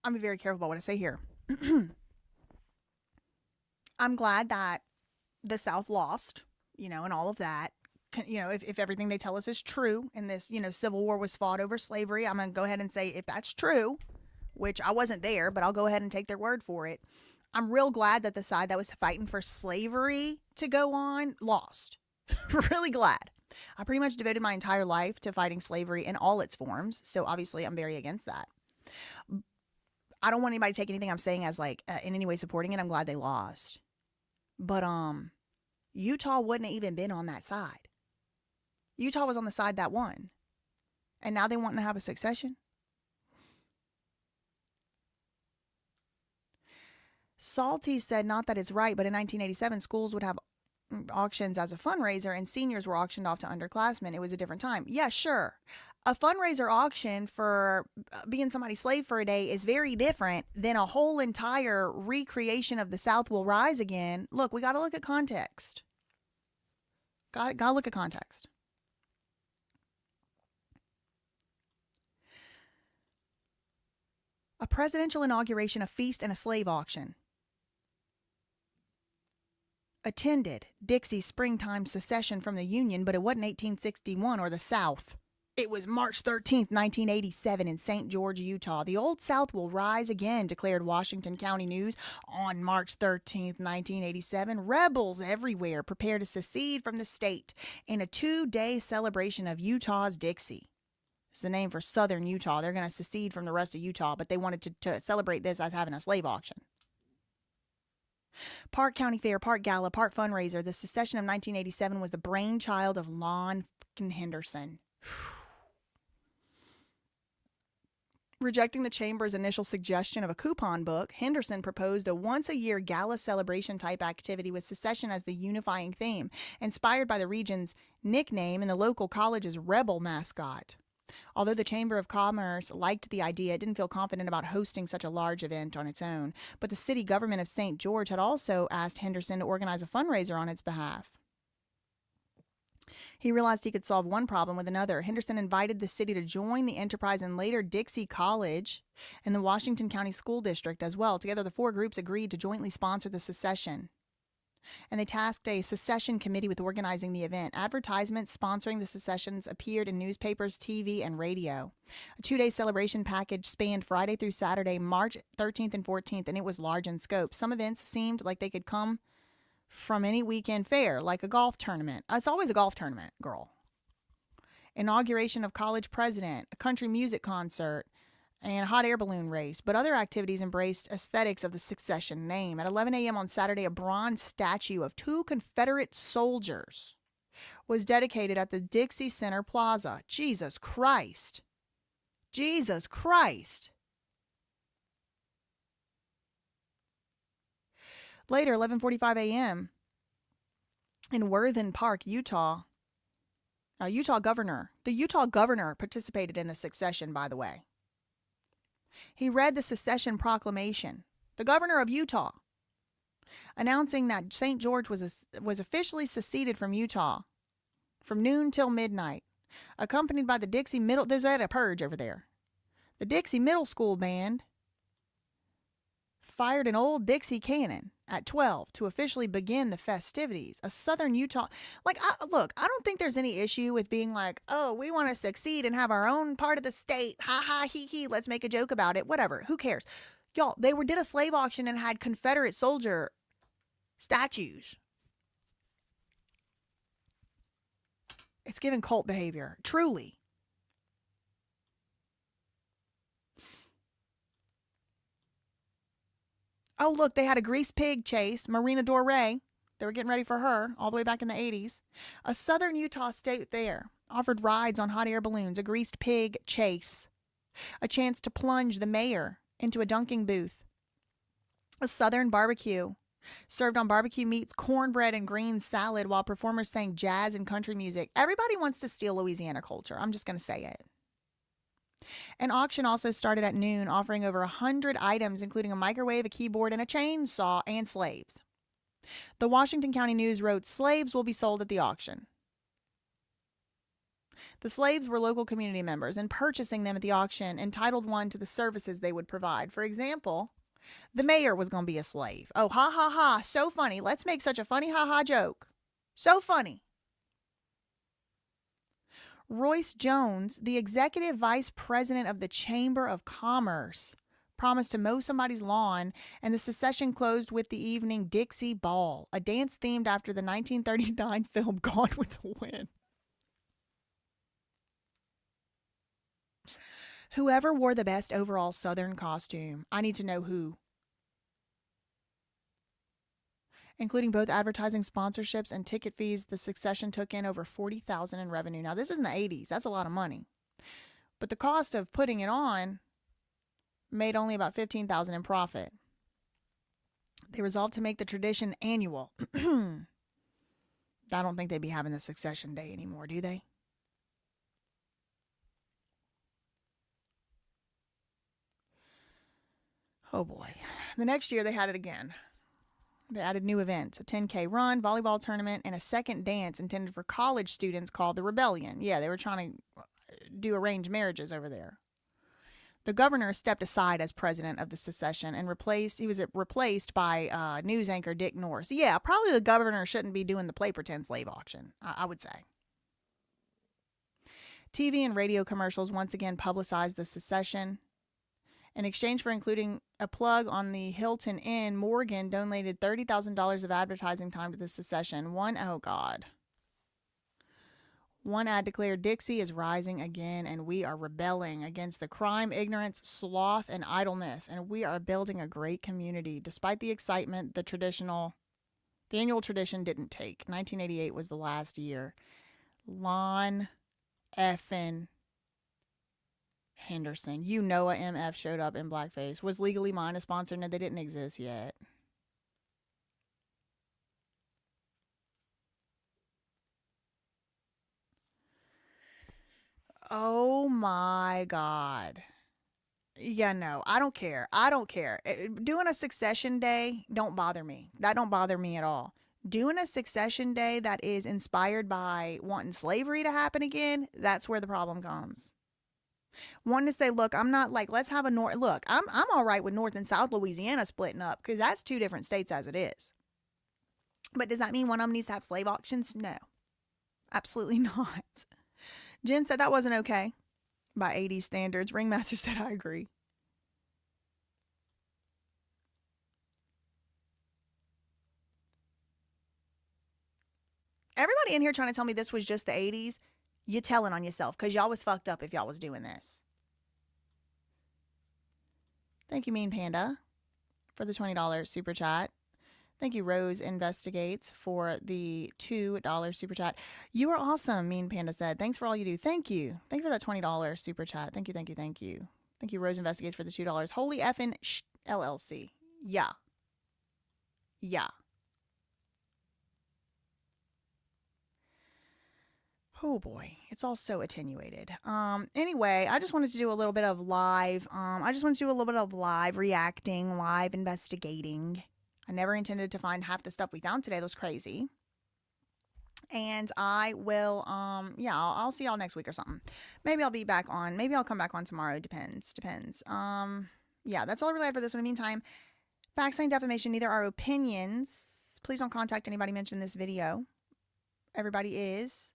I'm gonna be very careful about what I say here. I'm glad that the South lost, and all of that. If everything they tell us is true and this, Civil War was fought over slavery, I'm going to go ahead and say if that's true, which I wasn't there, but I'll go ahead and take their word for it. I'm real glad that the side that was fighting for slavery to go on lost. Really glad. I pretty much devoted my entire life to fighting slavery in all its forms, so obviously I'm very against that. I don't want anybody to take anything I'm saying as like in any way supporting it. I'm glad they lost. But Utah wouldn't have even been on that side. Utah was on the side that won. And now they want to have a succession? Salty said not that it's right, but in 1987, schools would have auctions as a fundraiser and seniors were auctioned off to underclassmen. It was a different time. Yeah, sure. A fundraiser auction for being somebody's slave for a day is very different than a whole entire recreation of the South will rise again. Look, we got to look at context. Got to look at context. A presidential inauguration, a feast, and a slave auction. Attended Dixie's springtime secession from the Union, but it wasn't 1861 or the South. It was March 13th, 1987 in St. George, Utah. The Old South will rise again, declared Washington County News on March 13th, 1987. Rebels everywhere prepare to secede from the state in a 2-day celebration of Utah's Dixie. It's the name for Southern Utah. They're going to secede from the rest of Utah, but they wanted to celebrate this as having a slave auction. Park County Fair, Park Gala, Park Fundraiser. The secession of 1987 was the brainchild of Lon Henderson. Rejecting the chamber's initial suggestion of a coupon book, Henderson proposed a once-a-year gala celebration-type activity with secession as the unifying theme, inspired by the region's nickname and the local college's rebel mascot. Although the Chamber of Commerce liked the idea, it didn't feel confident about hosting such a large event on its own. But the city government of St. George had also asked Henderson to organize a fundraiser on its behalf. He realized he could solve one problem with another. Henderson invited the city to join the enterprise and later Dixie College and the Washington County School District as well. Together, the four groups agreed to jointly sponsor the secession. And they tasked a secession committee with organizing the event. Advertisements sponsoring the secessions appeared in newspapers, TV, and radio. A 2-day celebration package spanned Friday through Saturday, March 13th and 14th, and it was large in scope. Some events seemed like they could come from any weekend fair, like a golf tournament. It's always a golf tournament, girl. Inauguration of college president, a country music concert, and a hot air balloon race, but other activities embraced aesthetics of the secession name. At 11 a.m. on Saturday, a bronze statue of 2 Confederate soldiers was dedicated at the Dixie Center Plaza. Jesus Christ. Jesus Christ. Later, 11:45 a.m. in Worthen Park, Utah, the Utah governor participated in the secession, by the way. He read the secession proclamation, the governor of Utah, announcing that St. George was officially seceded from Utah from noon till midnight, accompanied by the Dixie Middle. There's a purge over there. The Dixie Middle School band fired an old Dixie cannon at 12 to officially begin the festivities. A Southern Utah, look, I don't think there's any issue with being like, oh, we want to succeed and have our own part of the state. Ha ha, hee hee, let's make a joke about it. Whatever, who cares? Y'all, they did a slave auction and had Confederate soldier statues. It's given cult behavior, truly. Oh, look, they had a greased pig chase, Marina Doré. They were getting ready for her all the way back in the 80s. A Southern Utah State Fair offered rides on hot air balloons, a greased pig chase, a chance to plunge the mayor into a dunking booth. A Southern barbecue served on barbecue meats, cornbread, and green salad while performers sang jazz and country music. Everybody wants to steal Louisiana culture. I'm just going to say it. An auction also started at noon, offering over 100 items, including a microwave, a keyboard, and a chainsaw, and slaves. The Washington County News wrote, slaves will be sold at the auction. The slaves were local community members, and purchasing them at the auction entitled one to the services they would provide. For example, the mayor was going to be a slave. Oh, ha, ha, ha, so funny. Let's make such a funny ha-ha joke. So funny. Royce Jones, the executive vice president of the Chamber of Commerce, promised to mow somebody's lawn, and the secession closed with the evening Dixie Ball, a dance themed after the 1939 film Gone with the Wind. Whoever wore the best overall Southern costume, I need to know who. Including both advertising sponsorships and ticket fees, the succession took in over $40,000 in revenue. Now, this is in the 80s. That's a lot of money. But the cost of putting it on made only about $15,000 in profit. They resolved to make the tradition annual. I don't think they'd be having the succession day anymore, do they? Oh boy. The next year they had it again. They added new events, a 10K run, volleyball tournament, and a second dance intended for college students called the Rebellion. Yeah, they were trying to do arranged marriages over there. The governor stepped aside as president of the secession and he was replaced by news anchor Dick Norris. Yeah, probably the governor shouldn't be doing the play pretend slave auction, I would say. TV and radio commercials once again publicized the secession. In exchange for including a plug on the Hilton Inn, Morgan donated $30,000 of advertising time to the secession. One ad declared, "Dixie is rising again, and we are rebelling against the crime, ignorance, sloth, and idleness, and we are building a great community." Despite the excitement, the annual tradition didn't take. 1988 was the last year. Lon effin' Henderson. You know a MF showed up in blackface. Was Legally Mine a sponsor? No, they didn't exist yet. Oh my God. Yeah, no, I don't care. I don't care. Doing a succession day don't bother me. That don't bother me at all. Doing a succession day that is inspired by wanting slavery to happen again, that's where the problem comes. Wanting to say, look, I'm not like, let's have a look, I'm all right with North and South Louisiana splitting up because that's two different states as it is. But does that mean one of them needs to have slave auctions? No, absolutely not. Jen said that wasn't okay by 80s standards. Ringmaster said, I agree. Everybody in here trying to tell me this was just the 80s, you telling on yourself because y'all was fucked up if y'all was doing this. Thank you, Mean Panda, for the $20 super chat. Thank you, Rose Investigates, for the $2 super chat. You are awesome, Mean Panda said. Thanks for all you do. Thank you. Thank you for that $20 super chat. Thank you, thank you, thank you. Thank you, Rose Investigates, for the $2. Holy effing LLC. Yeah. Yeah. Oh boy, it's all so attenuated. Anyway, I just wanted to do a little bit of live, reacting, live investigating. I never intended to find half the stuff we found today. That was crazy. And I will, I'll see y'all next week or something. Maybe I'll be back on. Maybe I'll come back on tomorrow. Depends. Yeah, that's all I really had for this one. In the meantime, backstabbing, defamation, neither are opinions. Please don't contact anybody mentioned in this video. Everybody is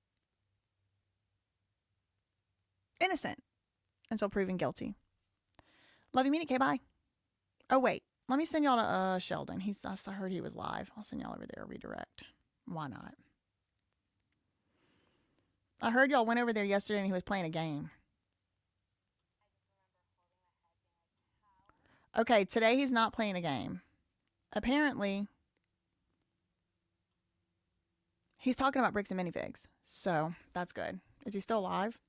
innocent until proven guilty. Love you, mean it. Okay, bye. Oh, wait. Let me send y'all to Sheldon. I heard he was live. I'll send y'all over there, redirect. Why not? I heard y'all went over there yesterday and he was playing a game. Okay, today he's not playing a game. Apparently, he's talking about bricks and minifigs. So, that's good. Is he still alive?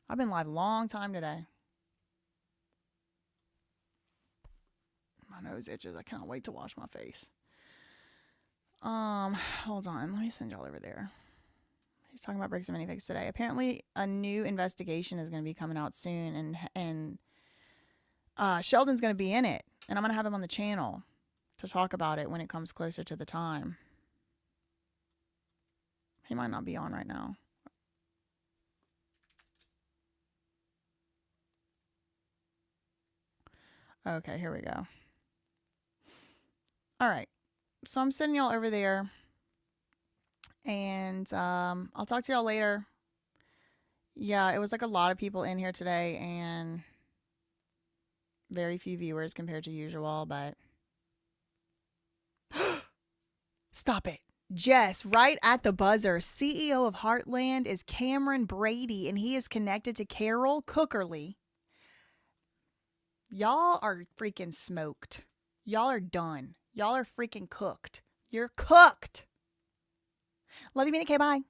I've been live a long time today. My nose itches. I cannot wait to wash my face. Hold on. Let me send y'all over there. He's talking about bricks and minifigs today. Apparently, a new investigation is going to be coming out soon, and Sheldon's going to be in it, and I'm going to have him on the channel to talk about it when it comes closer to the time. He might not be on right now. Okay, here we go. All right. So I'm sending y'all over there. And I'll talk to y'all later. Yeah, it was like a lot of people in here today. And Very few viewers compared to usual, but stop it. Jess, right at the buzzer, CEO of Heartland is Cameron Brady, and he is connected to Carol Cookerly. Y'all are freaking smoked. Y'all are done. Y'all are freaking cooked. You're cooked. Love you, Minnie K. Bye.